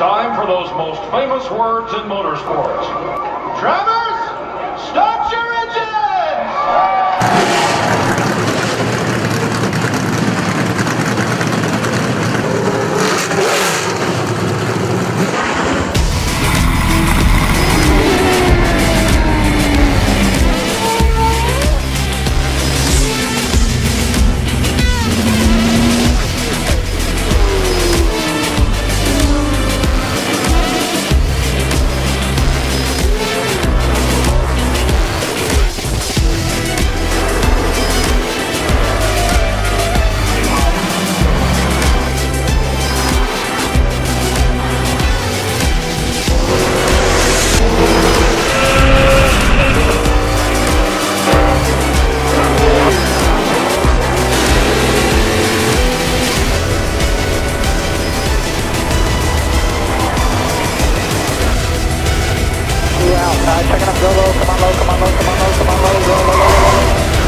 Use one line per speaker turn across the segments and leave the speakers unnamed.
time for those most famous words in motorsports. Drivers, start your engines!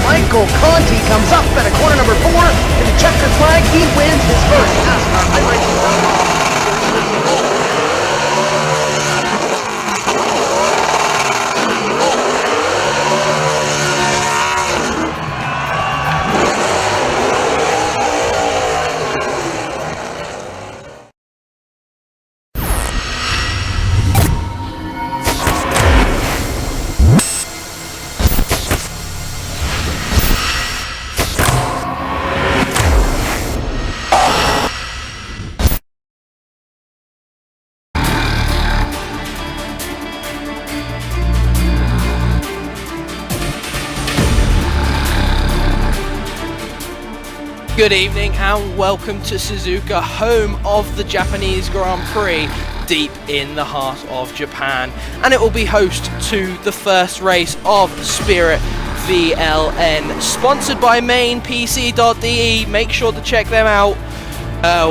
Michael Conti comes up at a corner number 4 to the checkered flag. He wins his first NASCAR iRacing.
Good evening and welcome to Suzuka, home of the Japanese Grand Prix, deep in the heart of Japan, and it will be host to the first race of Spirit VLN, sponsored by mainpc.de. Make sure to check them out.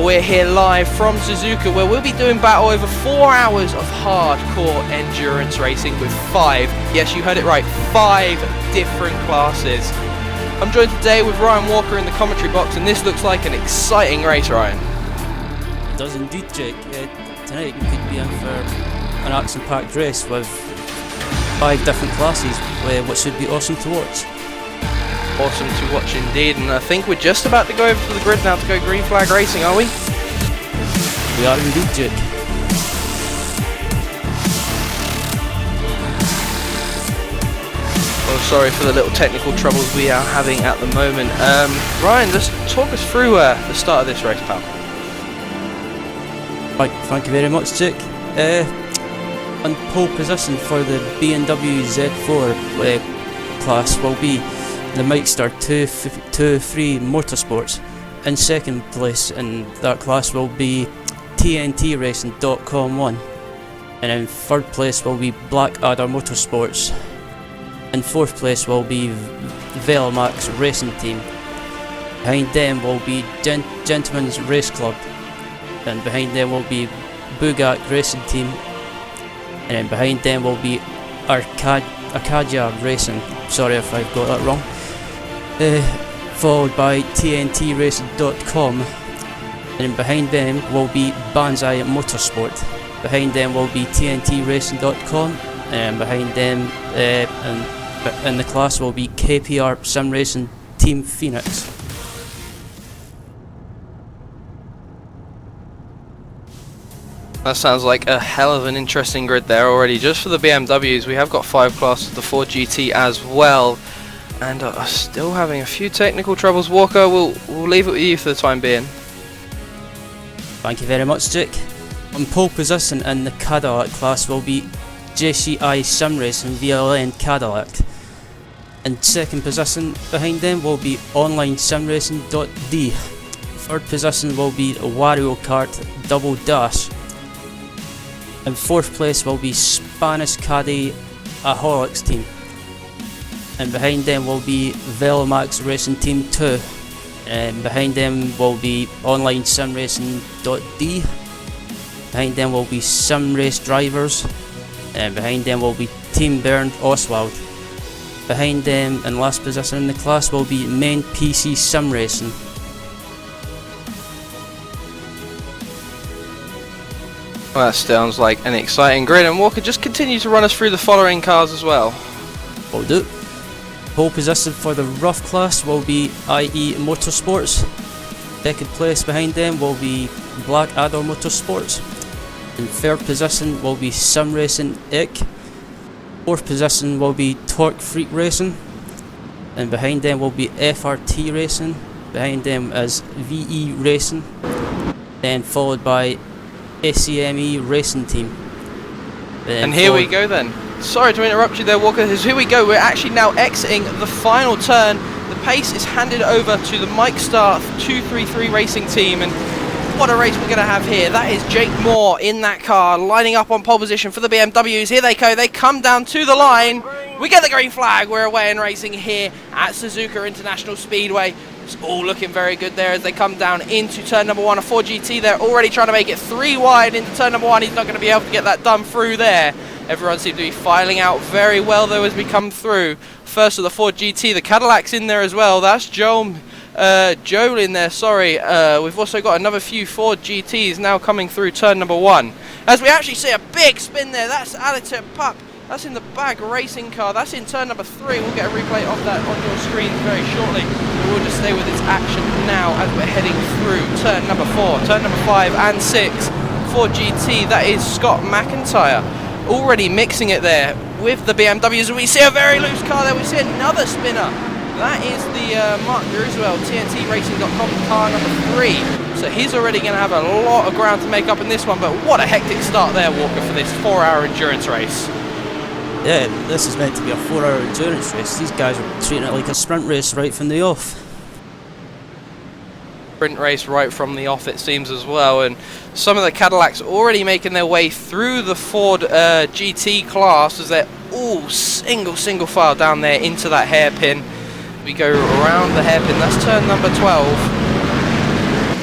We're here live from Suzuka, where we'll be doing battle over 4 hours of hardcore endurance racing with 5, yes you heard it right, 5 different classes. I'm joined today with Ryan Walker in the commentary box, and this looks like an exciting race, Ryan.
It does indeed, Jake. Tonight we could be in for an action-packed race with 5 different classes, which should be awesome to watch.
Awesome to watch indeed, and I think we're just about to go over to the grid now to go green flag racing, are we?
We are indeed, Jake.
Oh, sorry for the little technical troubles we are having at the moment. Ryan, just talk us through the start of this race, pal.
Right, thank you very much, Jake. On pole position for the BMW Z4 class will be the Mikestar 223 Motorsports. In second place in that class will be TNT Racing.com 1. And in third place will be Blackadder Motorsports. In fourth place will be Velmax Racing Team. Behind them will be Gentleman's Race Club. And behind them will be Bugak Racing Team. And then behind them will be Arcadia Racing. Sorry if I've got that wrong. Followed by TNT Racing.com. And then behind them will be Banzai Motorsport. Behind them will be TNT Racing.com. And behind them in the class will be KPR Sim Racing Team Phoenix.
That sounds like a hell of an interesting grid there already. Just for the BMWs, we have got 5 classes, the Ford GT as well, and are still having a few technical troubles. Walker, we'll leave it with you for the time being.
Thank you very much, Jake. On pole position in the Cadillac class will be JCI Sim Racing VLN Cadillac. In second position behind them will be Online Sim Racing.d. Third position will be Wario Kart Double Dash. In fourth place will be Spanish Caddy Aholics Team. And behind them will be Velmax Racing Team 2. And behind them will be Online Sim Racing.d. Behind them will be Sim Race Drivers. And behind them will be Team Bernd Oswald. Behind them in last position in the class will be Main PC Sim Racing.
Well, that sounds like an exciting grid, and Walker, just continue to run us through the following cars as well.
Will do. Pole position for the rough class will be IE Motorsports. Second place behind them will be Black Adder Motorsports. In third position will be Sim Racing IC. Fourth position will be Torque Freak Racing. And behind them will be FRT Racing. Behind them is VE Racing. Then followed by ACME Racing Team.
And here we go then. Sorry to interrupt you there, Walker. Here we go. We're actually now exiting the final turn. The pace is handed over to the Mike Star 233 Racing Team, and what a race we're going to have here. That is Jake Moore in that car, lining up on pole position for the BMWs. Here they go. They come down to the line. We get the green flag. We're away and racing here at Suzuka International Speedway. It's all looking very good there as they come down into turn number 1. A Ford GT, they're already trying to make it 3 wide into turn number 1. He's not going to be able to get that done through there. Everyone seems to be filing out very well though as we come through. First of the Ford GT, the Cadillac's in there as well. That's Joel in there, sorry. We've also got another few Ford GTs now coming through turn number 1. As we actually see a big spin there, that's Alistair Pup. That's in the Bag Racing car. That's in turn number 3. We'll get a replay of that on your screen very shortly. We'll just stay with its action now as we're heading through turn number 4, turn number 5 and 6. Ford GT, that is Scott McIntyre. Already mixing it there with the BMWs, and we see a very loose car there. We see another spinner. That is the Mark Griswell, TNTRacing.com car number 3. So he's already going to have a lot of ground to make up in this one, but what a hectic start there, Walker, for this 4-hour endurance race.
Yeah, this is meant to be a 4-hour endurance race. These guys are treating it like a sprint race right from the off.
Sprint race right from the off, it seems, as well, and some of the Cadillacs already making their way through the Ford GT class as they're all single file down there into that hairpin. We go around the hairpin. That's turn number 12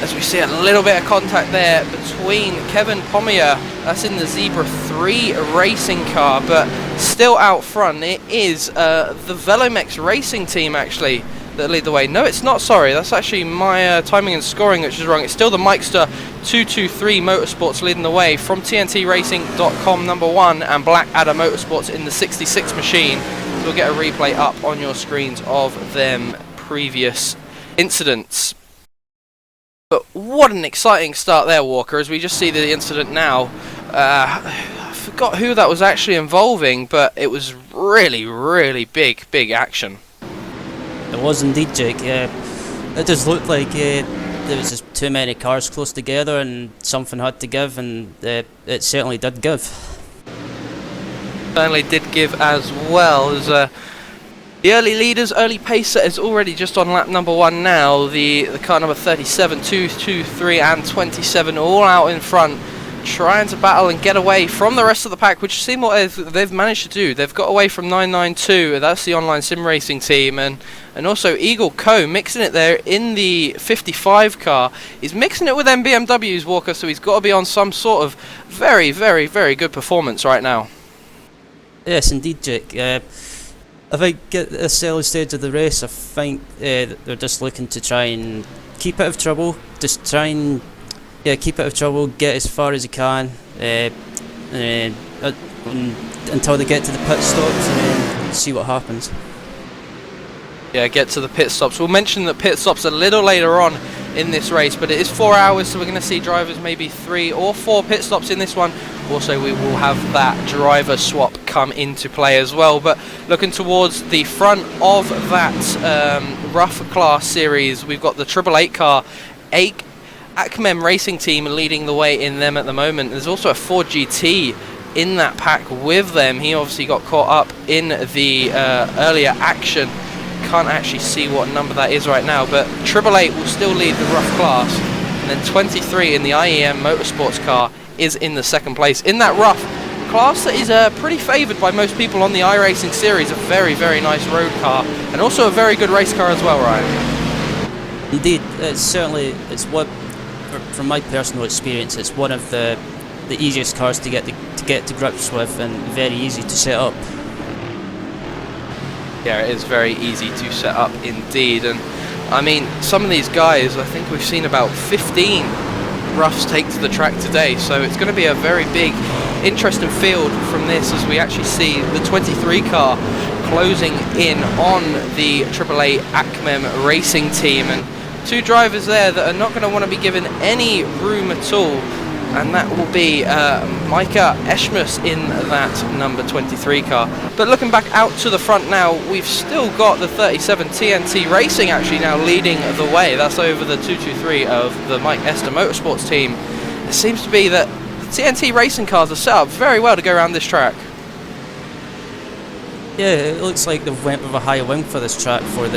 as we see a little bit of contact there between Kevin Pomier, that's in the Zebra 3 racing car, but still out front it is the Velomex Racing Team actually that lead the way. No, it's not, sorry, that's actually my timing and scoring which is wrong. It's still the Mikester 223 Motorsports leading the way from TNTRacing.com number 1 and Black Adder Motorsports in the 66 machine. So we'll get a replay up on your screens of them previous incidents. But what an exciting start there, Walker, as we just see the incident now. I forgot who that was actually involving, but it was really big action.
It was indeed, Jake. It just looked like there was just too many cars close together and something had to give, and it certainly did give.
Certainly did give as well. As the early leaders, early pace set is already just on lap number 1 now. The car number 37, 2, 2, 3 and 27 all out in front, trying to battle and get away from the rest of the pack, which seem what they've managed to do. They've got away from 992, that's the online sim racing team, and also Eagle Co mixing it there in the 55 car. He's mixing it with them BMWs, Walker, so he's got to be on some sort of very good performance right now.
Yes, indeed, Jake. I think at this early stage of the race, I think they're just looking to try and keep out of trouble. Just try and keep out of trouble, get as far as you can until they get to the pit stops and then see what happens.
Yeah, get to the pit stops. We'll mention the pit stops a little later on in this race, but it is 4 hours, so we're going to see drivers maybe 3 or 4 pit stops in this one. Also, we will have that driver swap come into play as well. But looking towards the front of that rough class series, we've got the 888 car, Acmem Racing Team leading the way in them at the moment. There's also a Ford GT in that pack with them. He obviously got caught up in the earlier action. Can't actually see what number that is right now, but 888 will still lead the rough class, and then 23 in the IEM Motorsports car is in the second place in that rough class that is pretty favoured by most people on the iRacing series. A very nice road car, and also a very good race car as well, Ryan.
Indeed, it's what, from my personal experience, it's one of the easiest cars to get to grips with, and very easy to set up.
Yeah, it is very easy to set up indeed, and I mean, some of these guys, I think we've seen about 15 roughs take to the track today. So it's going to be a very big, interesting field from this as we actually see the 23 car closing in on the AAA ACMEM racing team, and two drivers there that are not going to want to be given any room at all, and that will be Micah Eschmus in that number 23 car. But looking back out to the front now, we've still got the 37 TNT Racing actually now leading the way. That's over the 223 of the Mike Esther Motorsports team. It seems to be that the TNT Racing cars are set up very well to go around this track.
Yeah, it looks like they've went with a high wing for this track for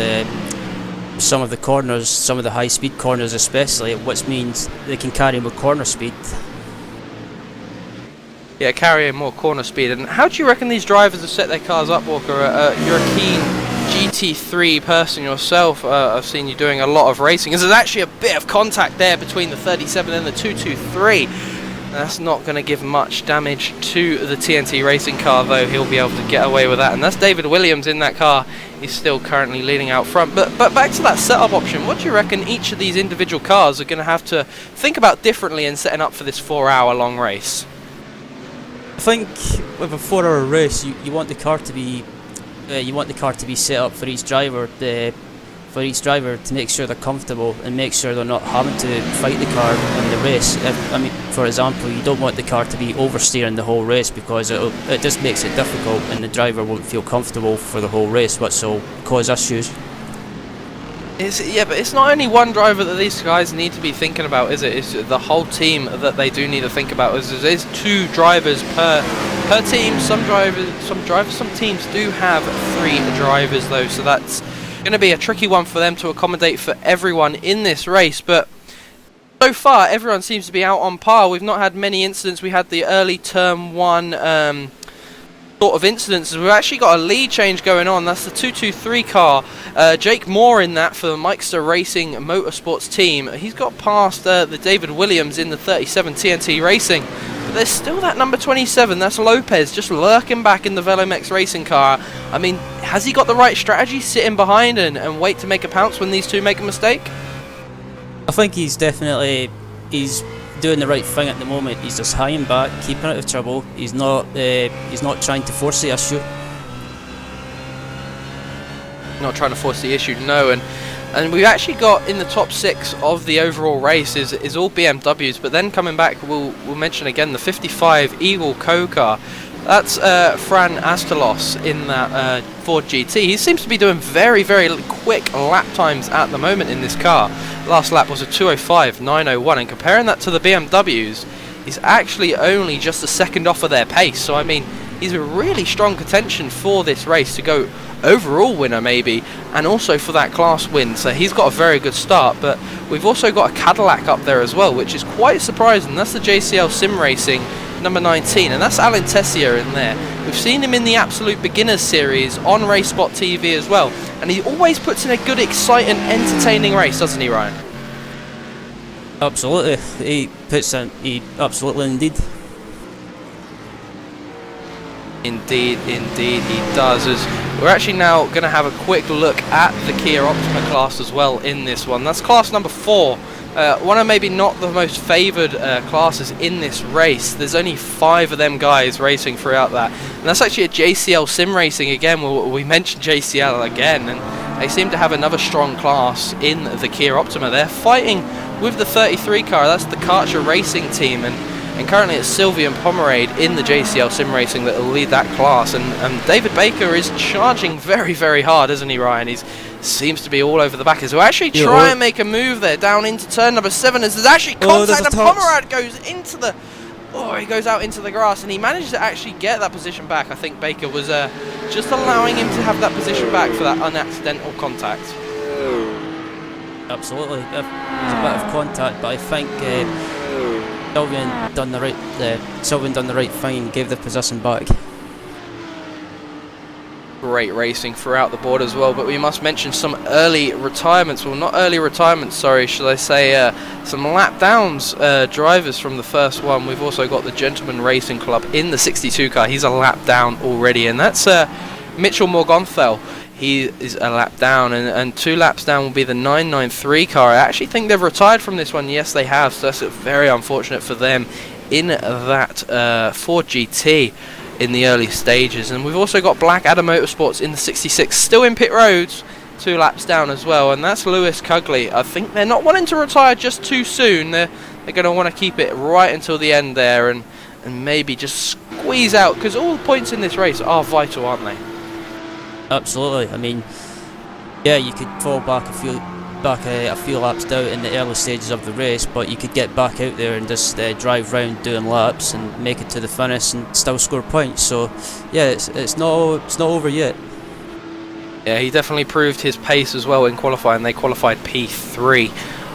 some of the corners, some of the high speed corners especially, which means they can carry more corner speed.
Yeah, carrying more corner speed. And how do you reckon these drivers have set their cars up, Walker? You're a keen GT3 person yourself. I've seen you doing a lot of racing. There's actually a bit of contact there between the 37 and the 223. That's not going to give much damage to the TNT Racing car, though. He'll be able to get away with that. And that's David Williams in that car. He's still currently leading out front. But back to that setup option, what do you reckon each of these individual cars are going to have to think about differently in setting up for this 4-hour-long race?
I think with a 4-hour race, you want the car to be set up for each driver. To make sure they're comfortable and make sure they're not having to fight the car in the race. I mean, for example, you don't want the car to be oversteering the whole race, because it just makes it difficult and the driver won't feel comfortable for the whole race, which will cause issues.
Yeah, but it's not only one driver that these guys need to be thinking about, is it? It's the whole team that they do need to think about. There's two drivers per team. Some teams do have 3 drivers though, so that's going to be a tricky one for them to accommodate for everyone in this race. But so far everyone seems to be out on par. We've not had many incidents. We had the early turn 1 sort of incidences. We've actually got a lead change going on. That's the 223 car, Jake Moore in that for the Mikester Racing Motorsports team. He's got past the David Williams in the 37 TNT Racing. There's still that number 27, that's Lopez, just lurking back in the Velomex racing car. I mean, has he got the right strategy, sitting behind and wait to make a pounce when these two make a mistake?
I think he's doing the right thing at the moment. He's just hanging back, keeping out of trouble. He's not trying to force the issue.
Not trying to force the issue, no. And we've actually got in the top 6 of the overall race is all BMWs, but then coming back, we'll mention again the 55 Eagle Co car. That's Fran Astalos in that Ford GT. He seems to be doing very, very quick lap times at the moment in this car. Last lap was a 2:05.901, and comparing that to the BMWs, he's actually only just a second off of their pace. So I mean, he's a really strong contention for this race to go overall winner maybe, and also for that class win. So he's got a very good start. But we've also got a Cadillac up there as well, which is quite surprising. That's the JCL Sim Racing number 19, and that's Alan Tessier in there. We've seen him in the Absolute Beginners series on RaceSpotTV as well, and he always puts in a good, exciting, entertaining race, doesn't he, Ryan?
Absolutely, he absolutely indeed.
Indeed he does. As we're actually now going to have a quick look at the Kia Optima class as well in this one. That's class number 4. One of maybe not the most favoured classes in this race. There's only 5 of them guys racing throughout that. And that's actually a JCL Sim Racing again. We mentioned JCL again, and they seem to have another strong class in the Kia Optima. They're fighting with the 33 car. That's the Karcher Racing team, and currently it's Sylvian Pomerade in the JCL Sim Racing that will lead that class. And David Baker is charging very, very hard, isn't he, Ryan? He seems to be all over the back as well. Actually try and make a move there down into turn number 7 as there's actually contact, and Pomerade goes into the... Oh, he goes out into the grass, and he managed to actually get that position back. I think Baker was just allowing him to have that position back for that unaccidental contact.
Absolutely. There's a bit of contact, but I think Sylvian done the right thing and gave the position back.
Great racing throughout the board as well, but we must mention some early retirements. Well, not early retirements, sorry, should I say some lap downs drivers from the first one. We've also got the Gentleman Racing Club in the 62 car. He's a lap down already, and that's Mitchell Morgonthal he is a lap down, and 2 laps down will be the 993 car. I actually think they've retired from this one. Yes, they have, so that's very unfortunate for them in that Ford GT in the early stages. And we've also got Black Adder Motorsports in the 66 still in pit roads, 2 laps down as well, and that's Lewis Cugley. I think they're not wanting to retire just too soon. They're going to want to keep it right until the end there, and maybe just squeeze out, because all the points in this race are vital, aren't they?
Absolutely. I mean, yeah, you could fall back a few laps down in the early stages of the race, but you could get back out there and just drive round doing laps and make it to the finish and still score points. So yeah, it's not over yet.
Yeah, he definitely proved his pace as well in qualifying. They qualified P3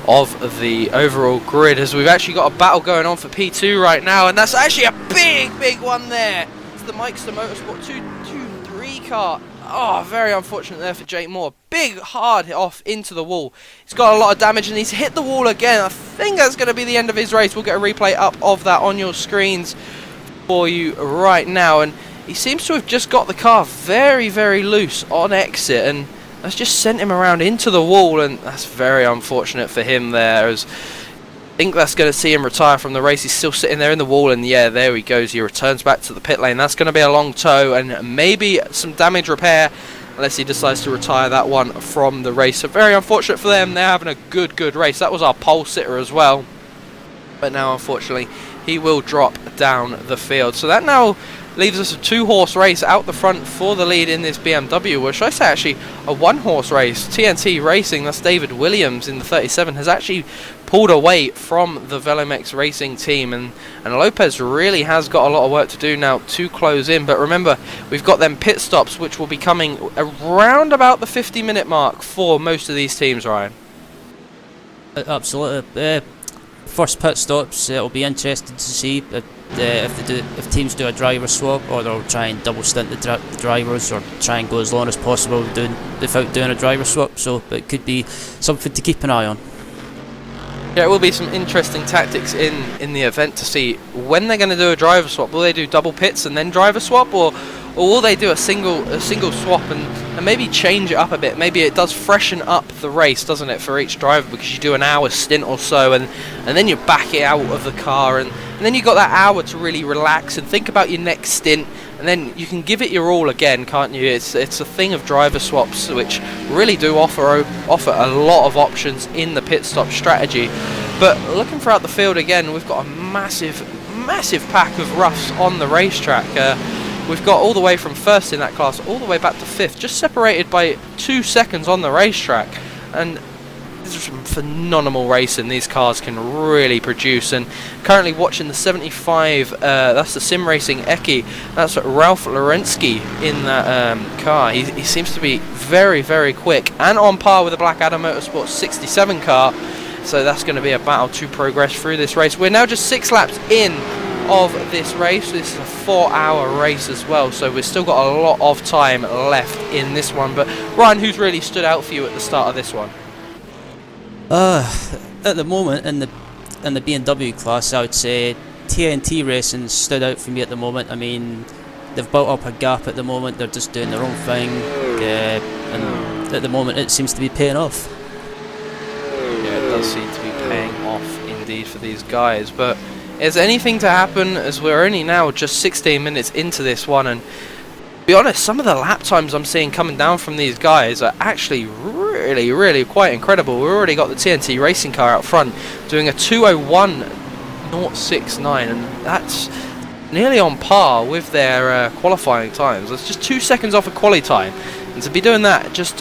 of the overall grid, as we've actually got a battle going on for P2 right now, and that's actually a big one there. It's the Mikester Motorsport 223 car. Oh, very unfortunate there for Jake Moore. Big hard hit off into the wall. He's got a lot of damage and he's hit the wall again. I think that's going to be the end of his race. We'll get a replay up of that on your screens for you right now. And he seems to have just got the car very loose on exit, and that's just sent him around into the wall, and that's very unfortunate for him there, as I think that's going to see him retire from the race. He's still sitting there in the wall, and yeah, there he goes. He returns back to the pit lane. That's going to be a long tow and maybe some damage repair, unless he decides to retire that one from the race. So very unfortunate for them. They're having a good race. That was our pole sitter as well, but now unfortunately he will drop down the field. So that now leaves us a 2-horse race out the front for the lead in this BMW, or should I say actually a 1-horse race. TNT Racing, that's David Williams in the 37, has actually pulled away from the Velomex Racing team, and Lopez really has got a lot of work to do now to close in. But remember, we've got them pit stops, which will be coming around about the 50-minute mark for most of these teams, Ryan.
Absolutely. First pit stops, it'll be interesting to see if teams do a driver swap, or they'll try and double stint the drivers, or try and go as long as possible without doing a driver swap. So it could be something to keep an eye on.
Yeah, it will be some interesting tactics in the event to see when they're going to do a driver swap. Will they do double pits and then driver swap, or will they do a single swap and maybe change it up a bit? Maybe it does freshen up the race, doesn't it, for each driver, because you do an hour stint or so, and then you back it out of the car, and then you've got that hour to really relax and think about your next stint, and then you can give it your all again, can't you? It's a thing of driver swaps, which really do offer a lot of options in the pit stop strategy. But looking throughout the field again, we've got a massive pack of roughs on the racetrack. We've got all the way from first in that class all the way back to 5th, just separated by 2 seconds on the racetrack. And this is some phenomenal racing these cars can really produce. And currently watching the 75, that's the Sim Racing Eki, that's Ralph Lorensky in that car. He seems to be very quick and on par with the Black Adder Motorsports 67 car. So that's going to be a battle to progress through this race. We're now just 6 laps in of this race. This is a 4-hour race as well, so we've still got a lot of time left in this one. But Ryan, who's really stood out for you at the start of this one?
At the moment in the BMW class, I would say TNT Racing stood out for me at the moment. I mean, they've built up a gap at the moment. They're just doing their own thing, and at the moment it seems to be paying off.
Yeah, it does seem to be paying off indeed for these guys. But is anything to happen, as we're only now just 16 minutes into this one, and to be honest, some of the lap times I'm seeing coming down from these guys are actually really quite incredible. We've already got the TNT Racing car out front doing a 2:01.069, and that's nearly on par with their qualifying times. That's just 2 seconds off a quali time, and to be doing that just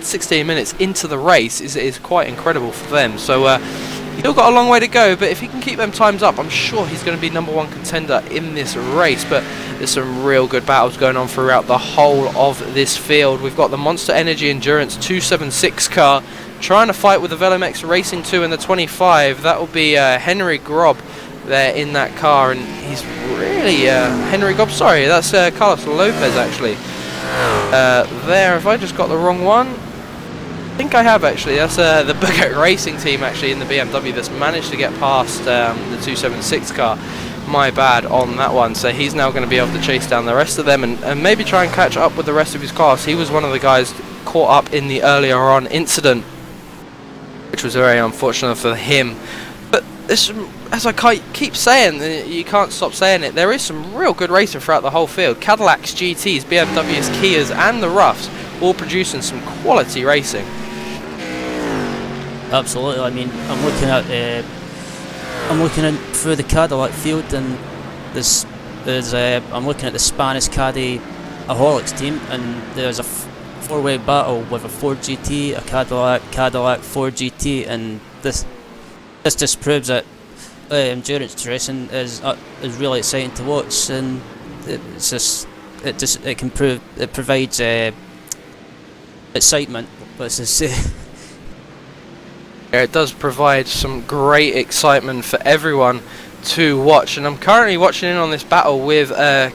16 minutes into the race is quite incredible for them. So he's still got a long way to go, but if he can keep them times up, I'm sure he's going to be #1 contender in this race. But there's some real good battles going on throughout the whole of this field. We've got the Monster Energy Endurance 276 car trying to fight with the Velomex Racing 2 in the 25. That will be Henry Grob there in that car, and he's really Henry Grob, sorry, that's Carlos Lopez actually. There, have I just got the wrong one? I think I have actually. That's the Bugatti Racing team actually in the BMW that's managed to get past the 276 car. my bad on that one. So he's now going to be able to chase down the rest of them and maybe try and catch up with the rest of his class. He was one of the guys caught up in the earlier on incident, which was very unfortunate for him. But there's some, as I keep saying, you can't stop saying it, there is some real good racing throughout the whole field. Cadillacs, GTs, BMWs, Kias and the Roughs all producing some quality racing.
Absolutely. I mean, I'm looking in through the Cadillac field, and I'm looking at the Spanish Caddy Aholics team, and there's a four-way battle with a Ford GT, a Cadillac, Ford GT, and this just proves that endurance racing is really exciting to watch, and it provides excitement. Let's just say.
It does provide some great excitement for everyone to watch, and I'm currently watching in on this battle with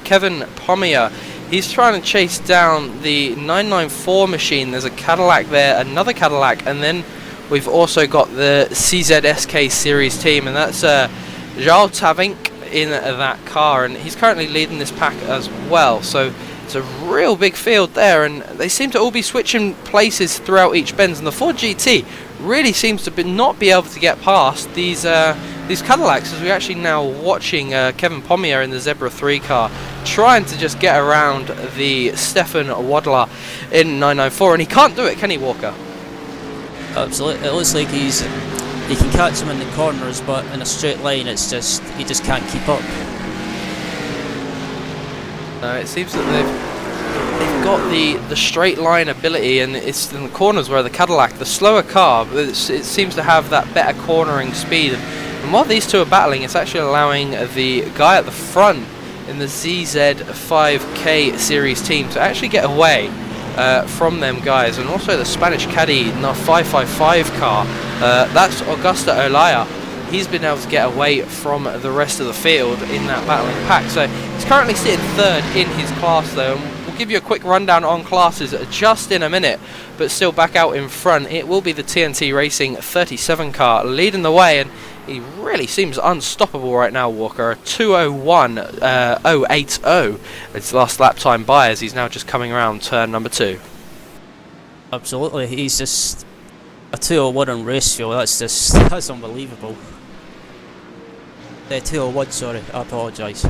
Kevin Pommier. He's trying to chase down the 994 machine. There's a Cadillac there, another Cadillac, and then we've also got the CZSK series team, and that's Jarl Tavink in that car, and he's currently leading this pack as well. So it's a real big field there, and they seem to all be switching places throughout each bend, and the Ford GT really seems to not be able to get past these Cadillacs, as we're actually now watching Kevin Pommier in the Zebra 3 car trying to just get around the Stefan Wadler in 994, and he can't do it, can he, Walker?
Absolutely. It looks like he can catch him in the corners, but in a straight line he just can't keep up.
It seems that they've got the straight line ability, and it's in the corners where the Cadillac, the slower car, it seems to have that better cornering speed. And while these two are battling, it's actually allowing the guy at the front in the ZZ5K series team to actually get away from them guys. And also the Spanish Caddy 555 car, that's Augusto Olaya. He's been able to get away from the rest of the field in that battling pack. So he's currently sitting third in his class though, and we'll give you a quick rundown on classes just in a minute. But still back out in front, it will be the TNT Racing 37 car leading the way, and he really seems unstoppable right now, Walker. A 2:01.080. It's last lap time by, as he's now just coming around turn number 2.
Absolutely, he's just a 2:01 on race fuel. That's unbelievable. 2:01, sorry, I apologise.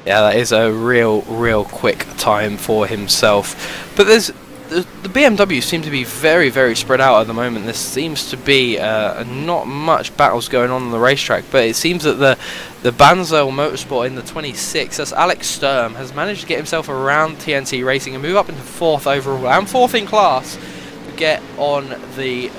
Yeah, that is a real quick time for himself. But the BMW seem to be very spread out at the moment. There seems to be not much battles going on the racetrack, but it seems that the Banzel Motorsport in the 26, that's Alex Sturm, has managed to get himself around TNT Racing and move up into 4th overall and 4th in class to get on the,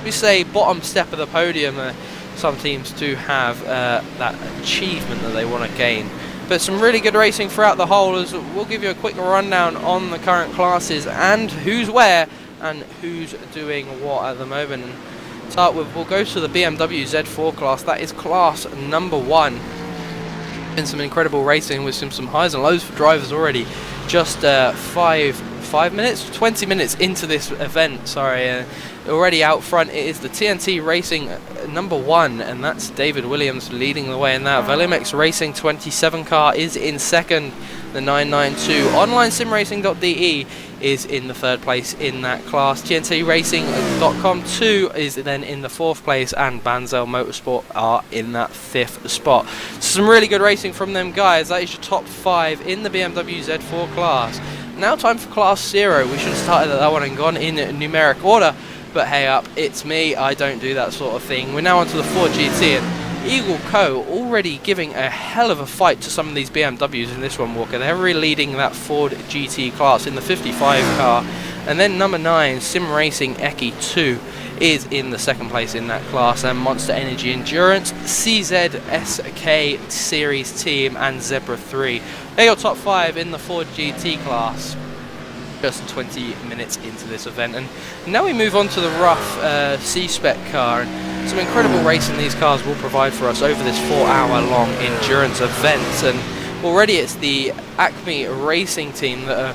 we say, bottom step of the podium. Some teams do have that achievement that they want to gain. But some really good racing throughout the whole, as we'll give you a quick rundown on the current classes and who's where and who's doing what at the moment. And start with, we'll go to the BMW Z4 class. That is class number 1. Been some incredible racing with some highs and lows for drivers already. Just 20 minutes into this event, sorry. Already out front, it is the TNT Racing number 1, and that's David Williams leading the way in that. Velimex Racing 27 car is in second. The 992 OnlineSimRacing.de is in the 3rd place in that class. TNTRacing.com 2 is then in the 4th place, and Banzel Motorsport are in that 5th spot. Some really good racing from them guys. That is your top 5 in the BMW Z4 class. Now time for class 0. We should have started at that one and gone in numeric order. But hey up, it's me, I don't do that sort of thing. We're now onto the Ford GT, and Eagle Co. already giving a hell of a fight to some of these BMWs in this one, Walker. They're really leading that Ford GT class in the 55 car. And then number 9, Sim Racing Eki 2 is in the 2nd place in that class. And Monster Energy Endurance, CZSK Series Team, and Zebra 3. They're your top 5 in the Ford GT class. Just 20 minutes into this event, and now we move on to the rough C-Spec car, and some incredible racing these cars will provide for us over this 4-hour-long endurance event. And already it's the Acme Racing team that are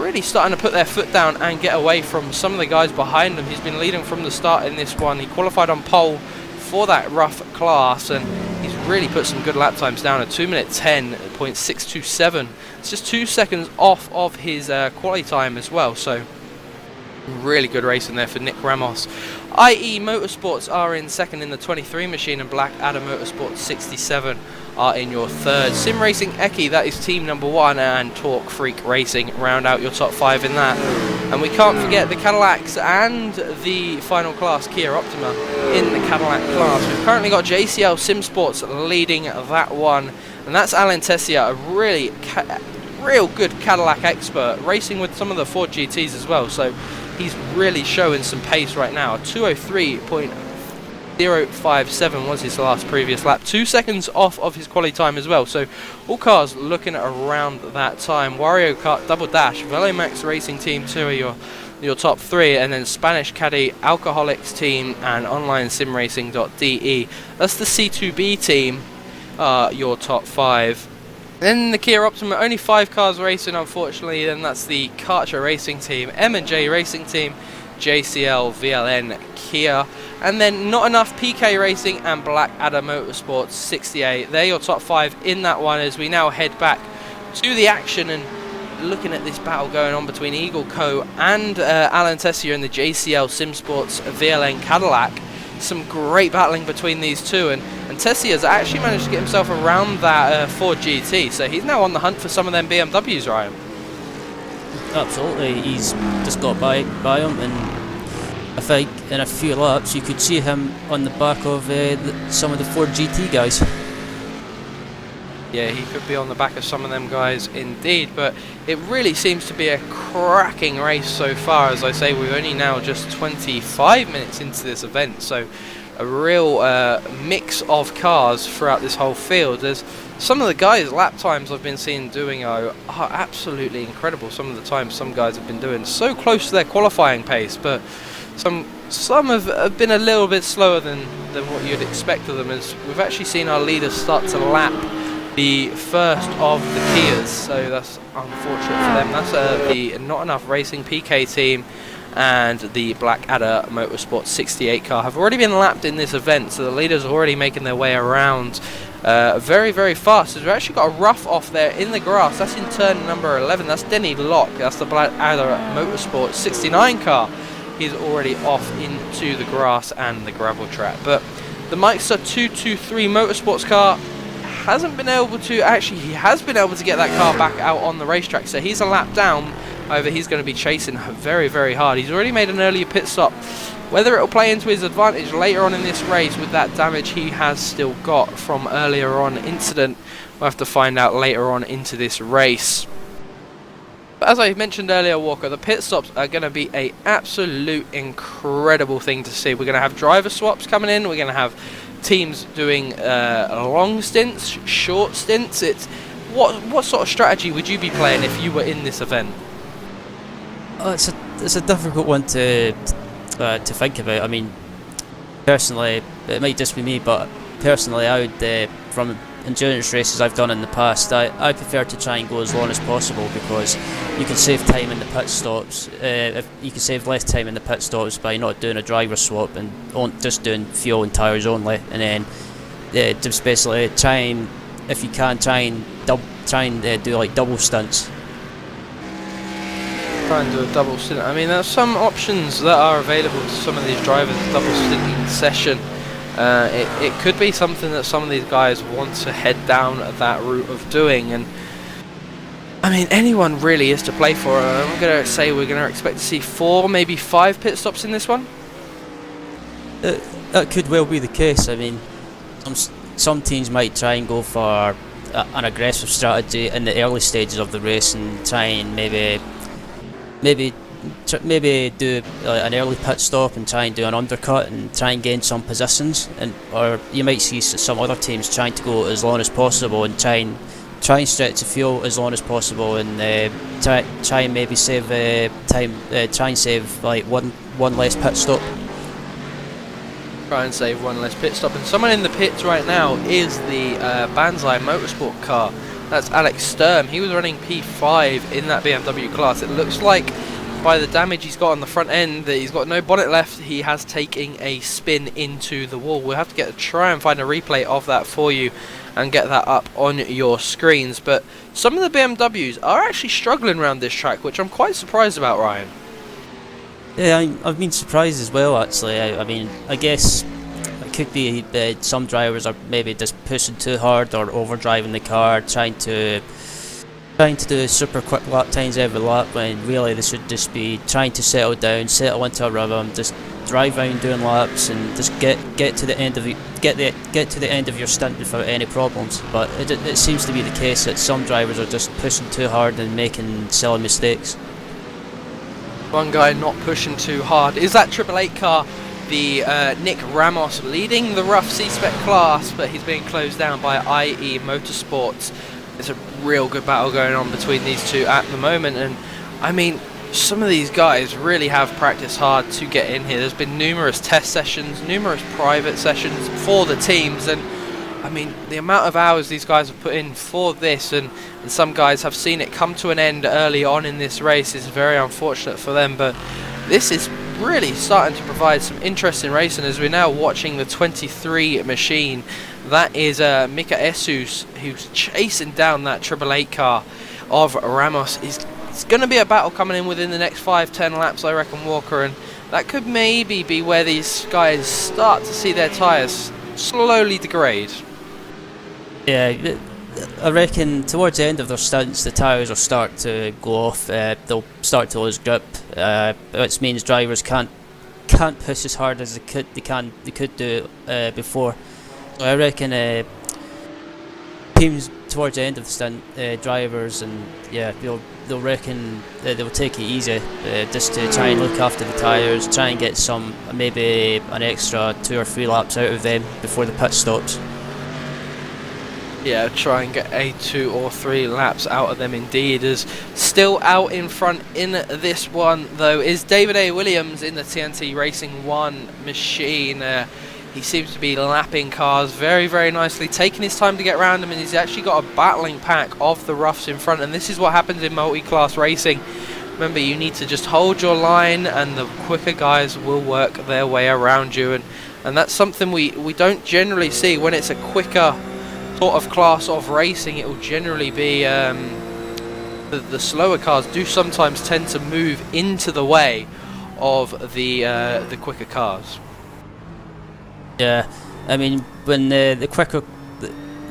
really starting to put their foot down and get away from some of the guys behind them. He's been leading from the start in this one. He qualified on pole for that rough class, and he's really put some good lap times down, a 2-minute 10.627. It's just 2 seconds off of his quali time as well, so really good racing there for Nick Ramos. IE Motorsports are in second in the 23 machine, and Black Adder Motorsports 67 are in your third. Sim Racing Eki, that is team number 1, and Torque Freak Racing round out your top 5 in that. And we can't forget the Cadillacs and the final class Kia Optima in the Cadillac class. We've currently got JCL Sim Sports leading that one, and that's Alan Tessia, a real good Cadillac expert, racing with some of the Ford GTs as well, so he's really showing some pace right now. 2:03.057 was his last lap, 2 seconds off of his quali time as well, so all cars looking at around that time. Wario Kart Double Dash, Velomax Racing Team 2 are your top 3, and then Spanish Caddy, Alcoholics Team, and Online SimRacing.de. That's the C2B team, your top 5. Then the Kia Optima, only 5 cars racing unfortunately, and that's the Karcher Racing Team, M&J Racing Team, JCL, VLN, Kia, and then not enough PK Racing and Black Adder Motorsports 68. They're your top 5 in that one, as we now head back to the action and looking at this battle going on between Eagle Co and Alan Tessier in the JCL Sim Sports VLN Cadillac. Some great battling between these two, and Tessier's actually managed to get himself around that Ford GT, so he's now on the hunt for some of them BMWs, Ryan.
Absolutely, he's just got by him, and I think in a few laps you could see him on the back of some of the Ford GT guys.
Yeah, he could be on the back of some of them guys indeed, but it really seems to be a cracking race so far. As I say, we're only now just 25 minutes into this event, so a real mix of cars throughout this whole field. There's some of the guys' lap times I've been seeing doing are absolutely incredible. Some of the times some guys have been doing so close to their qualifying pace, but some have been a little bit slower than what you'd expect of them, as we've actually seen our leaders start to lap the first of the Kias, so that's unfortunate for them. That's the Not Enough Racing PK team and the Black Adder Motorsport 68 car have already been lapped in this event, so the leaders are already making their way around very, very fast. So we've actually got a rough off there in the grass. That's in turn number 11. That's Denny Locke. That's the Black Adder Motorsport 69 car. He's already off into the grass and the gravel track. But the Meister 223 Motorsports car hasn't been able to, actually he has been able to get that car back out on the racetrack, so he's a lap down. However, he's going to be chasing very, very hard. He's already made an earlier pit stop. Whether it'll play into his advantage later on in this race with that damage he has still got from earlier on incident, we'll have to find out later on into this race. But as I mentioned earlier, Walker, the pit stops are going to be an absolute incredible thing to see. We're going to have driver swaps coming in. We're going to have teams doing long stints, short stints. It's what sort of strategy would you be playing if you were in this event?
It's a difficult one to think about. I mean, personally, it might just be me, but personally, I would from endurance races I've done in the past, I prefer to try and go as long as possible, because you can save time in the pit stops. If you can save less time in the pit stops by not doing a driver swap and just doing fuel and tyres only, and then just basically if you can try and do like double stunts.
Try and do a double stint. I mean, there's some options that are available to some of these drivers. Double stinting session. It could be something that some of these guys want to head down that route of doing, and I mean, anyone really is to play for. I'm going to say we're going to expect to see 4, maybe 5 pit stops in this one.
That could well be the case. I mean, some teams might try and go for an aggressive strategy in the early stages of the race and try and maybe do an early pit stop and try and do an undercut and try and gain some positions, or you might see some other teams trying to go as long as possible and try and stretch the fuel as long as possible, and try and maybe save time, try and save like one less pit stop.
Try and save one less pit stop. And someone in the pits right now is the Banzai Motorsport car. That's Alex Sturm. He was running P5 in that BMW class. It looks like by the damage he's got on the front end, that he's got no bonnet left. He has taken a spin into the wall. We'll have to try and find a replay of that for you and get that up on your screens. But some of the BMWs are actually struggling around this track, which I'm quite surprised about, Ryan.
Yeah, I've been surprised as well, actually. I mean, I guess it could be that some drivers are maybe just pushing too hard or overdriving the car, trying to do super quick lap times every lap, when really they should just be trying to settle down, settle into a rhythm, just drive around doing laps and just get to the end of your stint without any problems. But it seems to be the case that some drivers are just pushing too hard and making silly mistakes.
One guy not pushing too hard is that 888 car, the Nick Ramos, leading the rough C-Spec class, but he's being closed down by IE Motorsports. There's a real good battle going on between these two at the moment, and I mean, some of these guys really have practiced hard to get in here. There's been numerous test sessions, numerous private sessions for the teams, and I mean, the amount of hours these guys have put in for this, and some guys have seen it come to an end early on in this race, is very unfortunate for them. But this is really starting to provide some interesting racing, as we're now watching the 23 machine. That is Mika Esus, who's chasing down that 888 car of Ramos. It's going to be a battle coming in within the next 5-10 laps, I reckon, Walker, and that could maybe be where these guys start to see their tyres slowly degrade.
Yeah, I reckon towards the end of their stints, the tyres will start to go off. They'll start to lose grip, which means drivers can't push as hard as they could do before. So I reckon teams towards the end of the stint, drivers, and yeah, they'll reckon they'll take it easy, just to try and look after the tyres, try and get maybe an extra 2 or 3 laps out of them before the pit stops.
Yeah, try and get 2 or 3 laps out of them indeed. As still out in front in this one, though, is David A. Williams in the TNT Racing 1 machine. He seems to be lapping cars very, very nicely, taking his time to get around them, and he's actually got a battling pack of the roughs in front, and this is what happens in multi-class racing. Remember, you need to just hold your line, and the quicker guys will work their way around you, and that's something we don't generally see. When it's a quicker sort of class of racing, it will generally be the slower cars do sometimes tend to move into the way of the quicker cars.
Yeah, I mean, when the quicker,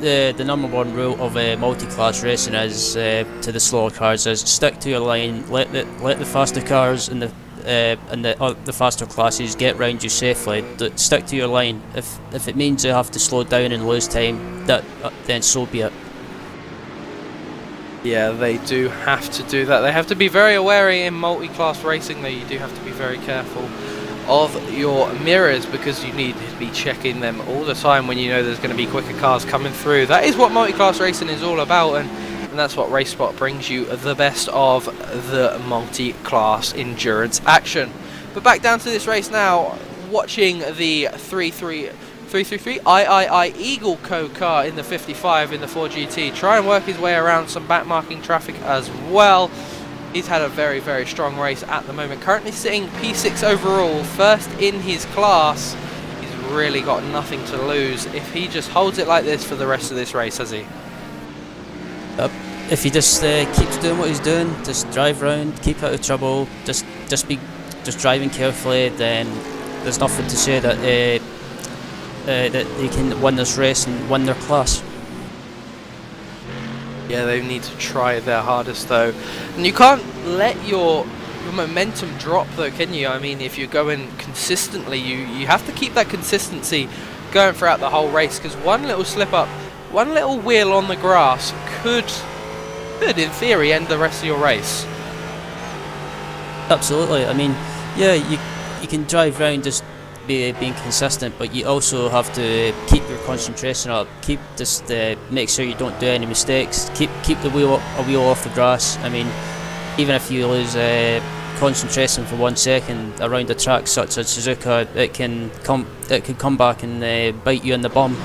the number one rule of multi-class racing is to the slower cars is stick to your line, let the faster cars and the faster classes get round you safely. Stick to your line. If it means you have to slow down and lose time, then so be it. Yeah,
they do have to do that. They have to be very wary in multi-class racing, though. You do have to be very careful of your mirrors, because you need to be checking them all the time when you know there's going to be quicker cars coming through. That is what multi-class racing is all about, and that's what RaceSpot brings you, the best of the multi-class endurance action. But back down to this race now, watching the 333 III Eagle Co car in the 55 in the 4GT try and work his way around some backmarking traffic as well. He's had a very, very strong race at the moment, currently sitting P6 overall, first in his class. He's really got nothing to lose if he just holds it like this for the rest of this race, has he?
If he just keeps doing what he's doing, just drive around, keep out of trouble, just driving carefully, then there's nothing to say that they can win this race and win their class.
Yeah, they need to try their hardest, though. And you can't let your momentum drop, though, can you? I mean, if you're going consistently, you have to keep that consistency going throughout the whole race, because one little slip up, one little wheel on the grass could in theory end the rest of your race.
Absolutely. I mean, yeah, you can drive around just being consistent, but you also have to keep your concentration up. Make sure you don't do any mistakes. Keep the wheel off the grass. I mean, even if you lose concentration for 1 second around a track such as Suzuka, it can come back and bite you in the bum.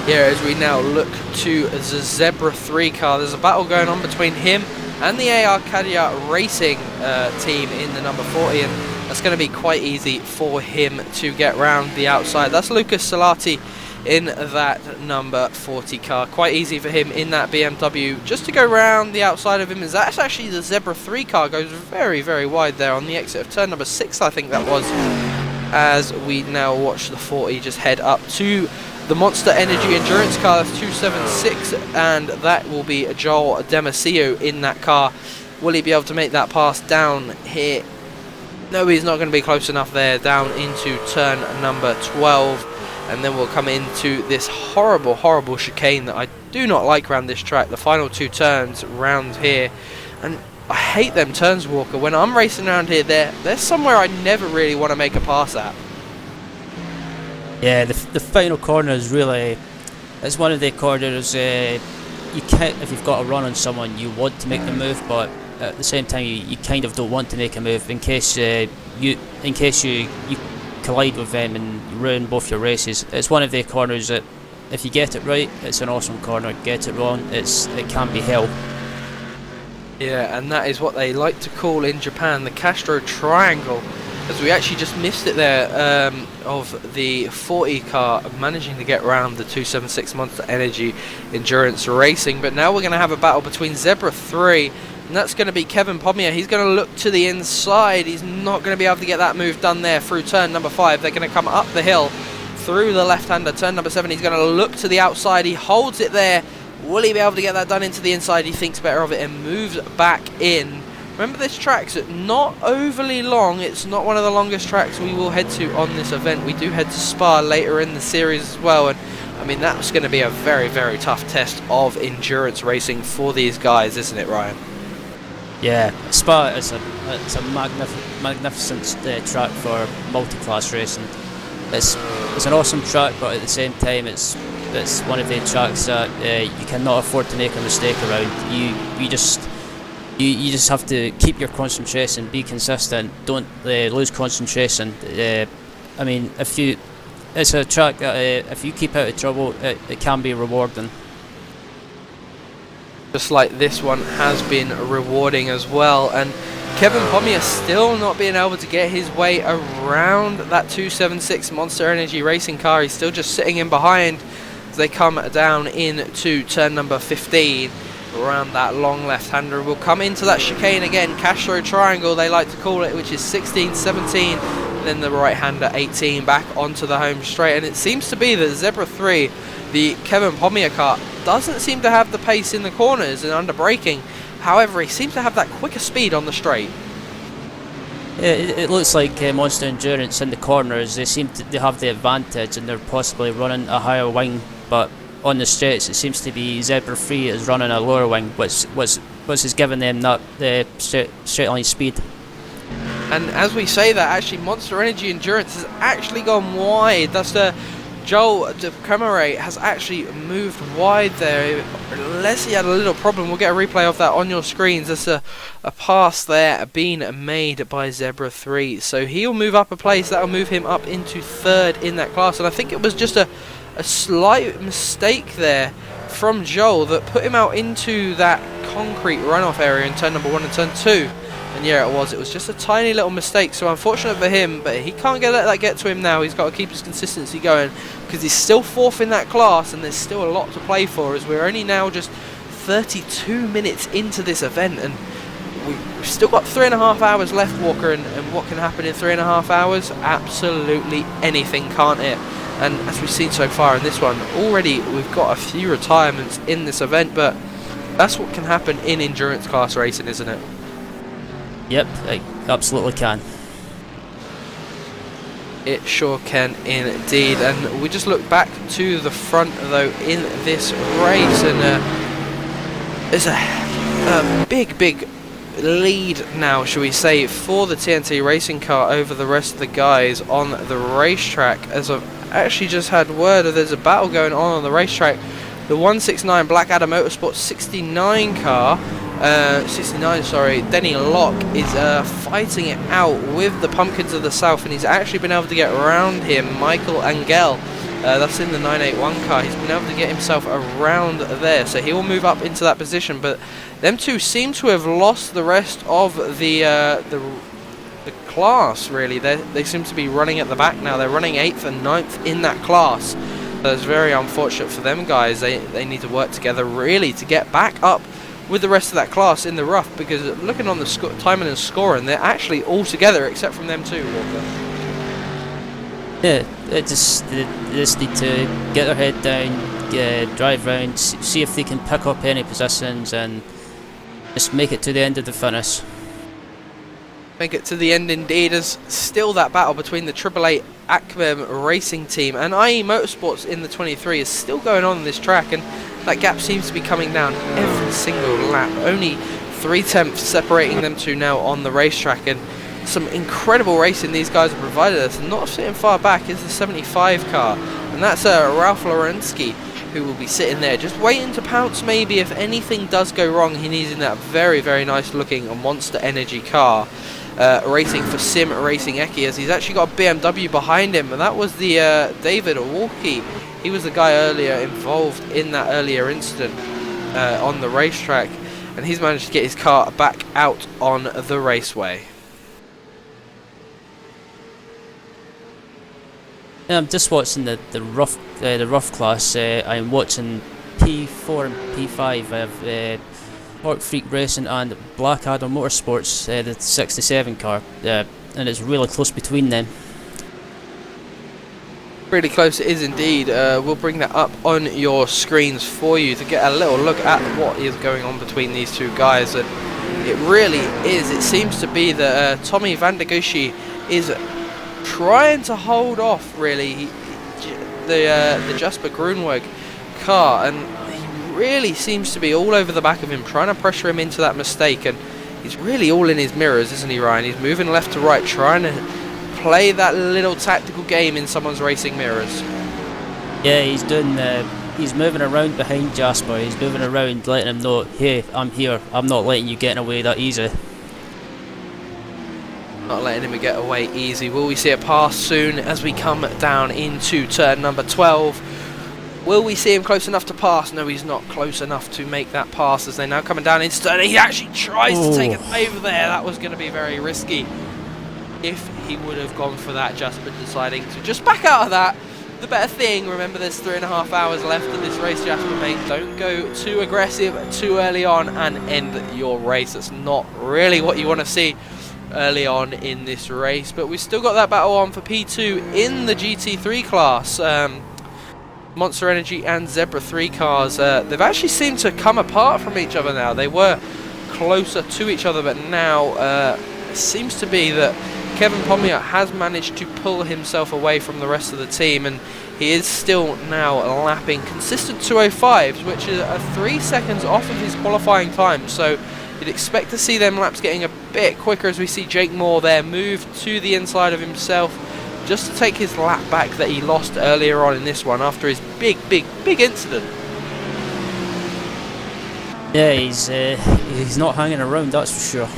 Yeah, as we now look to the Zebra 3 car, there's a battle going on between him and the Arcadia Racing team in the number 40, and that's going to be quite easy for him to get round the outside. That's Lucas Salati in that number 40 car. Quite easy for him in that BMW just to go round the outside of him. Is that's actually the Zebra 3 car, goes very, very wide there on the exit of turn number 6, I think that was, as we now watch the 40 just head up to the Monster Energy Endurance car. That's 276, and that will be Joel Demasio in that car. Will he be able to make that pass down here? No, he's not going to be close enough there, down into turn number 12. And then we'll come into this horrible, horrible chicane that I do not like around this track. The final 2 turns round here. And I hate them turns, Walker. When I'm racing around here, they're somewhere I never really want to make a pass at.
Yeah, the final corner is really... It's one of the corners you can't... If you've got a run on someone, you want to make the move, but at the same time, you kind of don't want to make a move in case you collide with them and ruin both your races. It's one of the corners that if you get it right, it's an awesome corner. Get it wrong, it can be hell.
Yeah, and that is what they like to call in Japan the Castro Triangle, as we actually just missed it there of the 40 car managing to get round the 276 Monster Energy Endurance Racing. But now we're going to have a battle between Zebra 3, and that's going to be Kevin Pommier. He's going to look to the inside. He's not going to be able to get that move done there through turn number 5. They're going to come up the hill through the left-hander. Turn number 7, he's going to look to the outside. He holds it there. Will he be able to get that done into the inside? He thinks better of it and moves back in. Remember, this track's not overly long. It's not one of the longest tracks we will head to on this event. We do head to Spa later in the series as well, and I mean, that's going to be a very, very tough test of endurance racing for these guys, isn't it, Ryan?
Yeah, Spa is a magnificent track for multi-class racing. It's an awesome track, but at the same time, it's one of the tracks that you cannot afford to make a mistake around. You just have to keep your concentration, be consistent, don't lose concentration. I mean, it's a track that if you keep out of trouble, it can be rewarding.
Just like this one has been rewarding as well, and Kevin Pommier still not being able to get his way around that 276 Monster Energy Racing car. He's still just sitting in behind as they come down into turn number 15 around that long left-hander. We'll come into that chicane again, Castro Triangle they like to call it, which is 16, 17, and then the right-hander 18 back onto the home straight. And it seems to be that Zebra 3, the Kevin Pommier car, doesn't seem to have the pace in the corners and under braking. However, he seems to have that quicker speed on the straight.
Yeah, it looks like Monster Endurance in the corners, they have the advantage and they're possibly running a higher wing, but on the straights it seems to be Zebra 3 is running a lower wing, which is giving them that straight line speed.
And as we say that, actually Monster Energy Endurance has actually gone wide. That's the Joel de Camere has actually moved wide there, unless he had a little problem. We'll get a replay of that on your screens. There's a pass there being made by Zebra 3, so he'll move up a place. That'll move him up into 3rd in that class, and I think it was just a slight mistake there from Joel that put him out into that concrete runoff area in turn number 1 and turn 2. And yeah, it was just a tiny little mistake, so unfortunate for him, but he can't let that get to him now. He's got to keep his consistency going, because he's still 4th in that class, and there's still a lot to play for, as we're only now just 32 minutes into this event, and we've still got 3.5 hours left, Walker, and what can happen in 3.5 hours? Absolutely anything, can't it? And as we've seen so far in this one, already we've got a few retirements in this event, but that's what can happen in endurance class racing, isn't it?
Yep, it absolutely can.
It sure can indeed. And we just look back to the front though in this race, and there's a big lead now, shall we say, for the TNT racing car over the rest of the guys on the racetrack. As I've actually just had word that there's a battle going on the racetrack. The 169 Blackadder Motorsport 69 car, Denny Locke is fighting it out with the Pumpkins of the South, and he's actually been able to get around him. Michael Angel, that's in the 981 car, he's been able to get himself around there, so he will move up into that position, but them two seem to have lost the rest of the class, really. They seem to be running at the back now. They're running 8th and 9th in that class. That's very unfortunate for them guys. They need to work together really to get back up with the rest of that class in the rough, because looking on the timing and scoring, they're actually all together except from them two, Walker.
Yeah, they just need to get their head down, drive round, see if they can pick up any positions and just make it to the end of the finish.
Make it to the end indeed. There's still that battle between the AAA Acmem Racing team and IE Motorsports in the 23 is still going on this track, and that gap seems to be coming down every single lap. Only 3/10 separating them two now on the racetrack, and some incredible racing these guys have provided us. Not sitting far back is the 75 car, and that's Ralph Lorensky, who will be sitting there just waiting to pounce maybe if anything does go wrong. He needs in that very, very nice looking Monster Energy car. Racing for Sim Racing Eki, as he's actually got a BMW behind him, and that was the David Walkie. He was the guy earlier involved in that earlier incident on the racetrack, and he's managed to get his car back out on the raceway.
Yeah, I'm just watching the rough class. I'm watching P4 and P5 of Park Freak Racing and Blackadder Motorsports, the 67 car, and it's really close between them.
Really close it is indeed. We'll bring that up on your screens for you to get a little look at what is going on between these two guys. And it really is. It seems to be that Tommy Vandegushi is trying to hold off really the Jasper Grunweg car, and he really seems to be all over the back of him, trying to pressure him into that mistake. And he's really all in his mirrors, isn't he, Ryan? He's moving left to right, trying to play that little tactical game in someone's racing mirrors.
Yeah, he's doing. He's moving around behind Jasper. He's moving around, letting him know, "Hey, I'm here. I'm not letting you get away that easy."
Not letting him get away easy. Will we see a pass soon as we come down into turn number 12? Will we see him close enough to pass? No, he's not close enough to make that pass, as they're now coming down into turn. He actually tries to take it over there. That was going to be very risky if he would have gone for that, Jasper deciding to just back out of that. The better thing, remember there's 3.5 hours left in this race, Jasper, mate. Don't go too aggressive too early on and end your race. That's not really what you want to see early on in this race. But we've still got that battle on for P2 in the GT3 class. Monster Energy and Zebra 3 cars, they've actually seemed to come apart from each other now. They were closer to each other, but now it seems to be that Kevin Pomier has managed to pull himself away from the rest of the team, and he is still now lapping consistent 205s, which is 3 seconds off of his qualifying time. So you'd expect to see them laps getting a bit quicker as we see Jake Moore there move to the inside of himself just to take his lap back that he lost earlier on in this one after his big incident.
Yeah, he's not hanging around, that's for sure.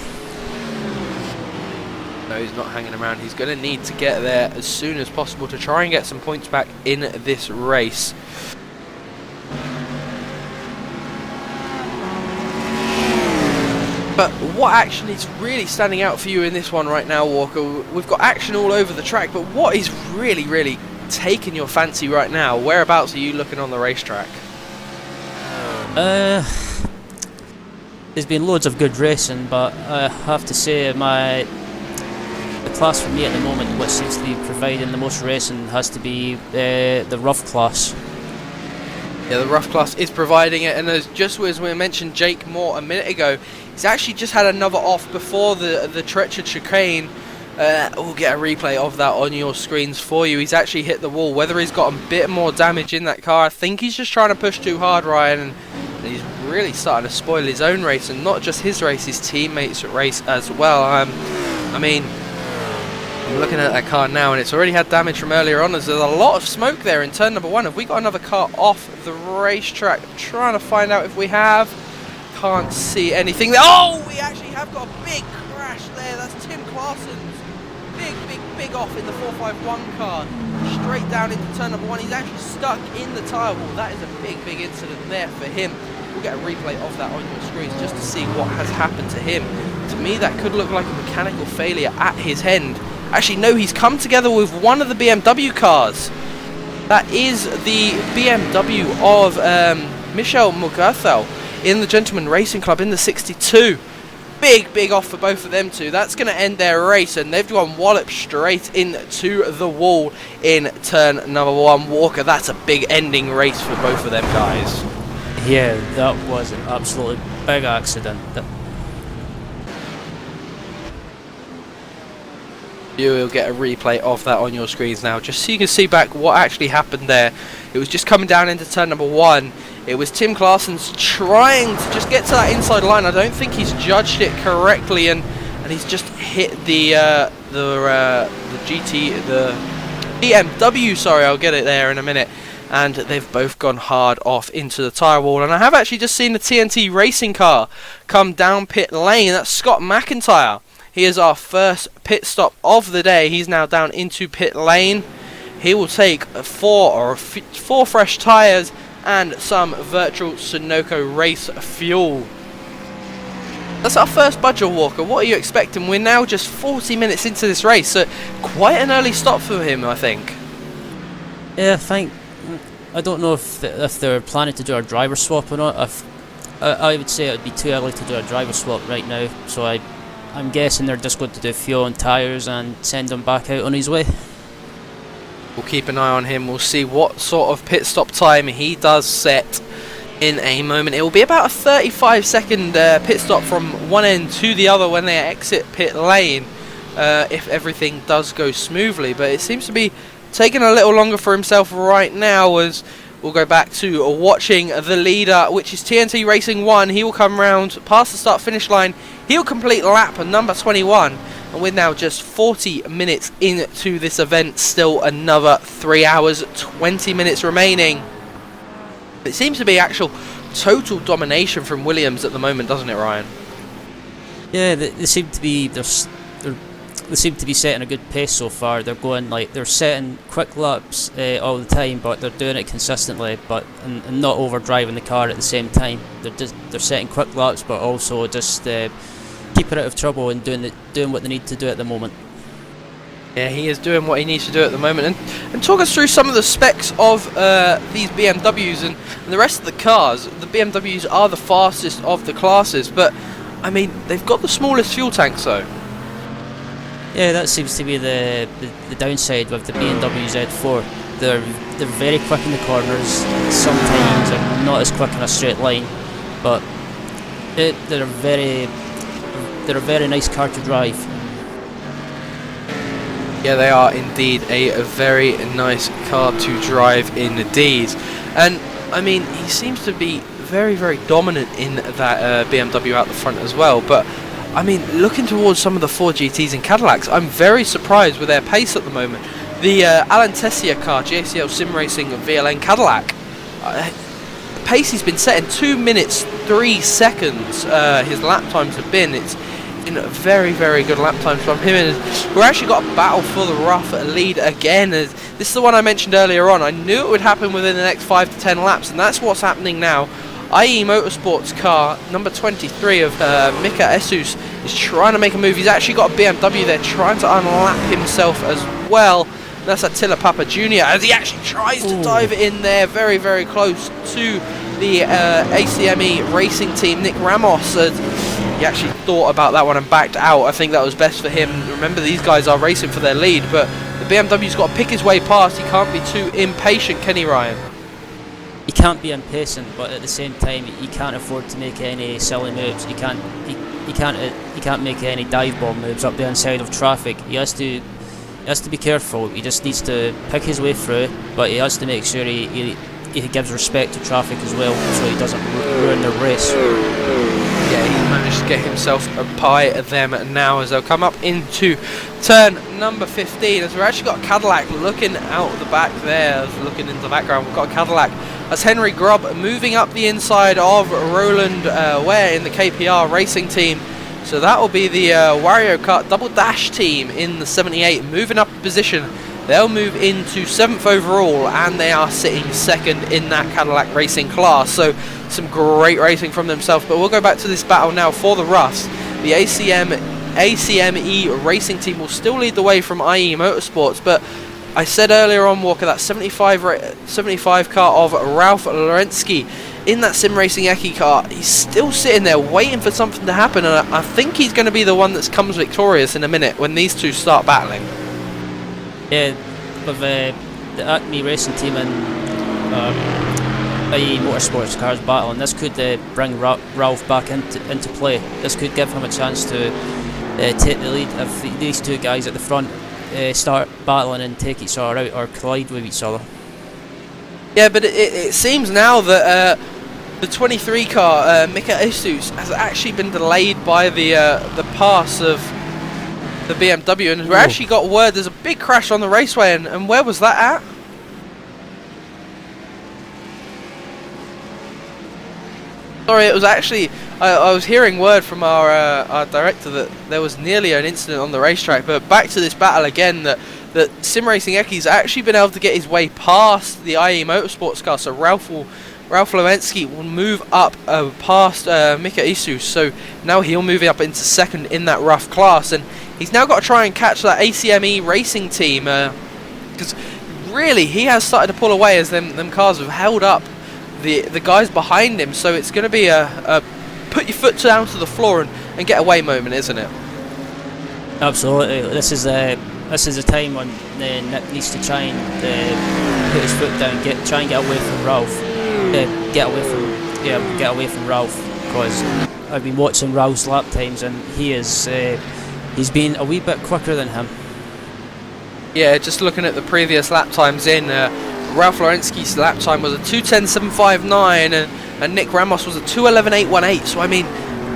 No, he's not hanging around. He's going to need to get there as soon as possible to try and get some points back in this race. But what action is really standing out for you in this one right now, Walker? We've got action all over the track, but what is really taking your fancy right now? Whereabouts are you looking on the racetrack?
There's been loads of good racing, but I have to say the class for me at the moment, which seems to be providing the most racing, has to be the rough class.
Yeah, the rough class is providing it, and just as we mentioned Jake Moore a minute ago, he's actually just had another off before the treacherous chicane. We'll get a replay of that on your screens for you. He's actually hit the wall. Whether he's got a bit more damage in that car, I think he's just trying to push too hard, Ryan, and he's really starting to spoil his own race, and not just his race, his teammates' race as well. I mean, I'm looking at that car now, and it's already had damage from earlier on, as there's a lot of smoke there in turn number 1. Have we got another car off the racetrack? I'm trying to find out if we have. Can't see anything there. Oh, we actually have got a big crash there. That's Tim Clarson's big off in the 451 car, straight down into turn number 1. He's actually stuck in the tyre wall. That is a big incident there for him. We'll get a replay of that on your screens just to see what has happened to him. To me, that could look like a mechanical failure at his end. Actually, no, he's come together with one of the BMW cars. That is the BMW of Michel Mugathel in the Gentleman Racing Club in the 62. Big off for both of them two. That's going to end their race, and they've gone wallop straight into the wall in turn number 1. Walker, that's a big ending race for both of them guys.
Yeah, that was an absolutely big accident.
You will get a replay of that on your screens now, just so you can see back what actually happened there. It was just coming down into turn number 1. It was Tim Claessen's trying to just get to that inside line. I don't think he's judged it correctly, and he's just hit the BMW. Sorry, I'll get it there in a minute. And they've both gone hard off into the tyre wall. And I have actually just seen the TNT racing car come down pit lane. That's Scott McIntyre. He is our first pit stop of the day. He's now down into pit lane. He will take four fresh tyres and some virtual Sunoco race fuel. That's our first budget, Walker. What are you expecting? We're now just 40 minutes into this race, so quite an early stop for him, I think.
Yeah, I don't know if they're planning to do a driver swap or not. I would say it would be too early to do a driver swap right now, so I'm guessing they're just going to do fuel and tyres and send him back out on his way.
We'll keep an eye on him. We'll see what sort of pit stop time he does set in a moment. It will be about a 35-second pit stop from one end to the other when they exit pit lane, if everything does go smoothly. But it seems to be taking a little longer for himself right now, as we'll go back to watching the leader, which is TNT Racing 1. He will come round past the start-finish line. He'll complete lap number 21. And we're now just 40 minutes into this event. Still another 3 hours, 20 minutes remaining. It seems to be actual total domination from Williams at the moment, doesn't it, Ryan?
Yeah, they seem to be they seem to be setting a good pace so far. They're setting quick laps all the time, but they're doing it consistently, and not overdriving the car at the same time. They're setting quick laps, but also just keeping out of trouble and doing what they need to do at the moment.
Yeah, he is doing what he needs to do at the moment. And talk us through some of the specs of these BMWs and the rest of the cars. The BMWs are the fastest of the classes, but I mean, they've got the smallest fuel tanks though.
Yeah, that seems to be the downside with the BMW Z4. They're very quick in the corners. Sometimes they're not as quick in a straight line, but they're a very nice car to drive.
Yeah, they are indeed a very nice car to drive indeed. And I mean, he seems to be very dominant in that BMW out the front as well. But I mean, looking towards some of the 4GTs and Cadillacs, I'm very surprised with their pace at the moment. The Alan Tessier car, JCL Sim Racing VLN Cadillac, the pace he's been set in 2 minutes 3 seconds. His lap times have been, it's been very good lap times from him, and we've actually got a battle for the rough lead again. This is the one I mentioned earlier on. I knew it would happen within the next 5 to 10 laps, and that's what's happening now. IE Motorsports car, number 23 of Mika Esus, is trying to make a move. He's actually got a BMW there trying to unlap himself as well. That's Attila Papa Jr. as he actually tries to dive in there very close to the ACME racing team, Nick Ramos. He actually thought about that one and backed out. I think that was best for him. Remember, these guys are racing for their lead, but the BMW's got to pick his way past. He can't be too impatient, can he, Ryan?
He can't be impatient, but at the same time, he can't afford to make any silly moves. He can't make any dive bomb moves up the inside of traffic. He has to be careful. He just needs to pick his way through, but he has to make sure he gives respect to traffic as well, so he doesn't ruin the race. Yeah,
he's managed to get himself by them now as they'll come up into turn number 15. As we've actually got a Cadillac looking out the back there, looking into the background. We've got a Cadillac. That's Henry Grubb moving up the inside of Roland Ware in the KPR racing team. So that will be the Wario Kart Double Dash team in the 78, moving up a position they'll move into 7th overall, and they are sitting 2nd in that Cadillac Racing class. So some great racing from themselves. But we'll go back to this battle now for the Roughs. The ACME Racing team will still lead the way from IE Motorsports, but I said earlier on, Walker, that 75 car of Ralph Lorenzki in that Sim Racing Eki car, he's still sitting there waiting for something to happen, and I think he's going to be the one that comes victorious in a minute when these two start battling.
Yeah, with the Acme Racing team and IE Motorsports cars battling, this could bring Ralph back into play. This could give him a chance to take the lead if these two guys at the front start battling and take each other out or collide with each other.
Yeah, but it seems now that the 23 car, Mika Isus, has actually been delayed by the pass of the BMW, and we actually got word there's a big crash on the raceway, and where was that at? Sorry, it was actually, I was hearing word from our director that there was nearly an incident on the racetrack. But back to this battle again, that Sim Racing Eki's actually been able to get his way past the IE Motorsports car, so Ralph Lowensky will move up past Mika Isus, so now he'll move up into 2nd in that rough class, and he's now got to try and catch that ACME Racing team, because really he has started to pull away as them cars have held up the guys behind him. So it's going to be a put your foot down to the floor and get away moment, isn't it?
Absolutely. This is a time when Nick needs to try and put his foot down, try and get away from Ralph. Get away from Ralph, because I've been watching Ralph's lap times, and he's been a wee bit quicker than him.
Yeah, just looking at the previous lap times in, Ralph Lorenzki's lap time was a 2:10.759, and Nick Ramos was a 2:11.818. So I mean,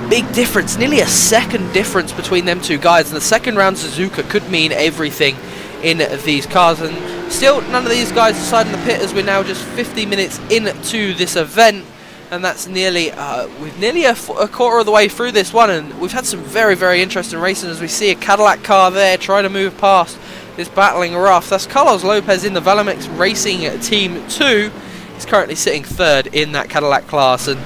big difference, nearly a second difference between them two guys. And the second round Suzuka could mean everything in these cars. And still, none of these guys decided in the pit as we're now just 50 minutes into this event, and that's nearly we've nearly a quarter of the way through this one, and we've had some very, very interesting racing as we see a Cadillac car there trying to move past this battling rough. That's Carlos Lopez in the Velamex Racing Team 2. He's currently sitting 3rd in that Cadillac class, and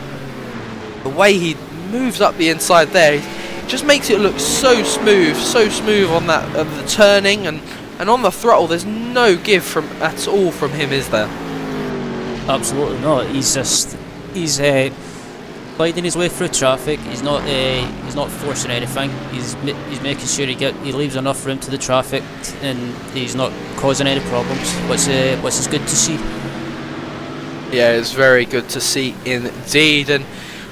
the way he moves up the inside there, it just makes it look so smooth on that the turning, and on the throttle there's no give at all from him, is there?
Absolutely not. He's gliding his way through traffic. He's not forcing anything. He's making sure he leaves enough room to the traffic, and he's not causing any problems, which is good to see.
Yeah, it's very good to see indeed. And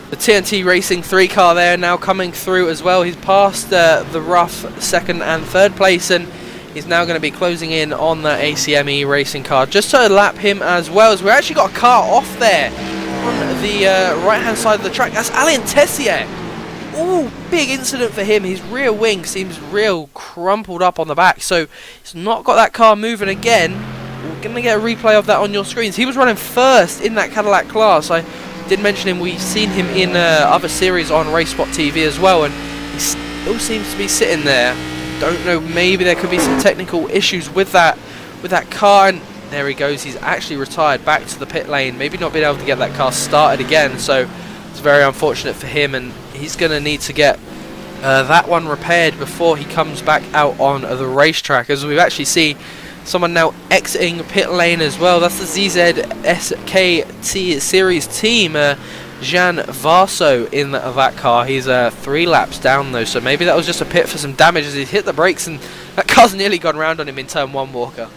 the TNT Racing 3 car there now coming through as well. He's passed the rough 2nd and 3rd place, and he's now going to be closing in on the ACME Racing car just to lap him, as well as we actually got a car off there on the right hand side of the track. That's Alain Tessier. Ooh, big incident for him. His rear wing seems real crumpled up on the back, so he's not got that car moving again. We're going to get a replay of that on your screens. He was running 1st in that Cadillac class. I did mention him. We've seen him in other series on RaceSpotTV as well, and he still seems to be sitting there. Don't know, maybe there could be some technical issues with that car, and there he goes. He's actually retired back to the pit lane, maybe not being able to get that car started again, so it's very unfortunate for him, and he's going to need to get that one repaired before he comes back out on the racetrack, as we've actually seen someone now exiting pit lane as well. That's the ZZSKT series team, Jean Varso in that car. He's 3 laps down though, so maybe that was just a pit for some damage as he hit the brakes, and that car's nearly gone round on him in turn 1, Walker.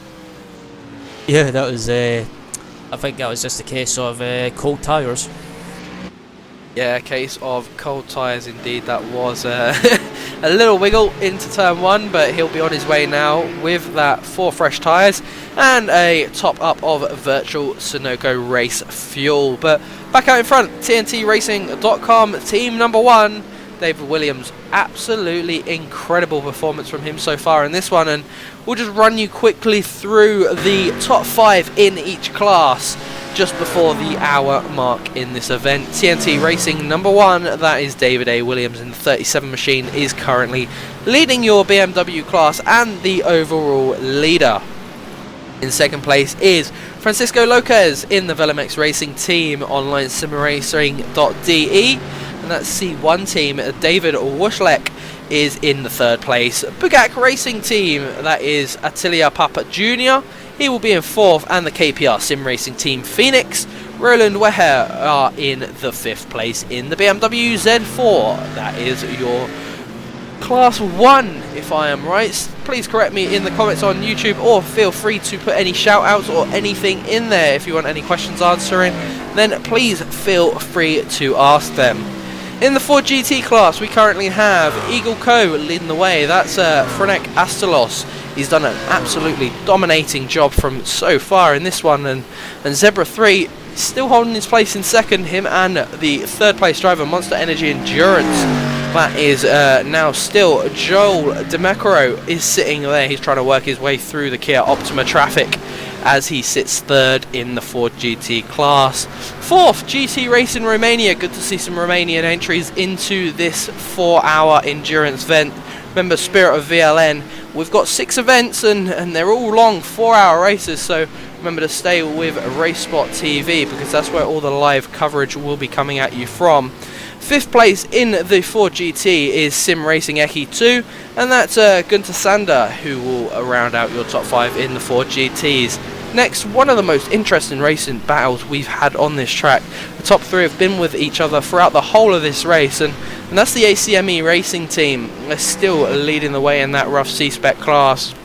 Yeah, that was I think that was just a case of cold tyres.
Yeah, a case of cold tyres indeed. That was a little wiggle into turn 1, but he'll be on his way now with that 4 fresh tyres and a top up of virtual Sunoco race fuel. But back out in front, TNTRacing.com, team number 1, David Williams. Absolutely incredible performance from him so far in this one, and we'll just run you quickly through the top 5 in each class just before the hour mark in this event. TNT Racing number 1, that is David A. Williams, and the 37 machine is currently leading your BMW class and the overall leader. In second place is Francisco Lopez in the VLN-series Racing Team online simracing.de, and that's C1 team. David Wushlek is in the third place. Bugak Racing Team, that is Attilia Papa Jr. He will be in fourth, and the KPR Sim Racing Team Phoenix, Roland Weher, are in the fifth place in the BMW Z4. That is your Class 1, if I am right. Please correct me in the comments on YouTube, or feel free to put any shout outs or anything in there. If you want any questions answering, then please feel free to ask them. In the Ford GT class, we currently have Eagle Co leading the way. That's Frenek Astalos. He's done an absolutely dominating job from so far in this one, and Zebra 3 still holding his place in second. Him and the third place driver, Monster Energy Endurance. That is now still Joel DeMecaro is sitting there. He's trying to work his way through the Kia Optima traffic as he sits third in the Ford GT class. Fourth, GT Racing Romania. Good to see some Romanian entries into this 4-hour endurance event. Remember, Spirit of VLN, we've got 6 events and they're all long 4-hour races, so remember to stay with RaceSpotTV because that's where all the live coverage will be coming at you from. Fifth place in the Ford GT is Sim Racing Eki 2, and that's Gunther Sander, who will round out your top 5 in the Ford GTs. Next, one of the most interesting racing battles we've had on this track. The top 3 have been with each other throughout the whole of this race, and that's the ACME Racing Team. They're still leading the way in that rough C-Spec class.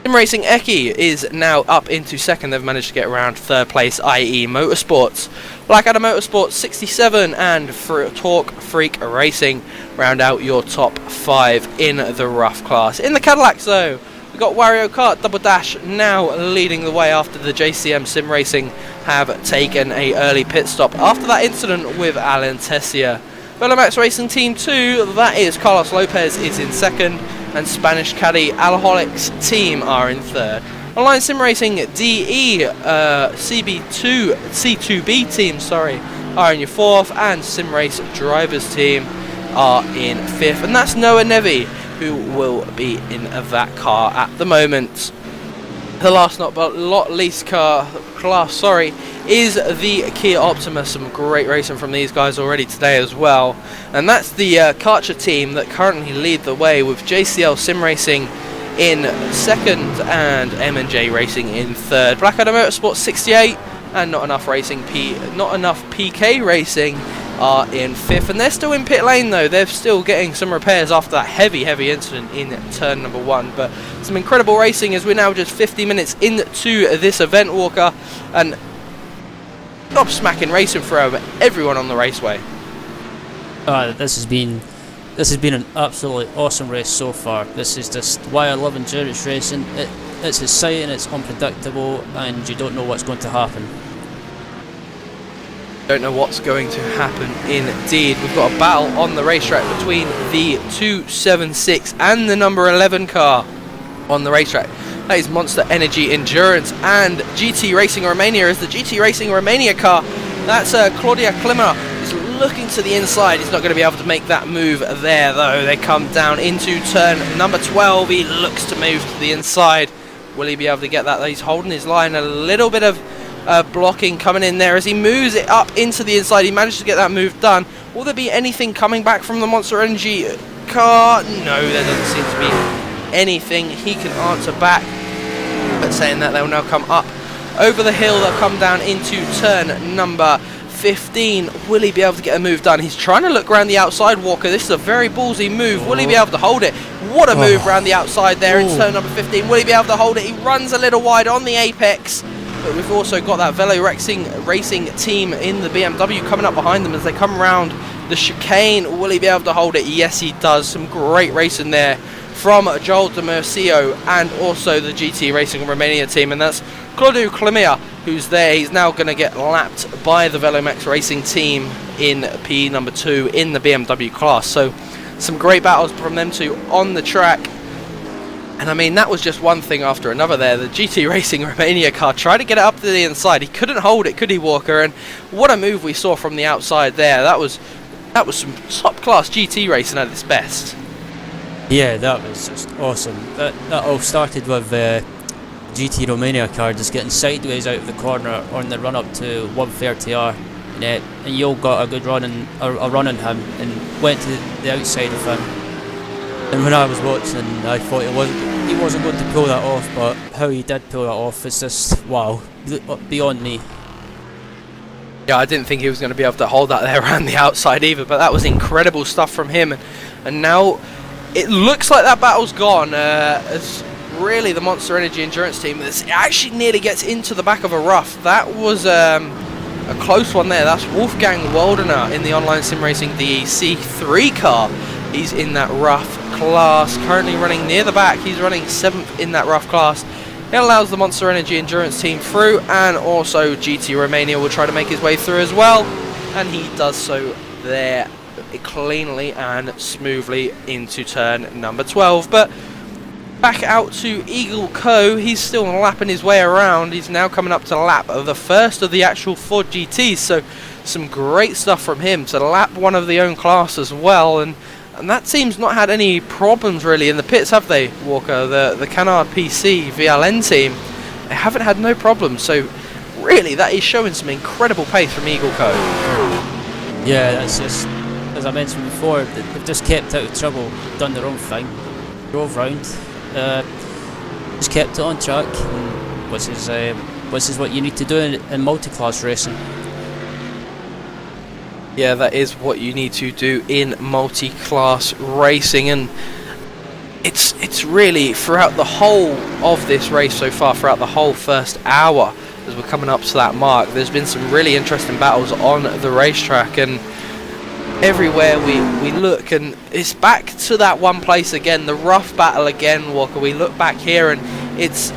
Sim Racing Eki is now up into second. They've managed to get around third place, i.e. Motorsports. Blackadder Motorsports 67 and Torque Freak Racing round out your top 5 in the rough class. In the Cadillacs though, we've got Wario Kart Double Dash now leading the way after the JCM Sim Racing have taken a early pit stop after that incident with Alan Tessia. VLN-series Racing Team 2, that is Carlos Lopez, is in second, and Spanish caddy Alholics Team are in third. Online Sim Racing DE C2B Team, are in your fourth, and Sim Race Drivers Team are in fifth, and that's Noah Nevi, who will be in that car at the moment. The last not but not least class, is the Kia Optima. Some great racing from these guys already today as well, and that's the Karcher team that currently lead the way with JCL Sim Racing in second and M&J Racing in third. Blackadder Motorsports 68 and Not Enough PK Racing are in fifth, and they're still in pit lane though. They're still getting some repairs after that heavy incident in turn number 1, but some incredible racing as we're now just 50 minutes into this event, Walker, and gobsmacking racing for everyone on the raceway.
This has been an absolutely awesome race so far. This is just why I love endurance racing. It's exciting, it's unpredictable, and you don't know what's going to happen.
Don't know what's going to happen indeed. We've got a battle on the racetrack between the 276 and the number 11 car on the racetrack. That is Monster Energy Endurance, and GT Racing Romania is the GT Racing Romania car. That's Claudia Klimer is looking to the inside. He's not going to be able to make that move there though. They come down into turn number 12. He looks to move to the inside. Will he be able to get that? He's holding his line. A little bit of blocking coming in there as he moves it up into the inside. He managed to get that move done. Will there be anything coming back from the Monster Energy car? No, there doesn't seem to be anything he can answer back. But saying that, they'll now come up over the hill. They'll come down into turn number 15. Will he be able to get a move done? He's trying to look around the outside, Walker. This is a very ballsy move. Will he be able to hold it? What a move around the outside there in turn number 15. Will he be able to hold it? He runs a little wide on the apex. But we've also got that VLN-series Racing Team in the BMW coming up behind them as they come around the chicane. Will he be able to hold it? Yes, he does. Some great racing there from Joel De Murcio and also the GT Racing Romania team, and that's Claudiu Clemea who's there. He's now going to get lapped by the VLN-series Racing Team in P number 2 in the BMW class. So some great battles from them two on the track. And I mean, that was just one thing after another there. The GT Racing Romania car tried to get it up to the inside. He couldn't hold it, could he, Walker? And what a move we saw from the outside there. That was some top-class GT racing at its best.
Yeah, that was just awesome. That all started with GT Romania car just getting sideways out of the corner on the run up to 130R. And Yo got a good run and a run on him and went to the outside of him. And when I was watching, I thought he wasn't going to pull that off, but how he did pull that off is just wow, beyond me.
Yeah, I didn't think he was going to be able to hold that there around the outside either, but that was incredible stuff from him. And now it looks like that battle's gone, as really the Monster Energy Endurance team actually nearly gets into the back of a rough. That was a close one there. That's Wolfgang Waldener in the Online Sim Racing DEC3 car. He's in that rough class, currently running near the back. He's running 7th in that rough class. It allows the Monster Energy Endurance team through, and also GT Romania will try to make his way through as well, and he does so there cleanly and smoothly into turn number 12. But back out to Eagle Co. He's still lapping his way around. He's now coming up to lap of the first of the actual Ford GTs, so some great stuff from him to lap one of the own class as well. And that team's not had any problems really in the pits, have they, Walker? The Canard PC VLN team, they haven't had no problems, so really that is showing some incredible pace from Eagle Co.
Yeah, that's just, as I mentioned before, they've just kept out of trouble, done their own thing, drove round, just kept it on track, which is what you need to do in multi-class racing.
Yeah, that is what you need to do in multi-class racing, and it's really throughout the whole of this race so far, throughout the whole first hour, as we're coming up to that mark, there's been some really interesting battles on the racetrack, and everywhere we look, and it's back to that one place again, the rough battle again, Walker. We look back here, and it's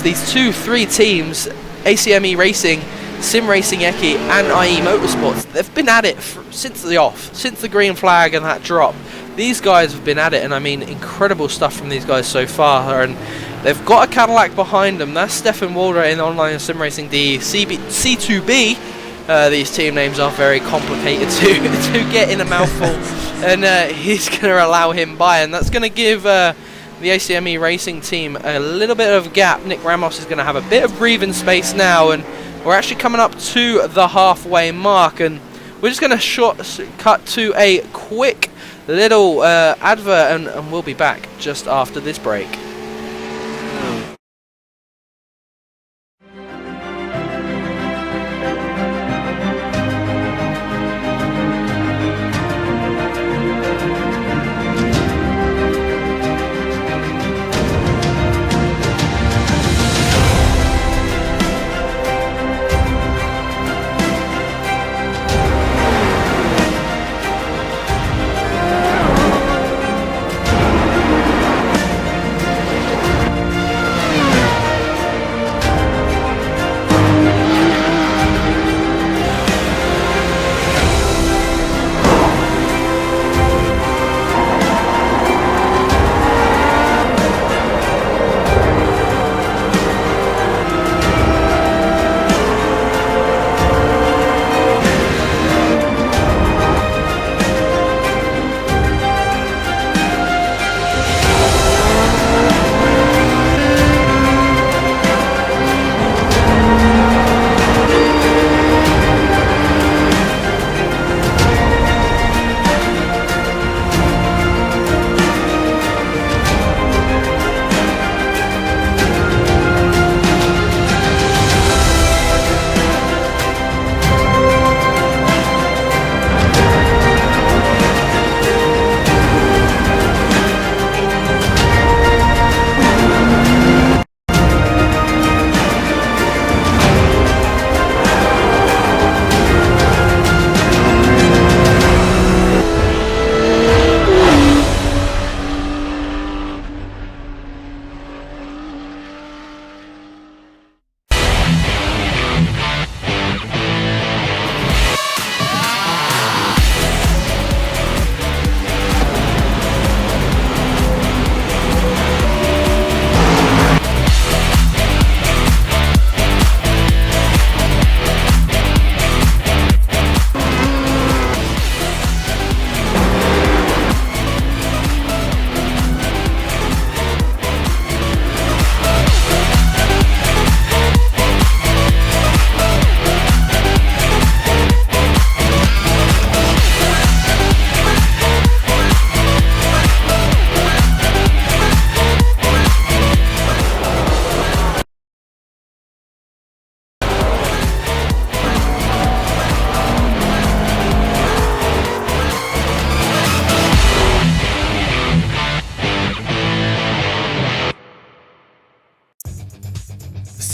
these 2-3 teams, ACME Racing, Sim Racing Eki and IE Motorsports. They've been at it since the green flag and that drop. These guys have been at it, and I mean, incredible stuff from these guys so far. And they've got a Cadillac behind them. That's Stefan Walder in Online Sim Racing C2B. These team names are very complicated to get in a mouthful, and he's going to allow him by, and that's going to give the ACME Racing team a little bit of gap. Nick Ramos is going to have a bit of breathing space now, and we're actually coming up to the halfway mark, and we're just going to cut to a quick little advert, and we'll be back just after this break.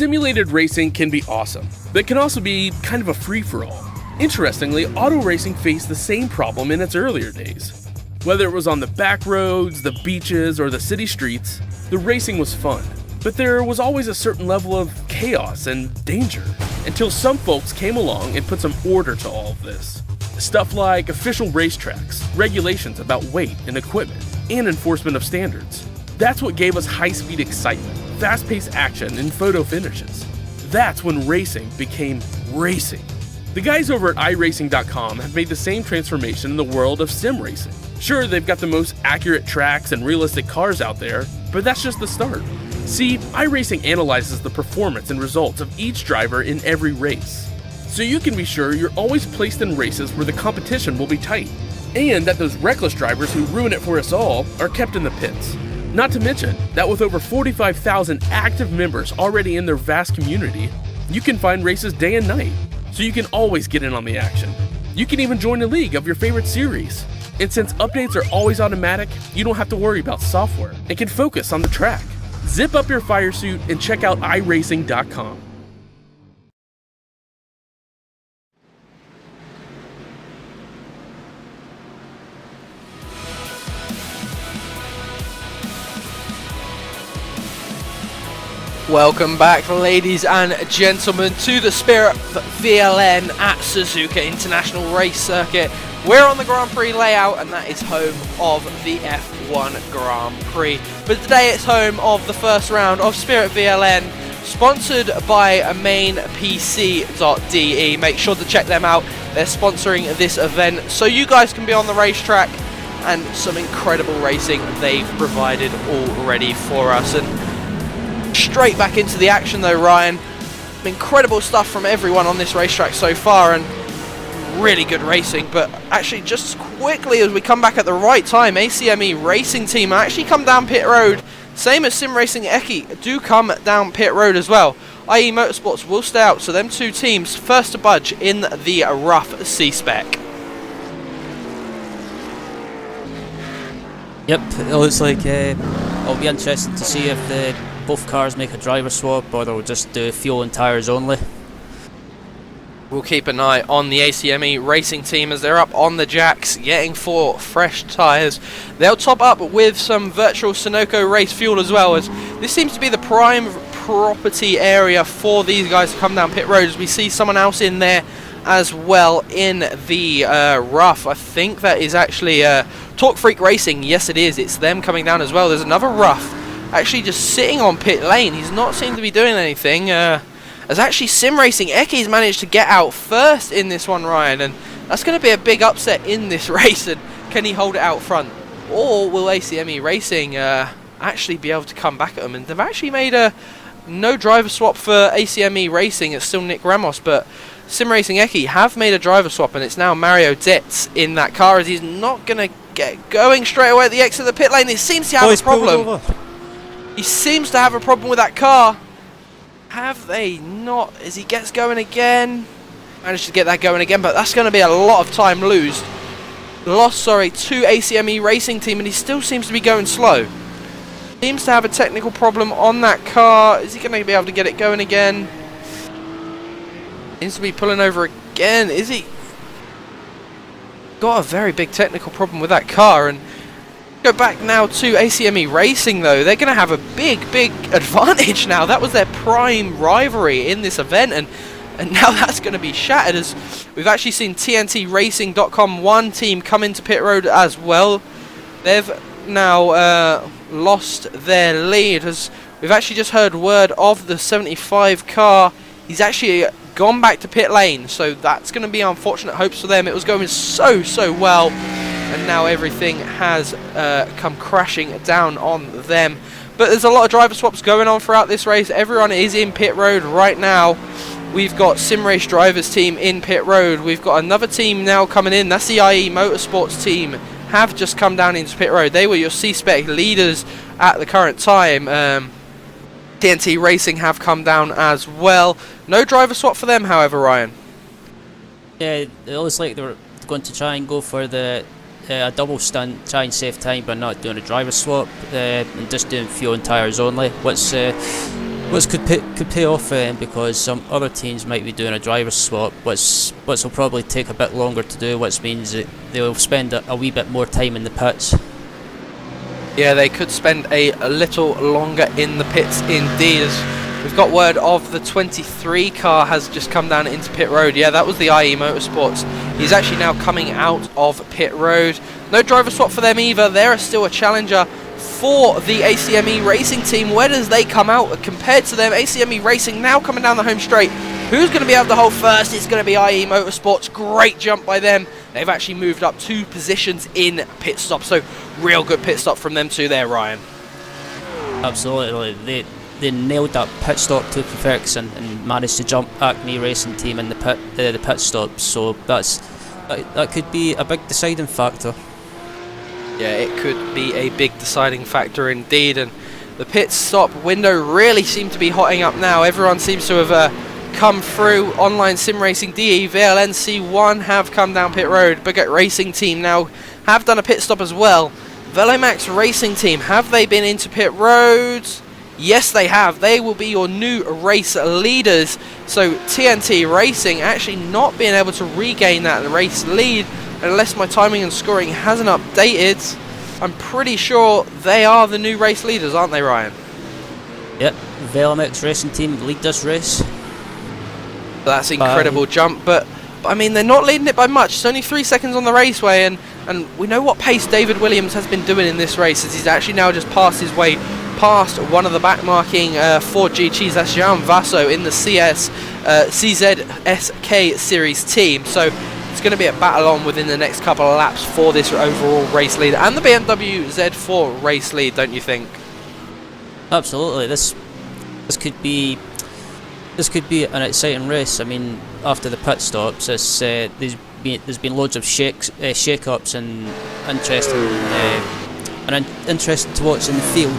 Simulated racing can be awesome, but it can also be kind of a free-for-all. Interestingly, auto racing faced the same problem in its earlier days. Whether it was on the back roads, the beaches, or the city streets, the racing was fun. But there was always a certain level of chaos and danger, until some folks came along and put some order to all of this. Stuff like official racetracks, regulations about weight and equipment, and enforcement of standards. That's what gave us high-speed excitement, fast-paced action, and photo finishes. That's when racing became racing. The guys over at iRacing.com have made the same transformation in the world of sim racing. Sure, they've got the most accurate tracks and realistic cars out there, but that's just the start. See, iRacing analyzes the performance and results of each driver in every race, so you can be sure you're always placed in races where the competition will be tight, and that those reckless drivers who ruin it for us all are kept in the pits. Not to mention that with over 45,000 active members already in their vast community, you can find races day and night, so you can always get in on the action. You can even join a league of your favorite series. And since updates are always automatic, you don't have to worry about software and can focus on the track. Zip up your fire suit and check out iRacing.com.
Welcome back, ladies and gentlemen, to the Spirit VLN at Suzuka International Race Circuit. We're on the Grand Prix layout, and that is home of the F1 Grand Prix. But today it's home of the first round of Spirit VLN, sponsored by mainpc.de. Make sure to check them out. They're sponsoring this event so you guys can be on the racetrack, and some incredible racing they've provided already for us. And straight back into the action though, Ryan. Incredible stuff from everyone on this racetrack so far, and really good racing. But actually, just quickly as we come back at the right time, ACME Racing Team actually come down pit road. Same as Sim Racing Eki do come down pit road as well. IE Motorsports will stay out, so them two teams first to budge in the rough C-Spec.
Yep, it looks like it'll be interesting to see if both cars make a driver swap or they'll just do fuel and tyres only.
We'll keep an eye on the ACME Racing Team as they're up on the jacks, getting 4 fresh tyres. They'll top up with some virtual Sunoco race fuel as well, as this seems to be the prime property area for these guys to come down pit road, as we see someone else in there as well in the rough. I think that is actually Torque Freak Racing. Yes, it is. It's them coming down as well. There's another rough actually just sitting on pit lane. He's not seemed to be doing anything. As actually Sim Racing Eki's managed to get out first in this one, Ryan, and that's going to be a big upset in this race. And can he hold it out front, or will ACME Racing actually be able to come back at them? And they've actually made a no driver swap for ACME Racing. It's still Nick Ramos, but Sim Racing Eki have made a driver swap, and it's now Mario Detz in that car, as he's not going to get going straight away at the exit of the pit lane. He seems to have a problem. He seems to have a problem with that car. Have they not? As he gets going again. Managed to get that going again, but that's going to be a lot of time lost, to ACME Racing Team, and he still seems to be going slow. Seems to have a technical problem on that car. Is he going to be able to get it going again? Seems to be pulling over again. Is he? Got a very big technical problem with that car. And go back now to ACME Racing though. They're going to have a big advantage now. That was their prime rivalry in this event, and now that's going to be shattered, as we've actually seen TNTRacing.com one team come into pit road as well. They've now lost their lead, as we've actually just heard word of the 75 car. He's actually gone back to pit lane, so that's going to be unfortunate hopes for them. It was going so well, and now everything has come crashing down on them. But there's a lot of driver swaps going on throughout this race. Everyone is in pit road right now. We've got Sim Race Drivers team in pit road. We've got another team now coming in. That's the IE Motorsports team. Have just come down into pit road. They were your C-Spec leaders at the current time. TNT Racing have come down as well. No driver swap for them, however, Ryan.
Yeah, it looks like they're going to try and go for the double stunt, try and save time by not doing a driver swap and just doing fuel and tyres only. What's which could pay off for them, because some other teams might be doing a driver swap, which will probably take a bit longer to do, which means that they'll spend a wee bit more time in the pits.
Yeah, they could spend a little longer in the pits indeed. As we've got word of the 23 car has just come down into pit road. Yeah, that was the IE Motorsports. He's actually now coming out of pit road. No driver swap for them either. They're still a challenger for the ACME Racing team. Where does they come out compared to them? ACME Racing now coming down the home straight. Who's going to be able to hold first? It's going to be IE Motorsports. Great jump by them. They've actually moved up 2 positions in pit stop. So real good pit stop from them too there, Ryan.
Absolutely. They nailed that pit stop to perfection and managed to jump Acme Racing team in the pit stop. So that could be a big deciding factor.
Yeah, it could be a big deciding factor indeed. And the pit stop window really seemed to be hotting up now. Everyone seems to have come through. Online Sim Racing DE, VLN-C1 have come down pit road. Bugat Racing team now have done a pit stop as well. Velomax Racing team, have they been into pit roads? Yes, they have. They will be your new race leaders. So TNT Racing actually not being able to regain that race lead unless my timing and scoring hasn't updated. I'm pretty sure they are the new race leaders, aren't they, Ryan?
Yep, Velomax Racing team lead this race.
That's incredible jump, but I mean, they're not leading it by much. It's only 3 seconds on the raceway, and we know what pace David Williams has been doing in this race, as he's actually now just passed his way past one of the backmarking Ford GTs. That's Jean Vasso in the CZSK series team. So it's going to be a battle on within the next couple of laps for this overall race lead and the BMW Z4 race lead, don't you think?
Absolutely. This could be an exciting race. I mean, after the pit stops, there's been loads of shake-ups and interesting to watch in the field.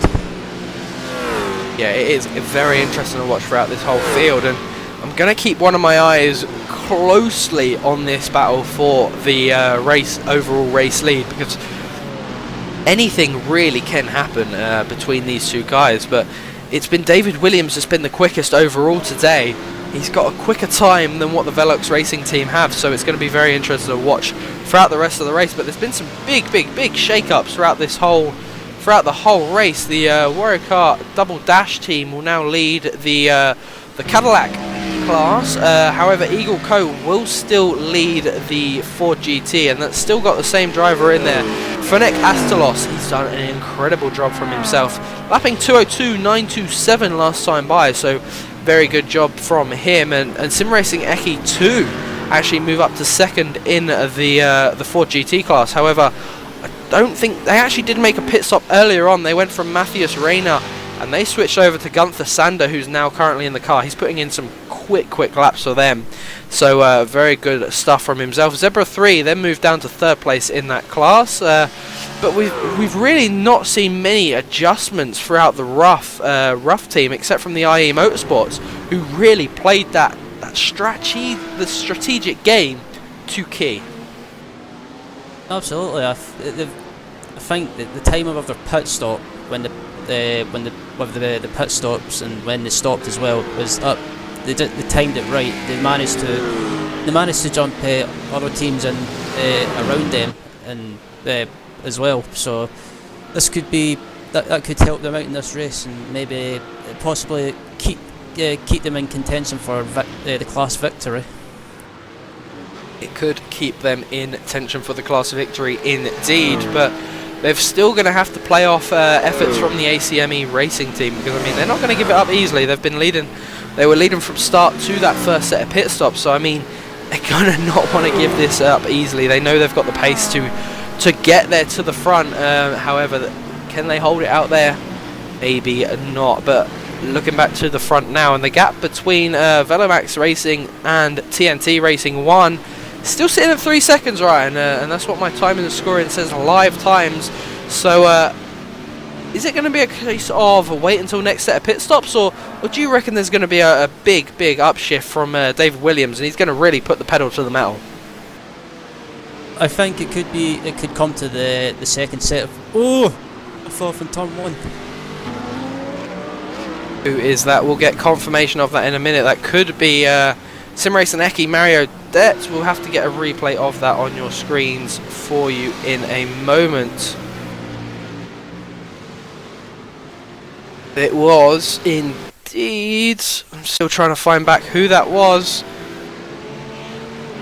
Yeah, it is very interesting to watch throughout this whole field, and I'm going to keep one of my eyes closely on this battle for the overall race lead, because anything really can happen between these two guys. But it's been David Williams that's been the quickest overall today. He's got a quicker time than what the Velox Racing team have, so it's going to be very interesting to watch throughout the rest of the race. But there's been some big shake-ups throughout the whole race. The Warrior Car Double Dash team will now lead the Cadillac class. However, Eagle Co will still lead the Ford GT, and that's still got the same driver in there. Fenek Astalos, he's done an incredible job from himself, lapping 202.927 last time by, so very good job from him. And Sim Racing Eki 2 actually move up to second in the Ford GT class. However, I don't think they actually did make a pit stop earlier on. They went from Matthias Reyna and they switched over to Gunther Sander, who's now currently in the car. He's putting in some quick laps for them, so very good stuff from himself. Zebra 3 then moved down to third place in that class, but we've really not seen many adjustments throughout the rough team, except from the IE Motorsports, who really played the strategic game to key.
Absolutely. I think that the timing of their pit stop, when the pit stops and when they stopped as well, was up. They timed it right. They managed to jump other teams in around them and as well. So this could be that could help them out in this race and maybe possibly keep them in contention for the class victory.
It could keep them in tension for the class victory indeed, but they're still going to have to play off efforts from the ACME Racing team, because I mean, they're not going to give it up easily. They've been leading. They were leading from start to that first set of pit stops, so I mean, they're going to not want to give this up easily. They know they've got the pace to get there to the front. However, can they hold it out there? Maybe not, but looking back to the front now, and the gap between Velomax Racing and TNT Racing 1 still sitting at 3 seconds, Ryan, and that's what my timing and scoring says, live times. So is it going to be a case of wait until next set of pit stops, or do you reckon there's going to be a big upshift from David Williams, and he's going to really put the pedal to the metal?
I think it could come to the second set of I fell from turn 1.
Who is that? We'll get confirmation of that in a minute. That could be SimRace and Eki Mario Det. We'll have to get a replay of that on your screens for you in a moment. It was indeed. I'm still trying to find back who that was.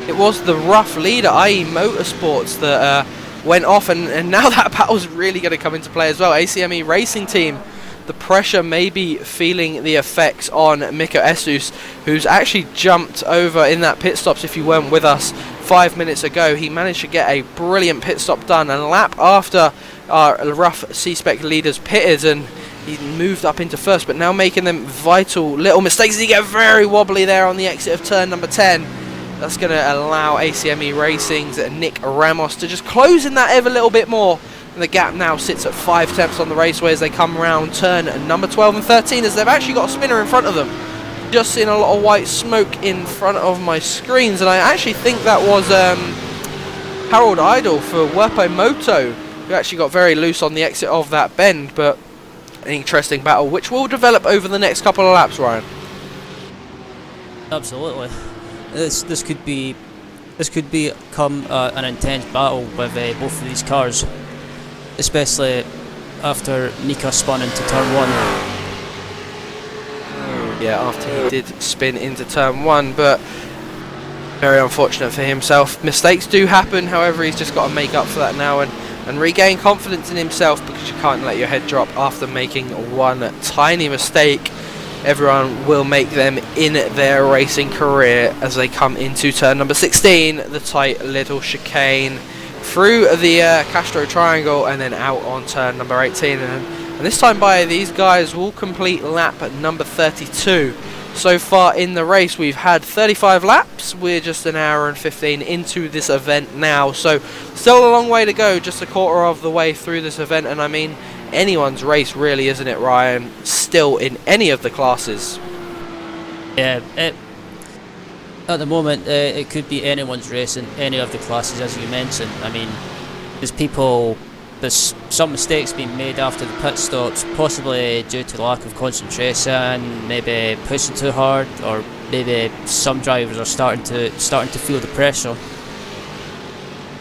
It was the rough leader, i.e. Motorsports, that went off, and now that battle's really going to come into play as well. ACME Racing Team, the pressure may be feeling the effects on Mika Jesus, who's actually jumped over in that pit stops. If you weren't with us 5 minutes ago, he managed to get a brilliant pit stop done, and a lap after our rough C-Spec leaders pitted, and he moved up into first, but now making them vital little mistakes. He get very wobbly there on the exit of turn number 10. That's going to allow ACME Racing's Nick Ramos to just close in that ever little bit more. And the gap now sits at 5 tenths on the raceway as they come around turn number 12 and 13, as they've actually got a spinner in front of them. Just seeing a lot of white smoke in front of my screens, and I actually think that was Harold Idle for Werpo Moto, who actually got very loose on the exit of that bend. But an interesting battle, which will develop over the next couple of laps, Ryan.
Absolutely. This could become an intense battle with both of these cars, especially after Mika spun into turn 1.
Yeah, after he did spin into turn 1, but very unfortunate for himself. Mistakes do happen, however he's just got to make up for that now and regain confidence in himself, because you can't let your head drop after making one tiny mistake. Everyone will make them in their racing career as they come into turn number 16, the tight little chicane, through the Castro Triangle, and then out on turn number 18. And this time by, these guys will complete lap at number 32. So far in the race, we've had 35 laps. We're just an hour and 15 into this event now, so still a long way to go, just a quarter of the way through this event. And I mean, anyone's race really, isn't it, Ryan? Still in any of the classes.
Yeah, at the moment it could be anyone's race in any of the classes, as you mentioned. I mean, there's some mistakes being made after the pit stops, possibly due to lack of concentration, maybe pushing too hard, or maybe some drivers are starting to feel the pressure.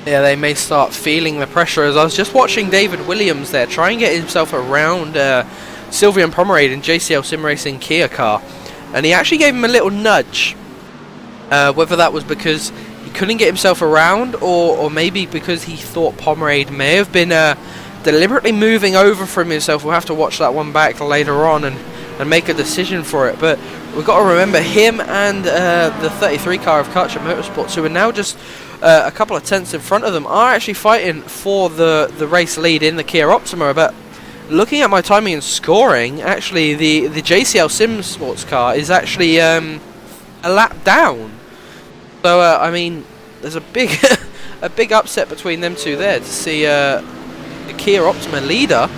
Yeah, they may start feeling the pressure. As I was just watching David Williams there try and get himself around Sylvian Pomerade in JCL Sim Racing Kia car, and he actually gave him a little nudge. Whether that was because he couldn't get himself around, or maybe because he thought Pomerade may have been deliberately moving over from himself. We'll have to watch that one back later on and make a decision for it. But we've got to remember, him and the 33 car of Karcher Motorsports, who are now just a couple of tenths in front of them, are actually fighting for the race lead in the Kia Optima. But looking at my timing and scoring, actually the JCL Sim Sports car is actually a lap down. So I mean, there's a big a big upset between them two there, to see the Kia Optima leader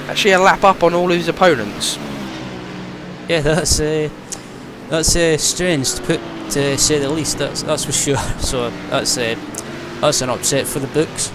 actually a lap up on all his opponents.
Yeah, that's strange to say the least. That's for sure. So that's an upset for the books.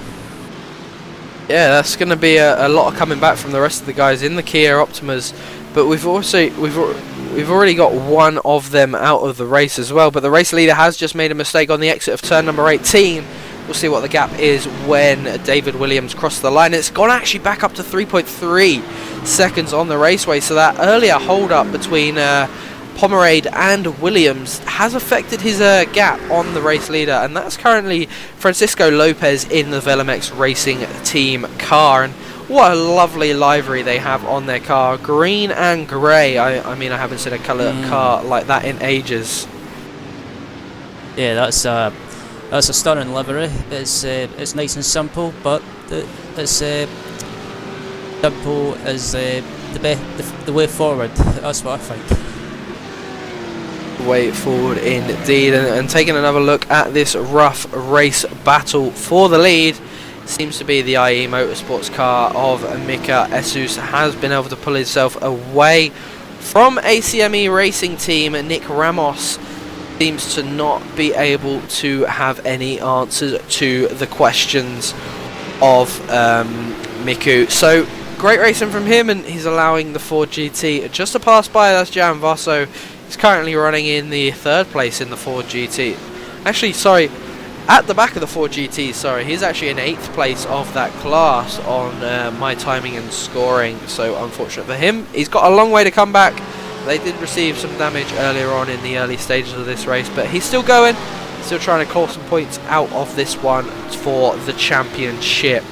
Yeah, that's going to be a lot of coming back from the rest of the guys in the Kia Optimas. But we've already got one of them out of the race as well. But the race leader has just made a mistake on the exit of turn number 18. We'll see what the gap is when David Williams crosses the line. It's gone actually back up to 3.3 seconds on the raceway. So that earlier hold up between Pomerade and Williams has affected his gap on the race leader, and that's currently Francisco Lopez in the Velamex Racing Team car. And what a lovely livery they have on their car, green and grey. I mean, I haven't seen a colour car like that in ages.
Yeah, that's a stunning livery. It's nice and simple, but it's simple is the way forward. That's what I think.
Way forward indeed. And taking another look at this rough race battle for the lead, seems to be the IE Motorsports car of Mika Jesus has been able to pull himself away from ACME Racing Team. Nick Ramos seems to not be able to have any answers to the questions of Miku. So great racing from him, and he's allowing the Ford GT just to pass by. That's Jan Vosso. He's currently running in the 3rd place in the Ford GT. Actually, sorry, at the back of the Ford GT, sorry. He's actually in 8th place of that class on my timing and scoring, so unfortunate for him. He's got a long way to come back. They did receive some damage earlier on in the early stages of this race, but he's still going, still trying to claw some points out of this one for the championship.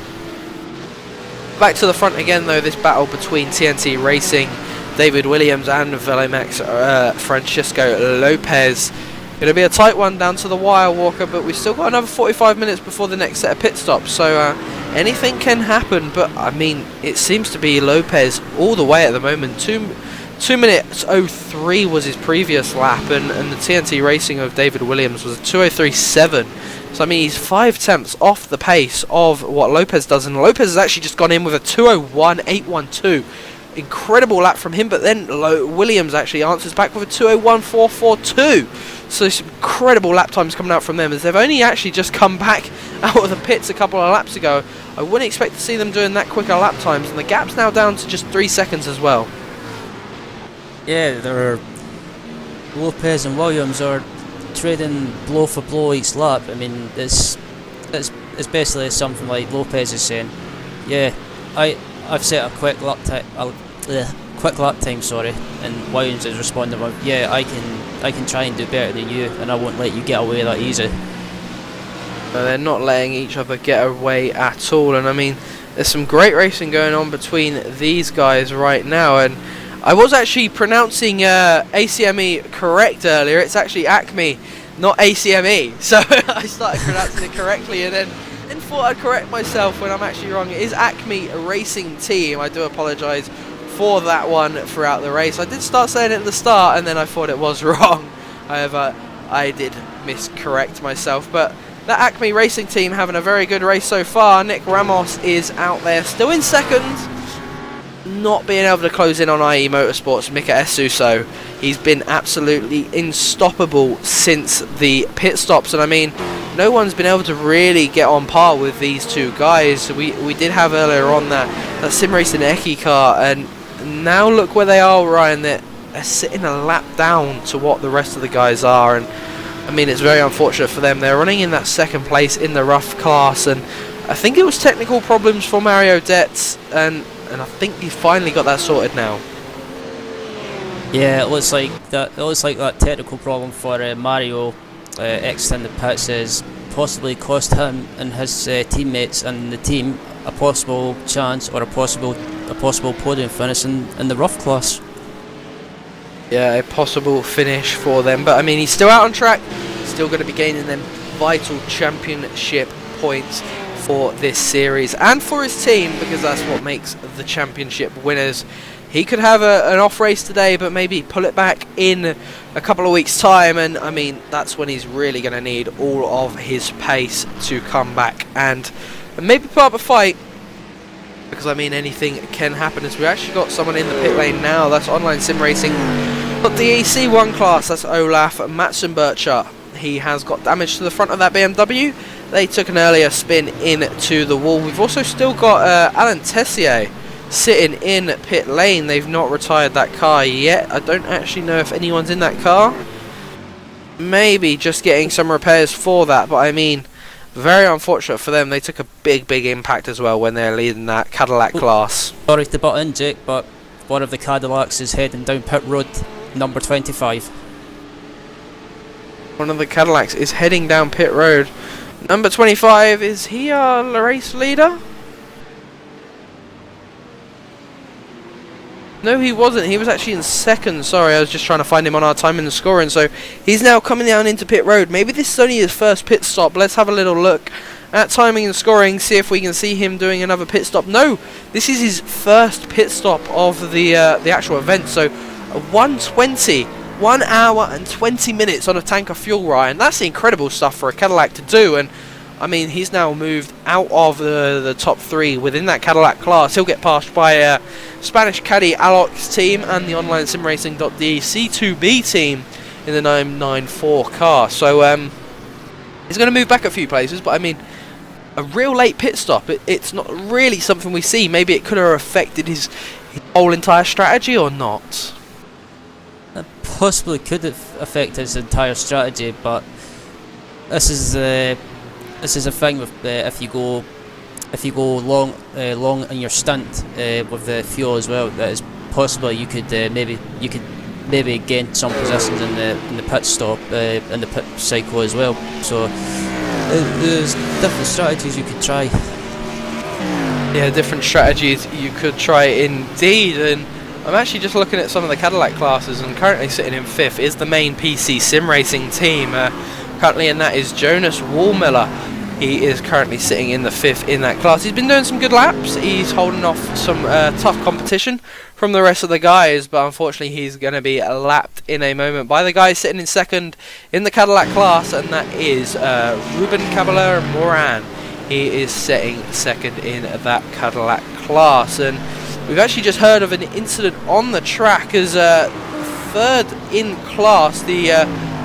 Back to the front again though, this battle between TNT Racing, David Williams and VLN-series Francisco Lopez. It'll be a tight one down to the wire, Walker, but we've still got another 45 minutes before the next set of pit stops, so anything can happen. But I mean, it seems to be Lopez all the way at the moment. 2 minutes 03 was his previous lap, and the TNT Racing of David Williams was a 2:03.7. So I mean, he's 5 tenths off the pace of what Lopez does, and Lopez has actually just gone in with a 2:01.812. Incredible lap from him, but then Williams actually answers back with a 2:01.442. So some incredible lap times coming out from them, as they've only actually just come back out of the pits a couple of laps ago. I wouldn't expect to see them doing that quicker lap times, and the gap's now down to just 3 seconds as well.
Yeah, there are Lopez and Williams are trading blow for blow each lap. I mean, it's basically something like Lopez is saying, yeah, I've set a quick lap time, sorry, and Williams is responding with, yeah, I can try and do better than you, and I won't let you get away that easy.
They're not letting each other get away at all, and I mean, there's some great racing going on between these guys right now, and I was actually pronouncing ACME correct earlier. It's actually Acme, not ACME, so I started pronouncing it correctly, and then thought I'd correct myself when I'm actually wrong. It is Acme Racing Team. I do apologise for that one throughout the race. I did start saying it at the start, and then I thought it was wrong. However, I did miscorrect myself, but that Acme Racing Team having a very good race so far. Nick Ramos is out there still in 2nd, not being able to close in on IE Motorsports' Mika Esuso. He's been absolutely unstoppable since the pit stops, and I mean, no one's been able to really get on par with these two guys. We did have earlier on that Sim Racing Eki car, and now look where they are, Ryan. They're sitting a lap down to what the rest of the guys are, and I mean, it's very unfortunate for them. They're running in that 2nd place in the rough class, and I think it was technical problems for Mario Detz, and I think he finally got that sorted now.
Yeah, it looks like that technical problem for Mario exiting the pits has possibly cost him and his teammates and the team a possible chance or a possible podium finish in the rough class.
Yeah, a possible finish for them, but I mean, he's still out on track, still going to be gaining them vital championship points for this series and for his team, because that's what makes the championship winners. He could have an off race today, but maybe pull it back in a couple of weeks' time, and I mean, that's when he's really going to need all of his pace to come back and maybe put up a fight, because I mean, anything can happen. As we actually got someone in the pit lane now. That's Online Sim Racing, but the EC1 class, that's Olaf Matzenbercher. He has got damage to the front of that BMW. They took an earlier spin into the wall. We've also still got Alan Tessier sitting in pit lane. They've not retired that car yet. I don't actually know if anyone's in that car. Maybe just getting some repairs for that, but I mean, very unfortunate for them. They took a big impact as well when they're leading that Cadillac class.
Sorry to butt in, Jake, but one of the Cadillacs is heading down pit road, number 25.
One of the Cadillacs is heading down pit road. Number 25, is he our race leader? No, he wasn't. He was actually in 2nd. Sorry, I was just trying to find him on our timing and scoring. So he's now coming down into pit road. Maybe this is only his first pit stop. Let's have a little look at timing and scoring, see if we can see him doing another pit stop. No, this is his first pit stop of the actual event. So 1:20, 1 hour and 20 minutes on a tank of fuel, Ryan. That's incredible stuff for a Cadillac to do. And I mean, he's now moved out of the top 3 within that Cadillac class. He'll get passed by Spanish Caddy Alok's team and the Online Sim Racing.de C2B team in the 994 car. So he's going to move back a few places, but I mean, a real late pit stop. It's not really something we see. Maybe it could have affected his whole entire strategy or not.
It possibly could have affected his entire strategy, but this is a thing with if you go long in your stint with the fuel as well. That is possible. You could maybe gain some positions in the pit stop in the pit cycle as well. So there's different strategies you could try.
Yeah, different strategies you could try indeed. And I'm actually just looking at some of the Cadillac classes, and currently sitting in 5th is the main PC sim racing team. Currently in that is Jonas Wallmiller. He is currently sitting in the 5th in that class. He's been doing some good laps. He's holding off some tough competition from the rest of the guys, but unfortunately he's going to be lapped in a moment by the guy sitting in 2nd in the Cadillac class, and that is Ruben Caballero Moran. He is sitting 2nd in that Cadillac class, and we've actually just heard of an incident on the track as 3rd in class, the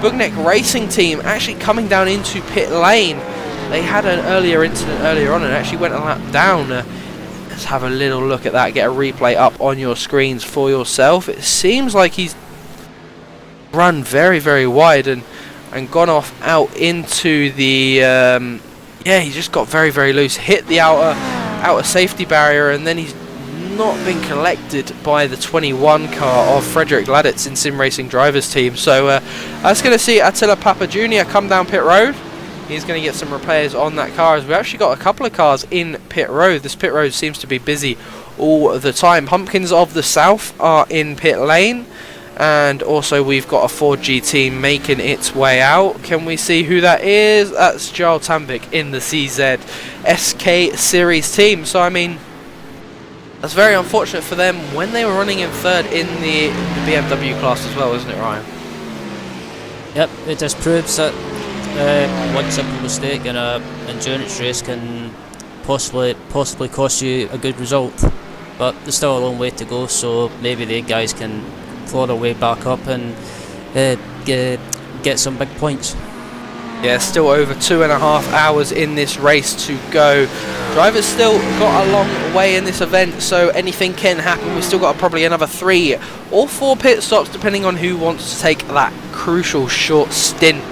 Bugneck Racing team actually coming down into pit lane. They had an earlier incident earlier on and actually went a lap down. Let's have a little look at that, get a replay up on your screens for yourself. It seems like he's run very, very wide and gone off out into the... yeah, he just got very, very loose, hit the outer safety barrier, and then he's not been collected by the 21 car of Frederick Gladitz in Sim Racing Drivers team. So that's going to see Attila Papa Jr. come down pit road. He's going to get some repairs on that car, as we've actually got a couple of cars in pit road. This pit road seems to be busy all the time. Pumpkins of the South are in pit lane, and also we've got a 4G team making its way out. Can we see who that is? That's Jarl Tambik in the CZ SK Series team. So I mean, that's very unfortunate for them when they were running in 3rd in the BMW class as well, isn't it, Ryan?
Yep, it just proves that one simple mistake in an endurance race can possibly cost you a good result. But there's still a long way to go, so maybe the guys can claw their way back up and get some big points.
Yeah, still over 2.5 hours in this race to go. Drivers still got a long way in this event, so anything can happen. We've still got probably another 3 or 4 pit stops, depending on who wants to take that crucial short stint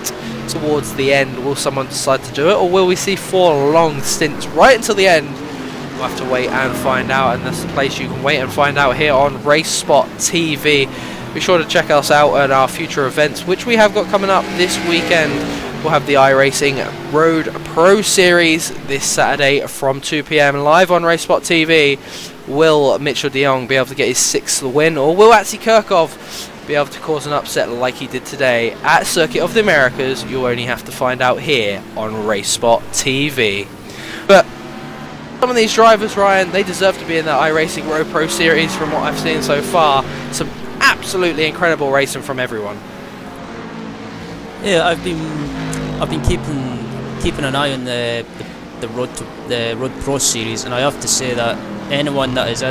towards the end. Will someone decide to do it, or will we see 4 long stints right until the end? We'll have to wait and find out, and that's the place you can wait and find out here on RaceSpotTV. Be sure to check us out at our future events, which we have got coming up this weekend. We'll have the iRacing Road Pro Series this Saturday from 2 PM live on RaceSpotTV. Will Mitchell de Jong be able to get his 6th win, or will Atsi Kirkov be able to cause an upset like he did today at Circuit of the Americas? You'll only have to find out here on RaceSpotTV. But some of these drivers, Ryan, they deserve to be in that iRacing Road Pro Series from what I've seen so far. Some absolutely incredible racing from everyone.
Yeah, I've been keeping an eye on the Road Pro Series, and I have to say that anyone that is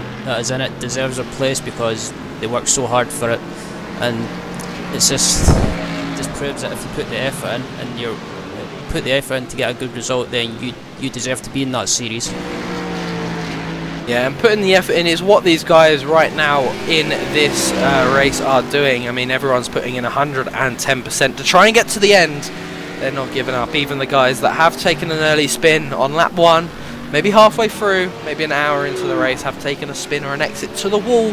in it deserves a place because they work so hard for it, and it just proves that if you put the effort in and you put the effort in to get a good result, then you deserve to be in that series.
Yeah, and putting the effort in is what these guys right now in this race are doing. I mean, everyone's putting in 110% to try and get to the end. They're not giving up. Even the guys that have taken an early spin on lap 1, maybe halfway through, maybe an hour into the race, have taken a spin or an exit to the wall,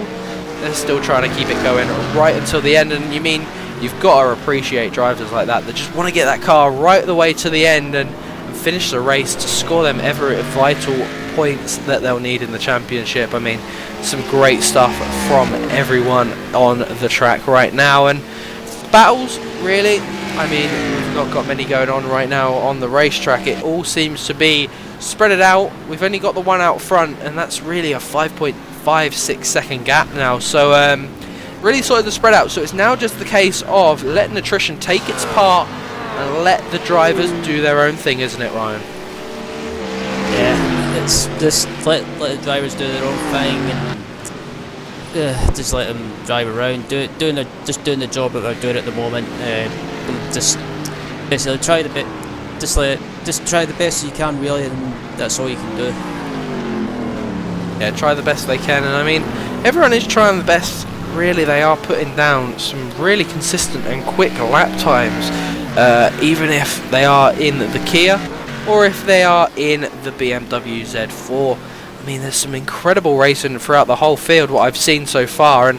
they're still trying to keep it going right until the end. And you mean, you've got to appreciate drivers like that just want to get that car right the way to the end and finish the race to score them every vital points that they'll need in the championship. I mean, some great stuff from everyone on the track right now. And battles, really, I mean, we've not got many going on right now on the racetrack. It all seems to be spread it out. We've only got the one out front, and that's really a 5.56 second gap now. So really sort of the spread out. So it's now just the case of letting attrition take its part and let the drivers do their own thing, isn't it, Ryan?
Yeah, it's just let the drivers do their own thing, and just let them drive around, doing the job that they're doing at the moment. Just basically try just try the best you can, really, and that's all you can do.
Yeah, try the best they can, and I mean, everyone is trying the best. Really, they are putting down some really consistent and quick lap times, even if they are in the Kia or if they are in the BMW Z4. I mean, there's some incredible racing throughout the whole field, what I've seen so far,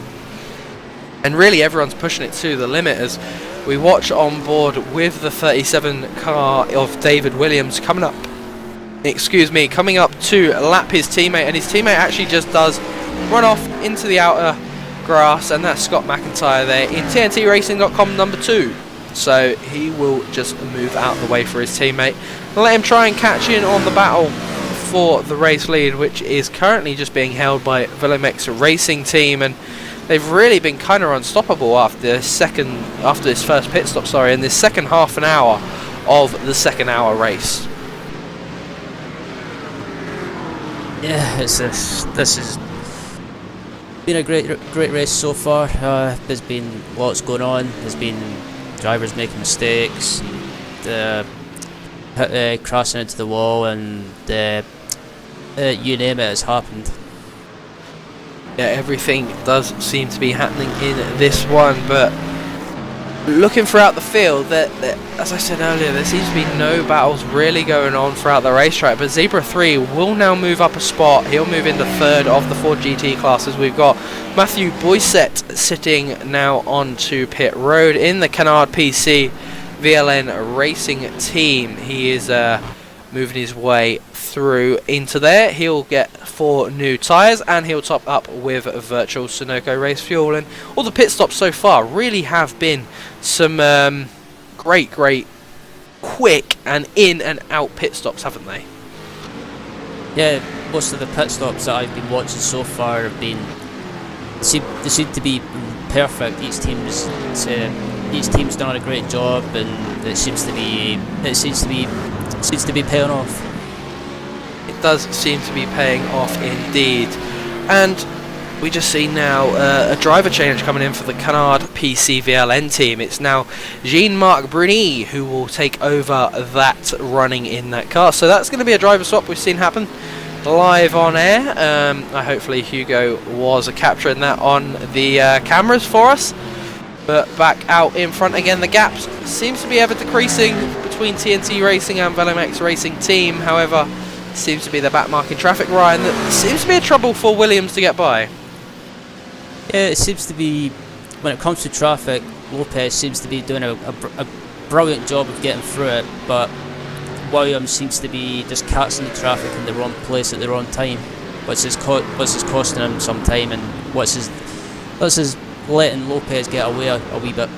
and really everyone's pushing it to the limit as we watch on board with the 37 car of David Williams coming up to lap his teammate, and his teammate actually just does run off into the outer grass, and that's Scott McIntyre there in TNTRacing.com number 2. So he will just move out of the way for his teammate and let him try and catch in on the battle for the race lead, which is currently just being held by VLN-series Racing Team, and they've really been kind of unstoppable after this first pit stop, in this second half an hour of the second hour race.
Yeah, this has been a great race so far. There's been lots going on. There's been drivers making mistakes, crashing into the wall, and you name it, has happened.
Yeah, everything does seem to be happening in this one, but looking throughout the field, that as I said earlier, there seems to be no battles really going on throughout the racetrack, but Zebra 3 will now move up a spot. He'll move into third of the Ford GT classes. We've got Matthew Boisset sitting now onto pit road in the Canard PC VLN Racing Team. He is moving his way through into there. He'll get 4 new tyres, and he'll top up with virtual Sunoco race fuel. And all the pit stops so far really have been some great quick and in and out pit stops, haven't they?
Yeah, most of the pit stops that I've been watching so far have been they seem to be perfect. Each team's done a great job, and it seems to be paying off.
It does seem to be paying off indeed, and we just see now a driver change coming in for the Canard PC VLN team. It's now Jean-Marc Bruni who will take over that running in that car. So that's going to be a driver swap we've seen happen live on air. Hopefully Hugo was capturing that on the cameras for us. But back out in front again, the gaps seems to be ever decreasing between TNT Racing and VLN-series Racing Team. However, seems to be the backmarking traffic, Ryan, that seems to be a trouble for Williams to get by.
Yeah, it seems to be, when it comes to traffic, Lopez seems to be doing a brilliant job of getting through it, but Williams seems to be just catching the traffic in the wrong place at the wrong time, which is costing him some time, and which is letting Lopez get away a wee bit.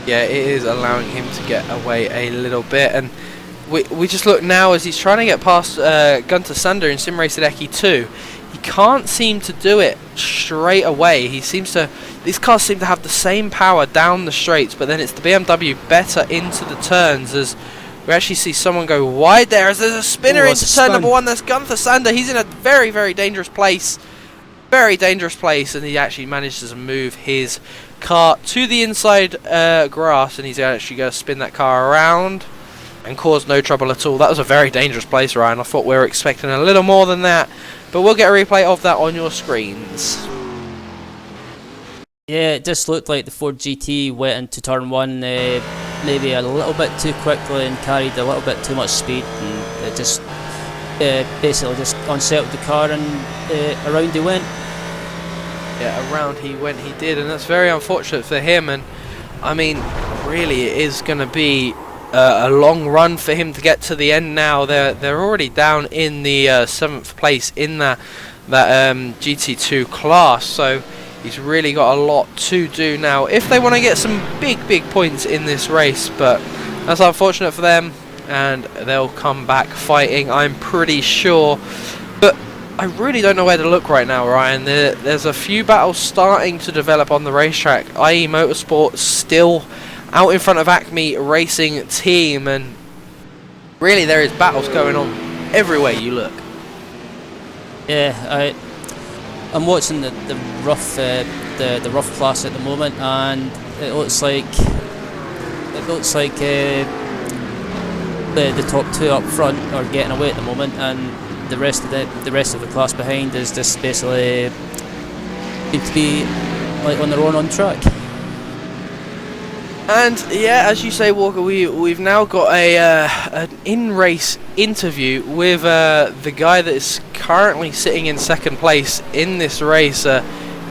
Yeah, it is allowing him to get away a little bit, and we just look now as he's trying to get past Gunter Sander in Sim Racer Eki 2. He can't seem to do it straight away. These cars seem to have the same power down the straights, but then it's the BMW better into the turns, as we actually see someone go wide there as there's a spinner into turn number 1. That's Gunther Sander. He's in a very, very dangerous place. And he actually manages to move his car to the inside grass, and he's actually going to spin that car around and cause no trouble at all. That was a very dangerous place, Ryan. I thought we were expecting a little more than that, but we'll get a replay of that on your screens.
Yeah, it just looked like the Ford GT went into turn 1 maybe a little bit too quickly and carried a little bit too much speed, and it just basically just unsettled the car, and around he went.
Yeah, around he went, he did, and that's very unfortunate for him. And I mean, really, it is going to be a long run for him to get to the end now. They're already down in the 7th place in that GT2 class, so he's really got a lot to do now if they want to get some big points in this race. But that's unfortunate for them, and they'll come back fighting, I'm pretty sure. But I really don't know where to look right now, Ryan. There's a few battles starting to develop on the racetrack. IE Motorsport still out in front of Acme Racing Team, and really there is battles going on everywhere you look.
Yeah, I'm watching the rough class at the moment, and it looks like it looks like the top two up front are getting away at the moment, and the rest of the class behind is just basically seem to be like on their own on track.
And yeah, as you say, Walker, we've now got an in-race interview with the guy that is currently sitting in second place in this race.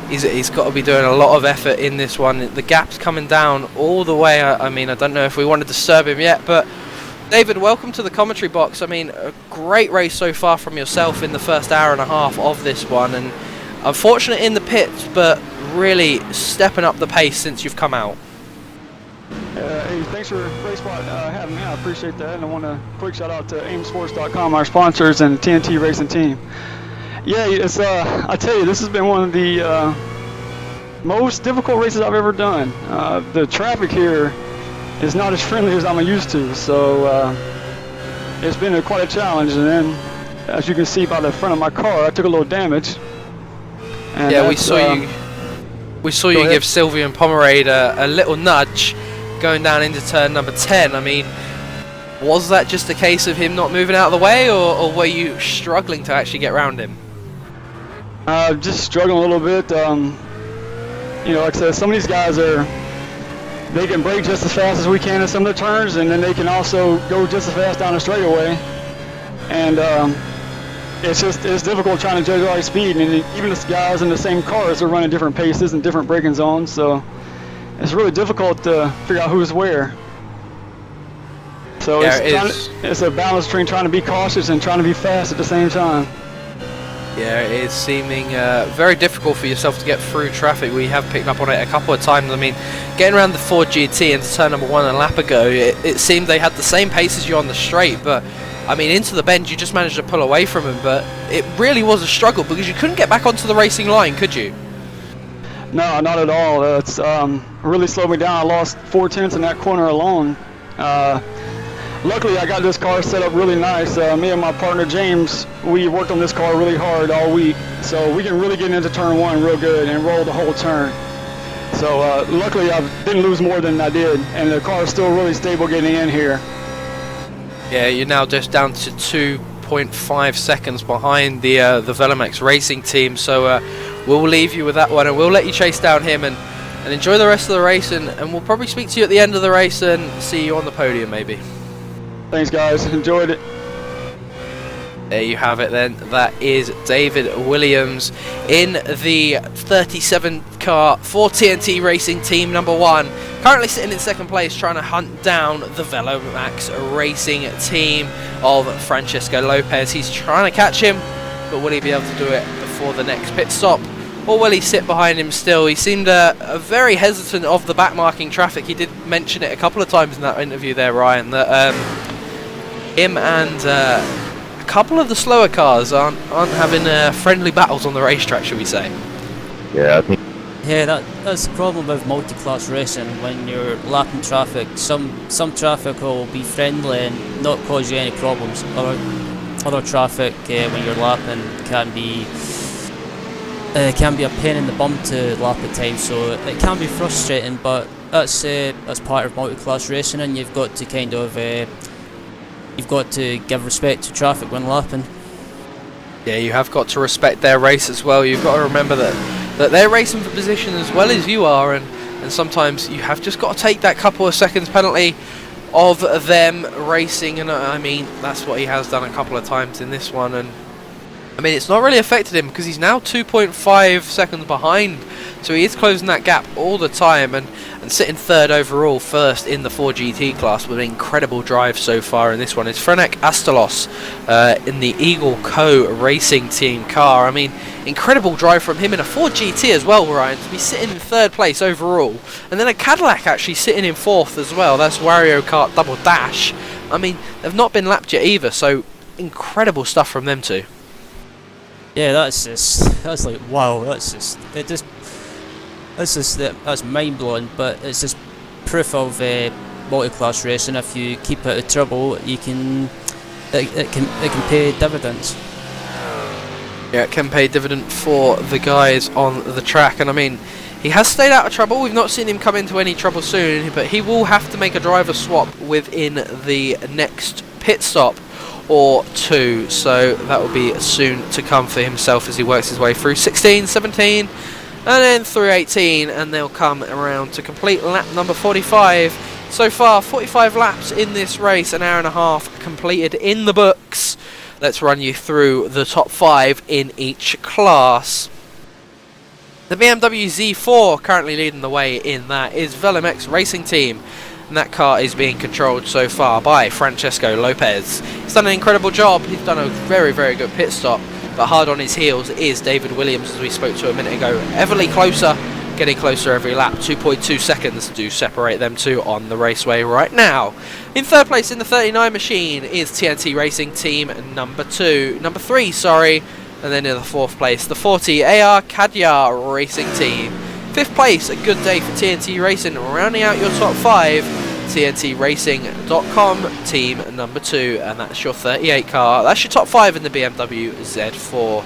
He's got to be doing a lot of effort in this one. The gap's coming down all the way. I mean, I don't know if we want to disturb him yet, but David, welcome to the commentary box. I mean, a great race so far from yourself in the first hour and a half of this one, and unfortunate in the pits, but really stepping up the pace since you've come out.
Hey, thanks for RaceSpot having me. I appreciate that, and I want to quick shout out to aimsports.com, our sponsors, and the TNT Racing team. Yeah, it's I tell you, this has been one of the most difficult races I've ever done. The traffic here is not as friendly as I'm used to, so it's been quite a challenge. And then, as you can see by the front of my car, I took a little damage. And
yeah, we saw you give Sylvian Pomerade a little nudge going down into turn number 10. I mean, was that just a case of him not moving out of the way, or were you struggling to actually get around him?
Just struggling a little bit. You know, like I said, some of these guys they can brake just as fast as we can in some of the turns, and then they can also go just as fast down the straightaway. And it's difficult trying to judge all your speed, and even the guys in the same cars are running different paces and different braking zones, so it's really difficult to figure out who's where. So yeah, it's a balance between trying to be cautious and trying to be fast at the same time.
Yeah, it is seeming very difficult for yourself to get through traffic. We have picked up on it a couple of times. I mean, getting around the Ford GT into turn number 1 a lap ago, it seemed they had the same pace as you on the straight, but I mean, into the bend you just managed to pull away from him, but it really was a struggle because you couldn't get back onto the racing line, could you?
No, not at all. It's really slowed me down. I lost 4/10 in that corner alone. Luckily, I got this car set up really nice. Me and my partner James, we worked on this car really hard all week, so we can really get into turn 1 real good and roll the whole turn. So luckily, I didn't lose more than I did, and the car is still really stable getting in here.
Yeah, you're now just down to 2.5 seconds behind the Velimex Racing team, so we'll leave you with that one, and we'll let you chase down him and enjoy the rest of the race, and we'll probably speak to you at the end of the race and see you on the podium maybe.
Thanks guys, enjoyed it.
There you have it then. That is David Williams in the 37 car for TNT Racing Team number 1. Currently sitting in second place, trying to hunt down the Velomax Racing team of Francesco Lopez. He's trying to catch him, but will he be able to do it before the next pit stop? Or will he sit behind him still? He seemed very hesitant of the backmarking traffic. He did mention it a couple of times in that interview there, Ryan, that him and a couple of the slower cars aren't having friendly battles on the racetrack, shall we say?
Yeah, I think.
Yeah, that's the problem with multi-class racing. When you're lapping traffic, some traffic will be friendly and not cause you any problems. Other traffic when you're lapping can be a pain in the bum to lap at times. So it can be frustrating, but that's part of multi-class racing, and you've got to kind of you've got to give respect to traffic when lapping.
Yeah, you have got to respect their race as well. You've got to remember that they're racing for position as well as you are, and sometimes you have just got to take that couple of seconds penalty of them racing, and I mean, that's what he has done a couple of times in this one, and I mean, it's not really affected him because he's now 2.5 seconds behind, so he is closing that gap all the time, and sitting third overall, first in the 4GT class with an incredible drive so far in this one is Frenek Astalos in the Eagle Co Racing Team car. I mean, incredible drive from him in a 4GT as well, Ryan, to be sitting in third place overall, and then a Cadillac actually sitting in fourth as well. That's Wario Kart Double Dash. I mean, they've not been lapped yet either, so incredible stuff from them too.
Yeah, that's like wow. That's mind blowing. But it's just proof of multi-class racing. If you keep out of trouble, it can pay dividends. Yeah,
it can pay dividend for the guys on the track, and I mean, He has stayed out of trouble. We've not seen him come into any trouble soon, but he will have to make a driver swap within the next pit stop or two, so that will be soon to come for himself as he works his way through 16, 17 and then through 18, and they'll come around to complete lap number 45. So far 45 laps in this race, an hour and a half completed in the books. Let's run you through the top 5 in each class. The BMW Z4 currently leading the way in that is VLN-series Racing Team, and that car is being controlled so far by Francesco Lopez. He's done an incredible job. He's done a very, very good pit stop, but hard on his heels is David Williams, as we spoke to a minute ago. Everly closer, getting closer every lap. 2.2 seconds do separate them two on the raceway right now. In third place in the 39 machine is TNT Racing Team number 3, sorry. And then in the fourth place, the 40 AR Kadyar Racing Team. Fifth place, a good day for TNT Racing, rounding out your top 5. TNTRacing.com team number 2, and that's your 38 car. That's your top 5 in the BMW Z4.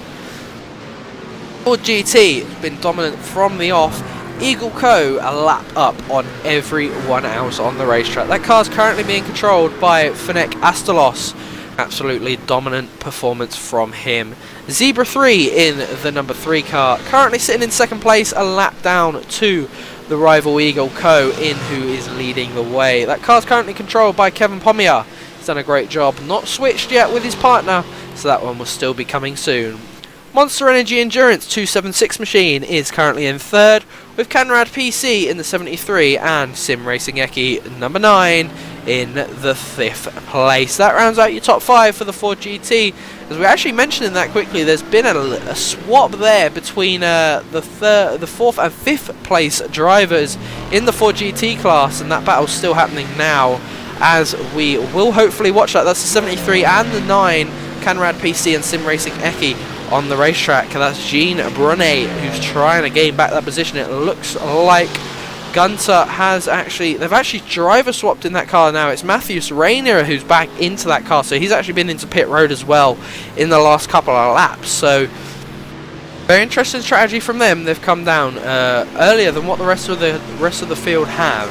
Ford GT has been dominant from the off. Eagle Co. a lap up on every 1 ounce on the racetrack. That car's currently being controlled by Fenech Astalos. Absolutely dominant performance from him. Zebra 3 in the number 3 car, currently sitting in second place, a lap down to the rival Eagle Co. in, who is leading the way. That car's currently controlled by Kevin Pommier. He's done a great job, not switched yet with his partner, so that one will still be coming soon. Monster Energy Endurance 276 machine is currently in third, with Canrad PC in the 73 and Sim Racing Eki number 9 in the 5th place. That rounds out your top 5 for the Ford GT. As we're actually mentioning that quickly, there's been a swap there between the 4th and 5th place drivers in the Ford GT class, and that battle's still happening now as we will hopefully watch that. That's the 73 and the 9 Canrad PC and Sim Racing Eki on the racetrack. That's Jean Brunet who's trying to gain back that position. It looks like Gunter they've actually driver swapped in that car now. It's Matthews Rainier who's back into that car, so he's actually been into pit road as well in the last couple of laps. So very interesting strategy from them. They've come down earlier than what the rest of the field have.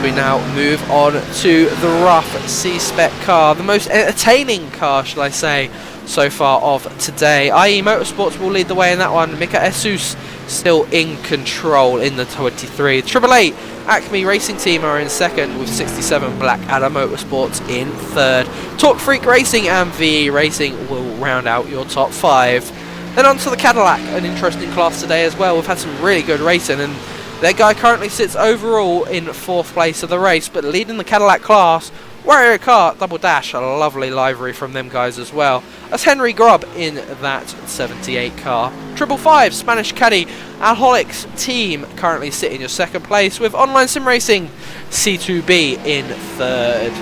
We now move on to the rough C-Spec car, the most entertaining car, shall I say, so far of today. IE Motorsports will lead the way in that one. Mika Jesus still in control in the 23. 888 Acme Racing Team are in second, with 67 Black Adder Motorsports in third. Talk Freak Racing and VE Racing will round out your top 5. Then on to the Cadillac, an interesting class today as well. We've had some really good racing, and their guy currently sits overall in 4th place of the race, but leading the Cadillac class, Warrior Car Double Dash, a lovely livery from them guys as well. That's Henry Grubb in that 78 car. 555 Spanish Caddy Alholics Team currently sitting in your 2nd place, with Online Sim Racing C2B in 3rd.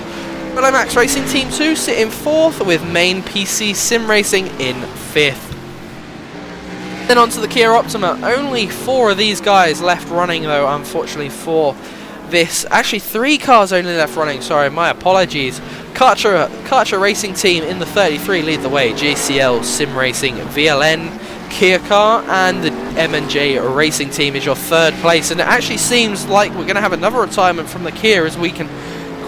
VLN-series Racing Team 2 sit in 4th, with Main PC Sim Racing in 5th. Then on to the Kia Optima. Only 4 of these guys left running though, unfortunately, for this. Actually 3 cars only left running, sorry, my apologies. Karcher Racing Team in the 33 lead the way. JCL Sim Racing VLN Kia car, and the M&J Racing Team is your 3rd place. And it actually seems like we're going to have another retirement from the Kia, as we can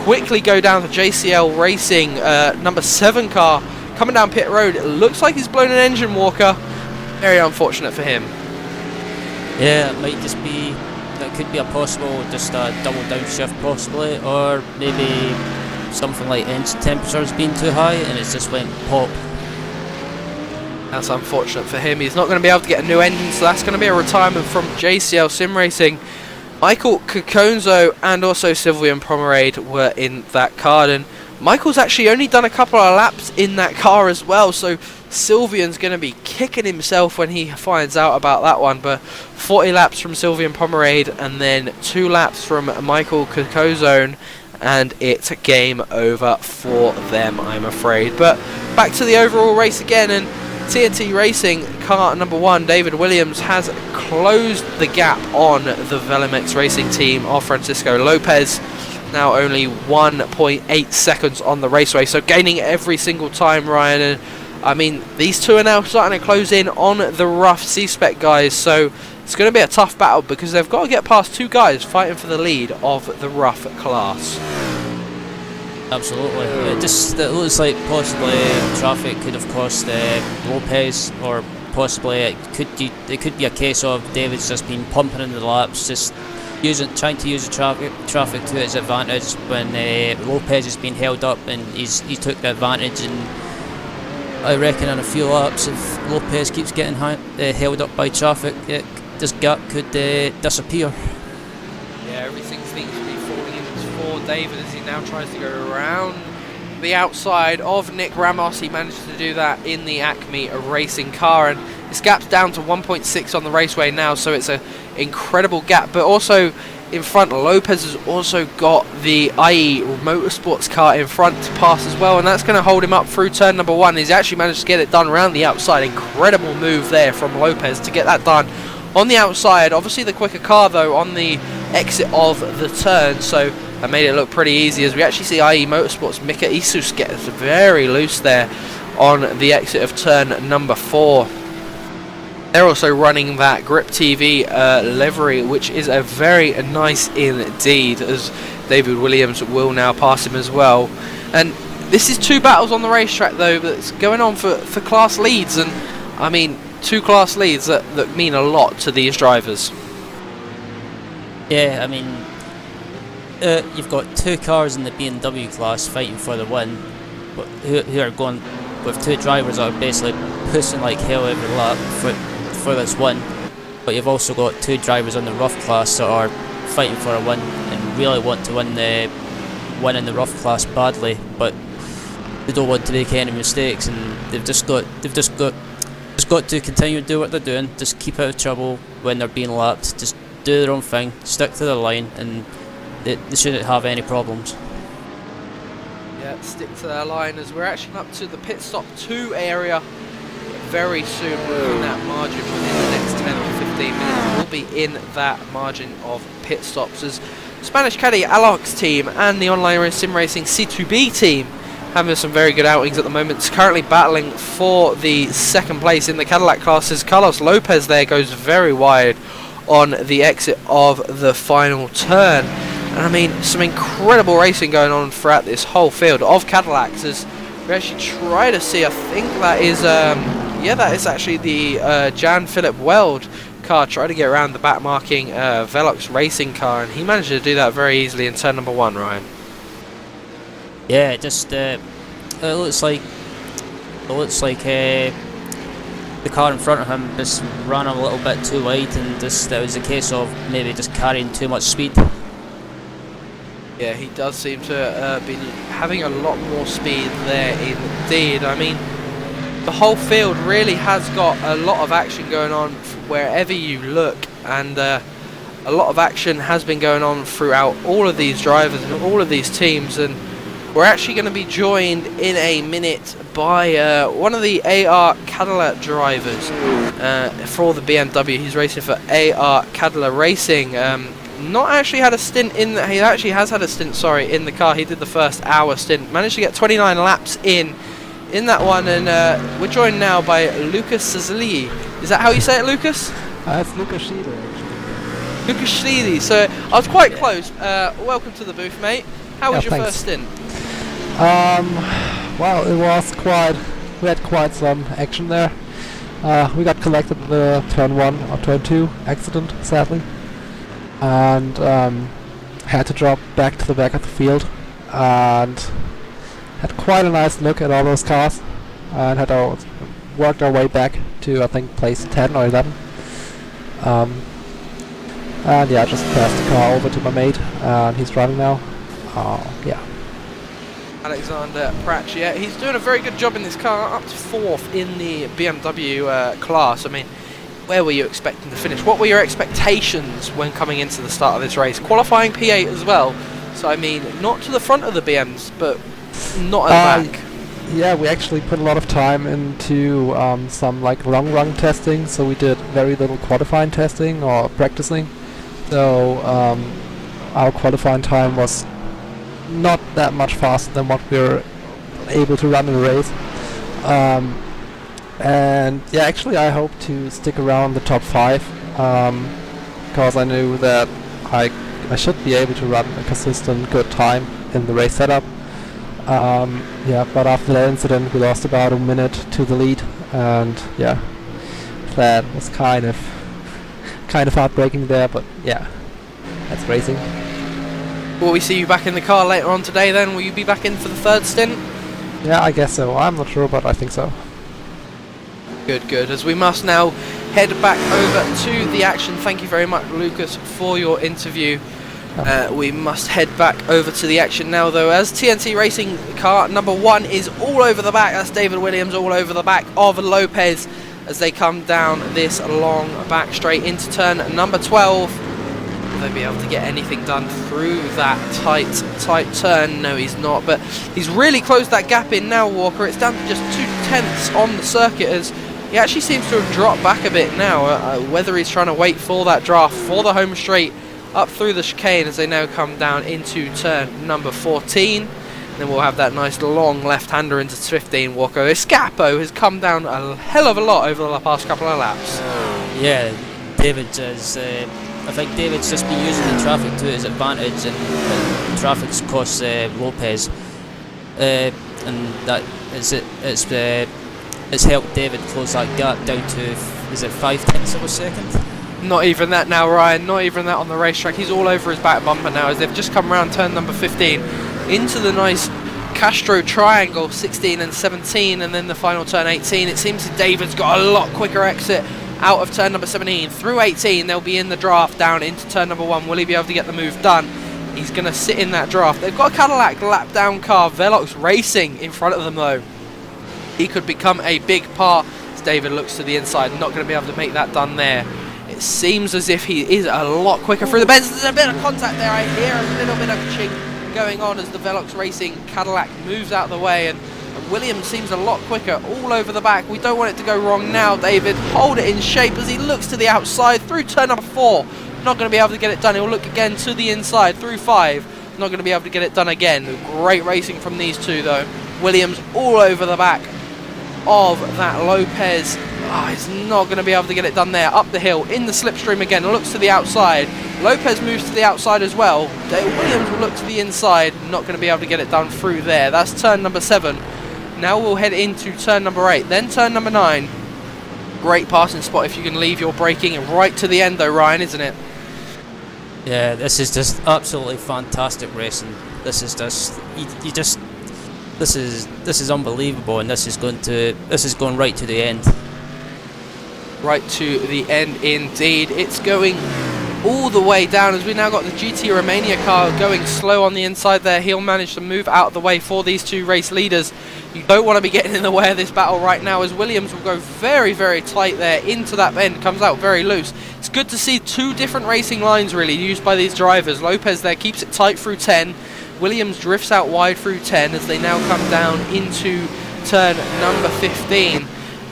quickly go down to JCL Racing number 7 car coming down pit road. It looks like he's blown an engine, Walker. Very unfortunate for him.
Yeah, it might just be, that could be a possible, just a double downshift possibly, or maybe something like engine temperature's been too high and it's just went pop.
That's unfortunate for him. He's not going to be able to get a new engine, so that's going to be a retirement from JCL Sim Racing. Michael Caconzo and also Sylvian Pomerade were in that car, and Michael's actually only done a couple of laps in that car as well, so Sylvian's going to be kicking himself when he finds out about that one. But 40 laps from Sylvian Pomerade and then 2 laps from Michael Cacozone, and it's game over for them, I'm afraid. But back to the overall race again, and TNT Racing car number 1, David Williams, has closed the gap on the VLN-series Racing Team of Francisco Lopez. Now only 1.8 seconds on the raceway, so gaining every single time, Ryan. And I mean, these two are now starting to close in on the rough C-Spec guys, so it's going to be a tough battle because they've got to get past two guys fighting for the lead of the rough class.
Absolutely. It looks like possibly traffic could have cost Lopez, or possibly it could be a case of David's just been pumping in the laps, just trying to use the traffic to his advantage when Lopez has been held up, and he took the advantage. And I reckon in a few laps, if Lopez keeps getting held up by traffic, this gap could disappear.
Yeah, everything seems to be falling in for David as he now tries to go around the outside of Nick Ramos. He managed to do that in the Acme racing car, and this gap's down to 1.6 on the raceway now, so it's an incredible gap. But also in front, Lopez has also got the IE Motorsports car in front to pass as well, and that's going to hold him up through turn number 1. He's actually managed to get it done around the outside. Incredible move there from Lopez to get that done on the outside. Obviously the quicker car though on the exit of the turn, so that made it look pretty easy, as we actually see IE Motorsports Mika Isus get very loose there on the exit of turn number 4. They're also running that Grip TV livery, which is a very nice indeed, as David Williams will now pass him as well. And this is two battles on the racetrack though that's going on for class leads, and I mean two class leads that mean a lot to these drivers.
Yeah, I mean, you've got two cars in the BMW class fighting for the win, but who are going with two drivers that are basically pushing like hell every lap for this win. But you've also got two drivers in the rough class that are fighting for a win and really want to win in the rough class badly, but they don't want to make any mistakes, and they've just got to continue to do what they're doing. Just keep out of trouble when they're being lapped. Just do their own thing, stick to the line, and they shouldn't have any problems.
Yeah, stick to their line, as we're actually up to the pit stop 2 area very soon. Within that margin, within the next 10 or 15 minutes, we'll be in that margin of pit stops, as Spanish Caddy Alex team and the online sim racing C2B team having some very good outings at the moment. It's currently battling for the second place in the Cadillac classes. Carlos Lopez there goes very wide on the exit of the final turn. And I mean, some incredible racing going on throughout this whole field of Cadillacs, as we actually try to see, I think that is that is actually the Jan Philip Weld car, try to get around the back marking Velox racing car, and he managed to do that very easily in turn number 1, Ryan.
Yeah, it just it looks like the car in front of him just ran a little bit too wide, and just it was a case of maybe just carrying too much speed.
Yeah, he does seem to be having a lot more speed there indeed. I mean, the whole field really has got a lot of action going on wherever you look, and a lot of action has been going on throughout all of these drivers and all of these teams. And we're actually going to be joined in a minute by one of the AR Cadillac drivers for the BMW. He's racing for AR Cadillac Racing. Not actually had a stint in he actually has had a stint, sorry, in the car. He did the first hour stint, managed to get 29 laps in that one, and we're joined now by Lucas Cizili. Is that how you say it, Lucas?
It's Lucas Schieder, actually.
Lucas Schliedy. So I was quite close. Welcome to the booth, mate. How was your
thanks.
first stint?
Well, it was we had quite some action there. We got collected in the turn 1 or turn 2 accident, sadly, and had to drop back to the back of the field, and had quite a nice look at all those cars, and had worked our way back to, I think, place 10 or 11. And yeah, just passed the car over to my mate, and he's driving now. Yeah.
Alexander Pratch, yeah, he's doing a very good job in this car, up to 4th in the BMW class. I mean, where were you expecting to finish? What were your expectations when coming into the start of this race? Qualifying P8 as well, so I mean, not to the front of the BMs, but not at the back.
Yeah, we actually put a lot of time into some like long run testing, so we did very little qualifying testing or practicing. So our qualifying time was not that much faster than what we were able to run in a race. And yeah, actually I hope to stick around the top 5, because I knew that I should be able to run a consistent good time in the race setup. Yeah, but after that incident we lost about a minute to the lead, and yeah, that was kind of heartbreaking there, but yeah, that's racing.
Will we see you back in the car later on today then? Will you be back in for the 3rd stint?
Yeah, I guess so. I'm not sure, but I think so.
Good, good. As we must now head back over to the action. Thank you very much, Lucas, for your interview. We must head back over to the action now, though, as TNT Racing car number 1 is all over the back. That's David Williams all over the back of Lopez as they come down this long back straight into turn number 12. Will they be able to get anything done through that tight turn? No, he's not, but he's really closed that gap in now, Walker. It's down to just 0.2 on the circuit as he actually seems to have dropped back a bit now, whether he's trying to wait for that draft for the home straight up through the chicane as they now come down into turn number 14. And then we'll have that nice long left-hander into 15, Walker. Escapo has come down a hell of a lot over the past couple of laps.
Yeah, David is... I think David's just been using the traffic to his advantage, and traffic's cost Lopez, and that it's helped David close that gap down to, is it 0.5 of a second?
Not even that now, Ryan, not even that on the racetrack. He's all over his back bumper now as they've just come around turn number 15 into the nice Castro triangle, 16 and 17, and then the final turn 18. It seems that David's got a lot quicker exit out of turn number 17 through 18. They'll be in the draft down into turn number 1. Will he be able to get the move done? He's going to sit in that draft. They've got a Cadillac lap down car, Velox Racing, in front of them though. He could become a big part as David looks to the inside, not going to be able to make that done there. It seems as if he is a lot quicker through the bends. There's a bit of contact there. I hear a little bit of chink going on as the Velox Racing Cadillac moves out of the way, and Williams seems a lot quicker all over the back. We don't want it to go wrong now, David. Hold it in shape as he looks to the outside through turn number 4. Not going to be able to get it done. He'll look again to the inside through 5. Not going to be able to get it done again. Great racing from these two though. Williams all over the back of that Lopez. He's not going to be able to get it done there. Up the hill, in the slipstream again, looks to the outside. Lopez moves to the outside as well. Williams will look to the inside, not going to be able to get it done through there. That's turn number 7. Now we'll head into turn number 8, then turn number 9. Great passing spot if you can leave your braking right to the end though, Ryan, isn't it?
Yeah, this is just absolutely fantastic racing. This is just, this is unbelievable, and this is going right to the end.
Right to the end indeed. It's going all the way down as we now got the GT Romania car going slow on the inside there. He'll manage to move out of the way for these two race leaders. You don't want to be getting in the way of this battle right now as Williams will go very, very tight there into that bend, comes out very loose. It's good to see two different racing lines really used by these drivers. Lopez there keeps it tight through 10. Williams drifts out wide through 10 as they now come down into turn number 15.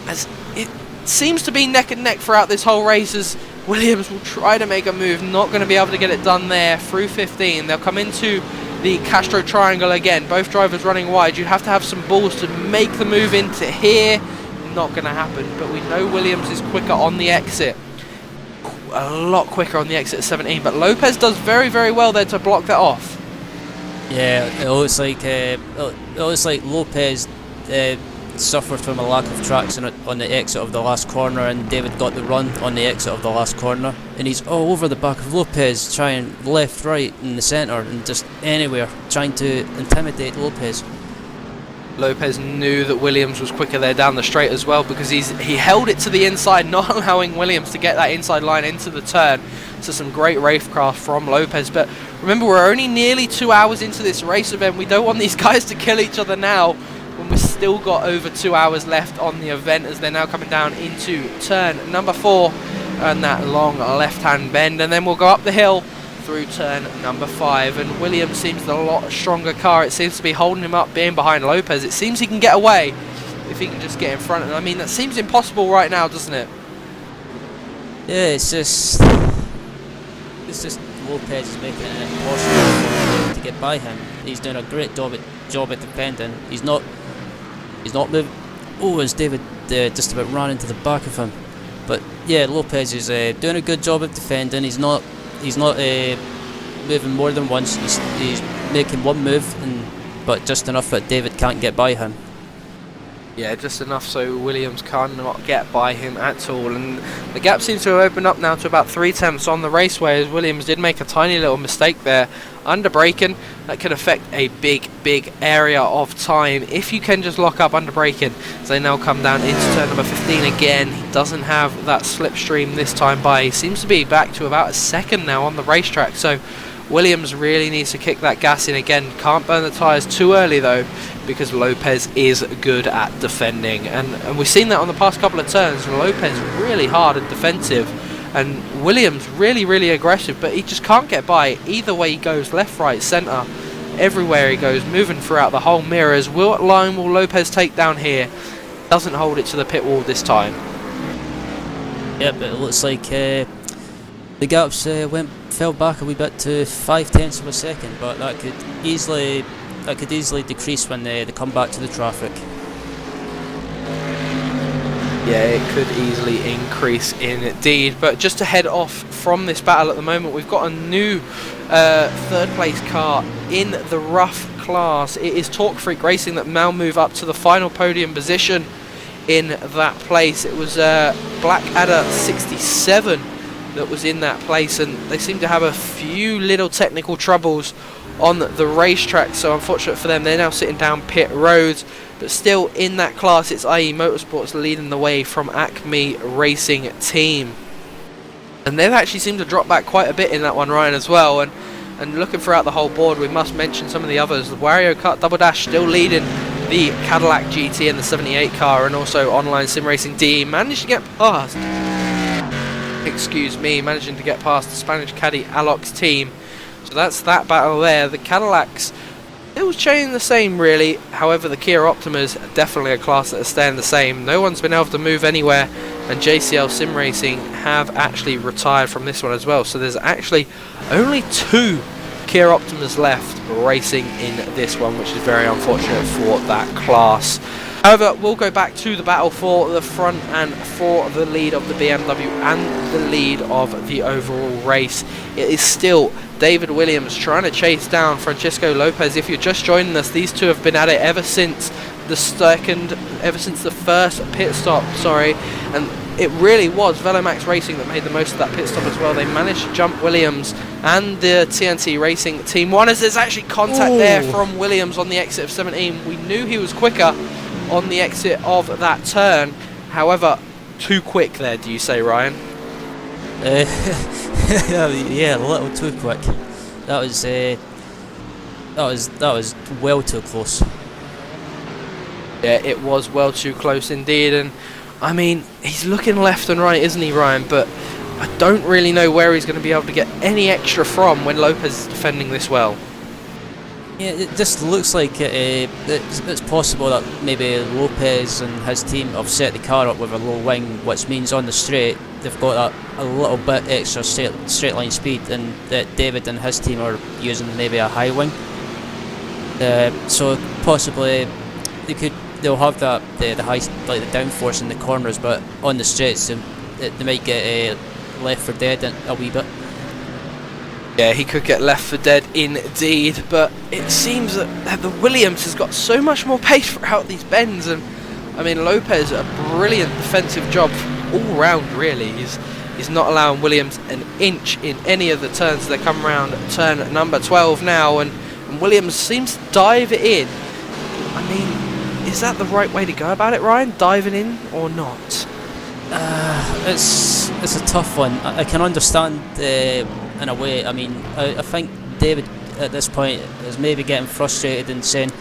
As it seems to be neck and neck throughout this whole race as Williams will try to make a move, not going to be able to get it done there through 15. They'll come into the Castro triangle again, both drivers running wide. You have to have some balls to make the move into here. Not going to happen, but we know Williams is quicker on the exit. A lot quicker on the exit at 17, but Lopez does very, very well there to block that off.
Yeah, it looks like Lopez suffered from a lack of traction on the exit of the last corner, and David got the run on the exit of the last corner, and he's all over the back of Lopez, trying left, right, in the centre, and just anywhere, trying to intimidate Lopez.
Lopez knew that Williams was quicker there down the straight as well, because he held it to the inside, not allowing Williams to get that inside line into the turn. So some great racecraft from Lopez. But remember, we're only nearly 2 hours into this race event. We don't want these guys to kill each other now when we've still got over 2 hours left on the event, as they're now coming down into turn number 4 and that long left-hand bend. And then we'll go up the hill through turn number 5, and Williams seems a lot stronger car. It seems to be holding him up, being behind Lopez. It seems he can get away if he can just get in front. And I mean, that seems impossible right now, doesn't it?
Yeah, it's just Lopez is making it impossible to get by him. He's doing a great job at defending. He's not moving. Oh, as David just about ran into the back of him. But yeah, Lopez is doing a good job of defending. He's not moving more than once. He's making one move, but just enough that David can't get by him.
Yeah, just enough so Williams cannot get by him at all, and the gap seems to have opened up now to about 3/10 on the raceway, as Williams did make a tiny little mistake there, under braking. That could affect a big area of time if you can just lock up under braking. So they now come down into turn number 15 again. He doesn't have that slipstream this time by. He seems to be back to about a second now on the racetrack, so Williams really needs to kick that gas in again. Can't burn the tyres too early though, because Lopez is good at defending, and we've seen that on the past couple of turns. Lopez really hard and defensive, and Williams really aggressive, but he just can't get by. Either way he goes, left, right, centre, everywhere he goes, moving throughout the whole mirrors. What line will Lopez take down here? Doesn't hold it to the pit wall this time.
Yep, it looks like the gaps fell back a wee bit to 0.5 of a second, but that could easily decrease when they come back to the traffic.
Yeah, it could easily increase indeed. But just to head off from this battle at the moment, we've got a new third place car in the rough class. It is Torque Freak Racing that now move up to the final podium position in that place. It was Blackadder 67 that was in that place, and they seem to have a few little technical troubles on the racetrack, so unfortunate for them, they're now sitting down pit roads. But still in that class, it's IE Motorsports leading the way from Acme Racing Team, and they've actually seemed to drop back quite a bit in that one, Ryan, as well. And looking throughout the whole board, we must mention some of the others. The Wario Kart Double Dash still leading the Cadillac GT and the 78 car, and also Online Sim Racing D managed to get past, managing to get past the Spanish Caddy Alox team. So that's that battle there. The Cadillacs, it was staying the same really. However, the Kia Optimas are definitely a class that are staying the same. No one's been able to move anywhere, and JCL Sim Racing have actually retired from this one as well. So there's actually only 2 Kia Optimas left racing in this one, which is very unfortunate for that class. However, we'll go back to the battle for the front and for the lead of the BMW and the lead of the overall race. It is still David Williams trying to chase down Francisco Lopez. If you're just joining us, these two have been at it ever since the first pit stop, and it really was Velomax Racing that made the most of that pit stop as well. They managed to jump Williams and the TNT Racing Team 1, as there's actually contact there from Williams on the exit of 17. We knew he was quicker on the exit of that turn, however, too quick there, do you say, Ryan?
Yeah, a little too quick. That was well too close.
Yeah, it was well too close indeed, and I mean, he's looking left and right, isn't he, Ryan? But I don't really know where he's going to be able to get any extra from when Lopez is defending this well.
Yeah, it just looks like it's possible that maybe Lopez and his team have set the car up with a low wing, which means on the straight they've got a little bit extra straight line speed, and that David and his team are using maybe a high wing. So possibly they'll have the high, like the downforce in the corners, but on the straights they might get left for dead a wee bit.
Yeah, he could get left for dead indeed, but it seems that the Williams has got so much more pace throughout these bends, and I mean, Lopez, a brilliant defensive job all round really. He's not allowing Williams an inch in any of the turns. They come around turn number 12 now, and Williams seems to dive it in. I mean, is that the right way to go about it, Ryan? Diving in or not?
It's a tough one. I can understand in a way. I mean, I think David at this point is maybe getting frustrated and saying,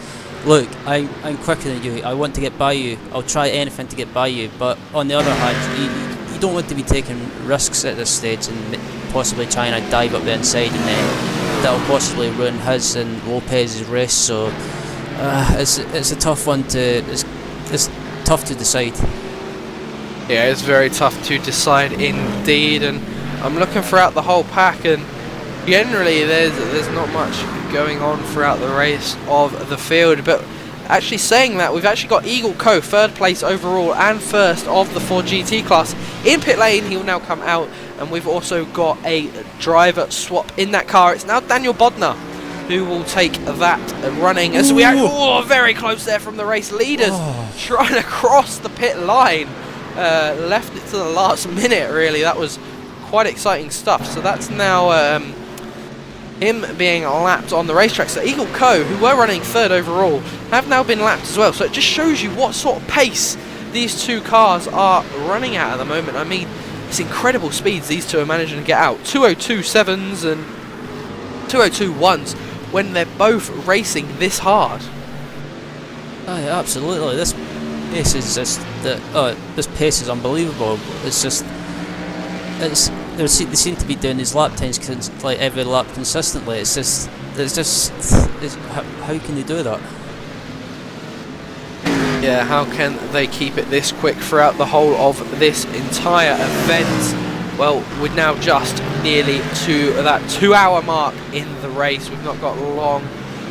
look, I'm quicker than you, I want to get by you, I'll try anything to get by you. But on the other hand, you don't want to be taking risks at this stage and possibly trying to dive up the inside, and then that'll possibly ruin his and Lopez's race. So it's a tough one it's tough to decide.
Yeah, it's very tough to decide indeed, and I'm looking throughout the whole pack, and generally there's not much going on throughout the race of the field, but actually saying that, we've actually got Eagle Co. 3rd place overall and 1st of the Ford GT class in pit lane. He will now come out, and we've also got a driver swap in that car. It's now Daniel Bodnar who will take that running, as we are very close there from the race leaders, trying to cross the pit line. Left it to the last minute, really. That was quite exciting stuff. So that's now him being lapped on the racetrack. So Eagle Co., who were running 3rd overall, have now been lapped as well. So it just shows you what sort of pace these two cars are running at the moment. I mean, it's incredible speeds these two are managing to get out. 202.7s and 202.1s when they're both racing this hard.
Oh, yeah, absolutely. This pace is just this pace is unbelievable. It's just they seem to be doing these lap times like every lap consistently. It's how can they do that?
Yeah, how can they keep it this quick throughout the whole of this entire event? Well, we're now just nearly to that 2-hour mark in the race. We've not got long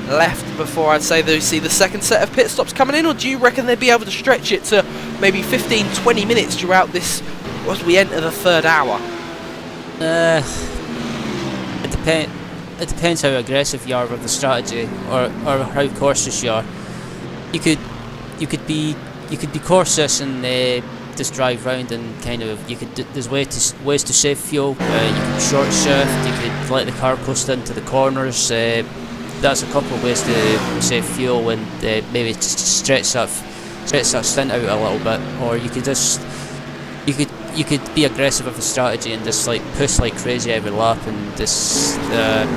left before I'd say they see the second set of pit stops coming in, or do you reckon they'd be able to stretch it to maybe 15-20 minutes throughout this as we enter the 3rd hour?
It depends how aggressive you are with the strategy, or how cautious you are. You could be cautious and just drive round, and kind of there's ways to save fuel. You can short shift. You could let the car coast into the corners. That's a couple of ways to save fuel and maybe stretch that stint out a little bit. Or you could be aggressive with the strategy and just like push like crazy every lap, and just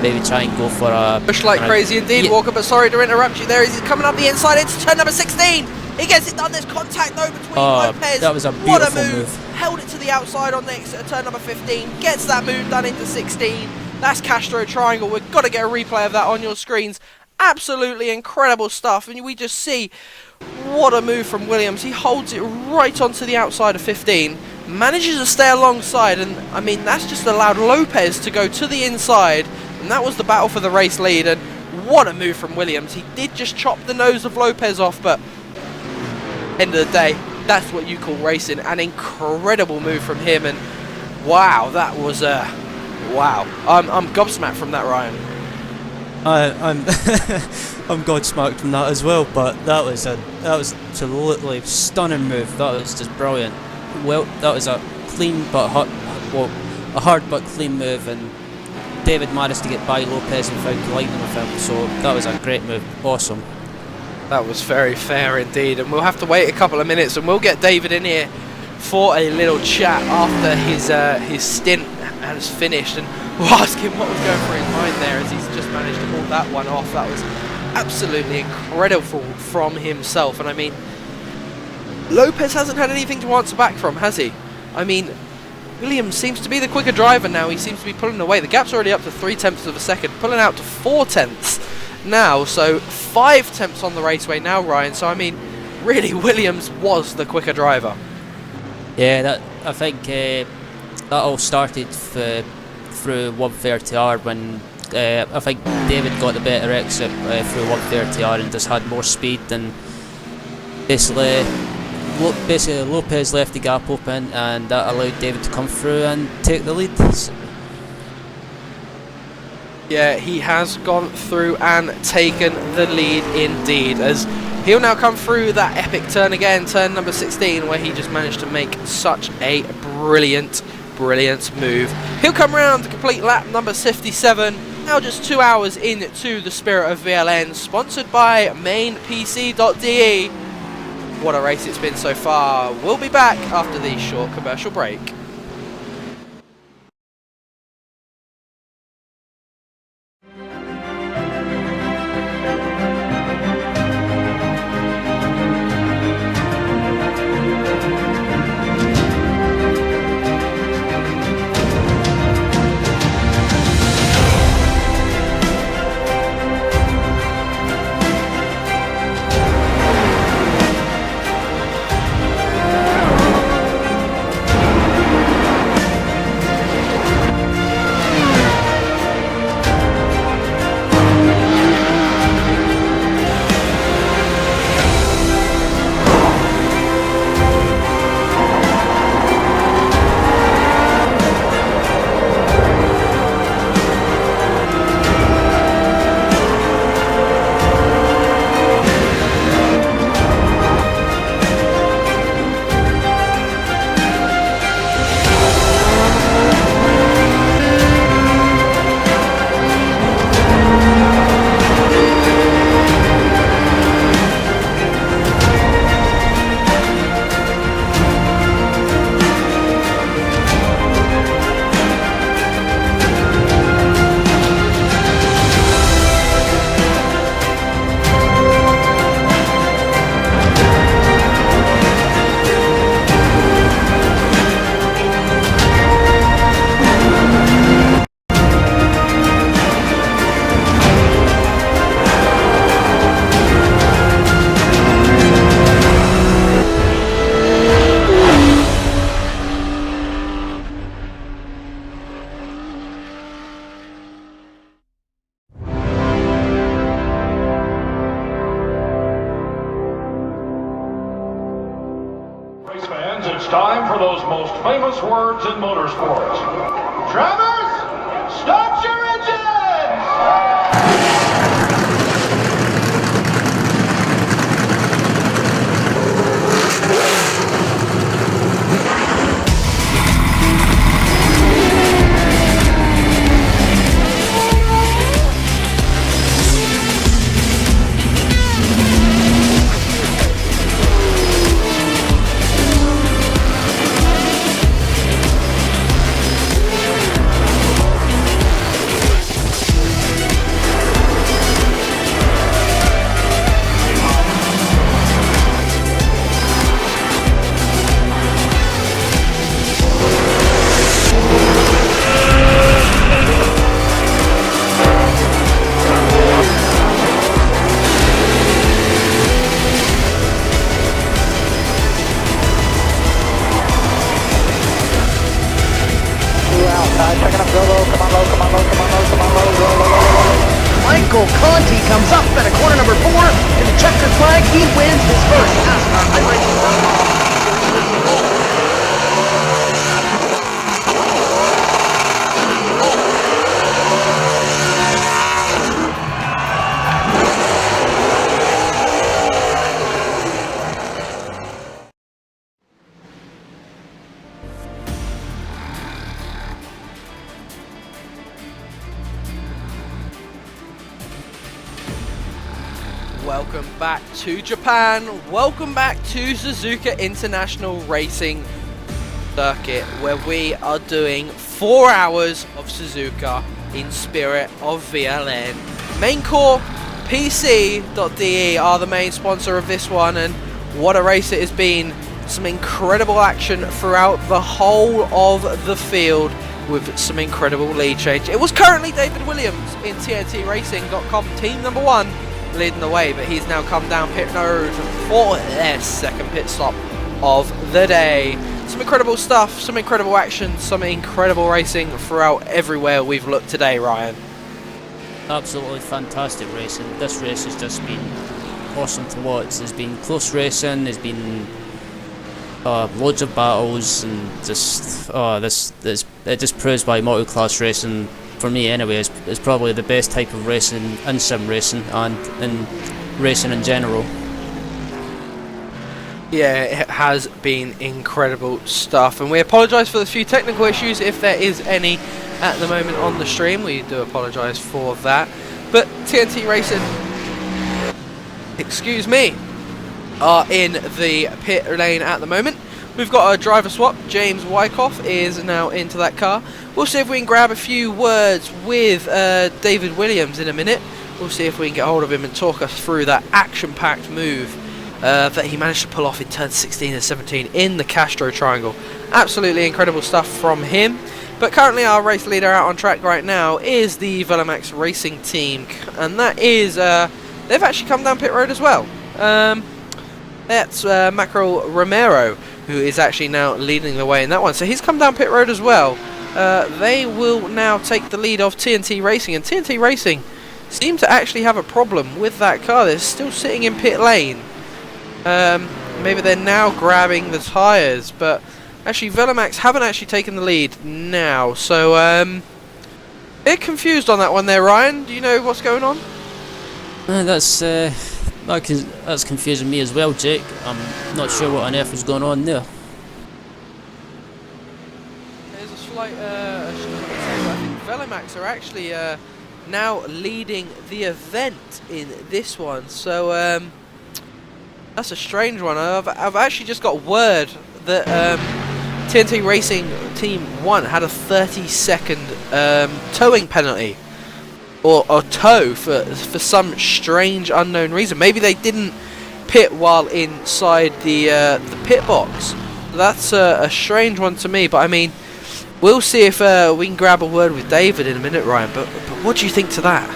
maybe try and go for a
push like crazy indeed,
yeah.
Walker. But sorry to interrupt you there. He's coming up the inside into turn number 16. He gets it done. There's contact though between Lopez.
That was a
what a
beautiful
move. Held it to the outside on next turn number 15. Gets that move done into 16. That's Castro Triangle. We've got to get a replay of that on your screens. Absolutely incredible stuff. And we just see what a move from Williams. He holds it right onto the outside of 15. Manages to stay alongside. And I mean, that's just allowed Lopez to go to the inside. And that was the battle for the race lead. And what a move from Williams. He did just chop the nose of Lopez off, but end of the day, that's what you call racing. An incredible move from him, and wow, that was wow. I'm gobsmacked from that, Ryan.
I'm I'm gobsmacked from that as well. But that was absolutely stunning move. That was just brilliant. Well, that was a clean but a hard but clean move, and David managed to get by Lopez without colliding with him. So that was a great move. Awesome.
That was very fair indeed, and we'll have to wait a couple of minutes, and we'll get David in here for a little chat after his stint has finished, and we'll ask him what was going through his mind there as he's just managed to pull that one off. That was absolutely incredible from himself, and I mean, Lopez hasn't had anything to answer back from, has he? I mean, Williams seems to be the quicker driver now. He seems to be pulling away. The gap's already up to 0.3 of a second, pulling out to 0.4 now, so 5 tenths on the raceway now, Ryan. So I mean, really, Williams was the quicker driver.
Yeah, I think that all started through 130R when I think David got the better exit through 130R and just had more speed, and basically Lopez left the gap open, and that allowed David to come through and take the lead.
Yeah, he has gone through and taken the lead indeed, as he'll now come through that epic turn again, turn number 16, where he just managed to make such a brilliant move. He'll come round to complete lap number 57, now just 2 hours into the Spirit of VLN, sponsored by mainpc.de. What a race it's been so far. We'll be back after the short commercial break.
it's time for those most famous words in motorsports. Drivers, start your engines!
Michael Conti comes up at a corner number 4 to the checkered flag. He wins his first NASCAR iRacing.
Welcome back to Japan, welcome back to Suzuka International Racing Circuit, where we are doing 4 hours of Suzuka in spirit of VLN. Main Core PC.de are the main sponsor of this one, and what a race it has been. Some incredible action throughout the whole of the field with some incredible lead change. It was currently David Williams in TNTRacing.com, team number 1, leading the way, but he's now come down pit road for their second pit stop of the day. Some incredible stuff, some incredible action, some incredible racing throughout everywhere we've looked today, Ryan.
Absolutely fantastic racing. This race has just been awesome to watch. There's been close racing, there's been loads of battles, and just it just proves why multi-class racing, for me anyway, is probably the best type of racing in sim racing and in racing in general.
Yeah, it has been incredible stuff, and we apologise for the few technical issues if there is any at the moment on the stream. We do apologise for that, but TNT Racing, excuse me, are in the pit lane at the moment. We've got a driver swap. James Wyckoff is now into that car. We'll see if we can grab a few words with David Williams in a minute. We'll see if we can get hold of him and talk us through that action-packed move that he managed to pull off in turns 16 and 17 in the Castro Triangle. Absolutely incredible stuff from him. But currently our race leader out on track right now is the Velamax Racing team, and that is they've actually come down pit road as well. That's Macro Romero, who is actually now leading the way in that one. So he's come down pit road as well. They will now take the lead of TNT Racing, and TNT Racing seem to actually have a problem with that car. They're still sitting in pit lane. Maybe they're now grabbing the tyres, but actually Velamax haven't actually taken the lead now. So a bit confused on that one there, Ryan. Do you know what's going on?
That's confusing me as well, Jake. I'm not sure what on earth is going on there.
There's a slight I think Velamax are actually now leading the event in this one, so that's a strange one. I've actually just got word that TNT Racing Team 1 had a 30-second towing penalty, or tow for some strange unknown reason. Maybe they didn't pit while inside the pit box. That's a strange one to me, but I mean, we'll see if we can grab a word with David in a minute, Ryan, but what do you think to that?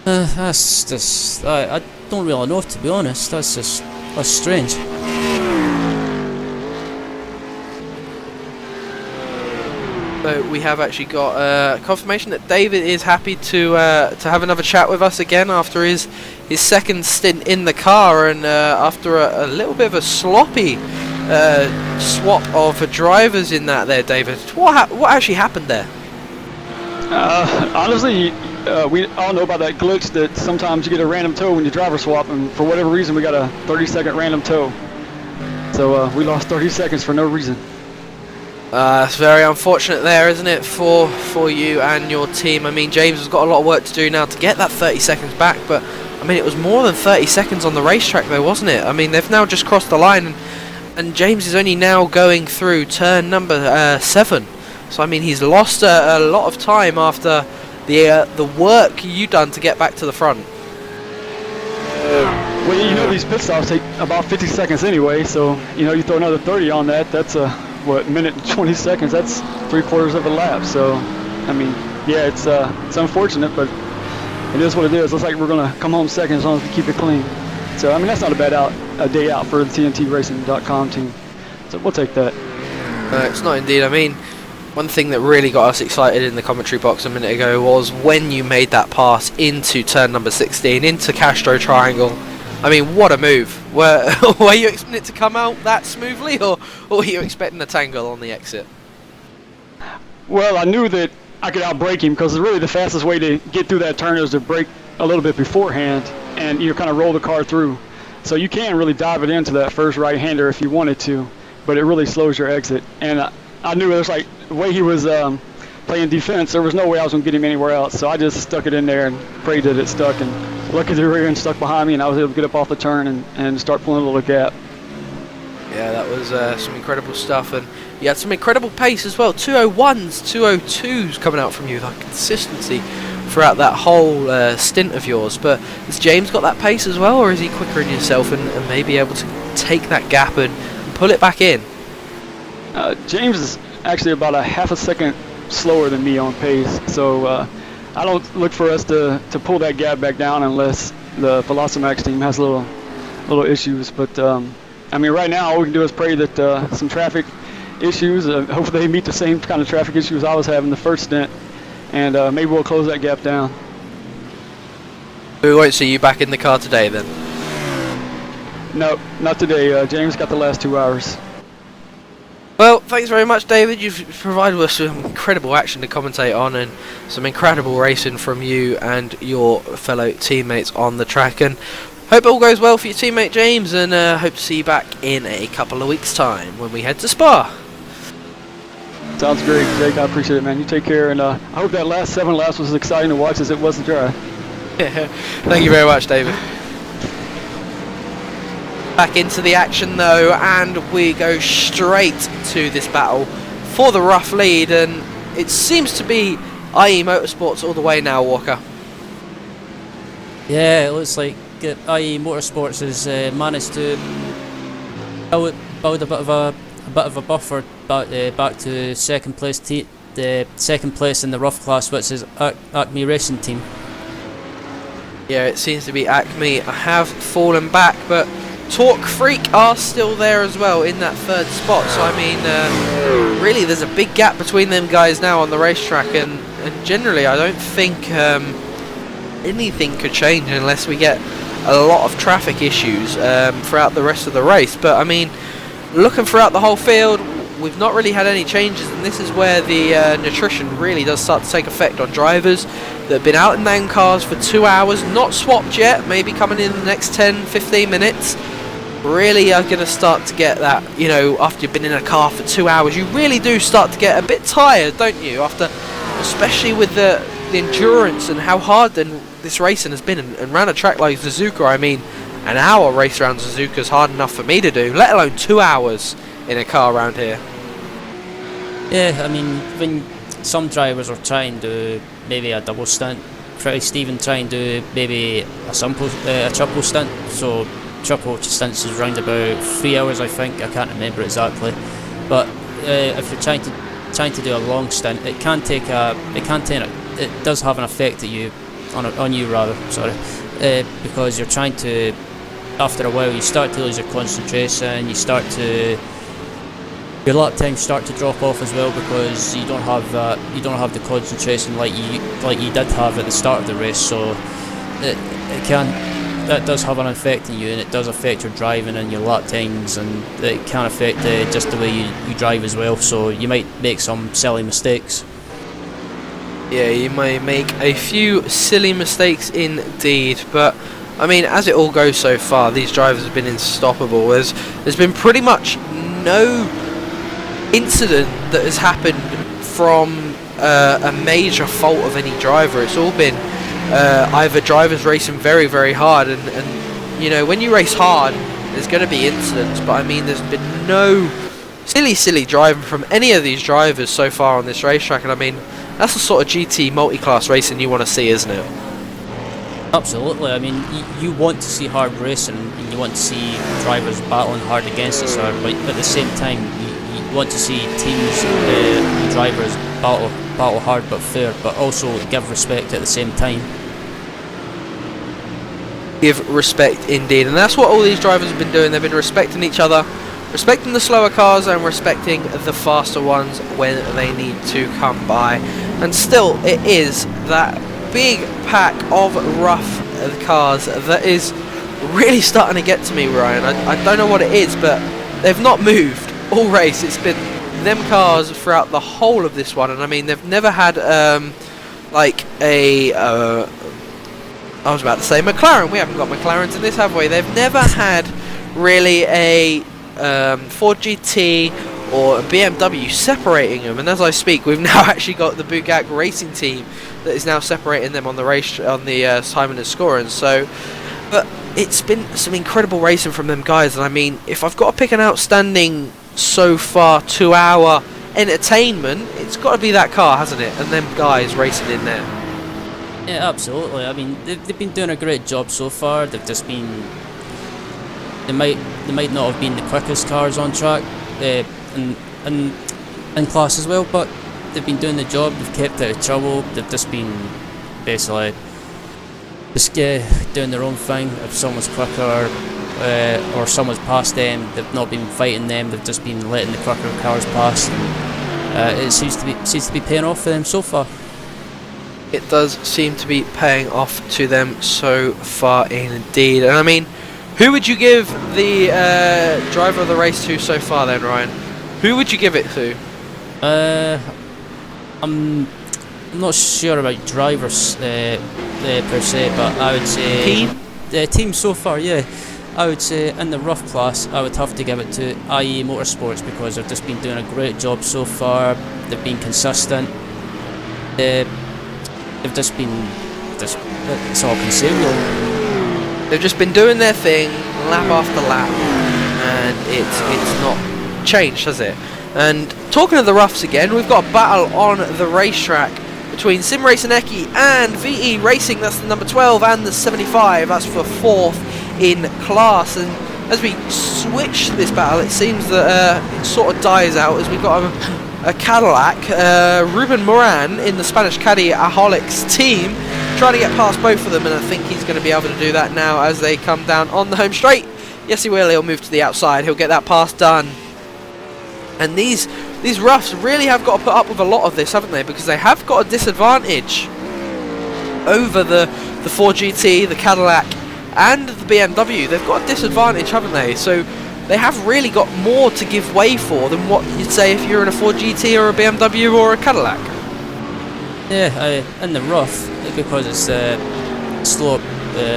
That's just, I don't really know, to be honest. That's strange.
So we have actually got confirmation that David is happy to have another chat with us again after his second stint in the car, and after a little bit of a sloppy swap of drivers in that there, David. What actually happened there?
Honestly, we all know about that glitch that sometimes you get a random tow when you driver swap, and for whatever reason we got a 30-second random tow. So we lost 30 seconds for no reason.
It's very unfortunate there, isn't it, for you and your team? I mean, James has got a lot of work to do now to get that 30 seconds back, but I mean, it was more than 30 seconds on the racetrack though, wasn't it? I mean, they've now just crossed the line, and James is only now going through turn number 7. So I mean, he's lost a lot of time after the work you done to get back to the front.
Well, you know, these pit stops take about 50 seconds anyway, so you know, you throw another 30 on that, that's what, minute and 20 seconds, that's 3/4 of a lap. So I mean, yeah, it's unfortunate, but it is what it is. Looks like we're gonna come home second as long as we keep it clean. So I mean, that's not a bad day out for the TNTRacing.com team, so we'll take that.
It's not indeed. I mean, one thing that really got us excited in the commentary box a minute ago was when you made that pass into turn number 16, into Castro Triangle. I mean, what a move. Were you expecting it to come out that smoothly, or were you expecting a tangle on the exit?
Well, I knew that I could outbrake him, because really the fastest way to get through that turn is to brake a little bit beforehand and you kind of roll the car through. So you can really dive it into that first right-hander if you wanted to, but it really slows your exit. And I knew it was like the way he was playing defense, there was no way I was going to get him anywhere else. So I just stuck it in there and prayed that it stuck. And luckily the rear end stuck behind me, and I was able to get up off the turn and start pulling a little gap.
Yeah, that was some incredible stuff, and you had some incredible pace as well. 201s, 202s coming out from you, like consistency throughout that whole stint of yours. But has James got that pace as well, or is he quicker in yourself and maybe able to take that gap and pull it back in?
James is actually about a half a second slower than me on pace, so I don't look for us to pull that gap back down unless the Velocimax team has little issues. But I mean, right now all we can do is pray that some traffic issues, hopefully they meet the same kind of traffic issues I was having the first stint, and maybe we'll close that gap down.
We won't see you back in the car today then?
No, not today. James got the last 2 hours.
Well, thanks very much, David. You've provided us some incredible action to commentate on, and some incredible racing from you and your fellow teammates on the track. And hope it all goes well for your teammate James, and hope to see you back in a couple of weeks' time when we head to Spa.
Sounds great, Jake. I appreciate it, man. You take care, and I hope that last 7 laps was as exciting to watch as it was to drive.
Thank you very much, David. Back into the action though, and we go straight to this battle for the rough lead, and it seems to be IE Motorsports all the way now, Walker.
Yeah, it looks like IE Motorsports has managed to build a bit of a buffer back to second place. The second place in the rough class, which is Acme Racing Team.
Yeah, it seems to be Acme have fallen back, but Torque Freak are still there as well in that 3rd spot. So I mean, really there's a big gap between them guys now on the racetrack, and generally I don't think anything could change unless we get a lot of traffic issues throughout the rest of the race. But I mean, looking throughout the whole field, we've not really had any changes, and this is where the nutrition really does start to take effect on drivers that have been out in their cars for 2 hours, not swapped yet, maybe coming in the next 10-15 minutes. Really are going to start to get that, you know, after you've been in a car for 2 hours, you really do start to get a bit tired, don't you? After, especially with the endurance and how hard this racing has been, and around a track like Suzuka. I mean, an hour race around Suzuka is hard enough for me to do, let alone 2 hours in a car around here.
Yeah, I mean, when some drivers are trying to do maybe a double stint, Christ, even trying to do maybe a triple stint, so triple stints is around about 3 hours, I think. I can't remember exactly, but if you're trying to do a long stint, it does have an effect on you rather. Sorry, because you're trying to, after a while, you start to lose your concentration. Your lap times start to drop off as well, because you don't have the concentration like you did have at the start of the race. So it that does have an effect on you, and it does affect your driving and your lap times, and it can affect just the way you drive as well, so you might make some silly mistakes.
Yeah, you may make a few silly mistakes indeed, but I mean, as it all goes so far, these drivers have been unstoppable. There's been pretty much no incident that has happened from a major fault of any driver. It's all been either drivers racing very, very hard, and you know, when you race hard, there's going to be incidents, but I mean, there's been no silly driving from any of these drivers so far on this racetrack, and I mean, that's the sort of GT multi-class racing you want to see, isn't it?
Absolutely. I mean, you want to see hard racing, and you want to see drivers battling hard against each other, but at the same time, you want to see teams and drivers battle hard but fair, but also give respect at the same time.
Give respect indeed, and that's what all these drivers have been doing. They've been respecting each other, respecting the slower cars and respecting the faster ones when they need to come by. And still, it is that big pack of rough cars that is really starting to get to me, Ryan. I don't know what it is, but they've not moved all race. It's been them cars throughout the whole of this one, and I mean, they've never had like a I was about to say McLaren. We haven't got McLarens in this, have we? They've never had really a Ford GT or a BMW separating them, and as I speak, we've now actually got the Bugatti racing team that is now separating them on the race, on the timing and scoring. So, but it's been some incredible racing from them guys, and I mean, if I've got to pick an outstanding so far 2-hour entertainment, it's got to be that car, hasn't it? And them guys racing in there.
Yeah, absolutely. I mean, they've been doing a great job so far. They've just been. They might not have been the quickest cars on track, in class as well, but they've been doing the job. They've kept out of trouble. They've just been basically just doing their own thing. If someone's quicker or someone's past them, they've not been fighting them. They've just been letting the quicker cars pass. It seems to be paying off for them so far.
It does seem to be paying off to them so far indeed. And I mean, who would you give the driver of the race to so far then, Ryan? Who would you give it to?
I'm not sure about drivers per se, but I would say
Team?
The team so far, yeah. I would say in the rough class, I would have to give it to IE Motorsports, because they've just been doing a great job so far. They've been consistent. They've just been, that's all I can say really.
They've just been doing their thing, lap after lap, and it's not changed, has it? And talking of the roughs again, we've got a battle on the racetrack between Sim Racing Eki and VE Racing. That's the number 12 and the 75. That's for 4th in class. And as we switch this battle, it seems that it sort of dies out as we've got a Cadillac, Ruben Moran in the Spanish Caddy Aholics team, trying to get past both of them, and I think he's going to be able to do that now as they come down on the home straight. Yes, he will. He'll move to the outside. He'll get that pass done. And these roughs really have got to put up with a lot of this, haven't they? Because they have got a disadvantage over the Ford GT, the Cadillac, and the BMW. They've got a disadvantage, haven't they? So they have really got more to give way for than what you'd say if you're in a Ford GT or a BMW or a Cadillac.
Yeah, in the rough, because it's slow.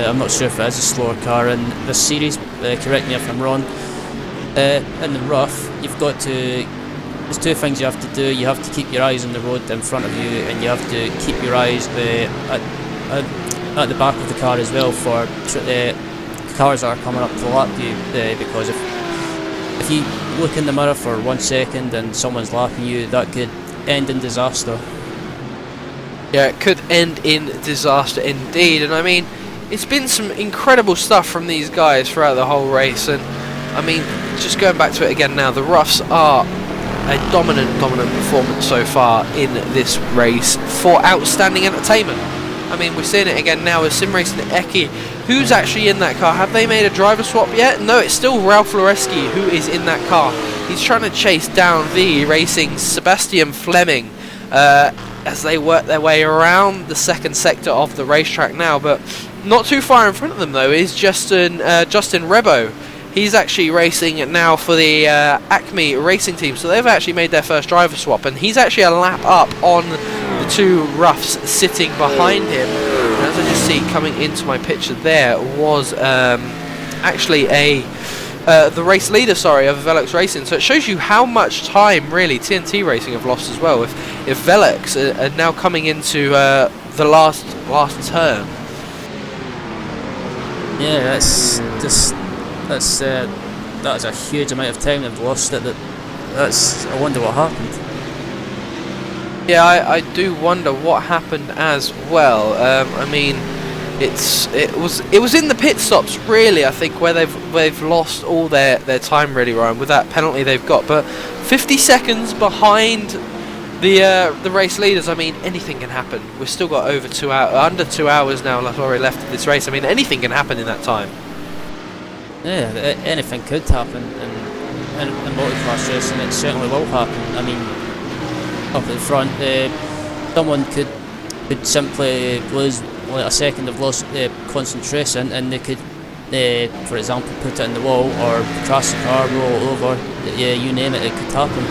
I'm not sure if it is a slower car in this series. Correct me if I'm wrong. In the rough, you've got to. There's two things you have to do. You have to keep your eyes on the road in front of you, and you have to keep your eyes at the back of the car as well for cars that are coming up to lap you. Because if you look in the mirror for 1 second and someone's lapping you, that could end in disaster.
Yeah, it could end in disaster indeed. And I mean, it's been some incredible stuff from these guys throughout the whole race. And I mean, just going back to it again now, the roughs are a dominant performance so far in this race for outstanding entertainment. I mean, we're seeing it again now with Sim Racing Eki. Who's actually in that car? Have they made a driver swap yet? No, it's still Ralph Loreski who is in that car. He's trying to chase down VE Racing's Sebastian Fleming as they work their way around the second sector of the racetrack now. But Not too far in front of them though is Justin Rebo. He's actually racing now for the Acme Racing team, so they've actually made their first driver swap, and he's actually a lap up on the two roughs sitting behind him. And as I just see coming into my picture there was actually the race leader, of Velox Racing. So it shows you how much time really TNT Racing have lost as well. If Velox are now coming into the last turn.
Yeah, that's a huge amount of time they've lost. I wonder what happened.
Yeah, I do wonder what happened as well. I mean, it was in the pit stops really, I think, where they've lost all their time really, Ryan, with that penalty they've got. But 50 seconds behind the race leaders. I mean, anything can happen. We've still got under 2 hours now left of this race. I mean, anything can happen in that time.
Yeah, anything could happen in multi-class racing. It certainly will happen. I mean, up at the front, someone could simply lose a second of lost concentration, and they could, for example, put it in the wall or crash the car, roll over. Yeah, you name it, it could happen.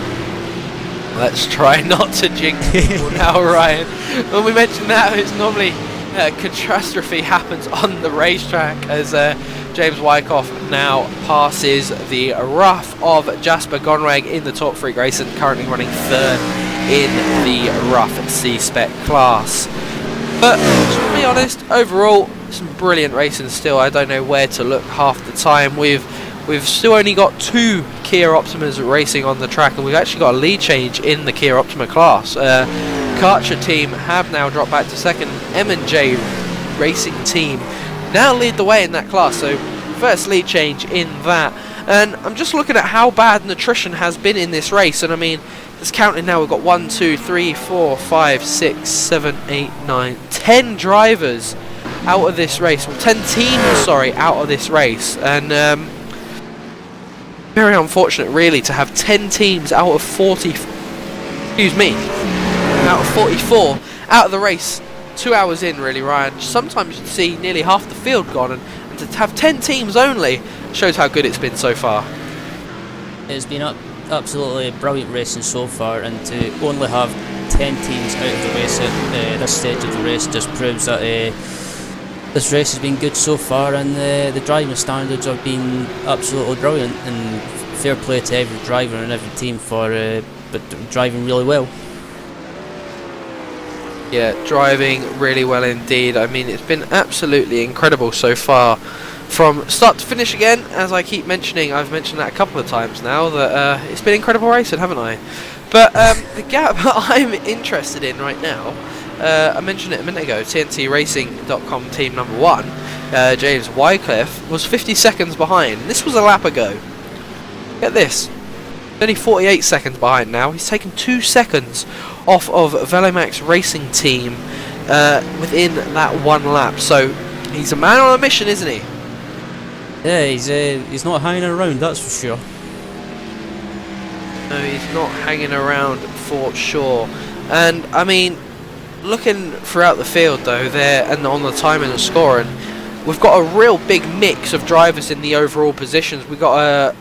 Let's try not to jinx people now, Ryan. When we mention that, it's normally catastrophe happens on the racetrack as James Wyckoff now passes the rough of Jasper Gonrag in the Top Freak Racing, currently running third in the rough C-Spec class. But to be honest, overall, some brilliant racing still. I don't know where to look half the time. We've still only got 2 Kia Optimas racing on the track, and we've actually got a lead change in the Kia Optima class. Karcher team have now dropped back to second. M&J Racing team now lead the way in that class, so first lead change in that. And I'm just looking at how bad nutrition has been in this race, and I mean, just counting now, we've got 1, 2, 3, 4, 5, 6, 7, 8, 9, 10 drivers out of this race. Well, 10 teams, sorry, out of this race. And very unfortunate, really, to have 10 teams out of 44 out of the race 2 hours in, really, Ryan. Sometimes you'd see nearly half the field gone, and to have 10 teams only shows how good it's been so far.
It's been absolutely brilliant racing so far, and to only have 10 teams out of the race at this stage of the race just proves that this race has been good so far, and the driving standards have been absolutely brilliant, and fair play to every driver and every team for driving really well.
Yeah, driving really well indeed. I mean, it's been absolutely incredible so far. From start to finish again, as I keep mentioning, I've mentioned that a couple of times now, that it's been incredible racing, haven't I? But the gap I'm interested in right now, I mentioned it a minute ago, TNTRacing.com team number 1, James Wycliffe, was 50 seconds behind. This was a lap ago. Get this, only 48 seconds behind now. He's taken 2 seconds off of Velomax Racing team within that 1 lap. So he's a man on a mission, isn't he?
Yeah, he's not hanging around, that's for sure.
No, he's not hanging around for sure. And I mean, looking throughout the field though, there and on the timing and scoring, we've got a real big mix of drivers in the overall positions. We've got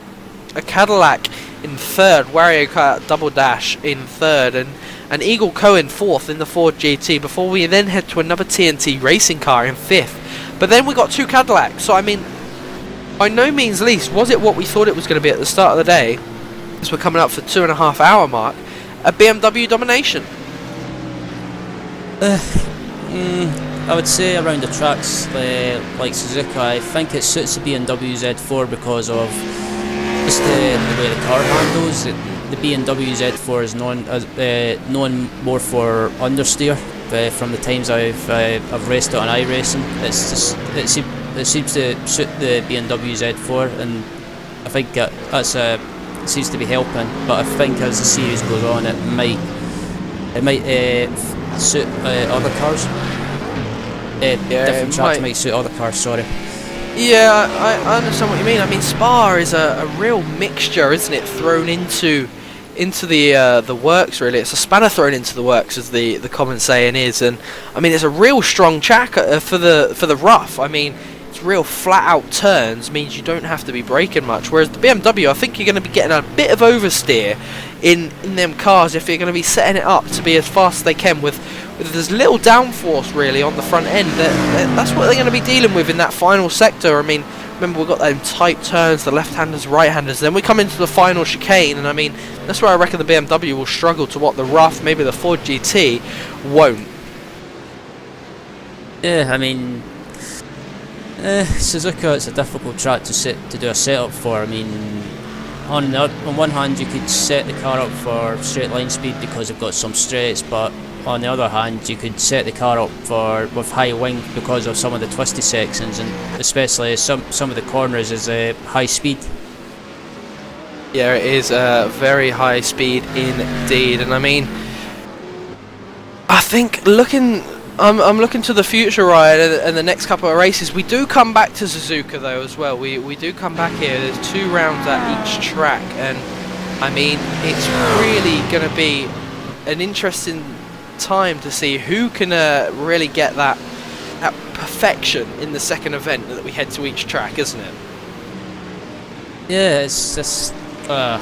a Cadillac in third, Wario Kart Double Dash in third, and Eagle Cohen fourth in the Ford GT, before we then head to another TNT racing car in fifth. But then we got 2 Cadillacs, so I mean, by no means least was it what we thought it was going to be at the start of the day, as we're coming up for the 2.5 hour mark, a BMW domination.
I would say around the tracks like Suzuka, I think it suits the BMW Z4 because of just the way the car handles. The BMW Z4 is known more for understeer. From the times I've raced it on iRacing, it seems to suit the BMW Z4, and I think that's seems to be helping. But I think as the series goes on, it might suit other cars. Different tracks might suit other cars. Sorry.
Yeah, I understand what you mean. I mean, Spa is a real mixture, isn't it, thrown into the works. Really, it's a spanner thrown into the works, as the common saying is. And I mean, it's a real strong track for the rough. I mean, it's real flat out turns, means you don't have to be braking much. Whereas the BMW, I think you're going to be getting a bit of oversteer in them cars if you're going to be setting it up to be as fast as they can with there's little downforce really on the front end. That's what they're going to be dealing with in that final sector. I mean, remember we've got them tight turns, the left-handers, right-handers, then we come into the final chicane, and I mean, that's where I reckon the BMW will struggle to what the rough, maybe the Ford GT, won't.
Yeah, I mean, Suzuka, it's a difficult track to do a setup for. I mean, on one hand you could set the car up for straight line speed because you've got some straights, but on the other hand you could set the car up with high wing because of some of the twisty sections, and especially some of the corners is high speed.
Yeah, it is very high speed indeed, and I mean, I think I'm looking to the future, Ryan, and the next couple of races. We do come back to Suzuka though as well. We do come back here. There's 2 rounds at each track, and I mean, it's really going to be an interesting time to see who can really get that perfection in the second event that we head to each track, isn't it?
Yeah, it's just yeah,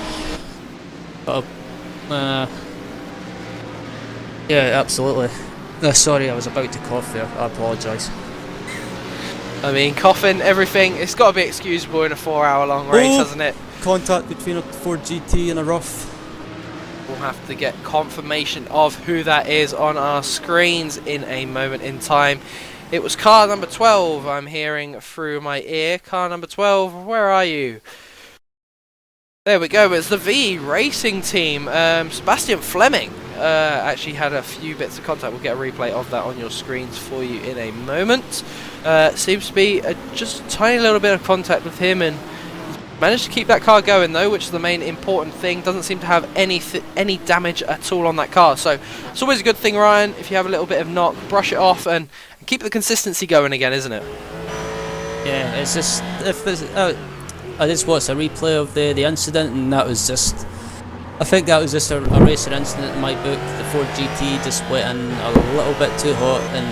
absolutely. Sorry, I was about to cough there. I apologise.
I mean, coughing, everything, it's got to be excusable in a 4-hour-long race, hasn't it?
Contact between a Ford GT and a rough.
We'll have to get confirmation of who that is on our screens in a moment in time. It was car number 12 I'm hearing through my ear. Car number 12, where are you? There we go, it's the V Racing team. Sebastian Fleming actually had a few bits of contact. We'll get a replay of that on your screens for you in a moment. Seems to be just a tiny little bit of contact with him, and managed to keep that car going though, which is the main important thing. Doesn't seem to have any damage at all on that car, so it's always a good thing, Ryan, if you have a little bit of knock, brush it off and keep the consistency going again, isn't it?
Yeah, it's just, if there's I just watched a replay of the incident, and that was just, I think that was just a racing incident in my book. The Ford GT just went in a little bit too hot and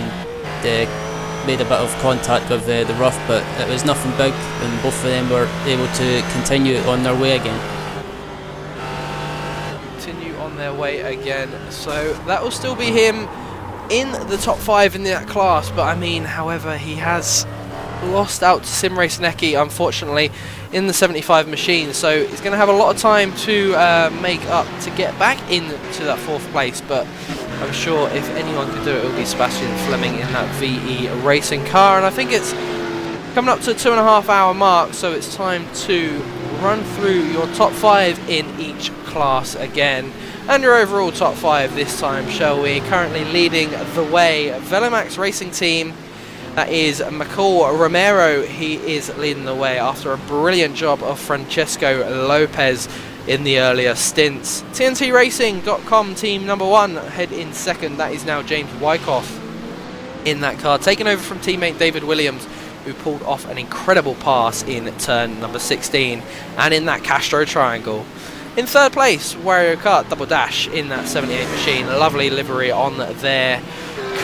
made a bit of contact with the rough, but it was nothing big, and both of them were able to continue on their way again.
Continue on their way again, so that will still be him in the top 5 in that class, but I mean, however, he has lost out to Sim Racing, unfortunately, in the 75 machine, so he's going to have a lot of time to make up to get back into that 4th place, but I'm sure if anyone could do it, it would be Sebastian Fleming in that VE Racing car. And I think it's coming up to a 2.5 hour mark, so it's time to run through your top 5 in each class again, and your overall top 5 this time, shall we? Currently leading the way, Velomax Racing Team. That is Michael Romero. He is leading the way after a brilliant job of Francesco Lopez in the earlier stints. TNTRacing.com team number 1 head in second. That is now James Wyckoff in that car, taking over from teammate David Williams, who pulled off an incredible pass in turn number 16 and in that Castro triangle. In 3rd place, Wario Kart Double Dash in that 78 machine. Lovely livery on their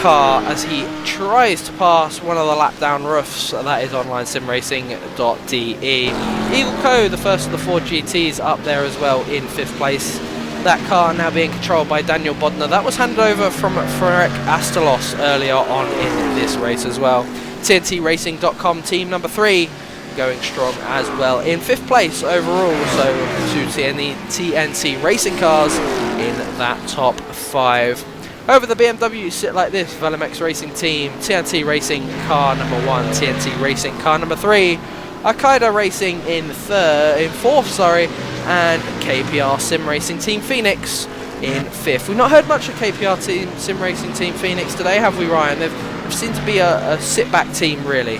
car as he tries to pass one of the lap down roofs. That is onlinesimracing.de. Eagle Co, the first of the 4 GTs, up there as well in 5th place. That car now being controlled by Daniel Bodner. That was handed over from Frederik Astalos earlier on in this race as well. TNTRacing.com team number 3 going strong as well in 5th place overall, so 2 TNT Racing cars in that top 5. Over the BMW sit like this: Velomax Racing Team, TNT Racing car number 1, TNT Racing car number 3, Akaida Racing in 4th, and KPR Sim Racing Team Phoenix in 5th. We've not heard much of KPR Sim Racing Team Phoenix today, have we, Ryan? They've seemed to be a sit-back team, really.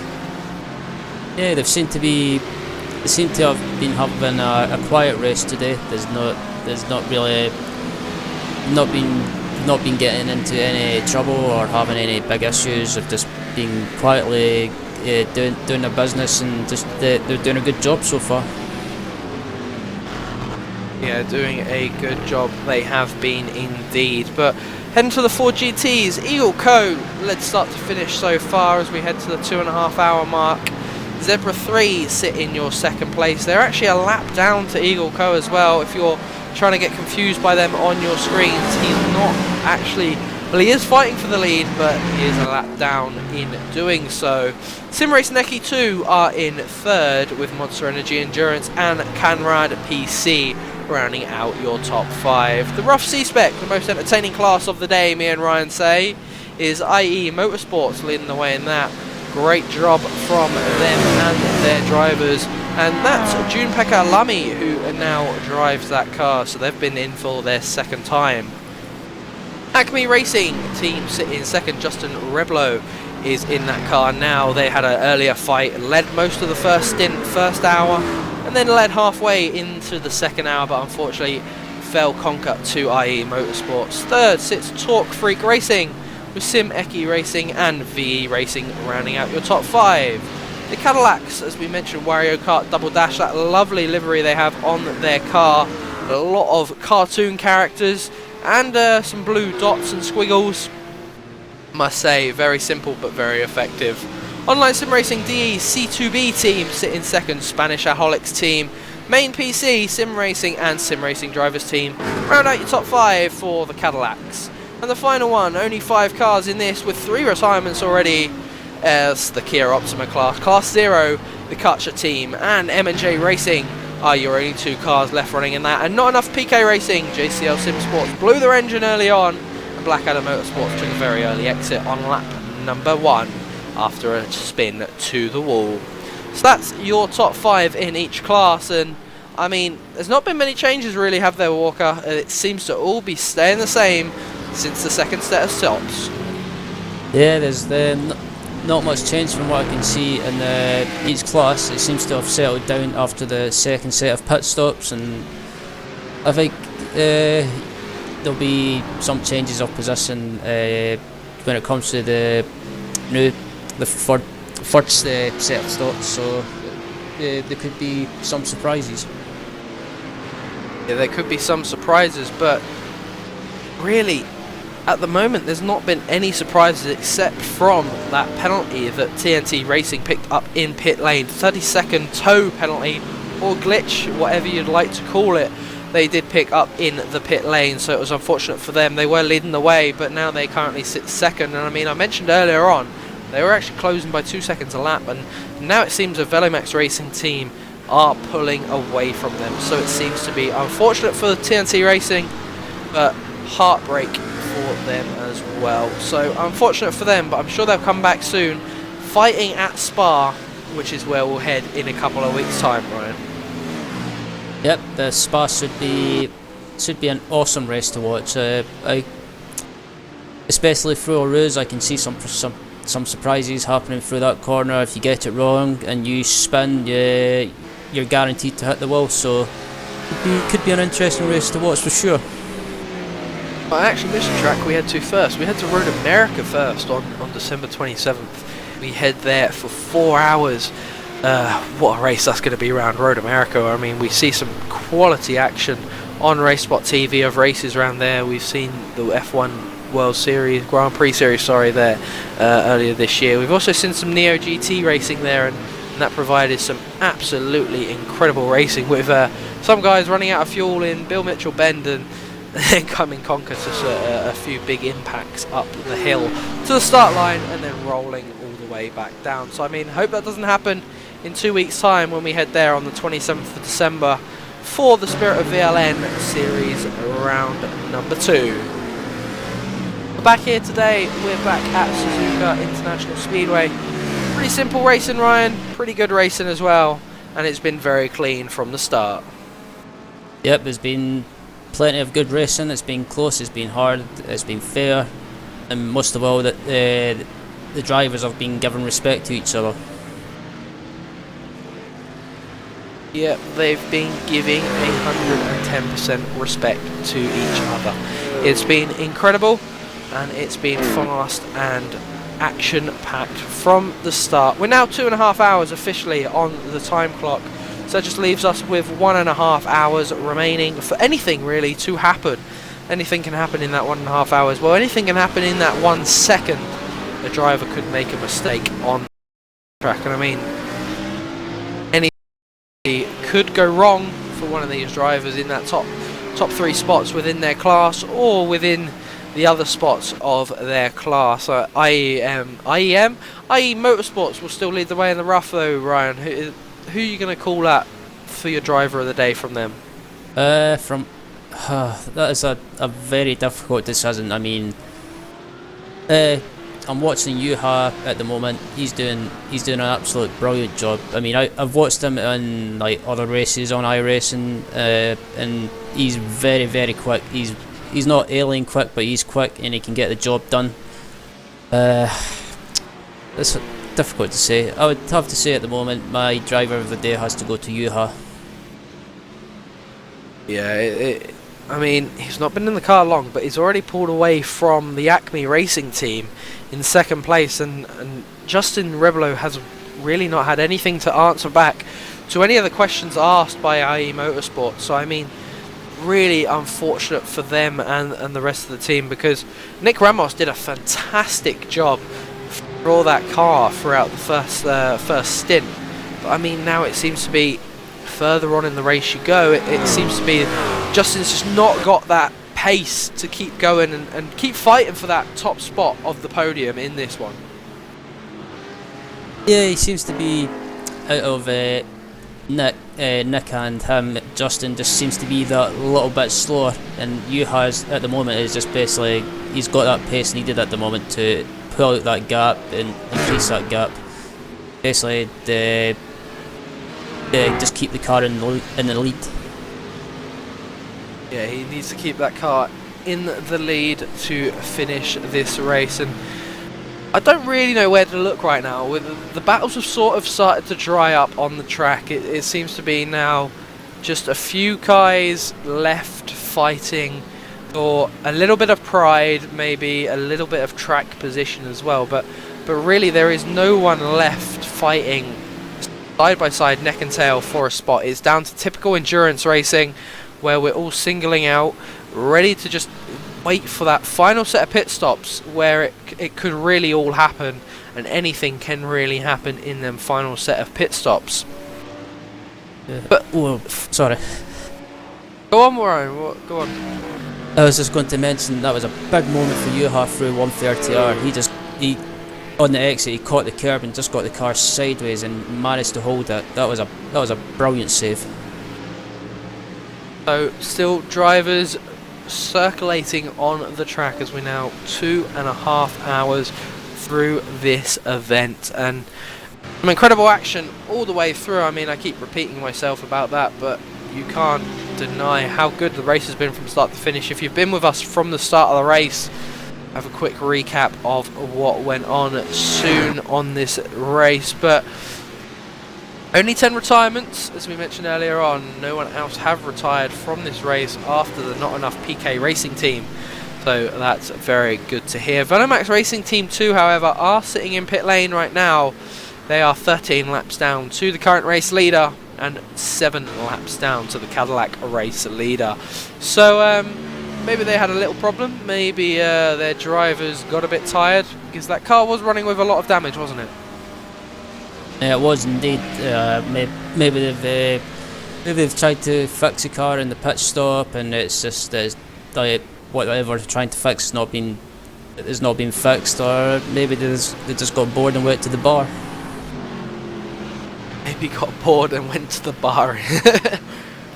Yeah, they seem to have been having a quiet race today. There's not been getting into any trouble or having any big issues. They've just been quietly doing their business, and just they're doing a good job so far.
Yeah, doing a good job. They have been indeed. But heading to the 4 GTs, Eagle Co. led start to finish so far as we head to the 2.5 hour mark. Zebra 3 sit in your second place. They're actually a lap down to Eagle Co. as well. If you're trying to get confused by them on your screens, he's not actually... Well, he is fighting for the lead, but he is a lap down in doing so. Sim Race Neki 2 are in third with Monster Energy Endurance and Canrad PC rounding out your top 5. The rough C-Spec, the most entertaining class of the day, me and Ryan say, is IE Motorsports leading the way in that. Great job from them and their drivers. And that's June-Pekka Lamy who now drives that car, so they've been in for their second time. Acme Racing team sit in second. Justin Reblo is in that car now. They had an earlier fight, led most of the first stint, first hour, and then led halfway into the second hour, but unfortunately fell conquer to IE Motorsports. Third sits Torque Freak Racing with Sim Eki Racing and VE Racing rounding out your top 5. The Cadillacs, as we mentioned, Wario Kart Double Dash, that lovely livery they have on their car, a lot of cartoon characters and some blue dots and squiggles. Must say, very simple but very effective. Online Sim Racing DE C2B team sit in second. Spanish Aholics team, Main PC, Sim Racing and Sim Racing Drivers team round out your top 5 for the Cadillacs. And the final one, only 5 cars in this with 3 retirements already, as the Kia Optima class. Class 0, the Kutcher team and M&J Racing are your only 2 cars left running in that, and not enough PK Racing. JCL Sim Sports blew their engine early on, and Blackadder Motorsports took a very early exit on lap number 1 after a spin to the wall. So that's your top 5 in each class, and I mean, there's not been many changes really, have there, Walker? It seems to all be staying the same since the second set of stops.
Yeah, there's not much change from what I can see in each class. It seems to have settled down after the second set of pit stops, and I think there'll be some changes of position when it comes to the first set of stops, so there could be some surprises.
Yeah, there could be some surprises, but really at the moment there's not been any surprises except from that penalty that TNT Racing picked up in pit lane. 30-second tow penalty or glitch, whatever you'd like to call it, they did pick up in the pit lane, so it was unfortunate for them. They were leading the way, but now they currently sit second. And I mean, I mentioned earlier on they were actually closing by 2 seconds a lap, and now it seems a Velomax Racing team are pulling away from them, so it seems to be unfortunate for TNT Racing, but heartbreak for them as well. So unfortunate for them, but I'm sure they'll come back soon, fighting at Spa, which is where we'll head in a couple of weeks' time, Ryan.
Yep, the Spa should be an awesome race to watch. Especially through Rouge, I can see some surprises happening through that corner. If you get it wrong and you spin, you're guaranteed to hit the wall. So it could be an interesting race to watch for sure.
I actually missed the track we head to first. We head to Road America first on December 27th. We head there for 4 hours. What a race that's going to be around Road America. I mean, we see some quality action on RaceSpotTV of races around there. We've seen the F1 World Series, Grand Prix Series, there earlier this year. We've also seen some Neo GT racing there, and that provided some absolutely incredible racing with some guys running out of fuel in Bill Mitchell Bend and then coming conquer to a few big impacts up the hill to the start line and then rolling all the way back down. So I mean, hope that doesn't happen in 2 weeks' time when we head there on the 27th of December for the Spirit of VLN-series round number 2. We're back here today. We're back at Suzuka International Speedway. Pretty simple racing, Ryan. Pretty good racing as well, and it's been very clean from the start.
Yep, there's been plenty of good racing. It's been close, it's been hard, it's been fair, and most of all that the drivers have been given respect to each other.
Yep, they've been giving 110% respect to each other. It's been incredible, and it's been fast and action-packed from the start. We're now 2.5 hours officially on the time clock So that just leaves us with 1.5 hours remaining for anything really to happen. Anything can happen in that 1.5 hours. Well, anything can happen in that 1 second. A driver could make a mistake on the track, and I mean, anything could go wrong for one of these drivers in that top 3 spots within their class, or within the other spots of their class. IE Motorsports will still lead the way in the rough though, Ryan. Who are you going to call that for your driver of the day from them?
That is a very difficult decision. I mean, I'm watching Yuha at the moment. He's doing an absolute brilliant job. I mean, I've watched him in like other races on iRacing, and he's very, very quick. He's not alien quick, but he's quick and he can get the job done. It's difficult to say. I would have to say at the moment my driver of the day has to go to Yuha.
Yeah, I mean, he's not been in the car long, but he's already pulled away from the Acme Racing team in 2nd place, and Justin Rebelo has really not had anything to answer back to any of the questions asked by IE Motorsport. So I mean, really unfortunate for them and the rest of the team, because Nick Ramos did a fantastic job for that car throughout the first stint. But I mean, now it seems to be further on in the race you go, it seems to be Justin's just not got that pace to keep going and keep fighting for that top spot of the podium in this one.
Yeah, he seems to be out of Nick and him. Justin just seems to be that little bit slower, and Yuha's at the moment is just basically, he's got that pace needed at the moment to pull out that gap and increase that gap. Basically, just keep the car in the lead.
Yeah, he needs to keep that car in the lead to finish this race, and I don't really know where to look right now. With the battles have sort of started to dry up on the track. It seems to be now just a few guys left fighting for a little bit of pride, maybe a little bit of track position as well, but really there is no one left fighting side by side, neck and tail for a spot. It's down to typical endurance racing, where we're all singling out, ready to just wait for that final set of pit stops, where it could really all happen, and anything can really happen in them final set of pit stops.
Yeah. But sorry.
Go on, Warren. Go on.
I was just going to mention that was a big moment for Yuha through 130R. He on the exit, he caught the curb and just got the car sideways and managed to hold it. That was a brilliant save. So still drivers circulating on the track as we're now 2.5 hours through this event, and some incredible action all the way through. I mean, I keep repeating myself about that, but you can't deny how good the race has been from start to finish. If you've been with us from the start of the race, have a quick recap of what went on soon on this race. But only 10 retirements, as we mentioned earlier on. No one else have retired from this race after the Not Enough PK Racing team, so that's very good to hear. Venomax Racing Team 2, however, are sitting in pit lane right now. They are 13 laps down to the current race leader and 7 laps down to the Cadillac race leader. So maybe they had a little problem. Maybe their drivers got a bit tired, because that car was running with a lot of damage, wasn't it? Yeah, it was indeed. Maybe they've tried to fix the car in the pit stop, and it's just like whatever they're trying to fix has not been fixed, or maybe they just got bored and went to the bar. Maybe
got bored and went to the bar.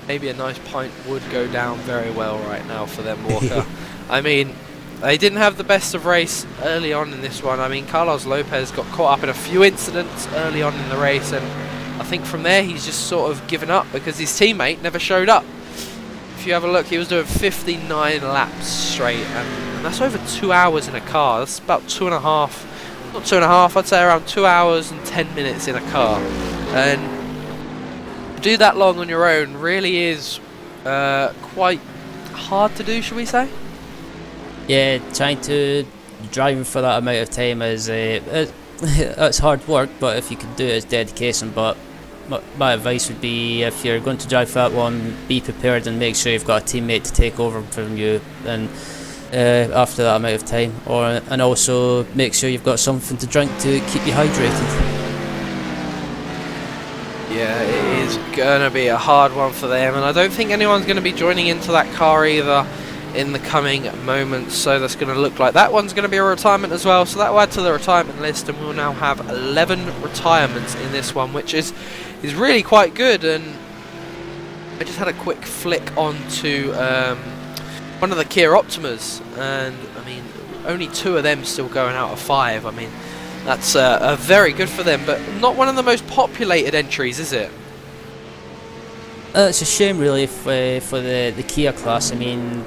Maybe a nice pint would go down very well right now for them, Walker. I mean, they didn't have the best of race early on in this one. I mean, Carlos Lopez got caught up in a few incidents early on in the race, and I think from there he's just sort of given up because his teammate never showed up. If you have a look, he was doing 59 laps straight, and that's over 2 hours in a car. That's about 2.5, not 2.5, I'd say around 2 hours and 10 minutes in a car. And to do that long on your own really is quite hard to do, should we say?
Yeah, driving for that amount of time is it's hard work, but if you can do it, it's dedication. But my advice would be, if you're going to drive that one, be prepared and make sure you've got a teammate to take over from you and after that amount of time, and also make sure you've got something to drink to keep you hydrated.
Yeah, it is going to be a hard one for them, and I don't think anyone's going to be joining into that car either in the coming moments, so that's going to look like that one's going to be a retirement as well, so that will add to the retirement list, and we'll now have 11 retirements in this one, which is really quite good. And I just had a quick flick onto one of the Kia Optimas, and I mean, only 2 of them still going out of 5. I mean, that's very good for them, but not one of the most populated entries, is it?
It's a shame, really, for the Kia class. I mean,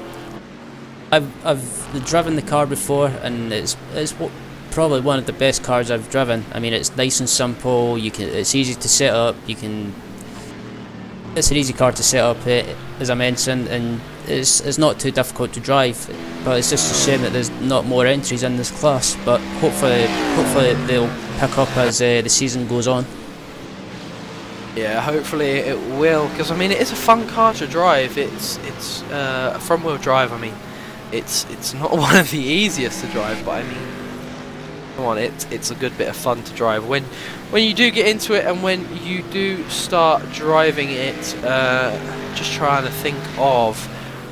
I've driven the car before, and it's probably one of the best cars I've driven. I mean, it's nice and simple. It's easy to set up. It's an easy car to set up, as I mentioned, and it's not too difficult to drive. But it's just a shame that there's not more entries in this class. But hopefully they'll pick up as the season goes on.
Yeah, hopefully it will, because I mean, it is a fun car to drive. It's a front-wheel drive. I mean, it's not one of the easiest to drive, but I mean, come on, it's a good bit of fun to drive when you do get into it, and when you do start driving it. Just trying to think of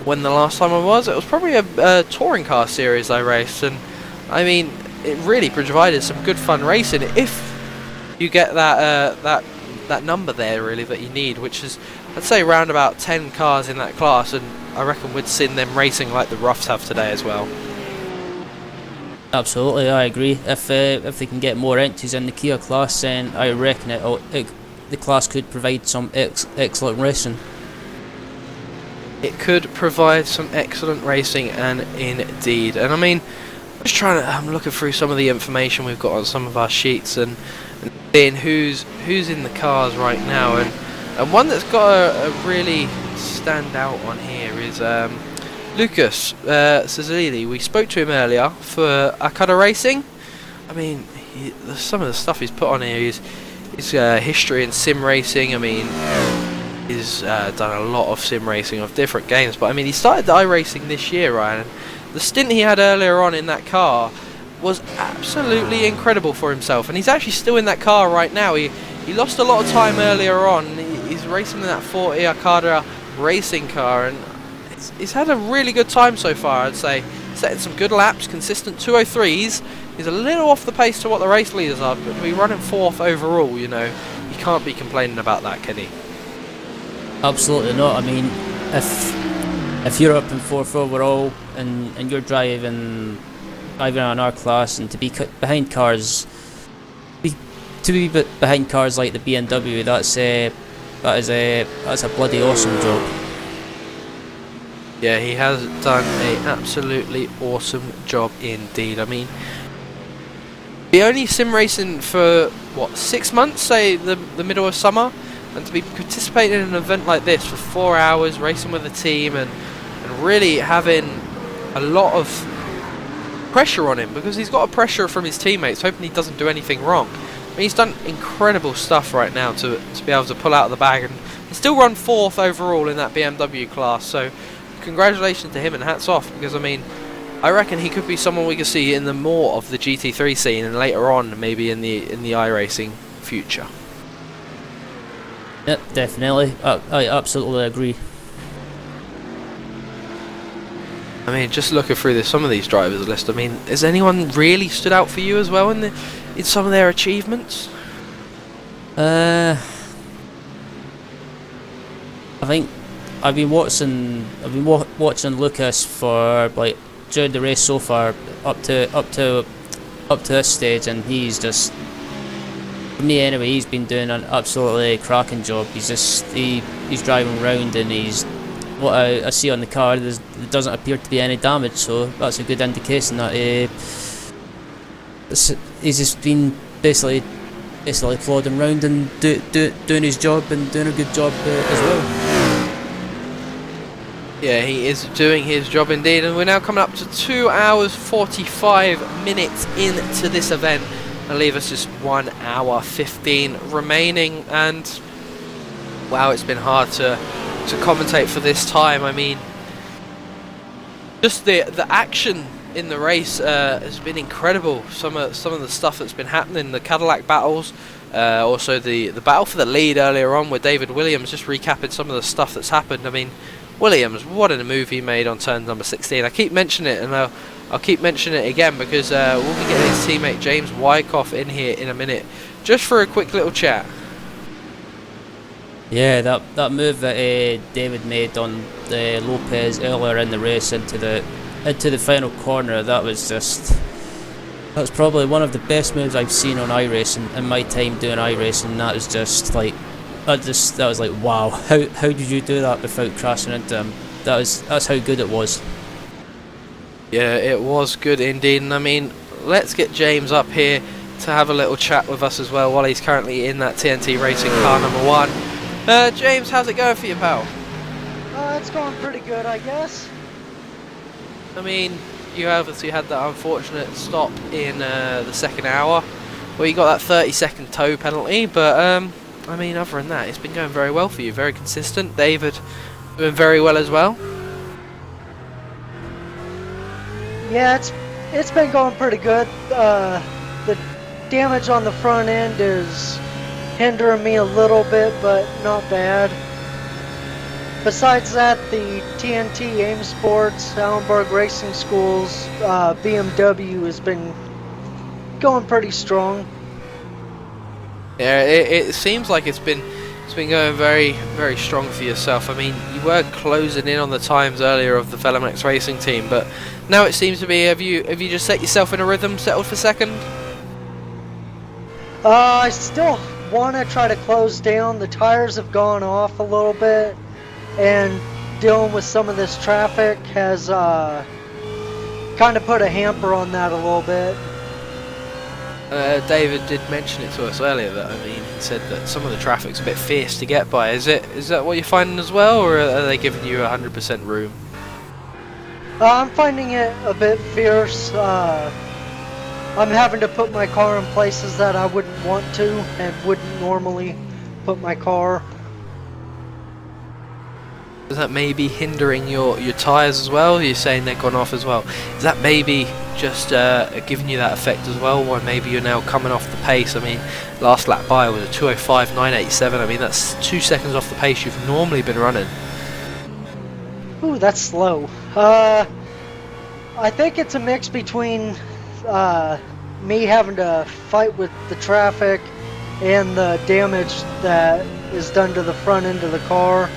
when the last time it was probably a touring car series I raced, and I mean, it really provided some good fun racing if you get that number there really that you need, which is, I'd say, around about 10 cars in that class, and I reckon we'd seen them racing like the Roughs have today as well.
Absolutely, I agree. If they can get more entries in the Kia class, then I reckon the class could provide some excellent racing.
It could provide some excellent racing, and indeed. And I mean, I'm looking through some of the information we've got on some of our sheets, and seeing who's in the cars right now, and one that's got a really stand out on here is Lucas Cizilli. We spoke to him earlier for Akada Racing. I mean, some of the stuff he's put on here is his history in sim racing. I mean, he's done a lot of sim racing of different games, but I mean, he started iRacing this year, Ryan, and the stint he had earlier on in that car was absolutely incredible for himself, and he's actually still in that car right now. He lost a lot of time earlier on. He's racing in that 40 Akada racing car, and he's had a really good time so far, I'd say. Setting some good laps, consistent 203s. He's a little off the pace to what the race leaders are, but we're running 4th overall, you know. You can't be complaining about that, can he?
Absolutely not. I mean, if you're up in 4th overall and you're driving on our class, and to be behind cars, behind cars like the BMW, that's a bloody awesome job.
Yeah, he has done an absolutely awesome job indeed. I mean, be only sim racing for what, 6 months, say the middle of summer, and to be participating in an event like this for 4 hours, racing with a team, and really having a lot of pressure on him, because he's got a pressure from his teammates, hoping he doesn't do anything wrong. I mean, he's done incredible stuff right now to be able to pull out of the bag, and still run 4th overall in that BMW class. So congratulations to him, and hats off, because I mean, I reckon he could be someone we could see in the more of the GT3 scene, and later on maybe in the iRacing future.
Yep, definitely. I absolutely agree.
I mean, just looking through some of these drivers' list, I mean, has anyone really stood out for you as well in some of their achievements?
I think I've been watching Lucas for like during the race so far up to this stage, and he's just, for me anyway, he's been doing an absolutely cracking job. He's driving around, and what I see on the car, there doesn't appear to be any damage, so that's a good indication that he's just been basically plodding around and doing his job, and doing a good job as well.
Yeah, he is doing his job indeed, and we're now coming up to 2 hours 45 minutes into this event, and leave us just 1 hour 15 remaining. And Wow, it's been hard to commentate for this time. I mean, just the action in the race has been incredible. Some of the stuff that's been happening, the Cadillac battles, also the battle for the lead earlier on with David Williams, just recapping some of the stuff that's happened. I mean, Williams, what a move he made on turn number 16. I keep mentioning it, and I'll keep mentioning it again because we'll be getting his teammate James Wyckoff in here in a minute, just for a quick little chat.
Yeah, that move that David made on Lopez earlier in the race into the final corner, that was probably one of the best moves I've seen on iRacing in my time doing iRacing. That was just like that was like, wow, how did you do that without crashing into him? That's how good it was.
Yeah, it was good indeed. And I mean, let's get James up here to have a little chat with us as well while he's currently in that TNT Racing car number 1. James, how's it going for you, pal?
It's going pretty good, I guess.
I mean, you obviously had that unfortunate stop in the second hour where you got that 30-second tow penalty, but I mean, other than that, it's been going very well for you. Very consistent. David doing very well as well.
Yeah, it's been going pretty good. The damage on the front end is hindering me a little bit, but not bad. Besides that, the TNT AIM Sports, Allenberg Racing Schools, BMW has been going pretty strong.
Yeah, it seems like it's been going very, very strong for yourself. I mean, you were closing in on the times earlier of the Velomex Racing team, but now it seems to be, have you just set yourself in a rhythm, settled for second?
I still want to try to close down. The tires have gone off a little bit, and dealing with some of this traffic has kind of put a hamper on that a little bit.
David did mention it to us earlier that, I mean, he said that some of the traffic's a bit fierce to get by. Is that what you're finding as well, or are they giving you 100% room?
I'm finding it a bit fierce. I'm having to put my car in places that I wouldn't want to and wouldn't normally put my car.
Is that maybe hindering your tyres as well? You're saying they've gone off as well. Is that maybe just giving you that effect as well, why maybe you're now coming off the pace? I mean, last lap by was a 2:05.987. I mean, that's 2 seconds off the pace you've normally been running.
Ooh, that's slow. I think it's a mix between me having to fight with the traffic and the damage that is done to the front end of the car.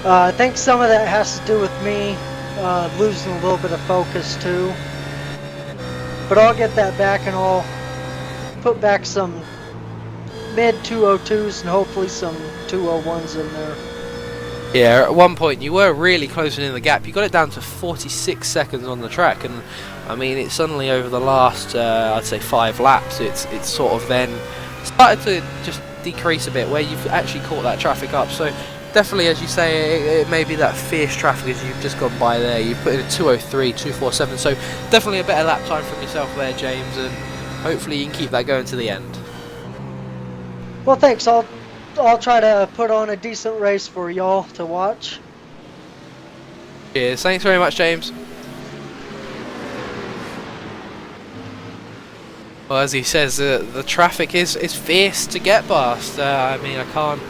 I think some of that has to do with me losing a little bit of focus too. But I'll get that back, and I'll put back some mid 202s and hopefully some 201s in there.
Yeah, at one point you were really closing in the gap. You got it down to 46 seconds on the track, and I mean, it's suddenly over the last I'd say 5 laps it's sort of then started to just decrease a bit where you've actually caught that traffic up. So definitely, as you say, it may be that fierce traffic as you've just gone by there. You've put in a 2:03, 2:47, so definitely a better lap time from yourself there, James, and hopefully you can keep that going to the end.
Well, thanks. I'll try to put on a decent race for y'all to watch.
Cheers. Thanks very much, James. Well, as he says, the traffic is fierce to get past. I mean, I can't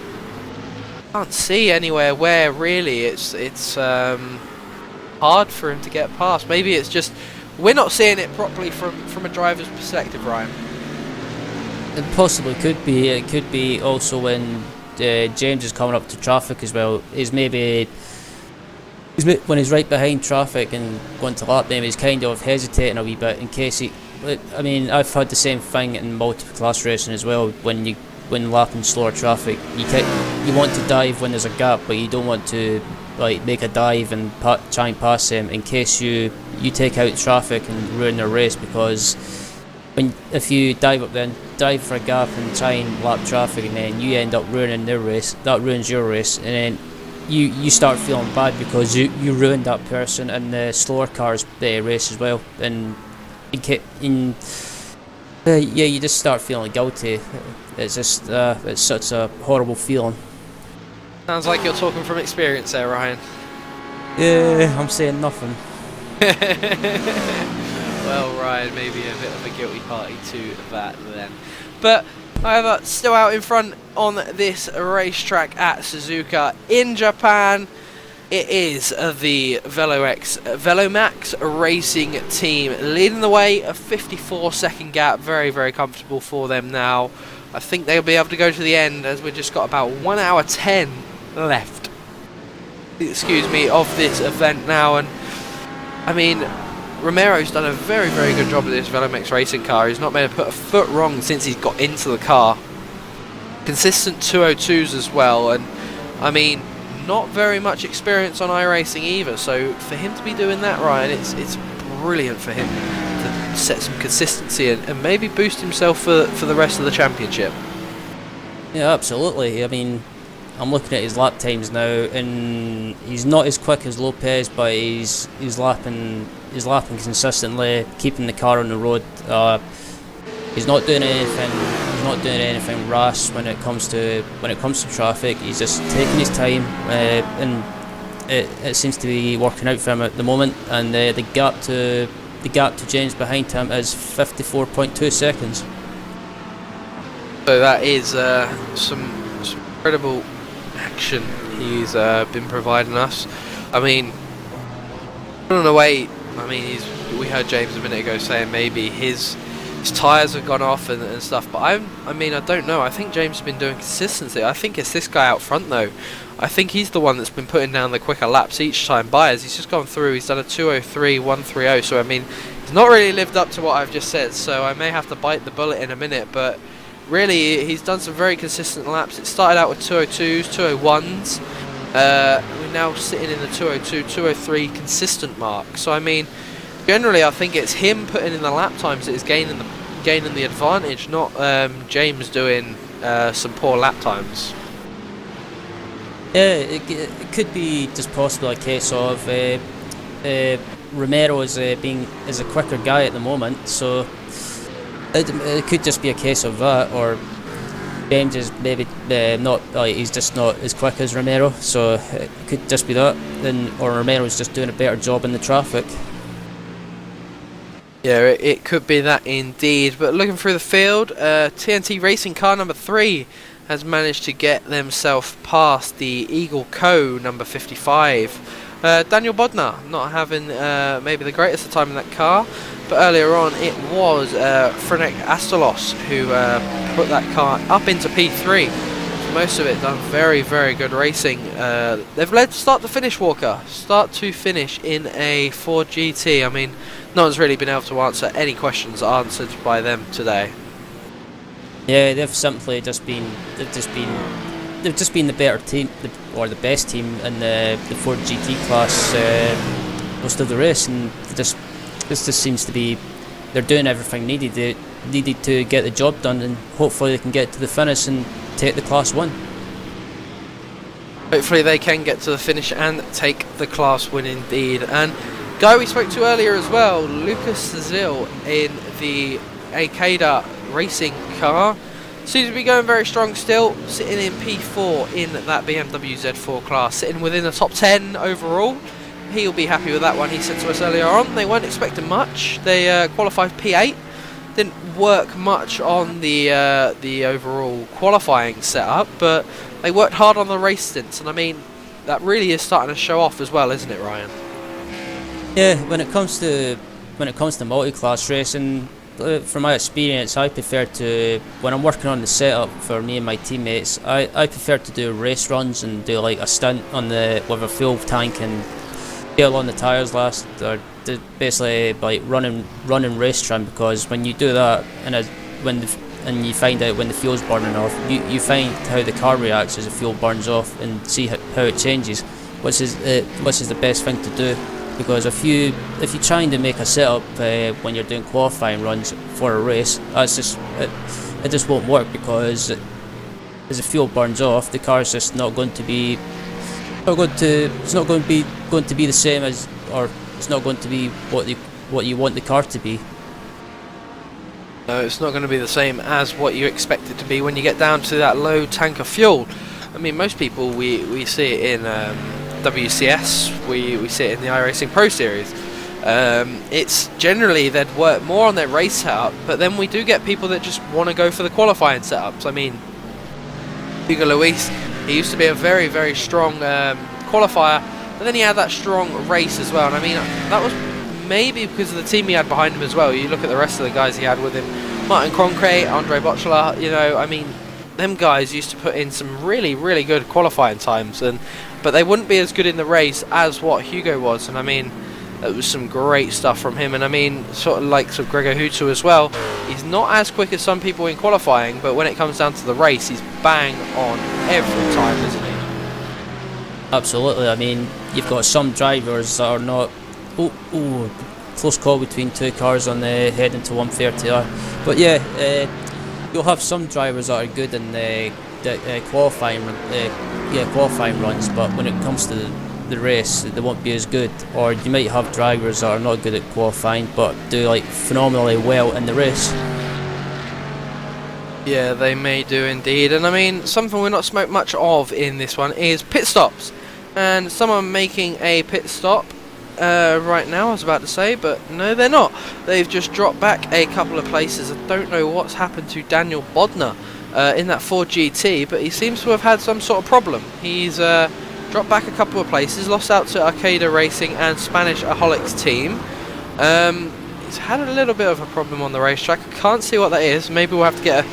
see anywhere where really it's hard for him to get past. Maybe it's just we're not seeing it properly from a driver's perspective, Ryan.
It possibly could be. It could be also when James is coming up to traffic as well. When he's right behind traffic and going to lap them, he's kind of hesitating a wee bit in case he. I mean, I've had the same thing in multi-class racing as well. When lapping slower traffic, you want to dive when there's a gap, but you don't want to like make a dive and try and pass them in case you take out traffic and ruin their race. Because if you dive for a gap and try and lap traffic, and then you end up ruining their race, that ruins your race, and then you start feeling bad because you ruined that person in the slower cars race as well. And you just start feeling guilty. It's just it's such a horrible feeling.
Sounds like you're talking from experience there, Ryan.
Yeah, I'm saying nothing.
Well, Ryan, maybe a bit of a guilty party to that then. But however, still out in front on this racetrack at Suzuka in Japan, it is the Velomax Racing team leading the way. A 54-second gap, very, very comfortable for them now. I think they'll be able to go to the end, as we've just got about 1 hour 10 left, excuse me, of this event now. And I mean, Romero's done a very, very good job with this Velomax racing car. He's not made to put a foot wrong since he's got into the car. Consistent 202s as well, and I mean, not very much experience on iRacing either. So for him to be doing that, Ryan, it's brilliant for him to set some consistency and maybe boost himself for the rest of the championship.
Yeah, absolutely. I mean, I'm looking at his lap times now, and he's not as quick as Lopez, but he's lapping consistently, keeping the car on the road. He's not doing anything. He's not doing anything rash when it comes to traffic. He's just taking his time, and it seems to be working out for him at the moment. And the gap to James behind him is 54.2 seconds.
So that is some incredible action he's been providing us. I mean, on the way, I mean, we heard James a minute ago saying maybe his tyres have gone off and stuff, but I mean, I don't know. I think James has been doing consistency. I think it's this guy out front though. I think he's the one that's been putting down the quicker laps each time by, as he's just gone through. He's done a 2:03, 1:30. So I mean, he's not really lived up to what I've just said. So I may have to bite the bullet in a minute, but really, he's done some very consistent laps. It started out with 202s, 201s. We're now sitting in the 202, 203 consistent mark. So I mean, generally, I think it's him putting in the lap times that is gaining the advantage, not James doing some poor lap times.
Yeah, it could be just possibly a case of Romero is a quicker guy at the moment, so it could just be a case of that, or James is maybe he's just not as quick as Romero, so it could just be that, or Romero's just doing a better job in the traffic.
Yeah, it could be that indeed. But looking through the field, TNT Racing car number 3 has managed to get themselves past the Eagle Co. number 55. Daniel Bodnar not having maybe the greatest of time in that car, but earlier on it was Frenek Astolos who put that car up into P3. For most of it done very, very good racing. They've led start to finish, Walker. Start to finish in a Ford GT. I mean, no one's really been able to answer any questions answered by them today.
Yeah, they've simply just been the better team, or the best team in the Ford GT class most of the race, and this just seems to be, they're doing everything needed to get the job done, and hopefully they can get to the finish and take the Class 1.
Hopefully they can get to the finish and take the Class 1 indeed. And guy we spoke to earlier as well, Lucas Zil in the Akeda Racing car, seems to be going very strong still, sitting in P4 in that BMW Z4 class, sitting within the top 10 overall. He'll be happy with that one. He said to us earlier on they weren't expecting much. They qualified P8, didn't work much on the overall qualifying setup, but they worked hard on the race stints, and I mean, that really is starting to show off as well, isn't it, Ryan?
Yeah, when it comes to multi-class racing, from my experience, I prefer to, when I'm working on the setup for me and my teammates, I prefer to do race runs and do like a stint on with a fuel tank and get on the tyres last, or basically like running race trim, because when you do that and you find out when the fuel's burning off, you find how the car reacts as the fuel burns off and see how it changes, which is the best thing to do. Because if you're trying to make a setup when you're doing qualifying runs for a race, it just won't work, because as the fuel burns off, the car's just not going to be the same as, or it's not going to be what you want the car to be. No,
it's not going to be the same as what you expect it to be when you get down to that low tank of fuel. I mean, most people, we see it in WCS, we see it in the iRacing Pro Series. It's generally they'd work more on their race setup, but then we do get people that just want to go for the qualifying setups. I mean, Hugo Luis, he used to be a very, very strong qualifier, but then he had that strong race as well. And I mean, that was maybe because of the team he had behind him as well. You look at the rest of the guys he had with him, Martin Croncret, Andre Botchler, you know, I mean, them guys used to put in some really, really good qualifying times, but they wouldn't be as good in the race as what Hugo was. And I mean, it was some great stuff from him. And I mean, sort of like Gregor Hutu as well. He's not as quick as some people in qualifying, but when it comes down to the race, he's bang on every time, isn't he?
Absolutely. I mean, you've got some drivers that are not. Close call between two cars on the heading to 130R. But yeah, you'll have some drivers that are good in the qualifying runs, but when it comes to the race, they won't be as good. Or you might have drivers that are not good at qualifying, but do like phenomenally well in the race.
Yeah, they may do indeed. And I mean, something we're not smoked much of in this one is pit stops. And someone making a pit stop right now, I was about to say, but no, they're not. They've just dropped back a couple of places. I don't know what's happened to Daniel Bodner in that Ford GT, but he seems to have had some sort of problem. He's dropped back a couple of places, lost out to Arcada Racing and Spanish Aholics team. He's had a little bit of a problem on the racetrack. I can't see what that is. Maybe we'll have to get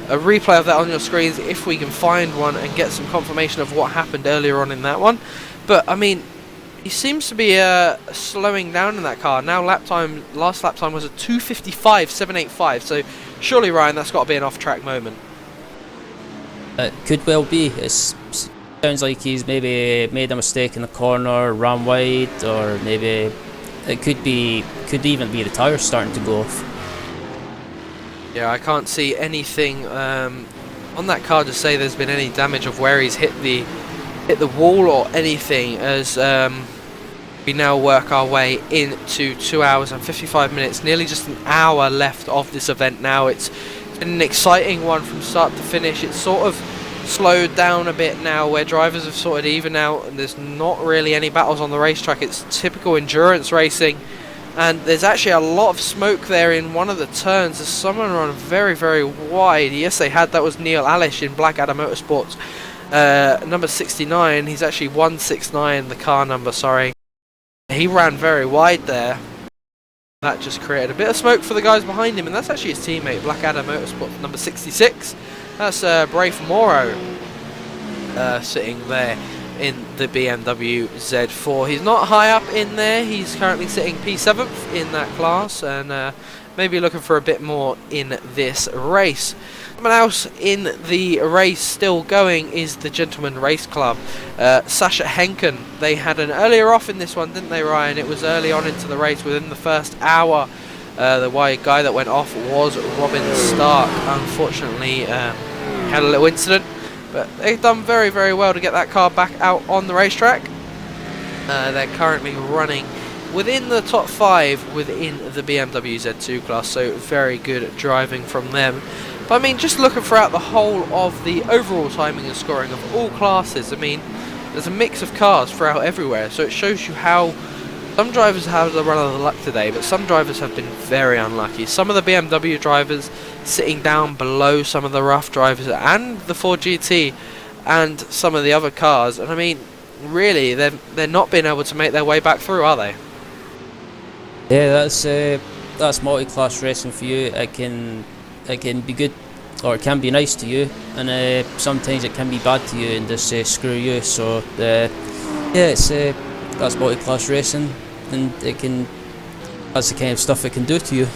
a replay of that on your screens if we can find one and get some confirmation of what happened earlier on in that one. But I mean, he seems to be slowing down in that car. Now last lap time was a 2:55.785, so surely, Ryan, that's got to be an off-track moment.
It could well be. It sounds like he's maybe made a mistake in the corner, ran wide, or maybe it could even be the tyres starting to go off.
Yeah, I can't see anything on that car to say there's been any damage of where he's hit the wall or anything, as we now work our way into 2 hours and 55 minutes, nearly just an hour left of this event now. It's been an exciting one from start to finish. It's sort of slowed down a bit now where drivers have sorted even out and there's not really any battles on the racetrack. It's typical endurance racing, and there's actually a lot of smoke there in one of the turns. There's someone run very, very wide. Yes, they had. That was Neil Alish in Blackadder Motorsports. Number 69, he's actually 169, the car number, sorry. He ran very wide there. That just created a bit of smoke for the guys behind him, and that's actually his teammate, Blackadder Motorsports, number 66. That's Brafe Morrow sitting there in the BMW Z4. He's not high up in there. He's currently sitting P7th in that class, and maybe looking for a bit more in this race. Someone else in the race still going is the Gentleman Race Club. Sasha Henken, they had an earlier off in this one, didn't they, Ryan? It was early on into the race, within the first hour. The guy that went off was Robin Stark. Unfortunately, had a little incident, but they've done very, very well to get that car back out on the racetrack. They're currently running within the top 5 within the BMW Z2 class, so very good driving from them. But I mean, just looking throughout the whole of the overall timing and scoring of all classes, I mean, there's a mix of cars throughout everywhere, so it shows you how some drivers have the run of the luck today, but some drivers have been very unlucky. Some of the BMW drivers sitting down below some of the rough drivers and the Ford GT and some of the other cars, and I mean, really, they're not being able to make their way back through, are they?
Yeah, that's multi-class racing for you. It can be good, or it can be nice to you, and sometimes it can be bad to you and just screw you. So yeah, that's multi-class racing, and that's the kind of stuff it can do to you.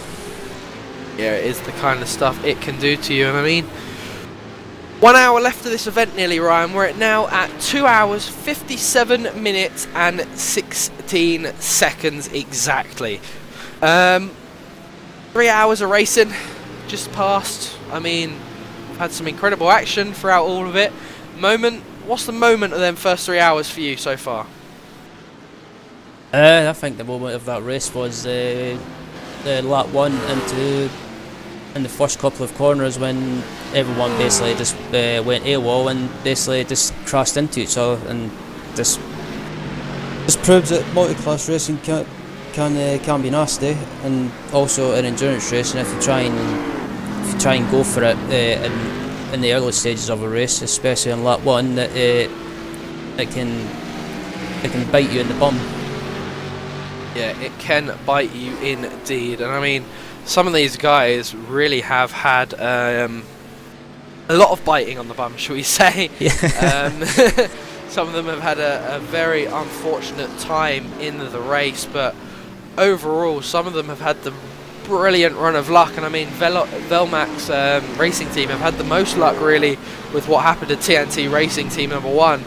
Yeah, it is the kind of stuff it can do to you, and I mean, 1 hour left of this event nearly, Ryan. We're now at 2 hours, 57 minutes and 16 seconds exactly. 3 hours of racing just passed. I mean, we've had some incredible action throughout all of it. What's the moment of them first 3 hours for you so far?
I think the moment of that race was the lap 1 in the first couple of corners when everyone basically just went AWOL and basically just crashed into each other, and this proves that multi-class racing can be nasty, and also in endurance racing, if you try and go for it in the early stages of a race, especially in lap 1, that it can bite you in the bum.
Yeah, it can bite you indeed. And I mean, some of these guys really have had a lot of biting on the bum, shall we say.
Yeah.
Some of them have had a very unfortunate time in the race, but overall some of them have had the brilliant run of luck. And I mean, Velmac's racing team have had the most luck really with what happened to TNT Racing Team number 1,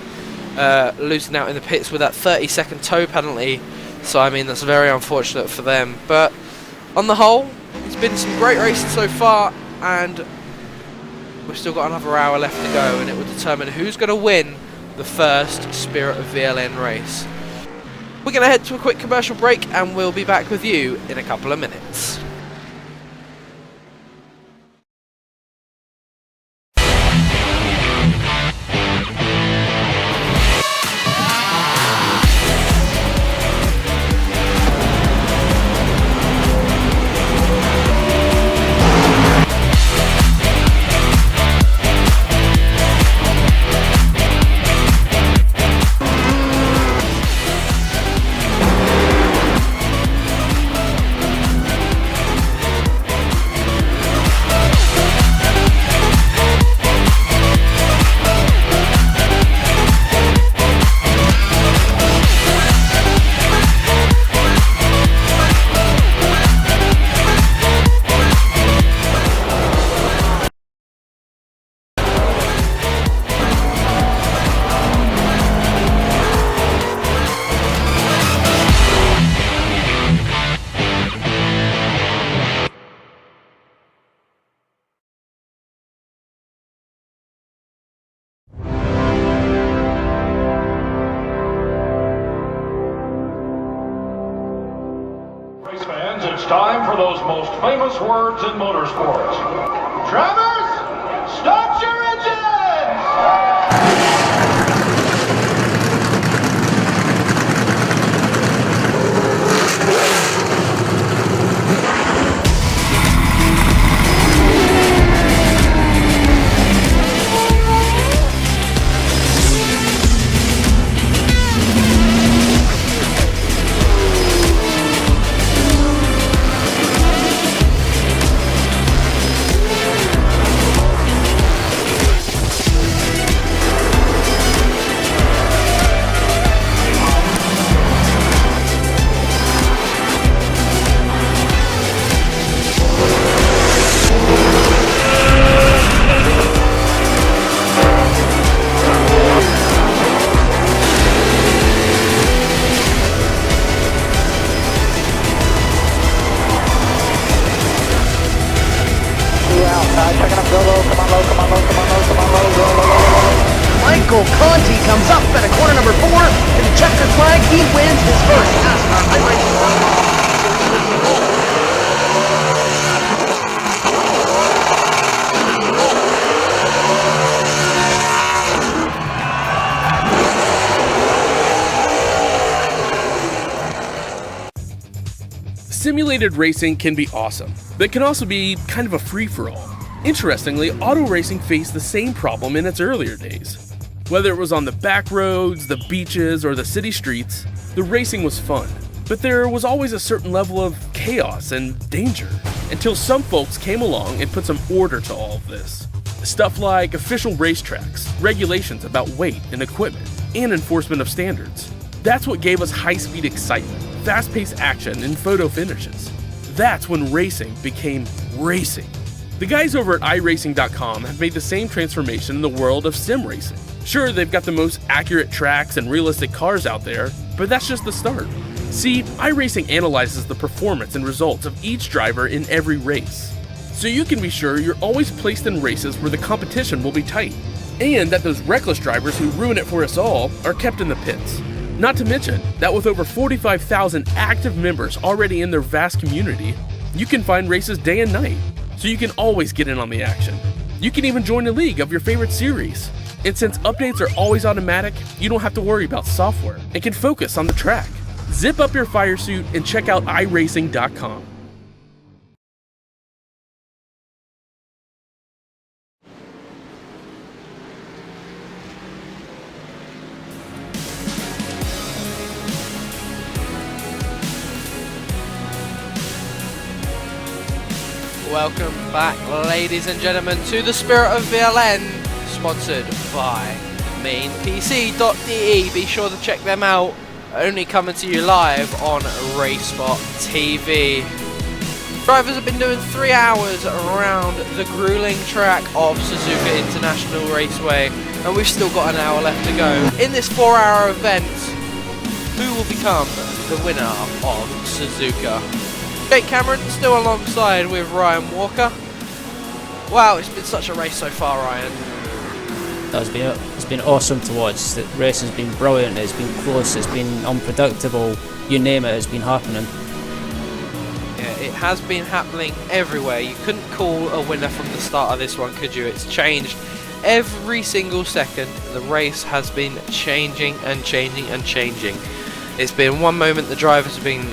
losing out in the pits with that 30-second tow penalty. So I mean, that's very unfortunate for them, but on the whole, it's been some great racing so far, and we've still got another hour left to go, and it will determine who's going to win the first Spirit of VLN race. We're going to head to a quick commercial break, and we'll be back with you in a couple of minutes.
It's time for those most famous words in motorsports. Drivers, start your engines!
Michael Conti comes up at a corner number 4 in the checkered flag. He wins his first NASCAR iRacing.
Simulated racing can be awesome, but it can also be kind of a free-for-all. Interestingly, auto racing faced the same problem in its earlier days. Whether it was on the back roads, the beaches, or the city streets, the racing was fun. But there was always a certain level of chaos and danger, until some folks came along and put some order to all of this. Stuff like official racetracks, regulations about weight and equipment, and enforcement of standards. That's what gave us high-speed excitement, fast-paced action, and photo finishes. That's when racing became racing. The guys over at iRacing.com have made the same transformation in the world of sim racing. Sure, they've got the most accurate tracks and realistic cars out there, but that's just the start. See, iRacing analyzes the performance and results of each driver in every race, so you can be sure you're always placed in races where the competition will be tight, and that those reckless drivers who ruin it for us all are kept in the pits. Not to mention that with over 45,000 active members already in their vast community, you can find races day and night, so you can always get in on the action. You can even join a league of your favorite series. And since updates are always automatic, you don't have to worry about software and can focus on the track. Zip up your fire suit and check out iRacing.com.
Welcome back, ladies and gentlemen, to the Spirit of VLN, sponsored by mainpc.de. Be sure to check them out, only coming to you live on RaceSpotTV. Drivers have been doing 3 hours around the grueling track of Suzuka International Raceway, and we've still got an hour left to go. In this 4-hour event, who will become the winner of Suzuka? Jake Cameron still alongside with Ryan Walker. Wow, it's been such a race so far, Ryan.
It's been awesome to watch. The race has been brilliant, it's been close, it's been unpredictable, you name it, it's been happening.
Yeah, it has been happening everywhere. You couldn't call a winner from the start of this one, could you? It's changed every single second. The race has been changing and changing and changing. It's been one moment the drivers have been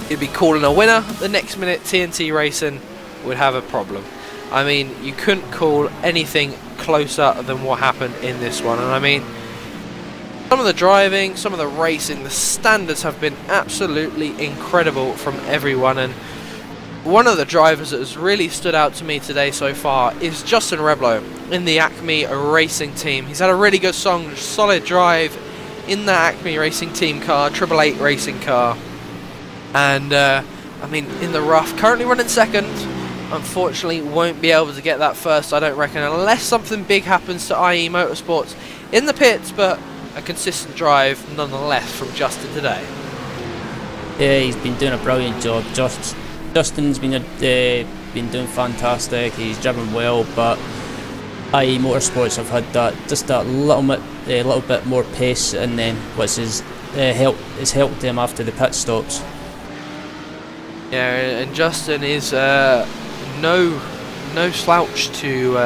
you'd be calling a winner, the next minute TNT Racing would have a problem. I mean, you couldn't call anything closer than what happened in this one. And I mean, some of the driving, some of the racing, the standards have been absolutely incredible from everyone. And one of the drivers that has really stood out to me today so far is Justin Reblo in the Acme Racing team. He's had a really good solid drive in that Acme Racing team car, 888 racing car. And I mean, in the rough, currently running second. Unfortunately, won't be able to get that first, I don't reckon, unless something big happens to IE Motorsports in the pits. But a consistent drive nonetheless from Justin today.
Yeah, he's been doing a brilliant job. Justin's been doing fantastic. He's driven well, but IE Motorsports have had that little bit more pace in them, which has helped them after the pit stops.
Yeah, and Justin is no slouch to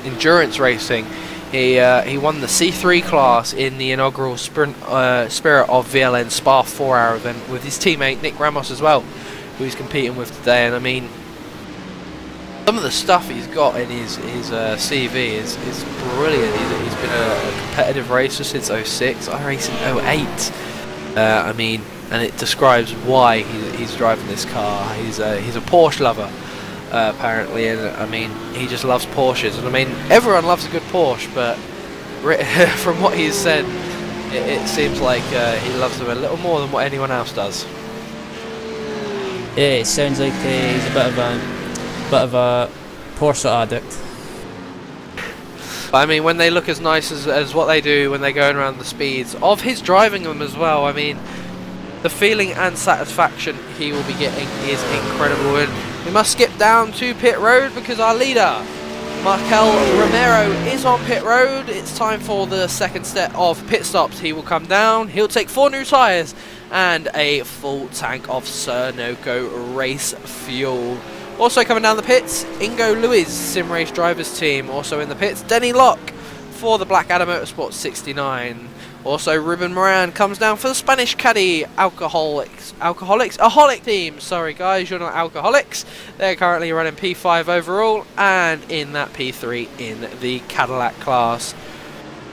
endurance racing. He won the C3 class in the inaugural Spirit of VLN Spa 4-hour event with his teammate Nick Ramos as well, who he's competing with today. And I mean, some of the stuff he's got in his CV is brilliant. He's been a competitive racer since 06. I raced in 08. I mean, and it describes why he's driving this car. He's a Porsche lover, apparently, and I mean, he just loves Porsches. And I mean, everyone loves a good Porsche, but from what he's said, it seems like he loves them a little more than what anyone else does.
Yeah, it sounds like he's a bit of a Porsche addict.
But I mean, when they look as nice as what they do when they're going around the speeds of his driving them as well, I mean, the feeling and satisfaction he will be getting is incredible. And we must skip down to pit road because our leader, Markel Romero, is on pit road. It's time for the second set of pit stops. He will come down, he'll take 4 new tyres and a full tank of Sunoco race fuel. Also coming down the pits, Ingo Lewis, Sim Race Drivers team. Also in the pits, Denny Locke for the Blackadder Motorsport 69. Also Ruben Moran comes down for the Spanish Caddy Aholic team. Sorry guys, you're not alcoholics. They're currently running P5 overall and in that P3 in the Cadillac class.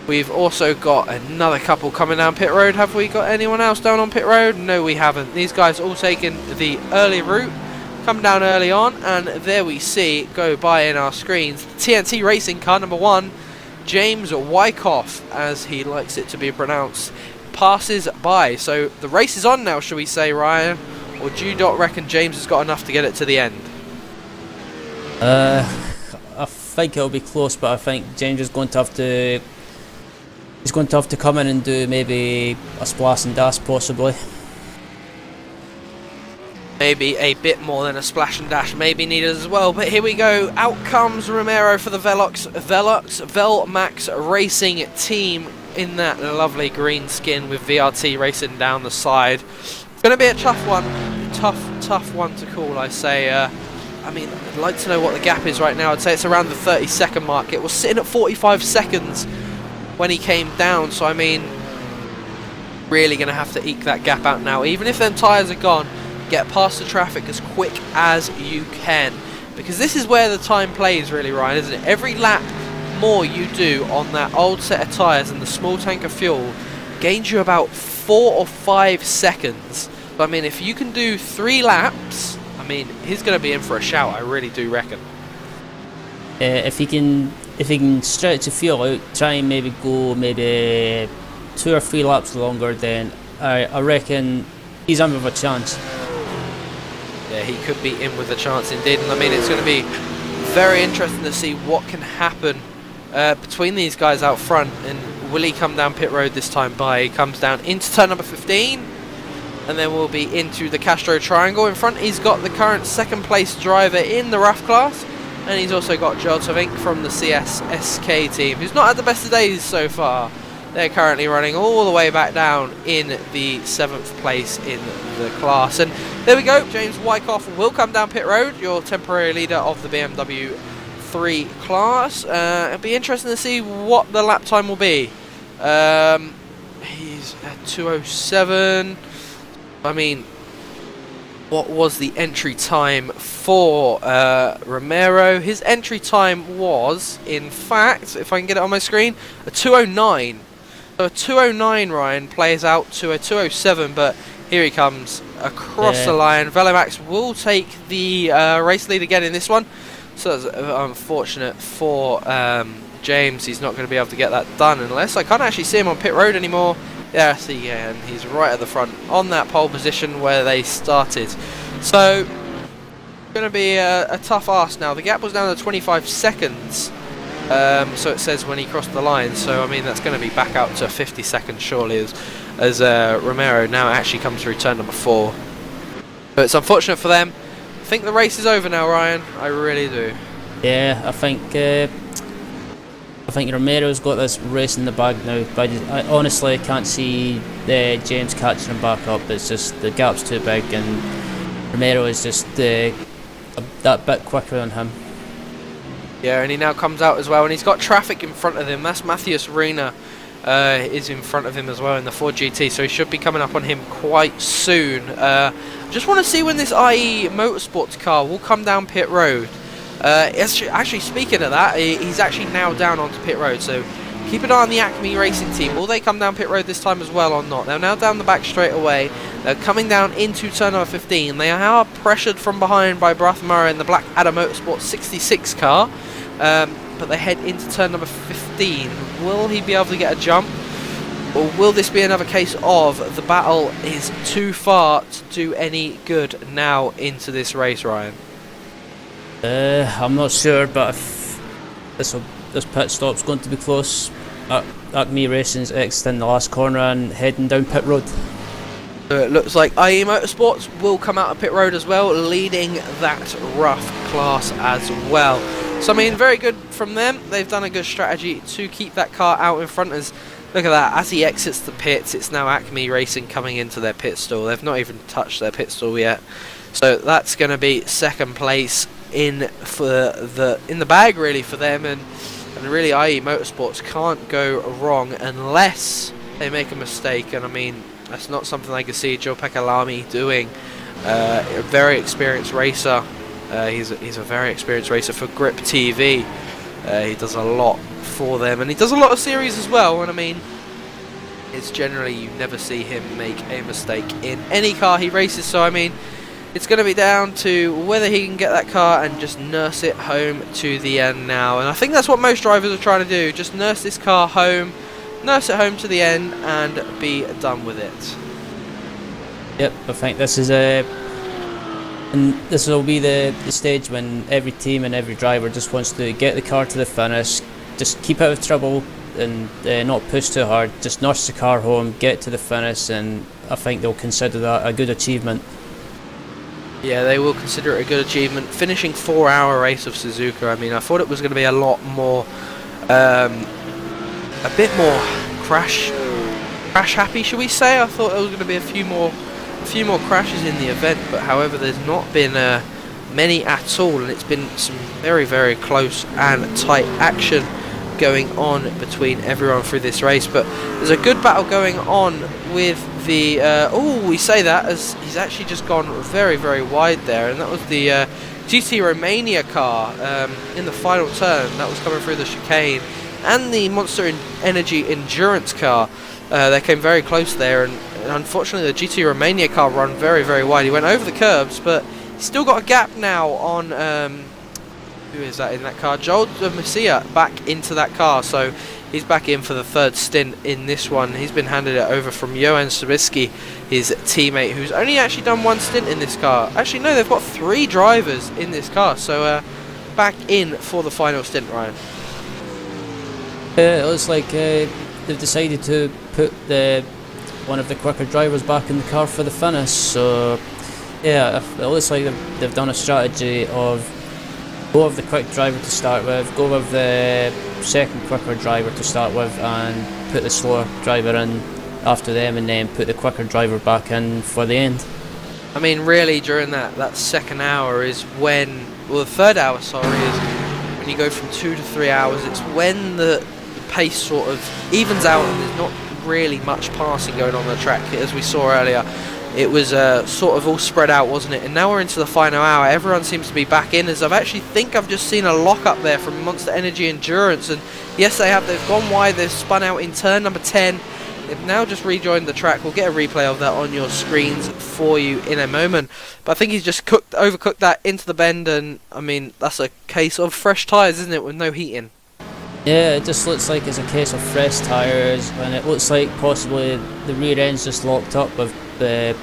We've also got another couple coming down pit road. Have we got anyone else down on pit road? No, we haven't. These guys all taking the early route. Come down early on, and there we see, go by in our screens, TNT Racing car number 1, James Wyckoff, as he likes it to be pronounced, passes by. So the race is on now, shall we say, Ryan? Or do you not reckon James has got enough to get it to the end?
I think it'll be close, but I think James is going to have to. He's going to have to come in and do maybe a splash and dash, possibly.
Maybe a bit more than a splash and dash may be needed as well, but here we go. Out comes Romero for the Velmax Racing team in that lovely green skin with VRT racing down the side. It's going to be a tough one to call, I say. I mean, I'd like to know what the gap is right now. I'd say it's around the 30-second mark. It was sitting at 45 seconds when he came down, so I mean, really going to have to eke that gap out now. Even if them tyres are gone, get past the traffic as quick as you can, because this is where the time plays really, Ryan, isn't it? Every lap more you do on that old set of tyres and the small tank of fuel gains you about 4 or 5 seconds. But I mean, if you can do 3 laps, I mean, he's going to be in for a shout, I really do reckon.
If he can stretch the fuel out, try and maybe go 2 or 3 laps longer, then I reckon he's in with a chance.
Yeah, he could be in with a chance indeed, and I mean, it's going to be very interesting to see what can happen between these guys out front. And will he come down pit road this time by? He comes down into turn number 15, and then we'll be into the Castro Triangle. In front, he's got the current second place driver in the rough class, and he's also got Joltovink from the CSSK team, who's not had the best of days so far. They're currently running all the way back down in the 7th place in the class. And there we go, James Wyckoff will come down pit road, your temporary leader of the BMW 3 class. It'll be interesting to see what the lap time will be. He's at 2:07. I mean, what was the entry time for Romero? His entry time was, in fact, if I can get it on my screen, a 2:09. So a 2:09, Ryan, plays out to a 2:07, but here he comes across the line. Velomax will take the race lead again in this one. So that's unfortunate for James. He's not going to be able to get that done unless I can't actually see him on pit road anymore. Yeah, I see, yeah, and he's right at the front on that pole position where they started. So, going to be a tough ask now. The gap was down to 25 seconds. So it says when he crossed the line, so I mean that's going to be back out to 50 seconds surely as Romero now actually comes through turn number 4. But it's unfortunate for them. I think the race is over now, Ryan. I really do.
Yeah, I think Romero's got this race in the bag now, but I honestly can't see James catching him back up. It's just the gap's too big, and Romero is just that bit quicker than him.
Yeah, and he now comes out as well, and he's got traffic in front of him. That's Matthias Reina is in front of him as well in the Ford GT, so he should be coming up on him quite soon. Just want to see when this IE Motorsports car will come down pit road. Actually, speaking of that, he's actually now down onto pit road, so keep an eye on the Acme Racing team. Will they come down pit road this time as well or not? They're now down the back straight away. They're coming down into turn number 15. They are pressured from behind by Brathmara in the Black Adder Motorsport 66 car. But they head into turn number 15. Will he be able to get a jump? Or will this be another case of the battle is too far to do any good now into this race, Ryan?
I'm not sure, but if this pit stop's going to be close. Acme Racing's exiting the last corner and heading down pit road.
So it looks like IE Motorsports will come out of pit road as well, leading that rough class as well. So I mean, very good from them. They've done a good strategy to keep that car out in front. Look at that, as he exits the pits, it's now Acme Racing coming into their pit stall. They've not even touched their pit stall yet. So that's going to be second place in the bag really for them, and really IE Motorsports can't go wrong unless they make a mistake, and I mean that's not something I can see Joe-Pekka Lamy doing. A very experienced racer. He's a very experienced racer for Grip TV. He does a lot for them, and he does a lot of series as well, and I mean it's generally you never see him make a mistake in any car he races. So I mean it's going to be down to whether he can get that car and just nurse it home to the end now. And I think that's what most drivers are trying to do. Just nurse this car home, nurse it home to the end and be done with it.
Yep, I think this is and this will be the stage when every team and every driver just wants to get the car to the finish, just keep out of trouble and not push too hard, just nurse the car home, get to the finish, and I think they'll consider that a good achievement.
Yeah, they will consider it a good achievement. Finishing 4-hour race of Suzuka, I mean, I thought it was going to be a lot more, a bit more crash happy, should we say? I thought there was going to be a few more crashes in the event, but however, there's not been many at all, and it's been some very, very close and tight action going on between everyone through this race. But there's a good battle going on with the we say that as he's actually just gone very, very wide there, and that was the GT Romania car in the final turn that was coming through the chicane, and the Monster Energy Endurance car. They came very close there, and unfortunately the GT Romania car ran very, very wide. He went over the curbs, but he's still got a gap now on who is that in that car? Joel Messia back into that car, so he's back in for the third stint in this one. He's been handed it over from Johan Sabisky, his teammate, who's only actually done one stint in this car. Actually, no, they've got 3 drivers in this car, so back in for the final stint, Ryan.
It looks like they've decided to put one of the quicker drivers back in the car for the finish, so yeah, it looks like they've done a strategy of go with the quick driver to start with, go with the second quicker driver to start with, and put the slower driver in after them, and then put the quicker driver back in for the end.
I mean, really, during that second hour is when, well, the third hour, sorry, is when you go from 2 to 3 hours. It's when the pace sort of evens out and there's not really much passing going on the track, as we saw earlier. It was sort of all spread out, wasn't it? And now we're into the final hour. Everyone seems to be back in, as I've just seen a lock up there from Monster Energy Endurance, and yes, they have. They've gone wide. They've spun out in turn number 10. They've now just rejoined the track. We'll get a replay of that on your screens for you in a moment. But I think he's just overcooked that into the bend, and I mean, that's a case of fresh tyres, isn't it, with no heating?
Yeah, it just looks like it's a case of fresh tyres, and it looks like possibly the rear end's just locked up with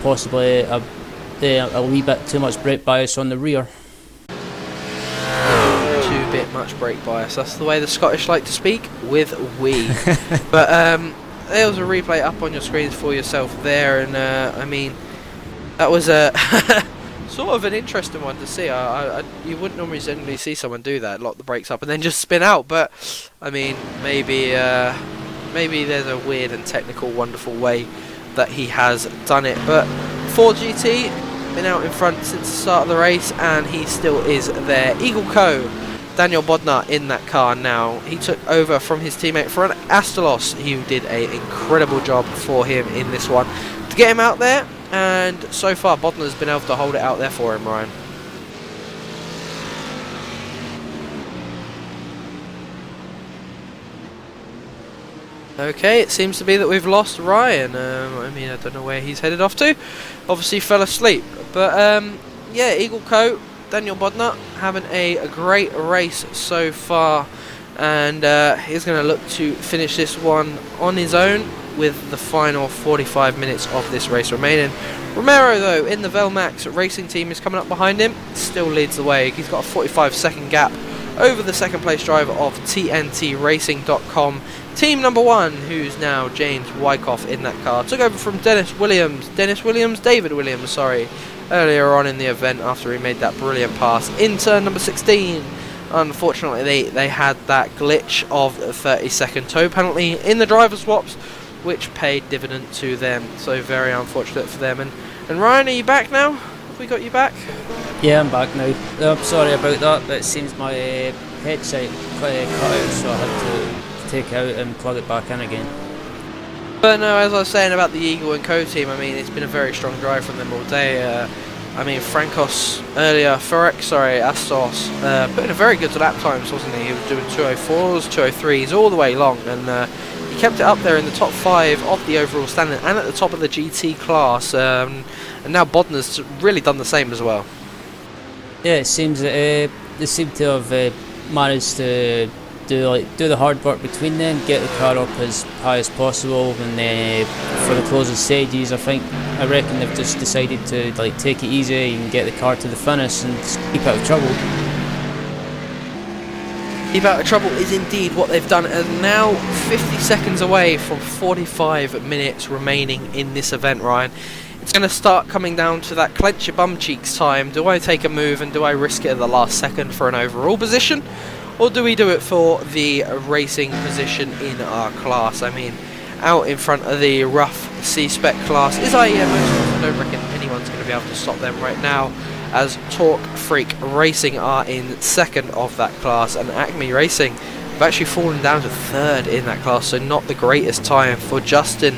possibly a wee bit too much brake bias on the rear.
Too bit much brake bias. That's the way the Scottish like to speak, with we. But there's a replay up on your screens for yourself there, and I mean, that was a sort of an interesting one to see. You wouldn't normally generally see someone do that, lock the brakes up and then just spin out, but I mean, maybe there's a weird and technical, wonderful way that he has done it. But Ford GT been out in front since the start of the race, and he still is there. Eagle Co, Daniel Bodnar in that car now. He took over from his teammate Ferran Astalos, who did an incredible job for him in this one to get him out there, and so far Bodnar's been able to hold it out there for him, Ryan. Okay, it seems to be that we've lost Ryan. I mean, I don't know where he's headed off to. Obviously fell asleep. But yeah, Eagle Co, Daniel Bodnar having a great race so far, and he's going to look to finish this one on his own with the final 45 minutes of this race remaining. Romero, though, in the Velmax racing team, is coming up behind him, still leads the way. He's got a 45-second gap over the second place driver of TNTRacing.com. Team number 1, who's now James Wyckoff in that car, took over from David Williams, sorry, earlier on in the event after he made that brilliant pass in turn number 16. Unfortunately, they had that glitch of a 30-second tow penalty in the driver swaps, which paid dividend to them, so very unfortunate for them. And Ryan, are you back now? Have we got you back?
Yeah, I'm back now. I'm sorry about that, but it seems my headset cut out, so I had to take it out and plug it back in again.
But no, as I was saying about the Eagle and Co team, I mean, it's been a very strong drive from them all day. I mean, Astos, putting a very good lap times, wasn't he? He was doing 204s, 203s all the way long, and he kept it up there in the top 5 of the overall standing and at the top of the GT class. And now Bodnar's really done the same as well.
Yeah, it seems that they seem to have managed to do the hard work between them, get the car up as high as possible, and for the closing stages, I reckon they've just decided to take it easy and get the car to the finish and just keep out of trouble.
Keep out of trouble is indeed what they've done, and now 50 seconds away from 45 minutes remaining in this event, Ryan. It's going to start coming down to that clench your bum cheeks time. Do I take a move and do I risk it at the last second for an overall position? Or do we do it for the racing position in our class? I mean, out in front of the rough C-Spec class is IEM. I don't reckon anyone's going to be able to stop them right now. as Torque Freak Racing are in second of that class, and Acme Racing have actually fallen down to third in that class, so not the greatest time for Justin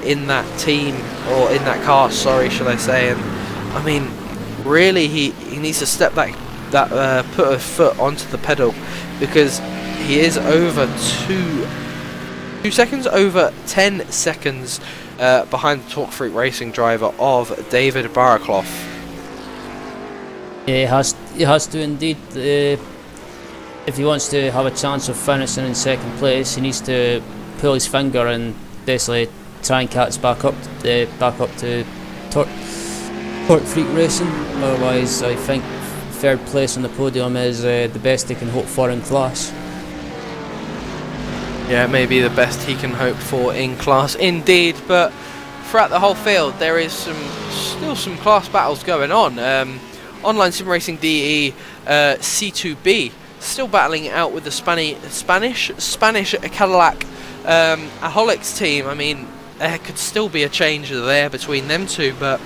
in that team, or in that car, sorry, should I say. And I mean, really, he needs to step put a foot onto the pedal, because he is over 10 seconds behind the Torque Freak Racing driver of David Baraclough.
Yeah, he has to indeed. If he wants to have a chance of finishing in second place, he needs to pull his finger and basically try and catch back up to Torque Freak Racing. Otherwise, I think third place on the podium is the best he can hope for in class.
Yeah, it may be the best he can hope for in class indeed, but throughout the whole field there is still some class battles going on. Online Sim Racing DE C2B still battling it out with the Spanish Cadillac Aholics team. I mean, there could still be a change there between them two, but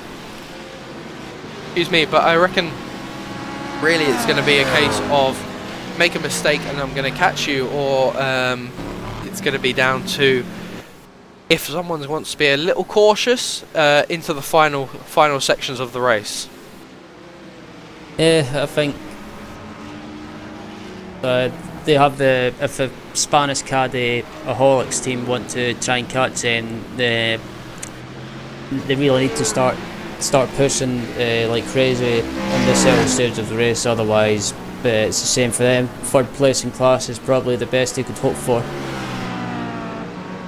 I reckon really it's going to be a case of make a mistake and I'm going to catch you, or it's going to be down to if someone wants to be a little cautious into the final sections of the race.
Yeah, I think they have if the Spanish Caddy Aholics team want to try and catch them, they really need to start pushing like crazy on this early stage of the race. Otherwise, it's the same for them. Third place in class is probably the best they could hope for.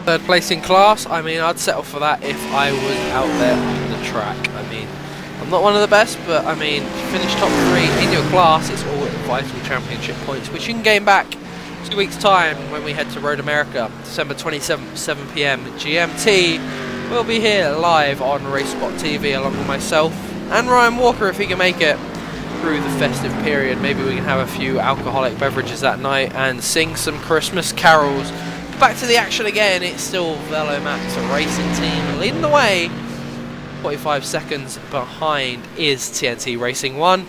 Third place in class, I mean, I'd settle for that if I was out there on the track. I mean, I'm not one of the best, but I mean, to finish top 3 in your class, it's all vital championship points, which you can gain back 2 weeks' time when we head to Road America, December 27th, 7 PM GMT. We'll be here live on RaceSpotTV along with myself and Ryan Walker if he can make it through the festive period. Maybe we can have a few alcoholic beverages that night and sing some Christmas carols. Back to the action again, it's still Velomax Racing Team leading the way. 45 seconds behind is TNT Racing 1,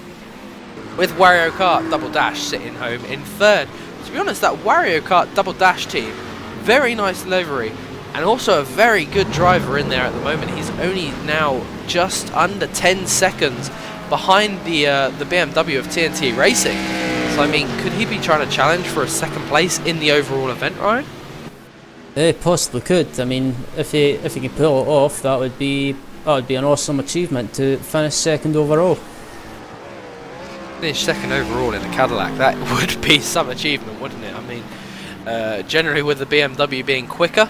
with Wario Kart Double Dash sitting home in third. To be honest, that Wario Kart Double Dash team, very nice livery, and also a very good driver in there at the moment. He's only now just under 10 seconds behind the BMW of TNT Racing. So I mean, could he be trying to challenge for a second place in the overall event, Ryan?
Possibly could. I mean, if he can pull it off, that would be an awesome achievement to finish second overall.
Finish second overall in a Cadillac, that would be some achievement, wouldn't it? I mean, generally with the BMW being quicker,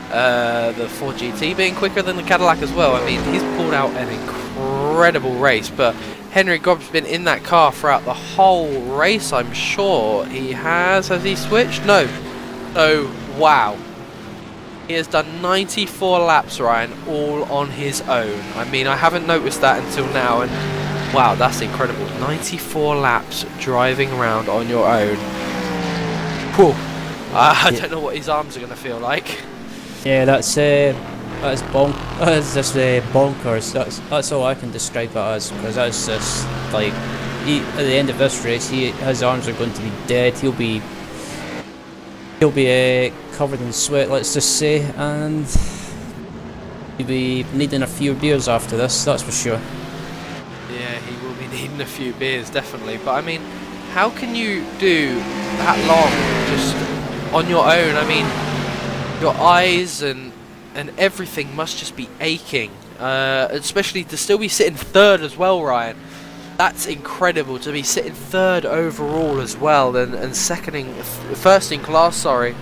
the 4GT being quicker than the Cadillac as well, I mean, he's pulled out an incredible race. But Henry Gobb's been in that car throughout the whole race, I'm sure. He has he switched? No. So, wow. He has done 94 laps, Ryan, all on his own. I mean, I haven't noticed that until now, and wow, that's incredible. 94 laps driving around on your own. Whew. I don't know what his arms are going to feel like.
Yeah, that's just bonkers. That's all I can describe it as, because that's just like at the end of this race, his arms are going to be dead. He'll be covered in sweat, let's just say, and he'll be needing a few beers after this, that's for sure.
Yeah, he will be needing a few beers, definitely. But I mean, how can you do that long just on your own? I mean, your eyes and everything must just be aching, especially to still be sitting third as well, Ryan. That's incredible, to be sitting third overall as well, and first in class, sorry,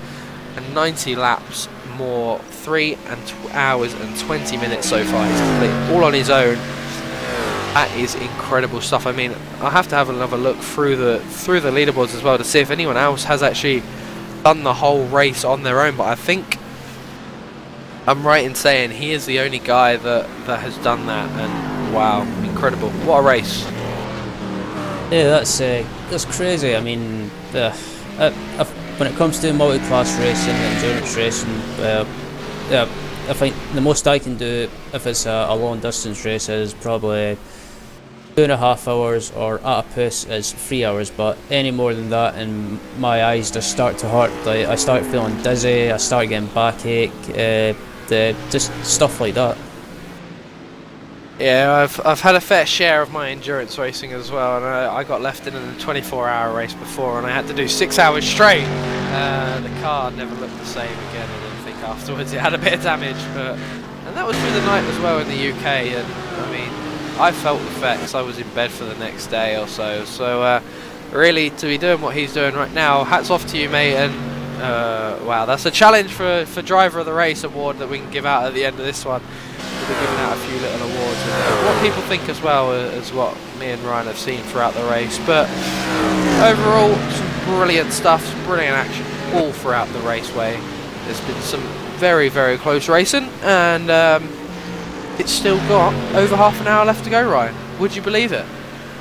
and 90 laps more, 3 hours and 20 minutes so far. He's completed all on his own. That is incredible stuff. I mean, I'll have to have another look through the leaderboards as well to see if anyone else has actually done the whole race on their own. But I think I'm right in saying he is the only guy that has done that. And wow, incredible! What a race!
Yeah, that's crazy. I mean, when it comes to multi-class racing, endurance racing, I think the most I can do if it's a long distance race is probably 2.5 hours, or at a push is 3 hours, but any more than that and my eyes just start to hurt. Like, I start feeling dizzy, I start getting backache, just stuff like that.
Yeah, I've had a fair share of my endurance racing as well, and I got left in a 24-hour race before, and I had to do 6 hours straight. The car never looked the same again. I didn't think afterwards it had a bit of damage, and that was through the night as well in the UK. And I mean, I felt the effects. I was in bed for the next day or so. So really, to be doing what he's doing right now, hats off to you, mate. And wow, that's a challenge for Driver of the Race award that we can give out at the end of this one. We'll be giving out a few little awards, and what people think as well as what me and Ryan have seen throughout the race. But overall, some brilliant stuff, some brilliant action all throughout the raceway. There's been some very, very close racing, and it's still got over half an hour left to go, Ryan. Would you believe it?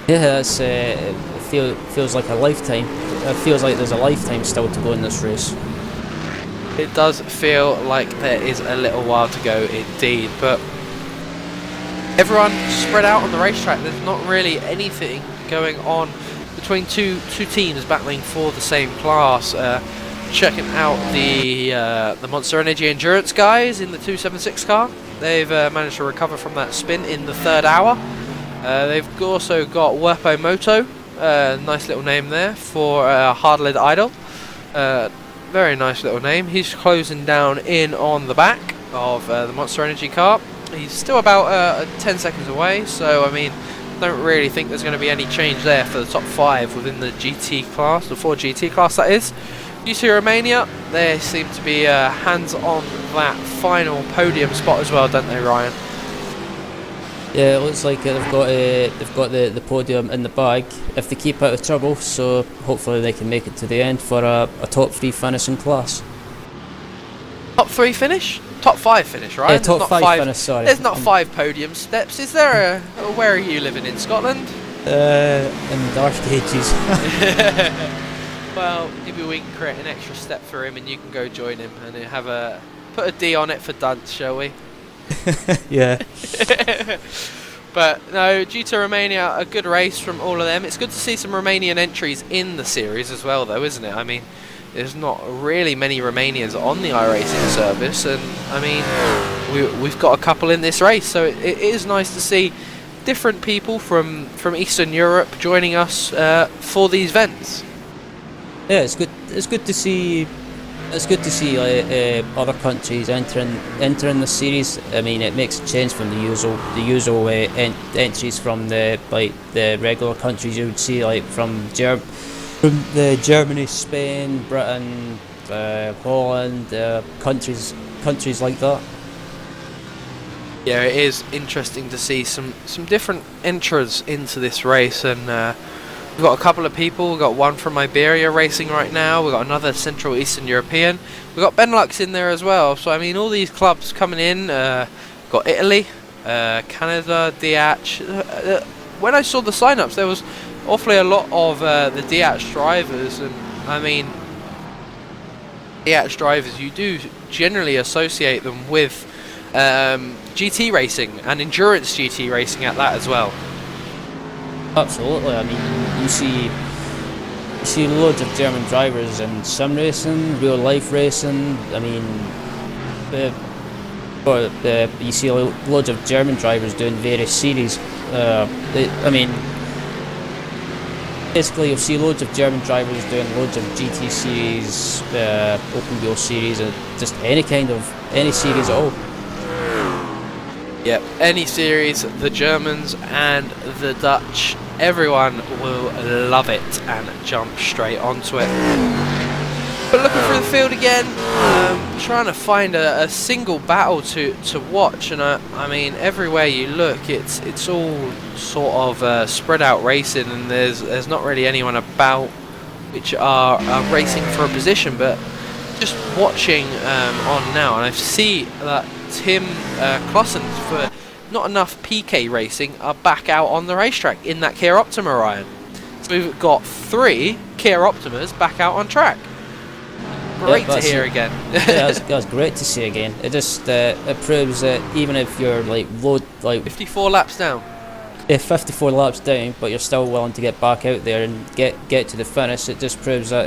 Yeah, it's, it feels like a lifetime. It feels like there's a lifetime still to go in this race.
It does feel like there is a little while to go indeed, but everyone spread out on the racetrack. There's not really anything going on between two teams battling for the same class. Checking out the Monster Energy Endurance guys in the 276 car. They've managed to recover from that spin in the 3rd hour. They've also got Werpo Moto, nice little name there for Hardlid Idol. Very nice little name. He's closing down in on the back of the Monster Energy car. He's still about 10 seconds away, so I mean, don't really think there's going to be any change there for the top 5 within the GT class, the 4 GT class that is. UC Romania, they seem to be hands on that final podium spot as well, don't they, Ryan?
Yeah, it looks like they've got the podium in the bag if they keep out of trouble, so hopefully they can make it to the end for a top 3 finish in class.
Top 3 finish? Top 5 finish, right?
Yeah, top 5 finish, sorry.
There's not 5 podium steps, is there? Where are you living, in Scotland?
In the dark ages.
Well, maybe we can create an extra step for him and you can go join him and put a D on it for dunce, shall we?
Yeah.
But no, due to Romania, a good race from all of them. It's good to see some Romanian entries in the series as well, though, isn't it? I mean, there's not really many Romanians on the iRacing service, and I mean, we've got a couple in this race, so it is nice to see different people from Eastern Europe joining us for these events.
Yeah, it's good. It's good to see. It's good to see other countries entering the series. I mean, it makes a change from the usual entries from the regular countries you would see, like from Germany, Spain, Britain, Holland, countries like that.
Yeah, it is interesting to see some different entrants into this race, and we've got a couple of people. We've got one from Iberia racing right now. We've got another Central Eastern European. We've got Benelux in there as well. So, I mean, all these clubs coming in. Got Italy, Canada, DH. When I saw the sign-ups, there was awfully a lot of the DH drivers. And, I mean, DH drivers, you do generally associate them with GT racing and endurance GT racing at that as well.
Absolutely. I mean, you see loads of German drivers in sim racing, real life racing. I mean, you see loads of German drivers doing various series. I mean, basically you'll see loads of German drivers doing loads of GT series, open wheel series, and just any series at all.
Yep, any series, the Germans and the Dutch, everyone will love it and jump straight onto it. But looking through the field again, trying to find a single battle to watch, and I mean, everywhere you look, it's all sort of spread out racing, and there's not really anyone about which are racing for a position. But just watching on now, and I see that Tim Clausen for not enough PK racing are back out on the racetrack in that Kia Optima, Ryan. So we've got 3 Kia Optimas back out on track. Great to hear again.
Yeah, that's great to see again. It just it proves that even if you're like
54 laps down.
54 laps down, but you're still willing to get back out there and get to the finish. It just proves that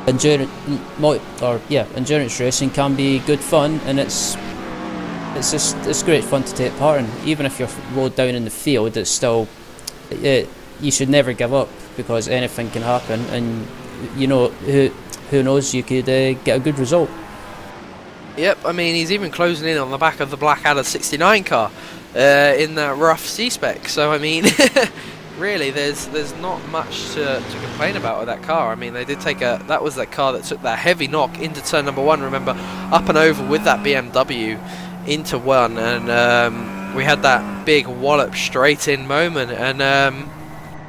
endurance racing can be good fun, and it's great fun to take part in. Even if you're low down in the field, it's still you should never give up, because anything can happen, and you know who knows, you could get a good result.
Yep, I mean, he's even closing in on the back of the Blackadder 69 car in that rough C-spec. So, I mean, really, there's not much to complain about with that car. I mean, they did take that was that car that took that heavy knock into turn number 1. Remember, up and over with that BMW into 1, and we had that big wallop straight in moment. And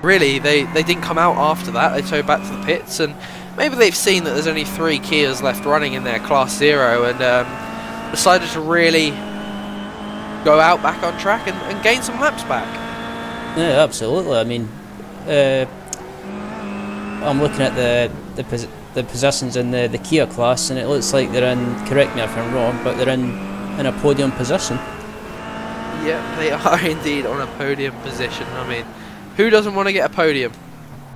really, they didn't come out after that. They towed back to the pits, and maybe they've seen that there's only 3 Kias left running in their Class 0, and decided to really go out back on track and gain some laps back.
Yeah, absolutely. I mean, I'm looking at the positions in the Kia class, and it looks like they're in, correct me if I'm wrong, but they're in a podium position.
Yeah, they are indeed on a podium position. I mean, who doesn't want to get a podium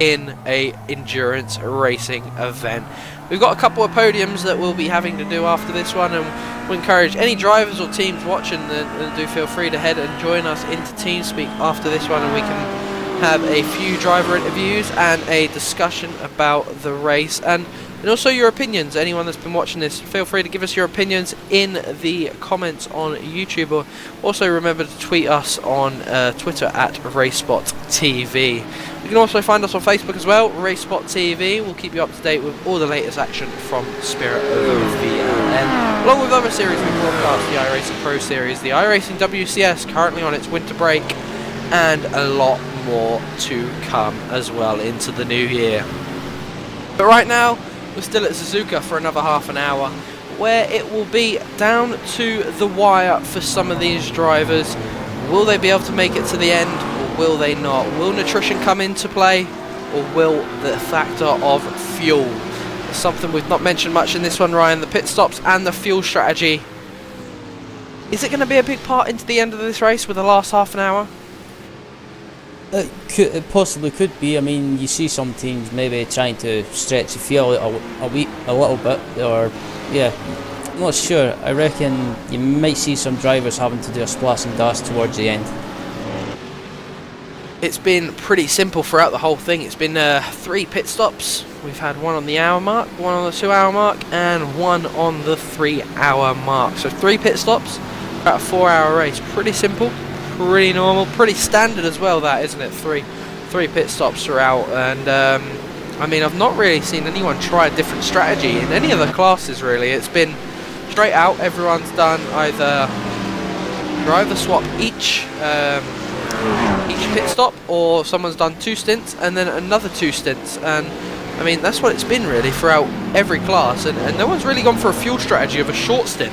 in a endurance racing event? We've got a couple of podiums that we'll be having to do after this one, and we encourage any drivers or teams watching that do feel free to head and join us into TeamSpeak after this one, and we can have a few driver interviews and a discussion about the race, and also your opinions. Anyone that's been watching this, feel free to give us your opinions in the comments on YouTube, or also remember to tweet us on Twitter at RaceSpotTV. You can also find us on Facebook as well, RaceSpotTV. We'll keep you up to date with all the latest action from Spirit of VLN, along with other series we broadcast, the iRacing Pro Series, the iRacing WCS, currently on its winter break, and a lot more to come as well into the new year. But right now, we're still at Suzuka for another half an hour, where it will be down to the wire for some of these drivers. Will they be able to make it to the end, or will they not? Will nutrition come into play, or will the factor of fuel? Something we've not mentioned much in this one, Ryan, the pit stops and the fuel strategy. Is it going to be a big part into the end of this race with the last half an hour?
It possibly could be. I mean, you see some teams maybe trying to stretch the fuel a little bit, or yeah, I'm not sure. I reckon you might see some drivers having to do a splash and dash towards the end.
It's been pretty simple throughout the whole thing. It's been 3 pit stops. We've had 1 on the hour mark, 1 on the 2 hour mark, and 1 on the 3 hour mark. So 3 pit stops, about a 4 hour race. Pretty simple, pretty normal, pretty standard as well, that, isn't it? 3 pit stops throughout. And I mean, I've not really seen anyone try a different strategy in any of the classes, really. It's been straight out. Everyone's done either driver swap each pit stop, or someone's done 2 stints and then another 2 stints. And I mean, that's what it's been really throughout every class, and no one's really gone for a fuel strategy of a short stint.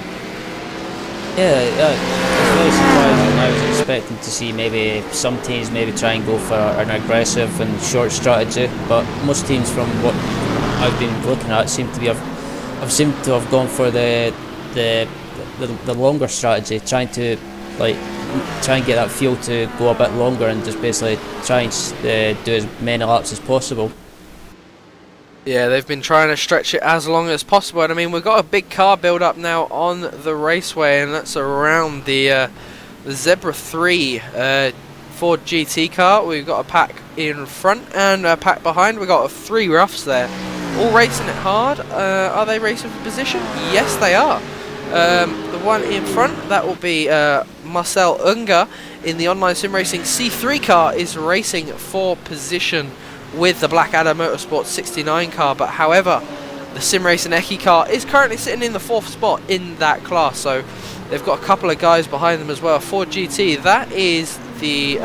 Yeah, I was really surprised. I was expecting to see maybe some teams maybe try and go for an aggressive and short strategy, but most teams, from what I've been looking at, seem to have gone for the longer strategy, trying and get that fuel to go a bit longer, and just basically try and do as many laps as possible.
Yeah, they've been trying to stretch it as long as possible, and I mean, we've got a big car build up now on the raceway, and that's around the Zebra 3 Ford GT car. We've got a pack in front and a pack behind. We've got 3 roughs there, all racing it hard. Are they racing for position? Yes, they are. The one in front, that will be Marcel Unger in the online sim racing C3 car, is racing for position with the Blackadder Motorsport 69 car, but however, the sim racing Eki car is currently sitting in the 4th spot in that class, so they've got a couple of guys behind them as well. Ford GT, that is the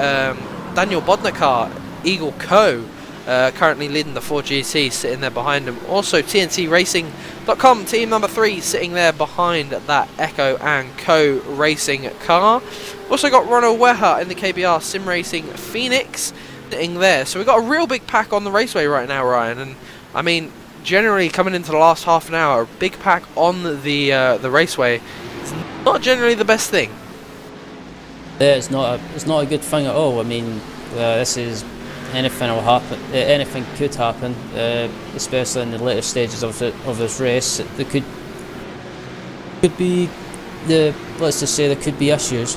Daniel Bodner car, Eagle Co, currently leading the Ford GT, sitting there behind him. Also TNTRacing.com, team number 3, sitting there behind that Echo and Co racing car. Also got Ronald Weha in the KBR Sim Racing Phoenix sitting there. So we've got a real big pack on the raceway right now, Ryan, and I mean, generally coming into the last half an hour, a big pack on the raceway is not generally the best thing.
It's not a good thing at all. I mean, this is anything will happen. Anything could happen, especially in the later stages of this race. There could be let's just say there could be issues.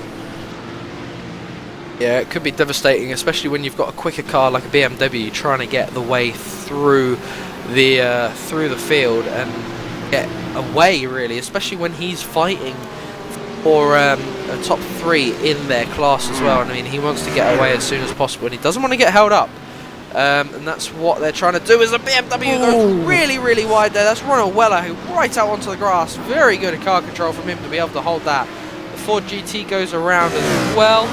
Yeah, it could be devastating, especially when you've got a quicker car like a BMW trying to get the way through the field and get away, really, especially when he's fighting for a top 3 in their class as well. And I mean, he wants to get away as soon as possible, and he doesn't want to get held up. And that's what they're trying to do. As a BMW goes really wide there. That's Ronald Weller, who right out onto the grass. Very good car control from him to be able to hold that. The Ford GT goes around as well.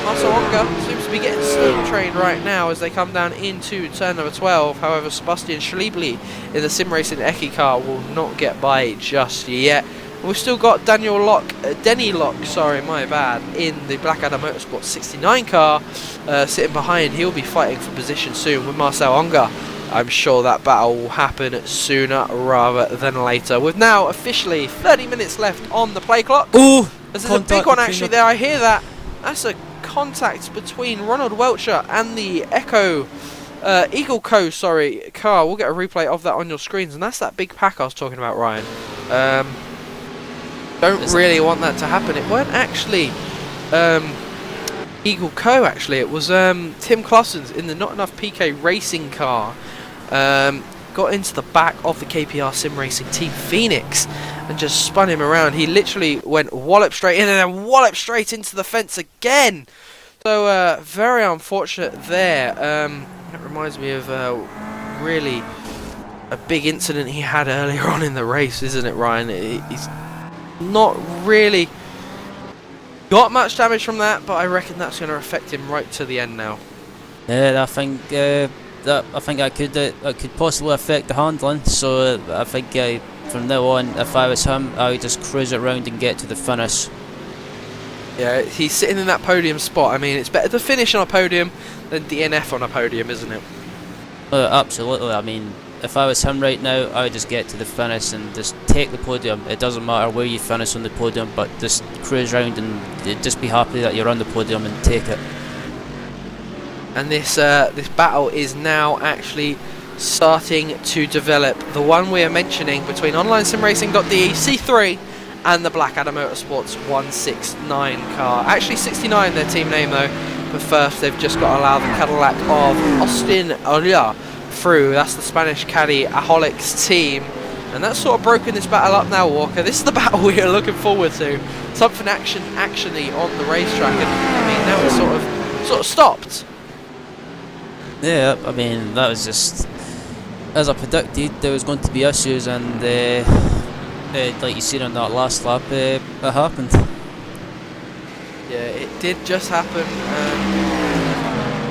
Marcel Onga seems to be getting steam trained right now as they come down into turn number 12. However, Sebastian Schliebli in the Sim Racing Ecke car will not get by just yet. We've still got Denny Locke, my bad, in the Blackadder Motorsport 69 car, sitting behind. He'll be fighting for position soon with Marcel Onga. I'm sure that battle will happen sooner rather than later. With now officially 30 minutes left on the play clock.
Ooh,
there's a big one actually there. I hear that. That's a contact between Ronald Welcher and the Eagle Co. car. We'll get a replay of that on your screens, and that's that big pack I was talking about, Ryan. Don't really want that to happen. It weren't actually Eagle Co. Actually, it was Tim Clausen's in the Not Enough PK Racing car. Got into the back of the KPR Sim Racing Team Phoenix and just spun him around. He literally went wallop straight in and then wallop straight into the fence again. So very unfortunate there. That reminds me of really a big incident he had earlier on in the race, isn't it, Ryan? He's not really got much damage from that, but I reckon that's going to affect him right to the end now.
Yeah, I think that could possibly affect the handling. So I think from now on, if I was him, I would just cruise it around and get to the finish.
Yeah, he's sitting in that podium spot. I mean, it's better to finish on a podium than DNF on a podium, isn't it?
Absolutely. I mean, if I was him right now, I would just get to the finish and just take the podium. It doesn't matter where you finish on the podium, but just cruise around and just be happy that you're on the podium and take it.
And this battle is now actually starting to develop. The one we are mentioning between OnlineSimRacing.de C3 and the Blackadder Motorsports 169 car. Actually 69 their team name though, but first they've just got to allow the Cadillac of Austin Oria through. That's the Spanish Caddy Aholix team, and that's sort of broken this battle up now, Walker. This is the battle we are looking forward to. Something actiony on the racetrack, and I mean now it's sort of stopped.
Yeah, I mean that was just as I predicted. There was going to be issues, and like you seen on that last lap, it happened.
Yeah, it did just happen.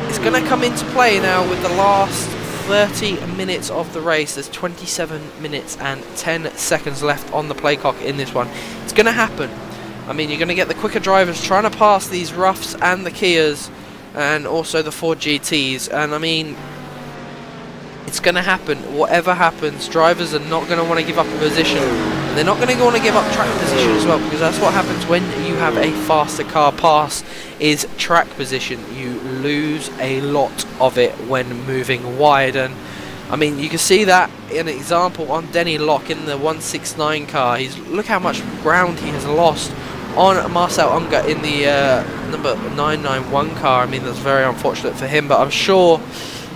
It's going to come into play now with the last 30 minutes of the race. There's 27 minutes and 10 seconds left on the play clock in this one. It's going to happen. I mean, you're going to get the quicker drivers trying to pass these Roughs and the Kias and also the Ford GTs. And I mean, it's going to happen. Whatever happens, drivers are not going to want to give up a position. And they're not going to want to give up track position as well, because that's what happens when you have a faster car pass, is track position. You lose a lot of it when moving wide. And I mean, you can see that in an example on Denny Locke in the 169 car. Look how much ground he has lost on Marcel Onga in the number 991 car. I mean, that's very unfortunate for him, but I'm sure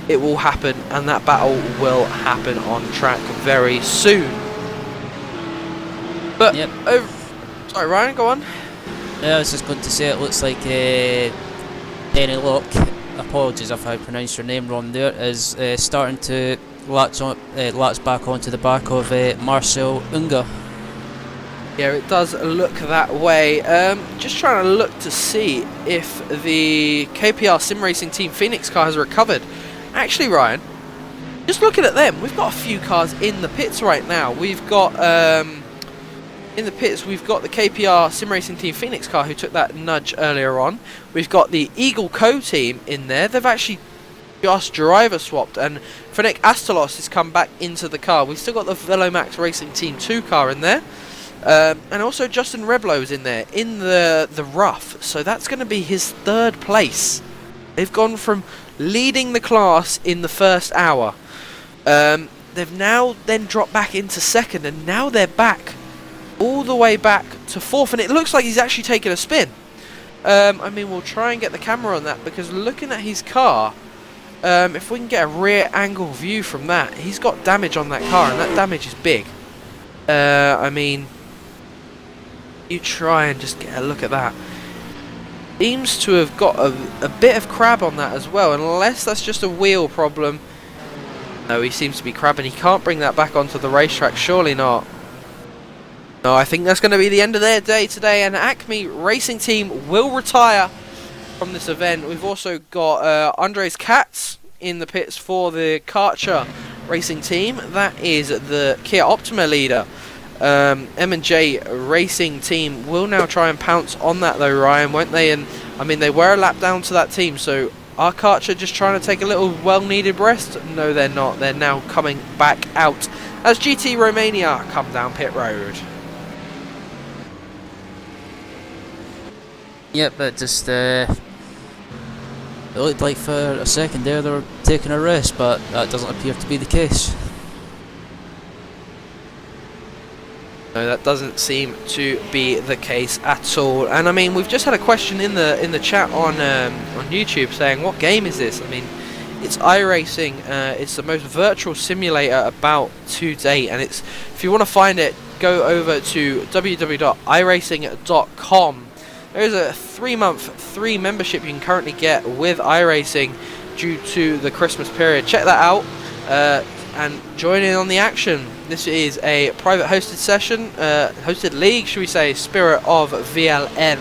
it will happen, and that battle will happen on track very soon. But
yep.
Sorry, Ryan, go on.
Yeah, I was just going to say it looks like Denny Locke, apologies if I pronounced your name wrong there, is starting to latch back onto the back of Marcel Onga.
Yeah, it does look that way. Just trying to look to see if the KPR Sim Racing Team Phoenix car has recovered. Actually, Ryan, just looking at them, we've got a few cars in the pits right now. We've got in the pits, we've got the KPR Sim Racing Team Phoenix car who took that nudge earlier on. We've got the Eagle Co team in there. They've actually just driver swapped, and Frenek Astalos has come back into the car. We've still got the Velomax Racing Team 2 car in there. And also Justin Reblow's in there, in the rough. So that's going to be his 3rd place. They've gone from leading the class in the first hour. They've now then dropped back into 2nd, and now they're back all the way back to 4th, and it looks like he's actually taken a spin. I mean, we'll try and get the camera on that, because looking at his car, if we can get a rear angle view from that, he's got damage on that car, and that damage is big. I mean, you try and just get a look at that. Seems to have got a bit of crab on that as well, unless that's just a wheel problem. No, he seems to be crabbing. He can't bring that back onto the racetrack, surely not. No, I think that's going to be the end of their day today, and Acme Racing Team will retire from this event. We've also got Andres Katz in the pits for the Karcher Racing Team. That is the Kia Optima leader. M&J Racing Team will now try and pounce on that though, Ryan, won't they? And I mean, they were a lap down to that team, so are Karcher just trying to take a little well-needed rest? No, they're not. They're now coming back out as GT Romania come down pit road.
Yep, but just it looked like for a second there they were taking a rest, but that doesn't appear to be the case.
No, that doesn't seem to be the case at all. And I mean, we've just had a question in the chat on YouTube saying, what game is this? I mean, it's iRacing. It's the most virtual simulator about to date, and it's, if you want to find it, go over to www.iracing.com. There's a 3-month free membership you can currently get with iRacing due to the Christmas period. Check that out and join in on the action. This is a private hosted session, hosted league, should we say, Spirit of VLN,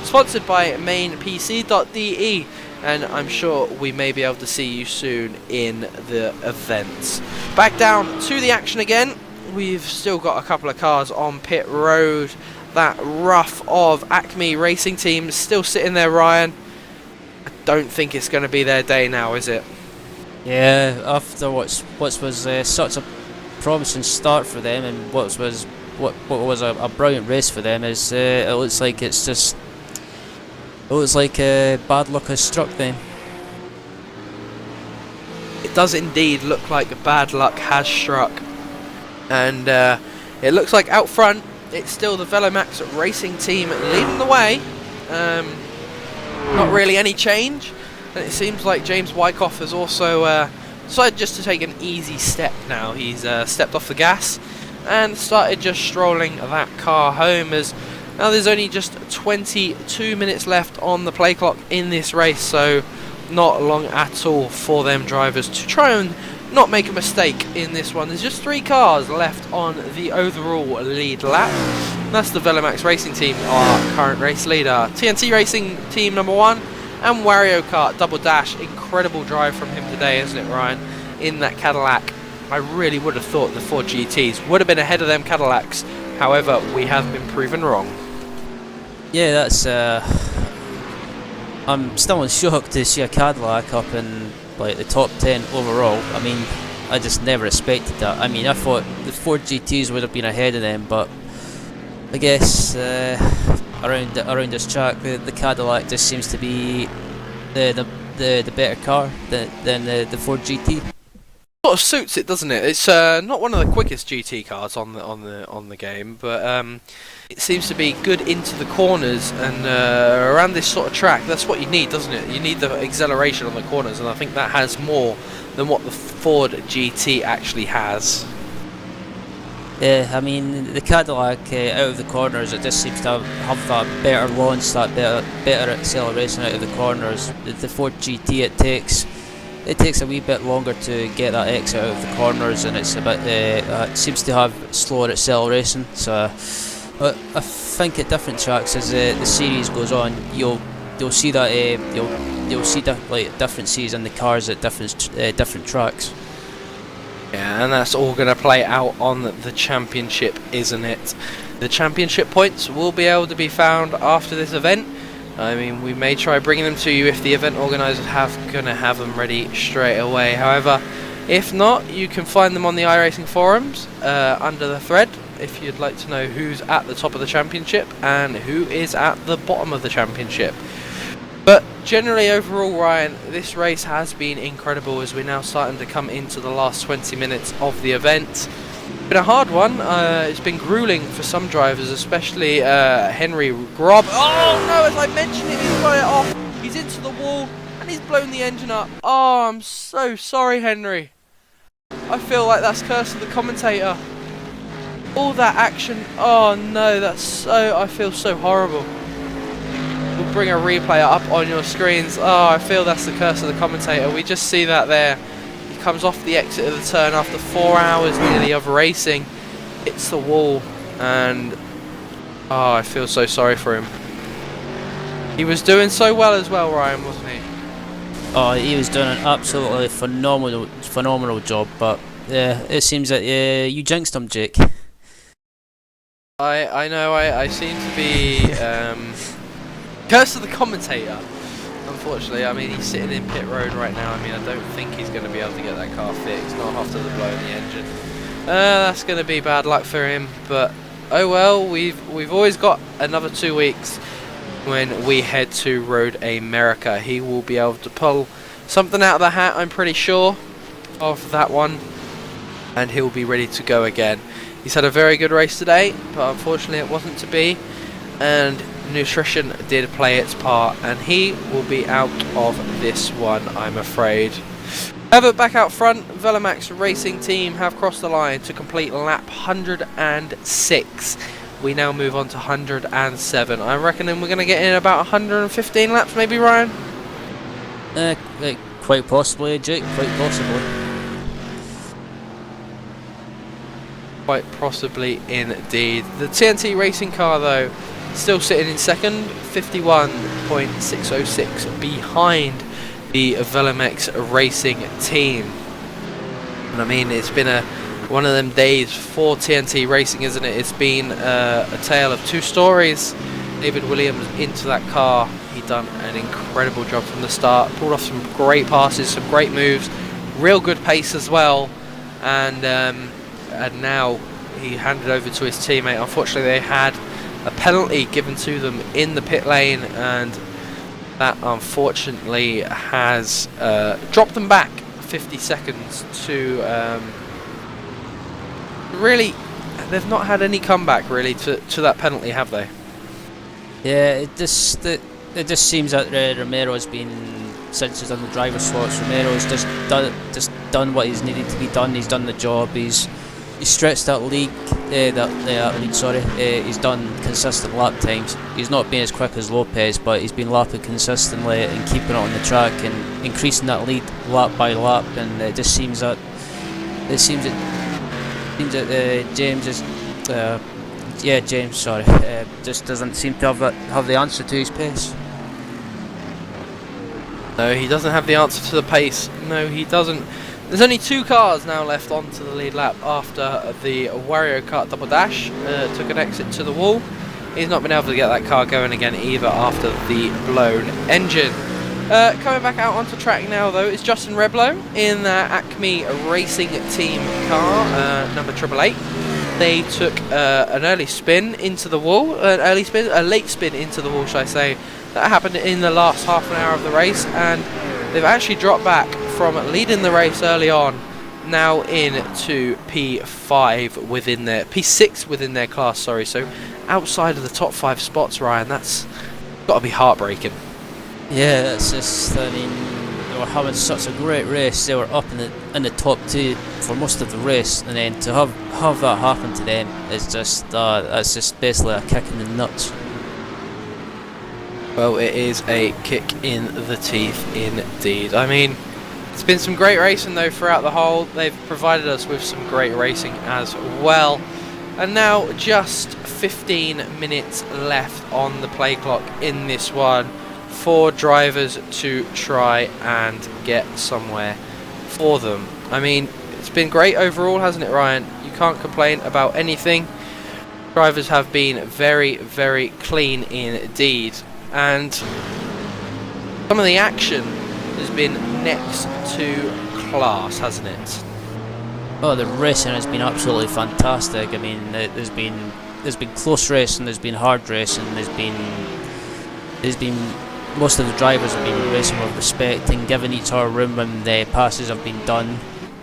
sponsored by mainpc.de, and I'm sure we may be able to see you soon in the events. Back down to the action again. We've still got a couple of cars on pit road. That rough of Acme Racing Team still sitting there, Ryan. I don't think it's going to be their day now, is it?
Yeah, after what was such a promising start for them, and what was a brilliant race for them, is it looks like bad luck has struck them.
It does indeed look like bad luck has struck, and it looks like out front it's still the Velomax Racing Team leading the way. Not really any change, and it seems like James Wyckoff has also decided just to take an easy step now. He's stepped off the gas and started just strolling that car home, as now there's only just 22 minutes left on the play clock in this race, so not long at all for them drivers to try and not make a mistake in this one. There's just 3 cars left on the overall lead lap. That's the Velomax Racing Team, our current race leader. TNT Racing Team number 1 and Wario Kart Double Dash. Incredible drive from him today, isn't it, Ryan? In that Cadillac. I really would have thought the Ford GTs would have been ahead of them Cadillacs. However, we have been proven wrong.
Yeah, that's I'm still in shock to see a Cadillac up in like the top 10 overall. I mean, I just never expected that. I mean, I thought the Ford GTs would have been ahead of them, but I guess around this track, the Cadillac just seems to be the better car than the Ford GT.
Sort of suits it, doesn't it? It's not one of the quickest GT cars on the game, but it seems to be good into the corners, and around this sort of track, that's what you need, doesn't it? You need the acceleration on the corners, and I think that has more than what the Ford GT actually has.
Yeah, I mean, the Cadillac out of the corners, it just seems to have that better launch, that better acceleration out of the corners. The Ford GT, it takes a wee bit longer to get that exit out of the corners, and it's a bit it seems to have slower acceleration. So, but I think at different tracks, as the series goes on, you'll see that you'll see differences in the cars at different tracks.
Yeah, and that's all going to play out on the championship, isn't it? The championship points will be able to be found after this event. I mean, we may try bringing them to you if the event organisers gonna have them ready straight away. However, if not, you can find them on the iRacing forums under the thread. if you'd like to know who's at the top of the championship and who is at the bottom of the championship. But generally overall, Ryan, this race has been incredible as we're now starting to come into the last 20 minutes of the event. It's been a hard one. It's been grueling for some drivers, especially Henry Grob. Oh no, as I mentioned it, he's got it off. He's into the wall and he's blown the engine up. Oh, I'm so sorry, Henry. I feel like that's curse of the commentator. All that action. Oh no, I feel so horrible. We'll bring a replay up on your screens. Oh, I feel that's the curse of the commentator. We just see that there. He comes off the exit of the turn after 4 hours nearly of racing. Hits the wall and oh, I feel so sorry for him. He was doing so well as well, Ryan, wasn't he?
Oh, he was doing an absolutely phenomenal job, but yeah, it seems that you jinxed him, Jake.
I know, I seem to be curse of the commentator, unfortunately. I mean, he's sitting in pit road right now. I mean, I don't think he's going to be able to get that car fixed, not after the blow in the engine. That's going to be bad luck for him, but oh well, we've always got another 2 weeks when we head to Road America. He will be able to pull something out of the hat, I'm pretty sure, of that one, and he'll be ready to go again. He's had a very good race today, but unfortunately it wasn't to be, and nutrition did play its part, and he will be out of this one, I'm afraid. However, back out front, Velomax Racing Team have crossed the line to complete lap 106. We now move on to 107. I'm reckoning we're going to get in about 115 laps, maybe, Ryan?
Quite possibly, Jake, quite possibly.
Quite possibly indeed. The TNT racing car, though, still sitting in second, 51.606 behind the Velomex Racing Team. And I mean, it's been one of them days for TNT Racing, isn't it? It's been a tale of two stories. David Williams into that car. He done an incredible job from the start. Pulled off some great passes, some great moves, real good pace as well. And now he handed over to his teammate. Unfortunately, they had a penalty given to them in the pit lane, and that unfortunately has dropped them back 50 seconds to really, they've not had any comeback really to that penalty, have they?
Yeah, it just seems that Romero has been, since he's done the driver slots, Romero's just done what he's needed to be done. He's done the job. He's stretched that lead. He's done consistent lap times. He's not been as quick as Lopez, but he's been lapping consistently and keeping it on the track and increasing that lead lap by lap. And it just seems that James is, just doesn't seem to have the answer to his pace.
No, he doesn't have the answer to the pace. No, he doesn't. There's only 2 cars now left onto the lead lap after the Wario Kart Double Dash took an exit to the wall. He's not been able to get that car going again either after the blown engine. Coming back out onto track now, though, is Justin Reblow in the Acme Racing Team car, number 888. They took an early spin into the wall, a late spin into the wall, should I say. That happened in the last half an hour of the race, and they've actually dropped back from leading the race early on, now into P6 within their class. Sorry, so outside of the top 5 spots, Ryan. That's got to be heartbreaking.
Yeah, it's just, I mean, they were having such a great race. They were up in the top 2 for most of the race, and then to have that happen to them is just that's just basically a kick in the nuts.
Well, it is a kick in the teeth indeed. I mean, it's been some great racing though throughout the whole. They've provided us with some great racing as well. And now just 15 minutes left on the play clock in this one for drivers to try and get somewhere for them. I mean, it's been great overall, hasn't it, Ryan? You can't complain about anything. Drivers have been very, very clean indeed. And some of the action has been next to class, hasn't it?
Oh, the racing has been absolutely fantastic. I mean, there's been close racing, there's been hard racing, there's been most of the drivers have been racing with respect and giving each other room when the passes have been done.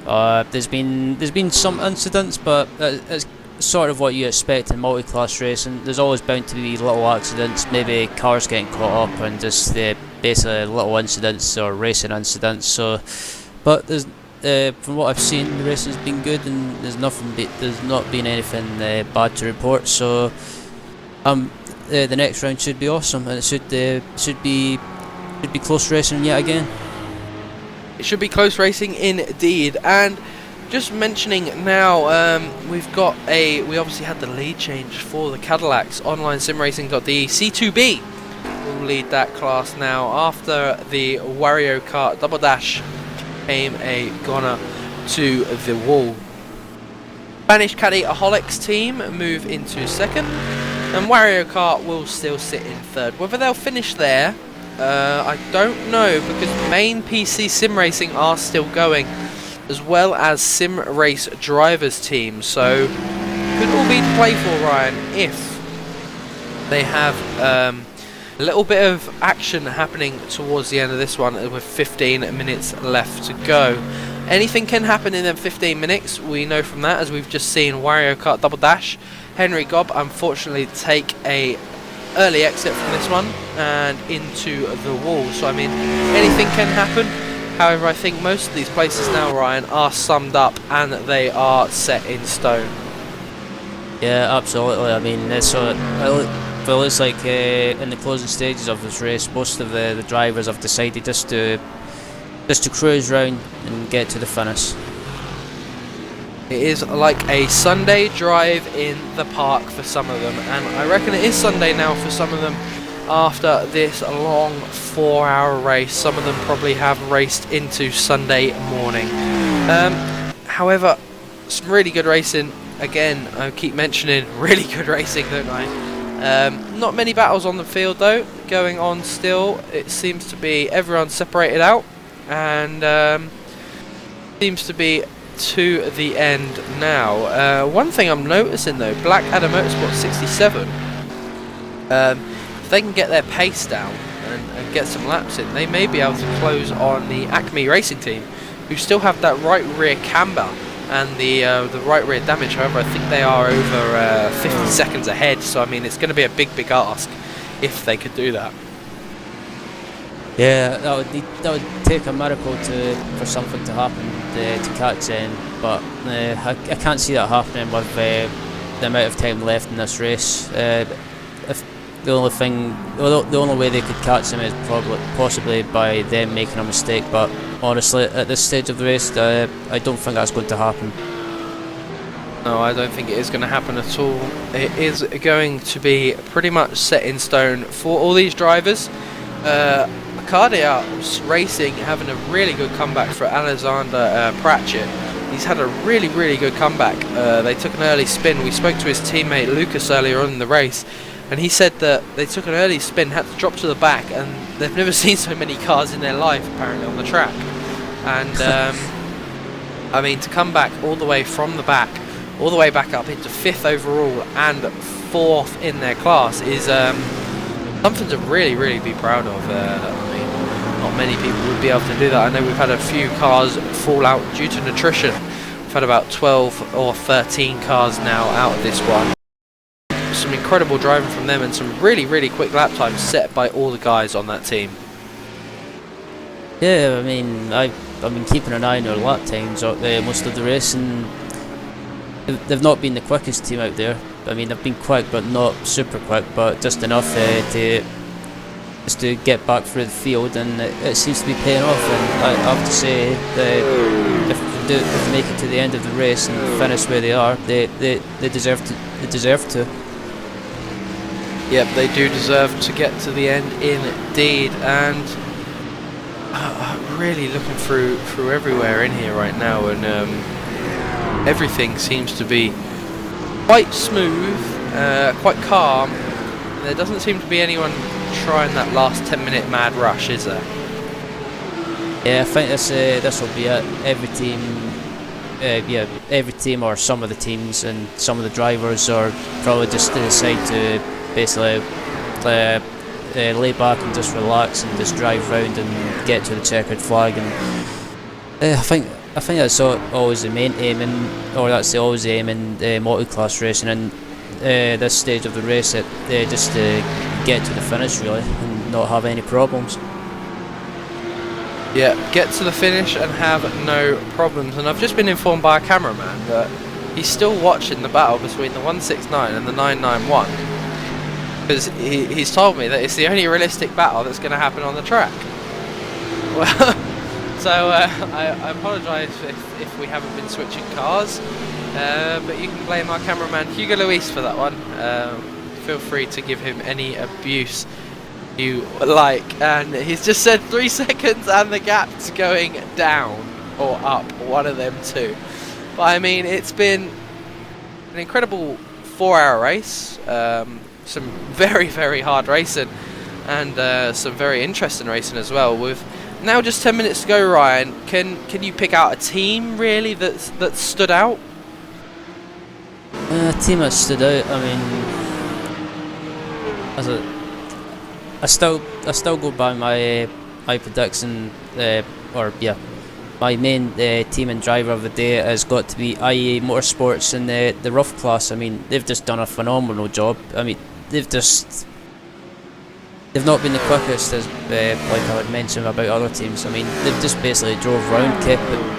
There's been some incidents, but it's sort of what you expect in multi-class racing. There's always bound to be little accidents, maybe cars getting caught up and just basically little incidents or racing incidents. So, but there's from what I've seen, the racing's been good, and there's not been anything bad to report. So, the next round should be awesome, and it should be close racing yet again.
It should be close racing indeed. And just mentioning now, we obviously had the lead change for the Cadillacs. OnlineSimRacing.de C2B will lead that class now after the Wario Kart Double Dash came a goner to the wall. Spanish Caddy-aholics team move into second, and Wario Kart will still sit in third. Whether they'll finish there, I don't know, because main PC sim racing are still going, as well as sim race drivers team. So could all be to play for, Ryan, if they have a little bit of action happening towards the end of this one with 15 minutes left to go. Anything can happen in them 15 minutes, we know from that, as we've just seen Wario Kart Double Dash. Henry Gobb unfortunately take a early exit from this one and into the wall. So I mean, anything can happen. However, I think most of these places now, Ryan, are summed up and they are set in stone.
Yeah, absolutely. I mean, it looks like in the closing stages of this race, most of the drivers have decided just to cruise round and get to the finish.
It is like a Sunday drive in the park for some of them, and I reckon it is Sunday now for some of them after this long 4-hour race. Some of them probably have raced into Sunday morning. However, some really good racing. Again, I keep mentioning really good racing, don't I? Not many battles on the field though going on still. It seems to be everyone separated out, and seems to be to the end now. One thing I'm noticing though, Black Adder Motorsport 67, if they can get their pace down and get some laps in, they may be able to close on the Acme Racing team, who still have that right rear camber and the right rear damage. However, I think they are over 50 seconds ahead, so I mean it's going to be a big ask if they could do that.
Yeah, that would take a miracle for something to happen to catch in, but I can't see that happening with the amount of time left in this race. If the only way they could catch him is possibly by them making a mistake, but honestly, at this stage of the race, I don't think that's going to happen.
No, I don't think it is going to happen at all. It is going to be pretty much set in stone for all these drivers. Arcadia Racing having a really good comeback for Alexander Pratchett. He's had a really good comeback. They took an early spin. We spoke to his teammate Lucas earlier on in the race, and he said that they took an early spin, had to drop to the back, and they've never seen so many cars in their life apparently on the track. And I mean, to come back all the way from the back, all the way back up into 5th overall and 4th in their class is something to really be proud of. I mean, not many people would be able to do that. I know we've had a few cars fall out due to nutrition. We've had about 12 or 13 cars now out of this one. Some incredible driving from them, and some really quick lap times set by all the guys on that team.
Yeah, I mean, I've been keeping an eye on their lap times out there most of the race, and they've not been the quickest team out there. I mean, they've been quick, but not super quick, but just enough to get back through the field, and it seems to be paying off. And I have to say that if they make it to the end of the race and finish where they are, they deserve to. They deserve to.
Yep, they do deserve to get to the end indeed, and really looking through everywhere in here right now, and everything seems to be quite smooth, quite calm. There doesn't seem to be anyone trying that last 10-minute mad rush, is there?
Yeah, I think this will be it. Every team every team or some of the teams and some of the drivers are probably just to decide to basically lay back and just relax and just drive around and get to the checkered flag. And I think that's always the main aim, or that's always the aim in multi-class racing and this stage of the race, just to get to the finish really and not have any problems.
Yeah, get to the finish and have no problems. And I've just been informed by a cameraman that he's still watching the battle between the 169 and the 991, because he's told me that it's the only realistic battle that's going to happen on the track. Well, so I apologise if we haven't been switching cars, but you can blame our cameraman Hugo Luis for that one. Feel free to give him any abuse you like. And he's just said 3 seconds and the gap's going down or up, one of them two. But I mean, it's been an incredible 4-hour race, some very, very hard racing, and some very interesting racing as well. With now just 10 minutes to go, Ryan, can you pick out a team really that stood out?
A team that stood out, I mean, I still go by my prediction, my main team and driver of the day has got to be IE Motorsports in the rough class. I mean, they've just done a phenomenal job. I mean, they've not been the quickest, as like I would mention about other teams. I mean, they've just basically drove around,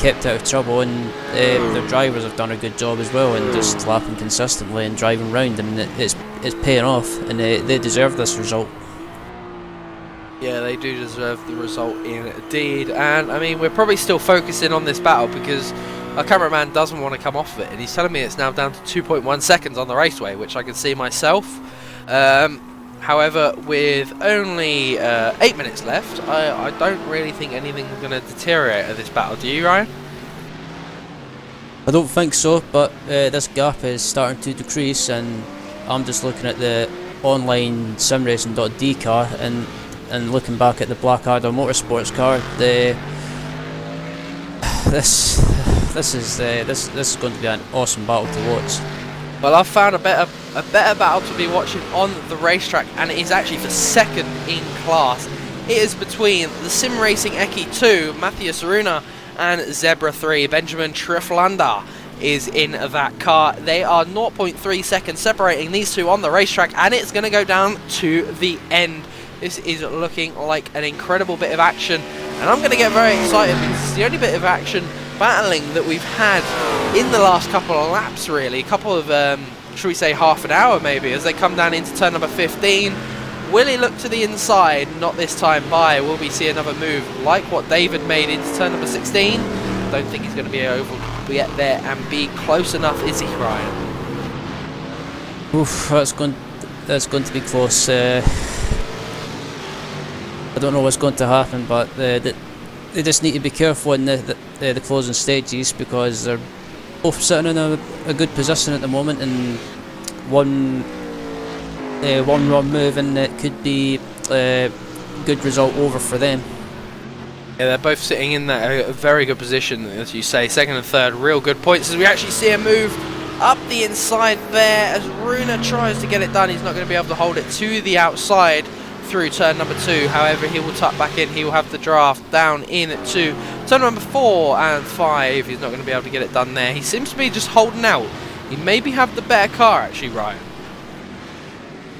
kept out of trouble, and their drivers have done a good job as well, and just lapping consistently and driving around. I mean, it's paying off, and they deserve this result.
Yeah, they do deserve the result indeed. And I mean, we're probably still focusing on this battle because our cameraman doesn't want to come off of it, and he's telling me it's now down to 2.1 seconds on the raceway, which I can see myself. However, with only 8 minutes left, I don't really think anything's going to deteriorate at this battle. Do you, Ryan?
I don't think so, but this gap is starting to decrease, and I'm just looking at the online simracing.d car and looking back at the Blackadder Motorsports car. This is going to be an awesome battle to watch.
Well, I've found a better battle to be watching on the racetrack, and it is actually for second in class. It is between the Sim Racing Eki 2, Matthias Runa, and Zebra 3, Benjamin Triflander is in that car. They are 0.3 seconds separating these two on the racetrack, and it's going to go down to the end. This is looking like an incredible bit of action, and I'm going to get very excited because it's the only bit of action battling that we've had in the last couple of laps, really. A couple of, should we say, half an hour maybe, as they come down into turn number 15. Will he look to the inside? Not this time by. Will we see another move like what David made into turn number 16? Don't think he's going to be able to get there and be close enough, is he, Ryan?
Oof, that's going to be close. I don't know what's going to happen, but they just need to be careful in the closing stages, because they're both sitting in a good position at the moment, and one wrong move and it could be a good result over for them.
Yeah, they're both sitting in a very good position, as you say, second and third, real good points, as we actually see a move up the inside there as Runa tries to get it done. He's not going to be able to hold it to the outside through turn number 2. However, he will tuck back in. He will have the draft down into turn number 4 and 5. He's not going to be able to get it done there. He seems to be just holding out. He maybe have the better car, actually, Ryan.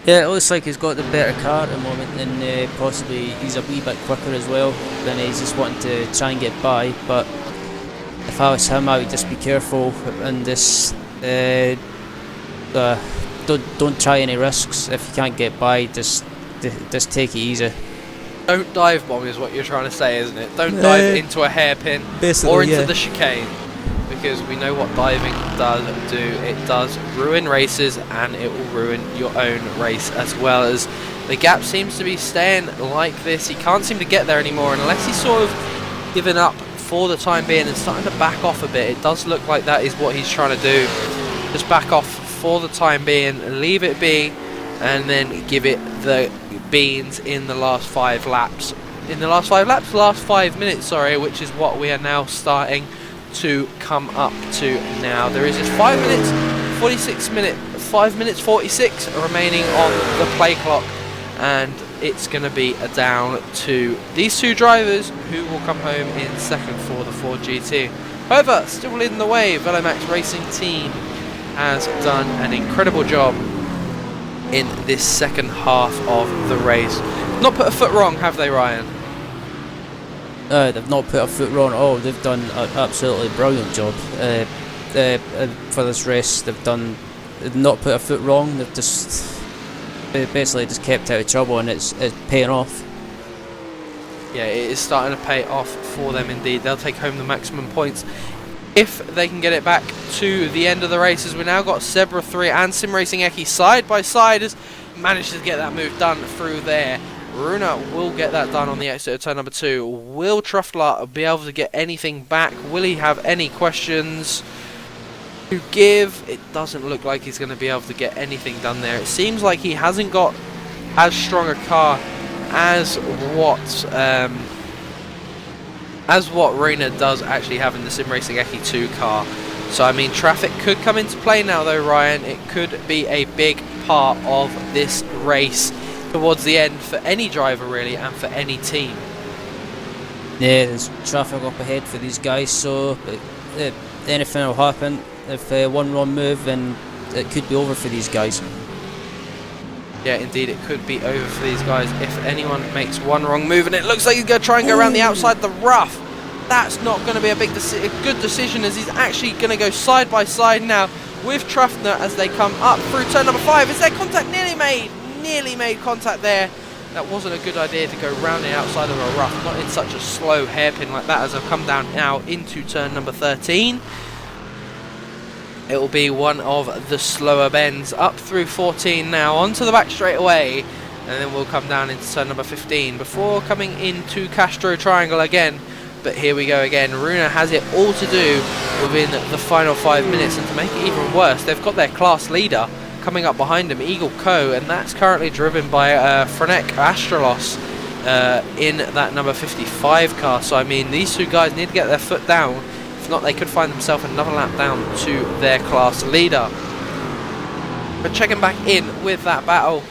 Yeah, it looks like he's got the better car at the moment, and possibly he's a wee bit quicker as well. Then he's just wanting to try and get by. But if I was him, I would just be careful and just don't try any risks. If you can't get by, just take it easy.
Don't dive bomb is what you're trying to say, isn't it? Don't dive into a hairpin or into the chicane, because we know what diving does do. It does ruin races, and it will ruin your own race as well. As the gap seems to be staying like this. He can't seem to get there anymore unless he's sort of given up for the time being and starting to back off a bit. It does look like that is what he's trying to do. Just back off for the time being, leave it be, and then give it the beans in the last 5 laps. Last 5 minutes, sorry, which is what we are now starting to come up to now. There is just 5 minutes 46 remaining on the play clock, and it's going to be down to these two drivers who will come home in second for the Ford GT. However, still leading the way, VLN Racing team has done an incredible job in this second half of the race. Not put a foot wrong, have they, Ryan?
They've not put a foot wrong at all. They've done an absolutely brilliant job for this race. They've not put a foot wrong. They've just basically just kept out of trouble, and it's paying off.
Yeah, it is starting to pay off for them indeed. They'll take home the maximum points if they can get it back to the end of the race, as we now got Zebra 3 and Sim Racing Eki side by side, as managed to get that move done through there. Runa will get that done on the exit of turn number 2. Will Truffler be able to get anything back? Will he have any questions to give? It doesn't look like he's going to be able to get anything done there. It seems like he hasn't got as strong a car as what Runa does actually have in the Sim Racing Eki 2 car. So I mean, traffic could come into play now though, Ryan. It could be a big part of this race towards the end for any driver really, and for any team.
Yeah, there's traffic up ahead for these guys, so anything will happen. If one wrong move, then it could be over for these guys.
Yeah, indeed, it could be over for these guys if anyone makes one wrong move, and it looks like he's going to try and go around the outside the rough. That's not going to be a good decision, as he's actually going to go side by side now with Truffner as they come up through turn number 5. Is there contact nearly made? Nearly made contact there. That wasn't a good idea to go round the outside of a rough, not in such a slow hairpin like that, as I've come down now into turn number 13. It will be one of the slower bends up through 14 now, onto the back straight away, and then we'll come down into turn number 15 before coming into Castro Triangle again. But here we go again. Runa has it all to do within the final 5 minutes, and to make it even worse, they've got their class leader coming up behind him, Eagle Co, and that's currently driven by Franek Astralos in that number 55 car. So I mean, these two guys need to get their foot down. If not, they could find themselves another lap down to their class leader. But checking back in with that battle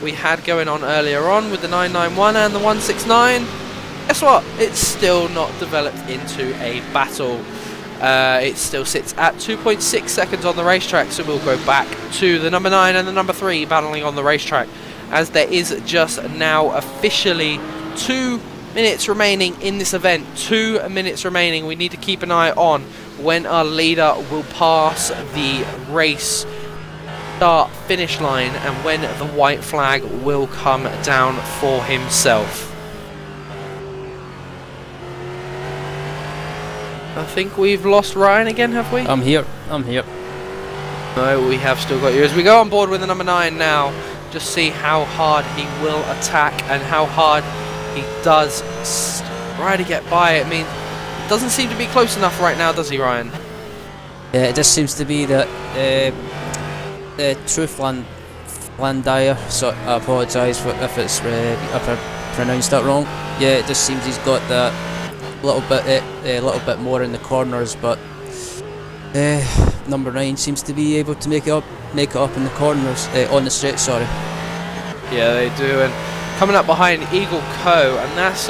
we had going on earlier on with the 991 and the 169, guess what? It's still not developed into a battle. It still sits at 2.6 seconds on the racetrack, so we'll go back to the number 9 and the number 3 battling on the racetrack, as there is just now officially 2 minutes remaining in this event. 2 minutes remaining. We need to keep an eye on when our leader will pass the race start finish line and when the white flag will come down for himself. I think we've lost Ryan again, have we?
I'm here.
No, we have still got you. As we go on board with the number 9 now, just see how hard he will attack and how hard he does try to get by. I mean, it doesn't seem to be close enough right now, does he, Ryan?
Yeah, it just seems to be that Truth Landire, so I apologise if I pronounced that wrong. Yeah, it just seems he's got that a little bit more in the corners, but number 9 seems to be able to make it up in the corners, on the straight, sorry.
Yeah, they do. And coming up behind Eagle Co, and that's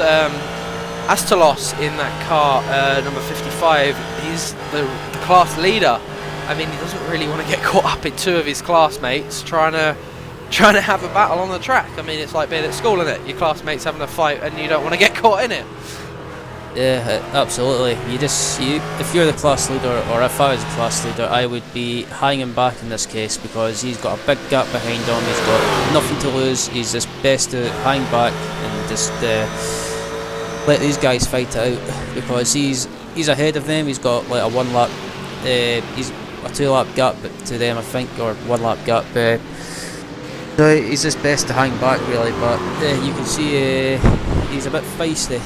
Astalos in that car, number 55. He's the class leader. I mean, he doesn't really want to get caught up in 2 of his classmates trying to have a battle on the track. I mean, it's like being at school, isn't it? Your classmates having a fight and you don't want to get caught in it.
Yeah, absolutely. If you're the class leader, or if I was the class leader, I would be hanging back in this case, because he's got a big gap behind him. He's got nothing to lose. He's just best to hang back and just let these guys fight it out, because he's ahead of them. He's got like a 1 lap, he's a 2 lap gap to them, I think, or 1 lap gap. So he's just best to hang back really, but you can see he's a bit feisty.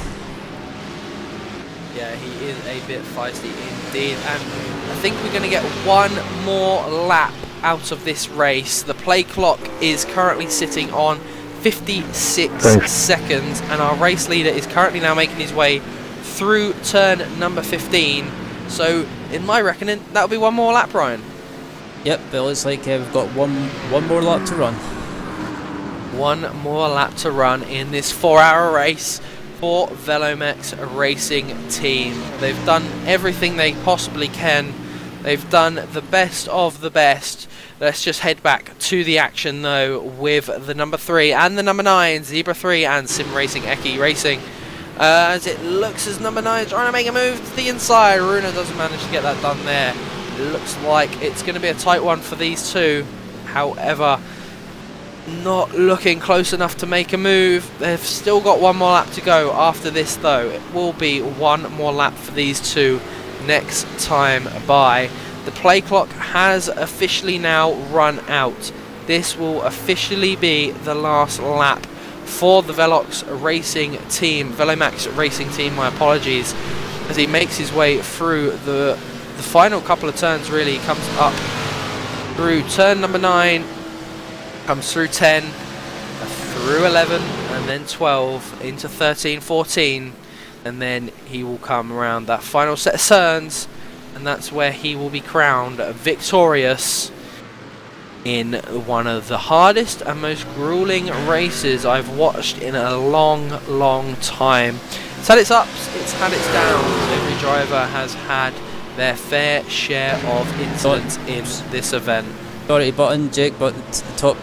Yeah, he is a bit feisty indeed, and I think we're going to get 1 more lap out of this race. The play clock is currently sitting on 56 seconds, and our race leader is currently now making his way through turn number 15, So, in my reckoning, that'll be one more lap, Ryan.
Yep, it looks like we've got one more lap to run.
One more lap to run in this 4-hour race for Velomex Racing Team. They've done everything they possibly can. They've done the best of the best. Let's just head back to the action though with the number 3 and the number 9, Zebra 3 and Sim Racing Eki Racing. As it looks as number 9 is trying to make a move to the inside. Runa doesn't manage to get that done there. It looks like it's going to be a tight one for these two. However, not looking close enough to make a move. They've still got one more lap to go after this though. It will be one more lap for these two next time by. The play clock has officially now run out. This will officially be the last lap for the Velox Racing Team, Velomax Racing Team, my apologies, as he makes his way through the final couple of turns. Really comes up through turn number 9, comes through 10, through 11, and then 12 into 13, 14, and then he will come around that final set of turns, and that's where he will be crowned victorious in one of the hardest and most grueling races I've watched in a long time. It's had its ups, it's had its downs. Every driver has had their fair share of incidents in this event.
Sorry to butt in, Jake, but the top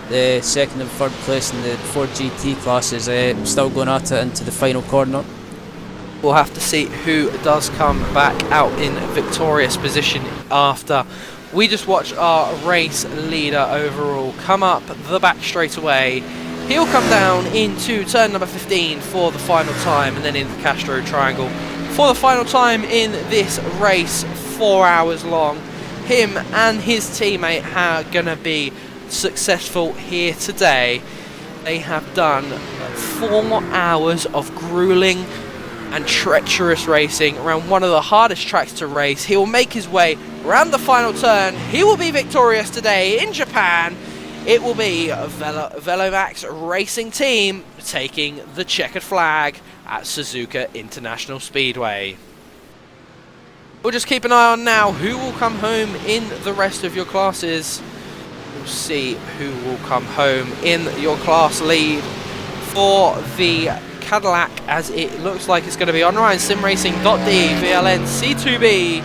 second and third place in the 4GT class is still going at it into the final corner.
We'll have to see who does come back out in victorious position after. We just watched our race leader overall come up the back straight away. He'll come down into turn number 15 for the final time, and then into the Castro Triangle for the final time in this race, 4 hours long. Him and his teammate are going to be successful here today. They have done 4 hours of grueling and treacherous racing around one of the hardest tracks to race. He will make his way around the final turn. He will be victorious today in Japan. It will be Velomax Racing Team taking the checkered flag at Suzuka International Speedway. We'll just keep an eye on now who will come home in the rest of your classes. We'll see who will come home in your class lead for the Cadillac, as it looks like it's going to be on Ryan Sim Racing.D VLN-C2B.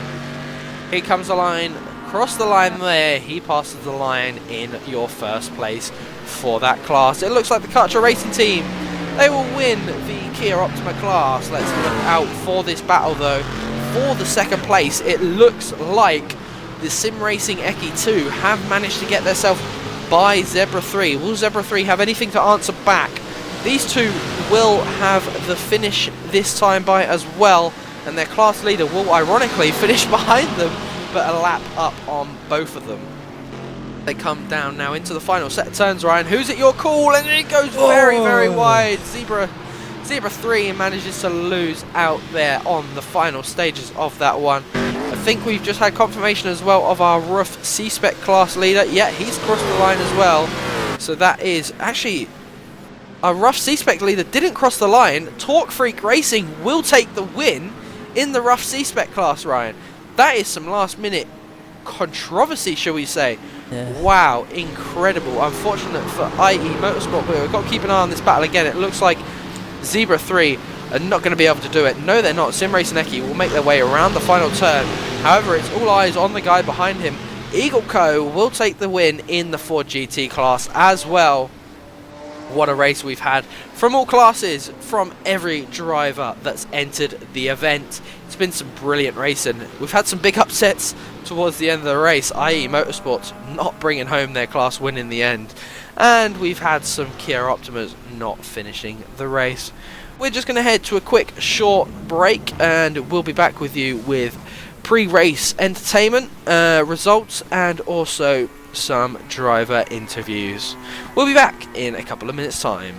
Here comes the line, across the line there. He passes the line in your first place for that class. It looks like the Karcher Racing Team, they will win the Kia Optima class. Let's look out for this battle though. For the second place, it looks like the Sim Racing Eki 2 have managed to get themselves by Zebra 3. Will Zebra 3 have anything to answer back? These two will have the finish this time by as well, and their class leader will ironically finish behind them, but a lap up on both of them. They come down now into the final set of turns, Ryan. Who's at your call? And it goes very wide. Zebra 3 manages to lose out there on the final stages of that one. I think we've just had confirmation as well of our rough C-Spec class leader. Yeah, he's crossed the line as well. So that is actually... Our rough C-Spec leader didn't cross the line. Torque Freak Racing will take the win in the rough C-Spec class, Ryan. That is some last minute controversy, shall we say. Yeah. Wow, incredible. Unfortunate for IE Motorsport, but we've got to keep an eye on this battle again. It looks like Zebra 3 are not going to be able to do it. No, they're not. Sim Racing Eki will make their way around the final turn. However, it's all eyes on the guy behind him. Eagle Co will take the win in the 4GT class as well. What a race we've had from all classes, from every driver that's entered the event. It's been some brilliant racing. We've had some big upsets towards the end of the race, i.e. Motorsports not bringing home their class win in the end. And we've had some Kia Optimas not finishing the race. We're just going to head to a quick short break, and we'll be back with you with pre-race entertainment, results, and also some driver interviews. We'll be back in a couple of minutes' time.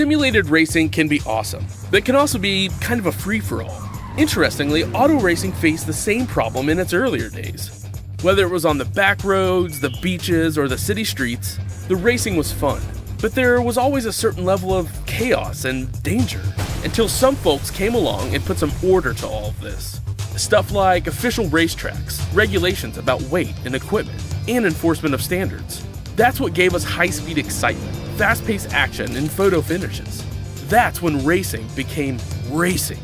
Simulated racing can be awesome, but it can also be kind of a free-for-all. Interestingly, auto racing faced the same problem in its earlier days. Whether it was on the back roads, the beaches, or the city streets, the racing was fun. But there was always a certain level of chaos and danger, until some folks came along and put some order to all of this. Stuff like official racetracks, regulations about weight and equipment, and enforcement of standards. That's what gave us high-speed excitement, fast-paced action, and photo finishes. That's when racing became racing.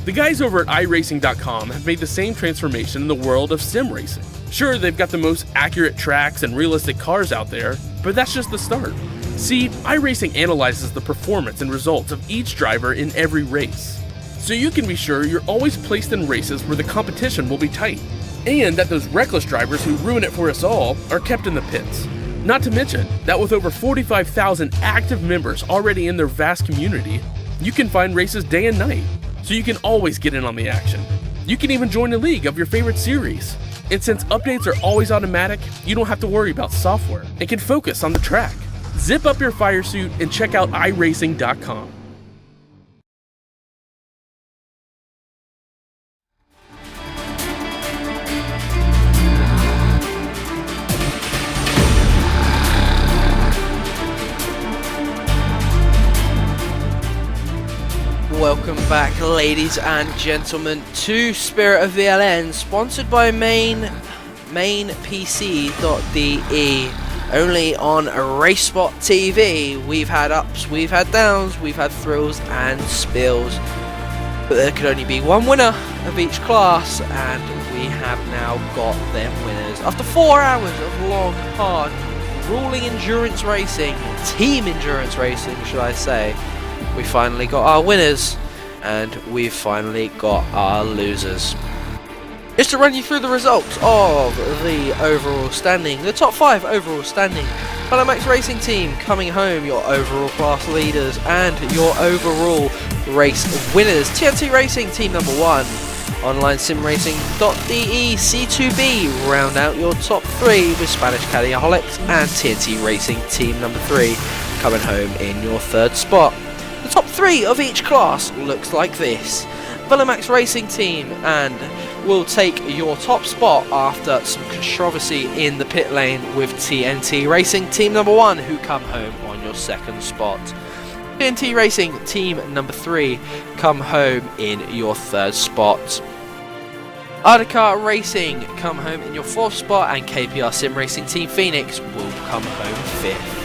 The guys over at iRacing.com have made the same transformation in the world of sim racing. Sure, they've got the most accurate tracks and realistic cars out there, but that's just the start. See, iRacing analyzes the performance and results of each driver in every race, so you can be sure you're always placed in races where the competition will be tight, and that those reckless drivers who ruin it for us all are kept in the pits. Not to mention that with over 45,000 active members already in their vast community, you can find races day and night, so you can always get in on the action. You can even join a league of your favorite series. And since updates are always automatic, you don't have to worry about software and can focus on the track. Zip up your fire suit and check out iRacing.com.
Welcome back, ladies and gentlemen, to Spirit of VLN, sponsored by mainpc.de. Only on RaceSpotTV. We've had ups, we've had downs, we've had thrills and spills, but there could only be one winner of each class, and we have now got them winners. After 4 hours of long, hard, grueling endurance racing, team endurance racing, should I say, we finally got our winners, and we've finally got our losers. Just to run you through the results of the overall standing, the top 5 overall standing. VLN Racing Team coming home your overall class leaders and your overall race winners. TNT Racing Team number 1, OnlineSimRacing.de C2B round out your top 3 with Spanish Caddyaholics and TNT Racing Team number 3 coming home in your 3rd spot. The top 3 of each class looks like this. VLN Racing Team and will take your top spot after some controversy in the pit lane with TNT Racing Team number 1 who come home on your 2nd spot. TNT Racing Team number 3 come home in your 3rd spot. Ardicar Racing come home in your 4th spot, and KPR Sim Racing Team Phoenix will come home 5th.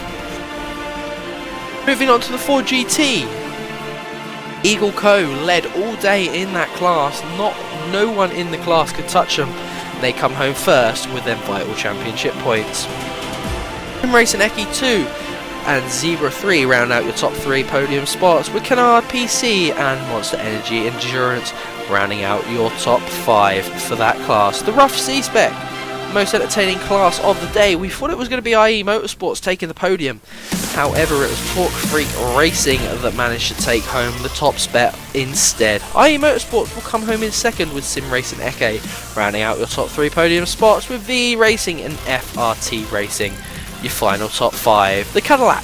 Moving on to the 4GT. Eagle Co. led all day in that class, no one in the class could touch them. They come home first with them vital championship points. Sim Racing Eki 2 and Zebra 3 round out your top 3 podium spots, with Canard PC and Monster Energy Endurance rounding out your top 5 for that class. The Rough C-Spec, most entertaining class of the day. We thought it was going to be IE Motorsports taking the podium. However, it was Torque Freak Racing that managed to take home the top spot instead. IE Motorsports will come home in 2nd with Sim Racing Eke, rounding out your top 3 podium spots with VE Racing and FRT Racing, your final top 5. The Cadillac,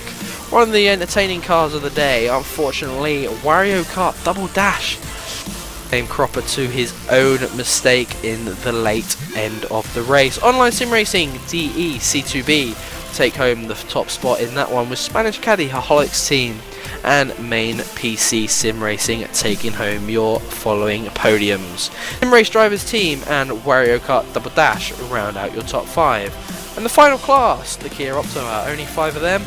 one of the entertaining cars of the day. Unfortunately, Wario Kart Double Dash came cropper to his own mistake in the late end of the race. Online Sim Racing DE C2B take home the top spot in that one with Spanish Caddyaholics Team and Main PC Sim Racing taking home your following podiums. Sim Race Drivers Team and Wario Kart Double Dash round out your top 5. And the final class, the Kia Optima, only 5 of them.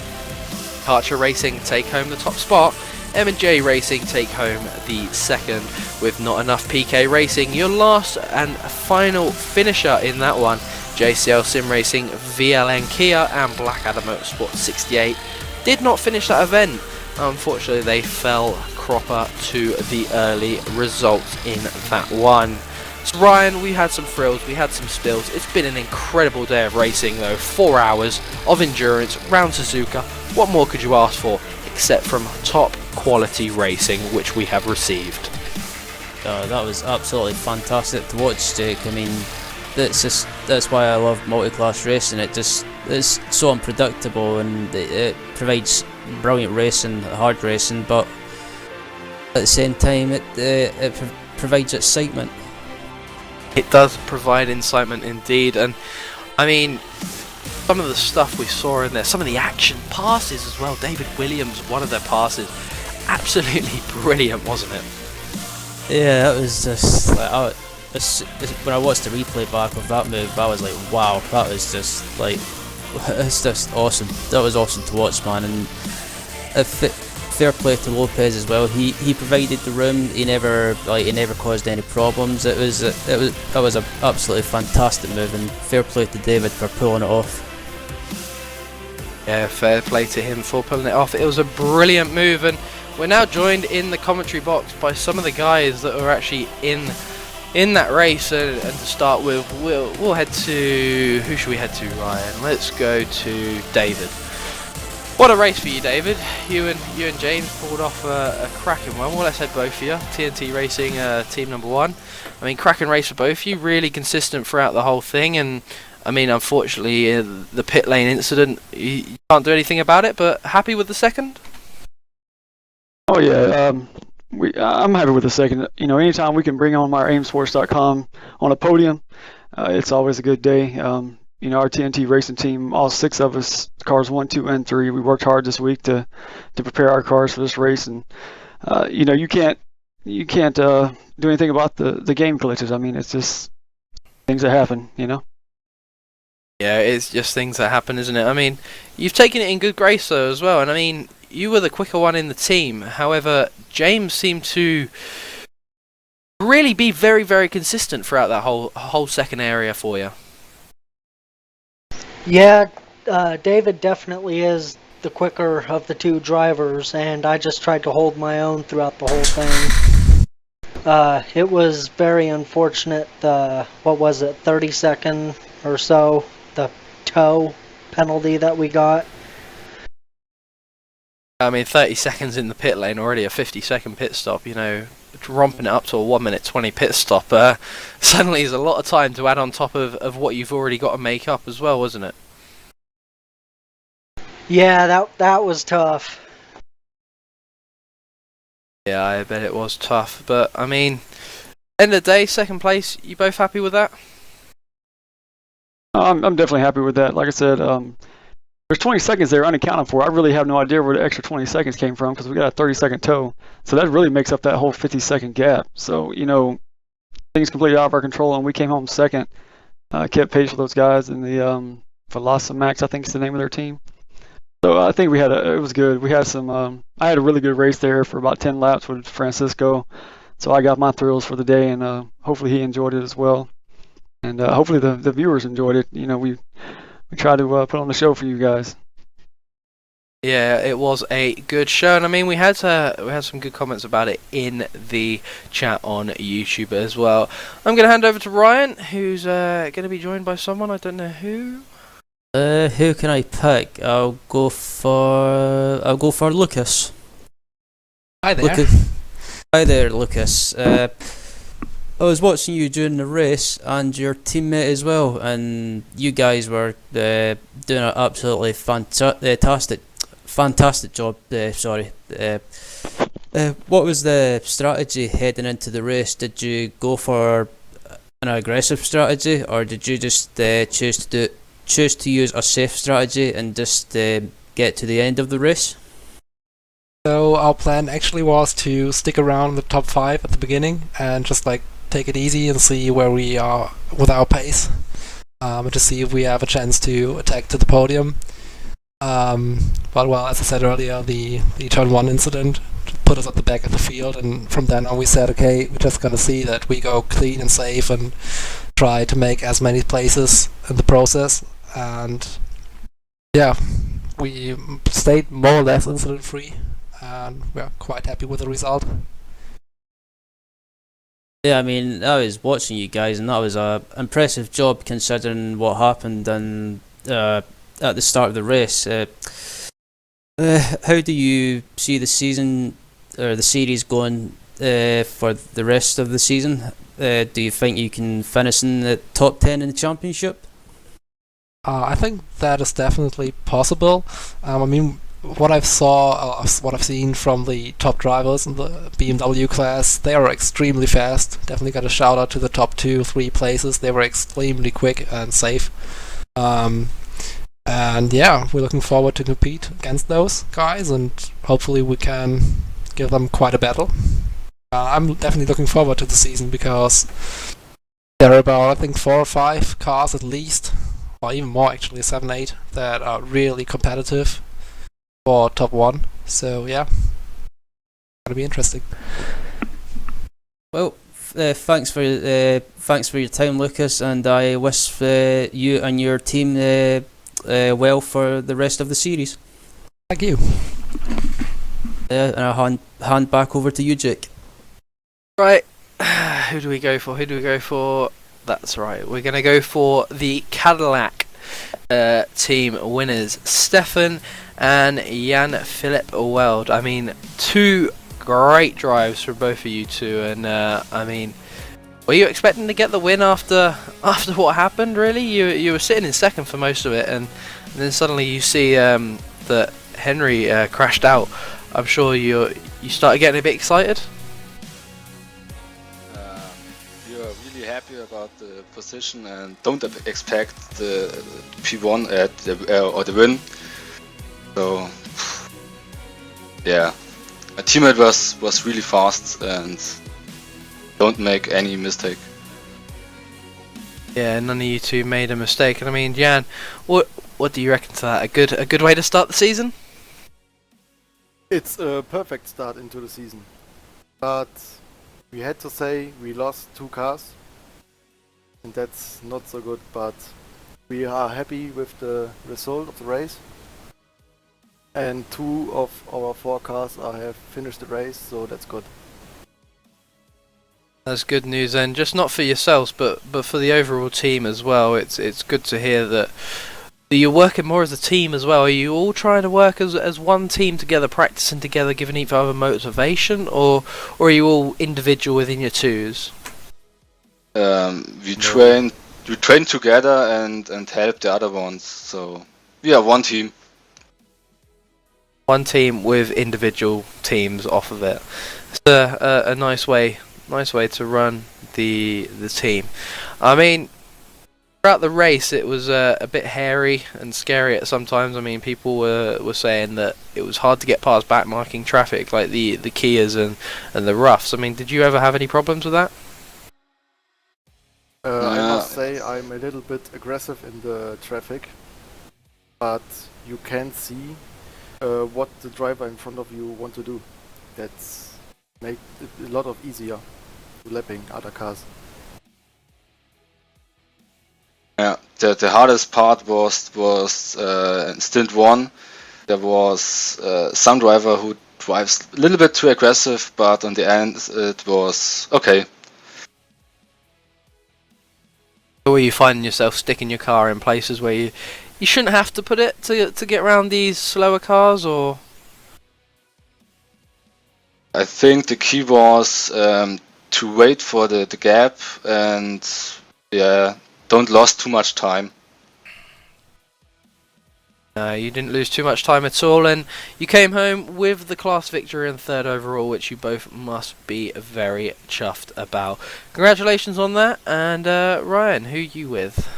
Archer Racing take home the top spot. M&J Racing take home the 2nd with Not Enough PK Racing, your last and final finisher in that one. JCL Sim Racing, VLN Kia and Blackadder Motorsport 68 did not finish that event. Unfortunately, they fell cropper to the early results in that one. So Ryan, we had some thrills, we had some spills. It's been an incredible day of racing though. 4 hours of endurance round Suzuka. What more could you ask for except from top quality racing which we have received?
That was absolutely fantastic to watch, Jake. I mean, that's why I love multi-class racing. It's so unpredictable, and it provides brilliant racing, hard racing, but at the same time it provides excitement.
It does provide incitement indeed, and I mean, some of the stuff we saw in there, some of the action passes as well. David Williams, one of their passes, absolutely brilliant, wasn't it?
Yeah, that was just like, when I watched the replay back of that move, I was like, wow, that was just like, it's just awesome. That was awesome to watch, man. And fair play to Lopez as well. He provided the room. He never caused any problems. That was an absolutely fantastic move, and fair play to David for pulling it off.
Yeah, fair play to him for pulling it off. It was a brilliant move, and we're now joined in the commentary box by some of the guys that were actually in that race. And to start with, we'll head to, who should we head to, Ryan? Let's go to David. What a race for you, David. You and James pulled off a cracking one. Well, let's head both of you. TNT Racing, team number 1. I mean, cracking race for both of you. Really consistent throughout the whole thing. And I mean, unfortunately, the pit lane incident, you can't do anything about it. But happy with the second?
Oh yeah, I'm happy with the second. You know, anytime we can bring on our aimsports.com on a podium, it's always a good day. You know, our TNT racing team, all 6 of us, cars 1, 2, and 3, we worked hard this week to prepare our cars for this race, and you know, you can't do anything about the game glitches. I mean, it's just things that happen, you know.
Yeah, it's just things that happen, isn't it? I mean, you've taken it in good grace though as well, and I mean, you were the quicker one in the team. However, James seemed to really be very, very consistent throughout that whole second area for you.
Yeah, David definitely is the quicker of the 2 drivers, and I just tried to hold my own throughout the whole thing. It was very unfortunate, what was it, 30-second or so, the tow penalty that we got.
I mean, 30 seconds in the pit lane, already a 50-second pit stop, you know, romping it up to a 1:20 pit stop, suddenly is a lot of time to add on top of what you've already got to make up as well, wasn't it?
Yeah, that was tough.
Yeah, I bet it was tough, but I mean, end of the day, second place, you both happy with that?
I'm definitely happy with that. Like I said, there's 20 seconds there unaccounted for. I really have no idea where the extra 20 seconds came from because we got a 30-second tow. So that really makes up that whole 50-second gap. So, you know, things completely out of our control, and we came home second. Kept pace with those guys in the Velocity Max, I think is the name of their team. So I think it was good. We had I had a really good race there for about 10 laps with Francisco. So I got my thrills for the day, and hopefully he enjoyed it as well. And hopefully the viewers enjoyed it. You know, we tried to put on the show for you guys.
Yeah, it was a good show, and I mean, we had some good comments about it in the chat on YouTube as well. I'm going to hand over to Ryan, who's going to be joined by someone, I don't know who.
Who can I pick? I'll go for Lucas.
Hi there.
Hi there, Lucas. I was watching you during the race and your teammate as well, and you guys were doing an absolutely fantastic job. What was the strategy heading into the race? Did you go for an aggressive strategy, or did you just choose to use a safe strategy and just get to the end of the race?
So our plan actually was to stick around the top 5 at the beginning and just like take it easy and see where we are with our pace, and to see if we have a chance to attack to the podium. But well, as I said earlier, the turn 1 incident put us at the back of the field, and from then on we said, okay, we're just gonna see that we go clean and safe and try to make as many places in the process. And yeah, we stayed more or less incident free, and we're quite happy with the result.
Yeah, I mean, I was watching you guys, and that was a impressive job considering what happened at the start of the race. How do you see the season or the series going for the rest of the season? Do you think you can finish in the top 10 in the championship?
I think that is definitely possible. I mean, what what I've seen from the top drivers in the BMW class, they are extremely fast. Definitely got a shout out to the top 2-3 places. They were extremely quick and safe. And yeah, we're looking forward to compete against those guys, and hopefully we can give them quite a battle. I'm definitely looking forward to the season because there are about, I think, 4 or 5 cars at least, or even more actually, 7, 8, that are really competitive for top 1. So yeah, gonna be interesting.
Well, thanks for your time, Lucas, and I wish you and your team well for the rest of the series.
Thank you.
And I'll hand back over to you, Jake.
Right, who do we go for? That's right, we're going to go for the Cadillac team winners, Stefan and Jan-Philipp Weld. I mean, 2 great drives for both of you two, and I mean, were you expecting to get the win after what happened? Really, you were sitting in second for most of it, and then suddenly you see that Henry crashed out. I'm sure you started getting a bit excited.
We are really happy about the position and don't expect the P1 at or the win. So yeah, my teammate was really fast and don't make any mistake.
Yeah, none of you two made a mistake. And I mean, Jan, what do you reckon to that? A good way to start the season?
It's a perfect start into the season, but we had to say we lost 2 cars, and that's not so good, but we are happy with the result of the race, and 2 of our 4 cars have finished the race, so that's good.
That's good news then, just not for yourselves, but for the overall team as well. It's good to hear that you're working more as a team as well. Are you all trying to work as one team together, practicing together, giving each other motivation, or are you all individual within your twos?
We train together and help the other ones. So we are one team.
One team with individual teams off of it. It's a nice way to run the team. I mean, throughout the race, it was a bit hairy and scary at sometimes. I mean, people were saying that it was hard to get past backmarking traffic, like the Kias and the roughs. I mean, did you ever have any problems with that?
I must say I'm a little bit aggressive in the traffic, but you can see what the driver in front of you want to do. That's make it a lot of easier lapping other cars.
Yeah, the hardest part was in stint 1. There was some driver who drives a little bit too aggressive, but on the end it was okay.
Or are you finding yourself sticking your car in places where you shouldn't have to put it to get around these slower cars, or?
I think the key was to wait for the gap and yeah, don't lose too much time.
No, you didn't lose too much time at all, and you came home with the class victory and 3rd overall, which you both must be very chuffed about. Congratulations on that, and Ryan, who you with?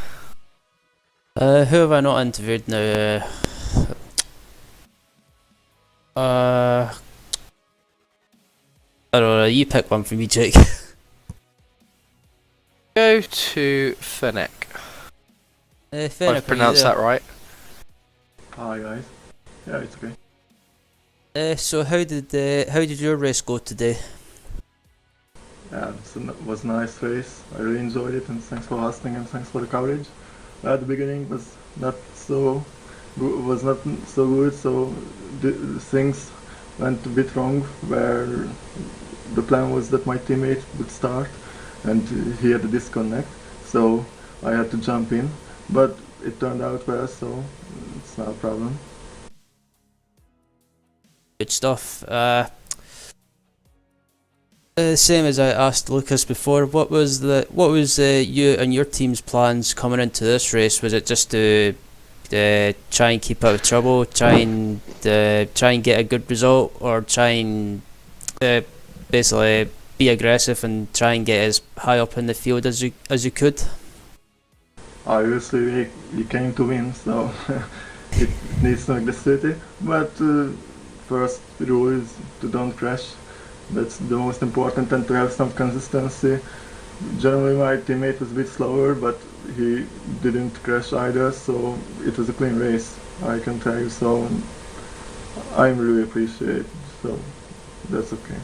Who have I not interviewed now? I don't know, you pick one for me, Jake.
Go to Fennec.
Fennec,
I've pronounced that right.
Hi guys. Yeah, it's okay.
So how did your race go today?
Yeah, it was a nice race. I really enjoyed it, and thanks for hosting and thanks for the coverage. At the beginning was not so good, so the things went a bit wrong. Where the plan was that my teammate would start, and he had a disconnect, so I had to jump in. But it turned out well, so it's not a problem.
Good stuff. Same as I asked Lucas before. What was you and your team's plans coming into this race? Was it just to try and keep out of trouble, try and get a good result, or try and basically be aggressive and try and get as high up in the field as you could?
Obviously, we came to win, so it needs no aggressivity. But first rule is to don't crash. That's the most important, and to have some consistency. Generally, my teammate was a bit slower, but he didn't crash either, so it was a clean race, I can tell you. So I'm really appreciate it, so that's okay.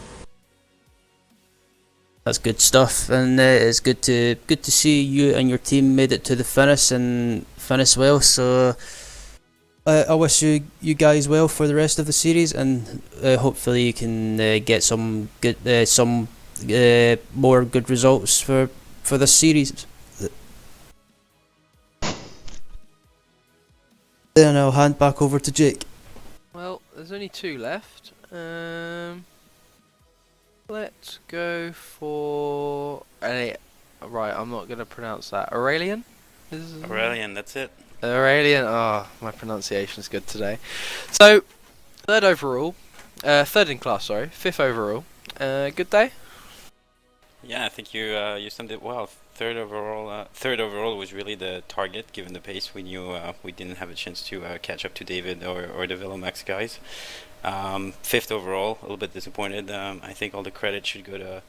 That's good stuff, and it's good to see you and your team made it to the finish and finish well. So I wish you guys well for the rest of the series, and hopefully you can get some good more good results for this series. Then I'll hand back over to Jake.
Well, there's only 2 left. Let's go for right. I'm not going to pronounce that. Aurelian.
Aurelian, that's it.
Aurelian. Oh, my pronunciation is good today. So, third in class. Sorry, 5th overall. Good day.
Yeah, I think you summed it well. Third overall was really the target, given the pace. We knew we didn't have a chance to catch up to David or the Velomax guys. 5th overall, a little bit disappointed. I think all the credit should go to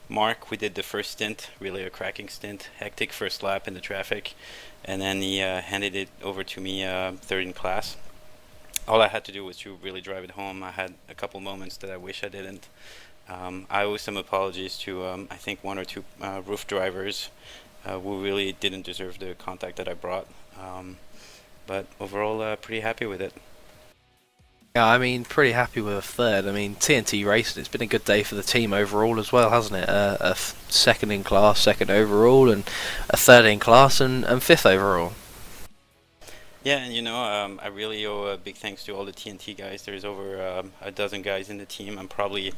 Mark. We did the first stint, really a cracking stint, hectic first lap in the traffic, and then he handed it over to me, 3rd in class. All I had to do was to really drive it home. I had a couple moments that I wish I didn't. I owe some apologies to I think 1 or 2 roof drivers who really didn't deserve the contact that I brought. But overall, pretty happy with it.
Yeah, I mean, pretty happy with a 3rd. I mean, TNT Racing, it's been a good day for the team overall as well, hasn't it? A 2nd in class, 2nd overall, and a 3rd in class, and 5th overall.
Yeah, and I really owe a big thanks to all the TNT guys. There's over a dozen guys in the team. I'm probably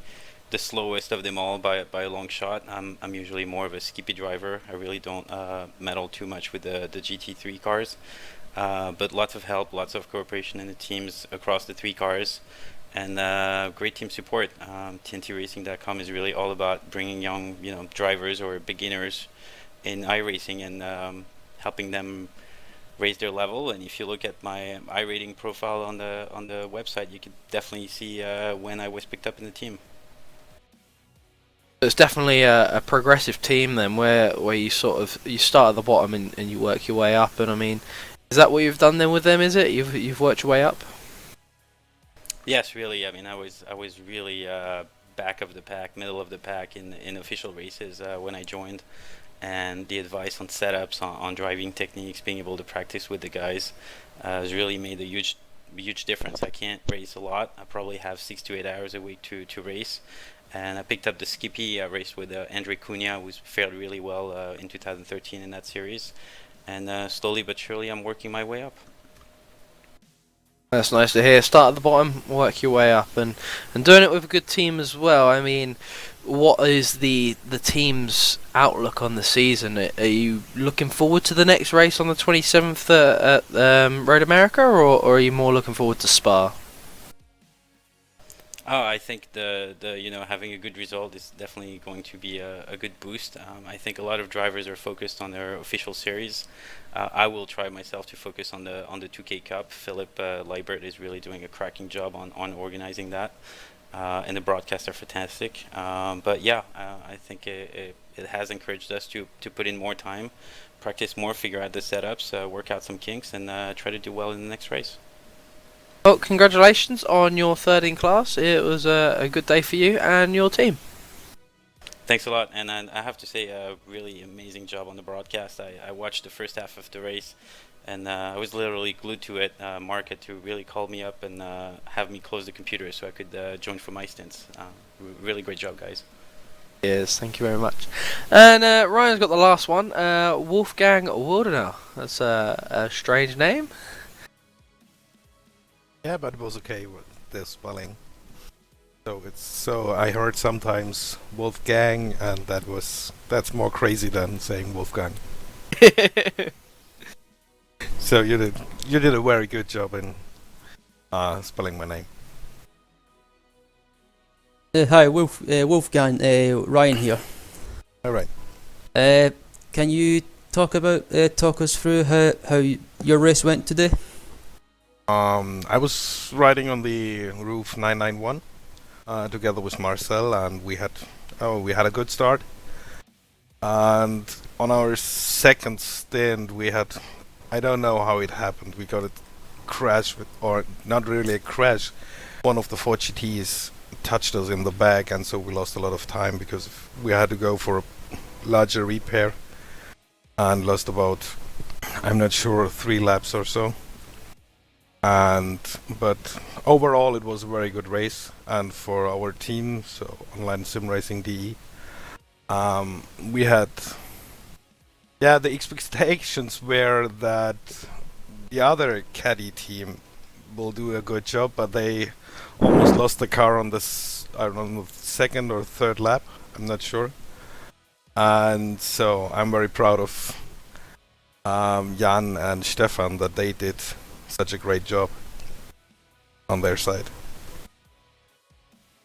the slowest of them all by a long shot. I'm usually more of a skippy driver. I really don't meddle too much with the GT3 cars. But lots of help, lots of cooperation in the teams across the 3 cars, and great team support. TNTRacing.com is really all about bringing young, drivers or beginners in iRacing and helping them raise their level. And if you look at my iRating profile on the website, you can definitely see when I was picked up in the team.
It's definitely a progressive team then, where you you start at the bottom and you work your way up. And I mean, is that what you've done then with them? Is it you've worked your way up?
Yes, really. I mean, I was really back of the pack, middle of the pack in official races when I joined, and the advice on setups, on driving techniques, being able to practice with the guys has really made a huge difference. I can't race a lot. I probably have 6 to 8 hours a week to race. And I picked up the Skippy. I raced with Andre Cunha, who's fared really well in 2013 in that series. And slowly but surely, I'm working my way up.
That's nice to hear. Start at the bottom, work your way up, and doing it with a good team as well. I mean, what is the team's outlook on the season? Are you looking forward to the next race on the 27th at Road America, or are you more looking forward to Spa?
Oh, I think the having a good result is definitely going to be a good boost. I think a lot of drivers are focused on their official series. I will try myself to focus on the 2K Cup. Philip Leibert is really doing a cracking job on organizing that, and the broadcasts are fantastic. But yeah, I think it has encouraged us to put in more time, practice more, figure out the setups, work out some kinks, and try to do well in the next race.
Well, congratulations on your 3rd in class. It was a good day for you and your team.
Thanks a lot, and I have to say a really amazing job on the broadcast. I watched the first half of the race, and I was literally glued to it. Mark had to really call me up and have me close the computer so I could join for my stints. Really great job, guys.
Yes, thank you very much. And Ryan's got the last one, Wolfgang Wildener. That's a strange name.
Yeah, but it was okay with the spelling. So I heard sometimes Wolfgang, and that's more crazy than saying Wolfgang. So you did a very good job in spelling my name.
Hi, Wolfgang. Ryan here.
All right.
Can you talk us through how your race went today?
I was riding on the roof 991 together with Marcel, and we had a good start. And on our second stint, we had, I don't know how it happened. We got a crash or not really a crash. One of the 4GTs touched us in the back, and so we lost a lot of time because we had to go for a larger repair and lost about, I'm not sure, 3 laps or so. But overall it was a very good race, and for our team, so Online Sim Racing DE, we had, the expectations were that the other caddy team will do a good job, but they almost lost the car on this, I don't know, second or third lap, I'm not sure. And so I'm very proud of Jan and Stefan that they did such a great job on their side.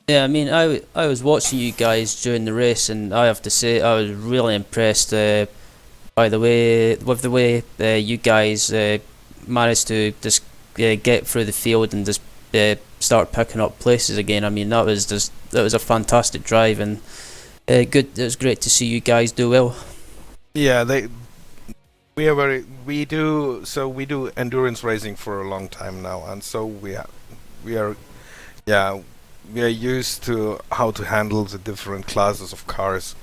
Yeah, I mean, I was watching you guys during the race, and I have to say I was really impressed by the way you guys managed to just get through the field and just start picking up places again. I mean, that was a fantastic drive, and good. It was great to see you guys do well.
Yeah, we do endurance racing for a long time now, and so we are used to how to handle the different classes of cars,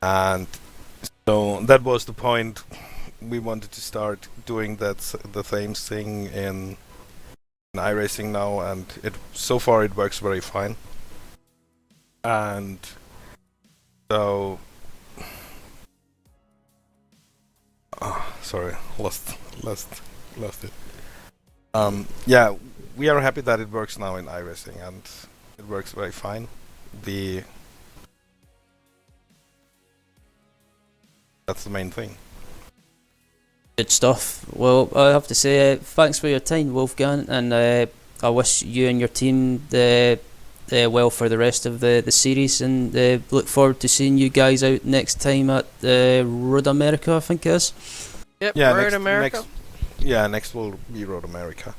and so that was the point. We wanted to start doing the same thing in iRacing now, and so far it works very fine. And so, sorry, lost it. Yeah, we are happy that it works now in iRacing, and it works very fine. That's the main thing.
Good stuff. Well, I have to say, thanks for your time, Wolfgang, and I wish you and your team well for the rest of the series, and look forward to seeing you guys out next time at Road America, I think it is.
Yep,
yeah,
Road America.
Next will be Road America.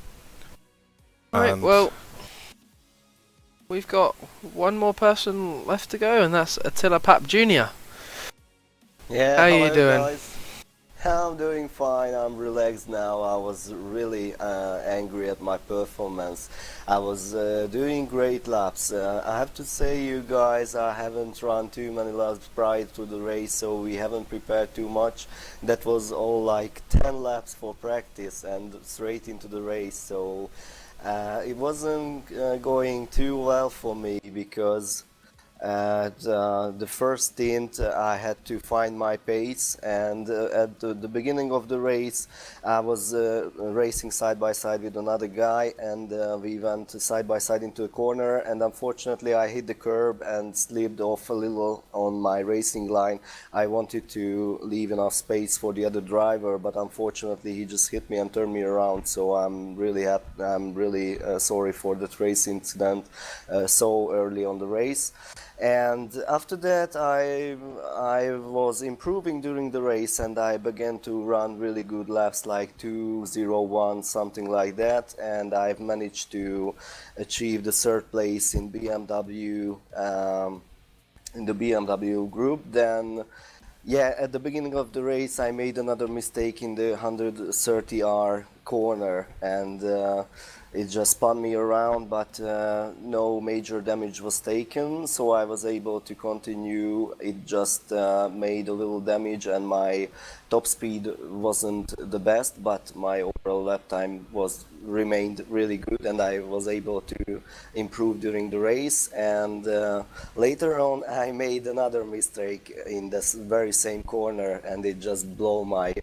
Alright, well, we've got one more person left to go, and that's Attila Pap Jr.
Yeah,
how are you doing?
Guys. I'm doing fine. I'm relaxed now. I was really angry at my performance. I was doing great laps. I have to say, you guys, I haven't run too many laps prior to the race, so we haven't prepared too much. That was all like 10 laps for practice and straight into the race. So it wasn't going too well for me because the first stint I had to find my pace, and at the beginning of the race I was racing side by side with another guy, and we went side by side into a corner, and unfortunately I hit the curb and slipped off a little on my racing line. I wanted to leave enough space for the other driver, but unfortunately he just hit me and turned me around, so I'm really sorry for that race incident so early on the race. And after that I was improving during the race, and I began to run really good laps, like 2:01, something like that, and I've managed to achieve the third place in BMW in the BMW group. Then yeah, at the beginning of the race I made another mistake in the 130R corner, and it just spun me around, but no major damage was taken, so I was able to continue. It just made a little damage, and my top speed wasn't the best, but my overall lap time remained really good, and I was able to improve during the race. And later on I made another mistake in this very same corner, and it just blew my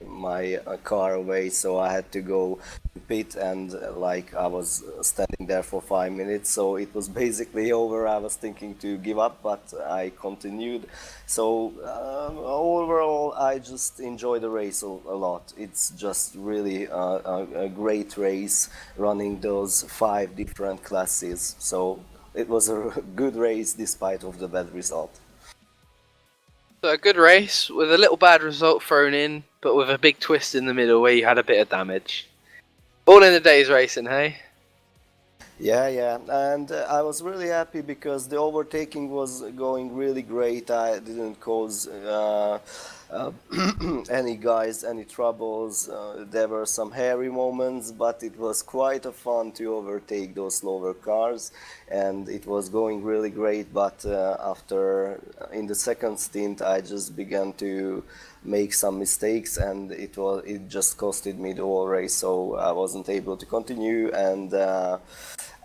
car away, so I had to go to pit, and like I was standing there for 5 minutes, so it was basically over. I was thinking to give up, but I continued. So overall, I just enjoy the race a lot. It's just really a great race, running those 5 different classes. So it was a good race despite of the bad result.
So a good race with a little bad result thrown in, but with a big twist in the middle where you had a bit of damage. All in a day's racing, hey?
Yeah, and I was really happy because the overtaking was going really great. I didn't cause any troubles. There were some hairy moments, but it was quite a fun to overtake those slower cars, and it was going really great. But after in the second stint, I just began to make some mistakes, and it just costed me the whole race, so I wasn't able to continue. And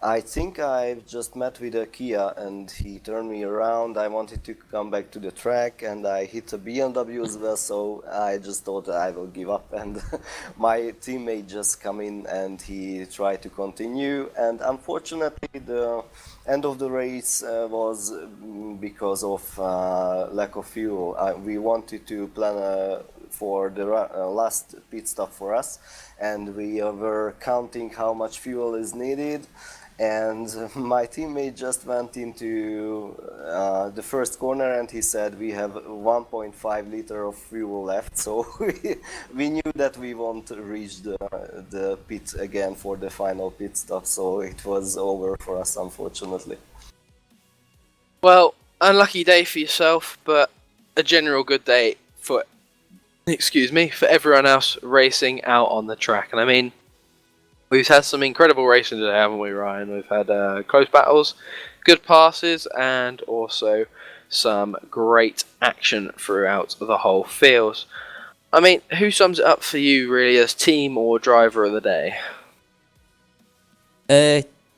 I think I just met with a Kia and he turned me around. I wanted to come back to the track and I hit a BMW as well, so I just thought I will give up, and my teammate just come in and he tried to continue, and unfortunately the end of the race was because of lack of fuel. We wanted to plan for the last pit stop for us, and we were counting how much fuel is needed, and my teammate just went into the first corner and he said we have 1.5 liter of fuel left, so we knew that we won't reach the pit again for the final pit stop, so it was over for us, unfortunately.
Well, unlucky day for yourself, but a general good day for everyone else racing out on the track. And I mean, we've had some incredible racing today, haven't we, Ryan? We've had close battles, good passes, and also some great action throughout the whole field. I mean, who sums it up for you, really, as team or driver of the day?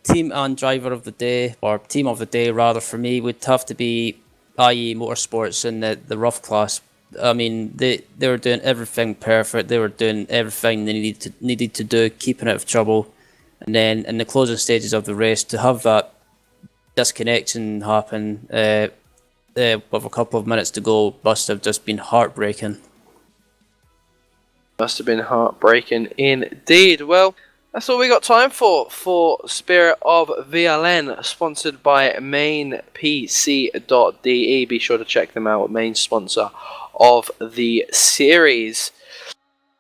Team and driver of the day, or team of the day rather, for me would have to be IE Motorsports in the rough class. I mean, they were doing everything perfect. They were doing everything they needed to do, keeping out of trouble. And then in the closing stages of the race, to have that disconnection happen with a couple of minutes to go must have just been heartbreaking.
Must have been heartbreaking indeed. Well, that's all we got time for Spirit of VLN, sponsored by mainpc.de. Be sure to check them out, main sponsor of the series.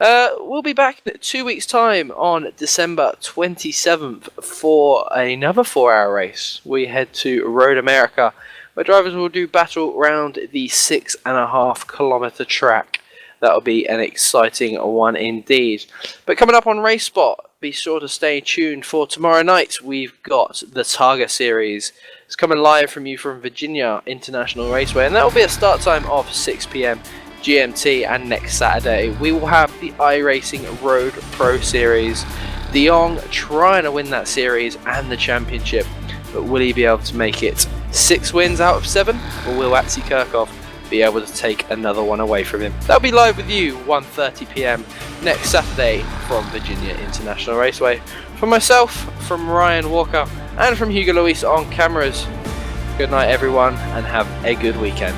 We'll be back in 2 weeks' time on December 27th for another 4-hour race. We head to Road America, where drivers will do battle round the 6.5 kilometer track. That'll be an exciting one indeed. But coming up on RaceSpot, be sure to stay tuned for tomorrow night. We've got the Targa Series. It's coming live from Virginia International Raceway, and that will be a start time of 6 PM GMT. And next Saturday we will have the iRacing Road Pro Series. De Jong trying to win that series and the championship, but will he be able to make it 6 wins out of 7, or will Atsi Kirchhoff be able to take another one away from him? That'll be live with you 1:30 PM next Saturday from Virginia International Raceway. From myself, from Ryan Walker, and from Hugo Luis on cameras, good night everyone, and have a good weekend.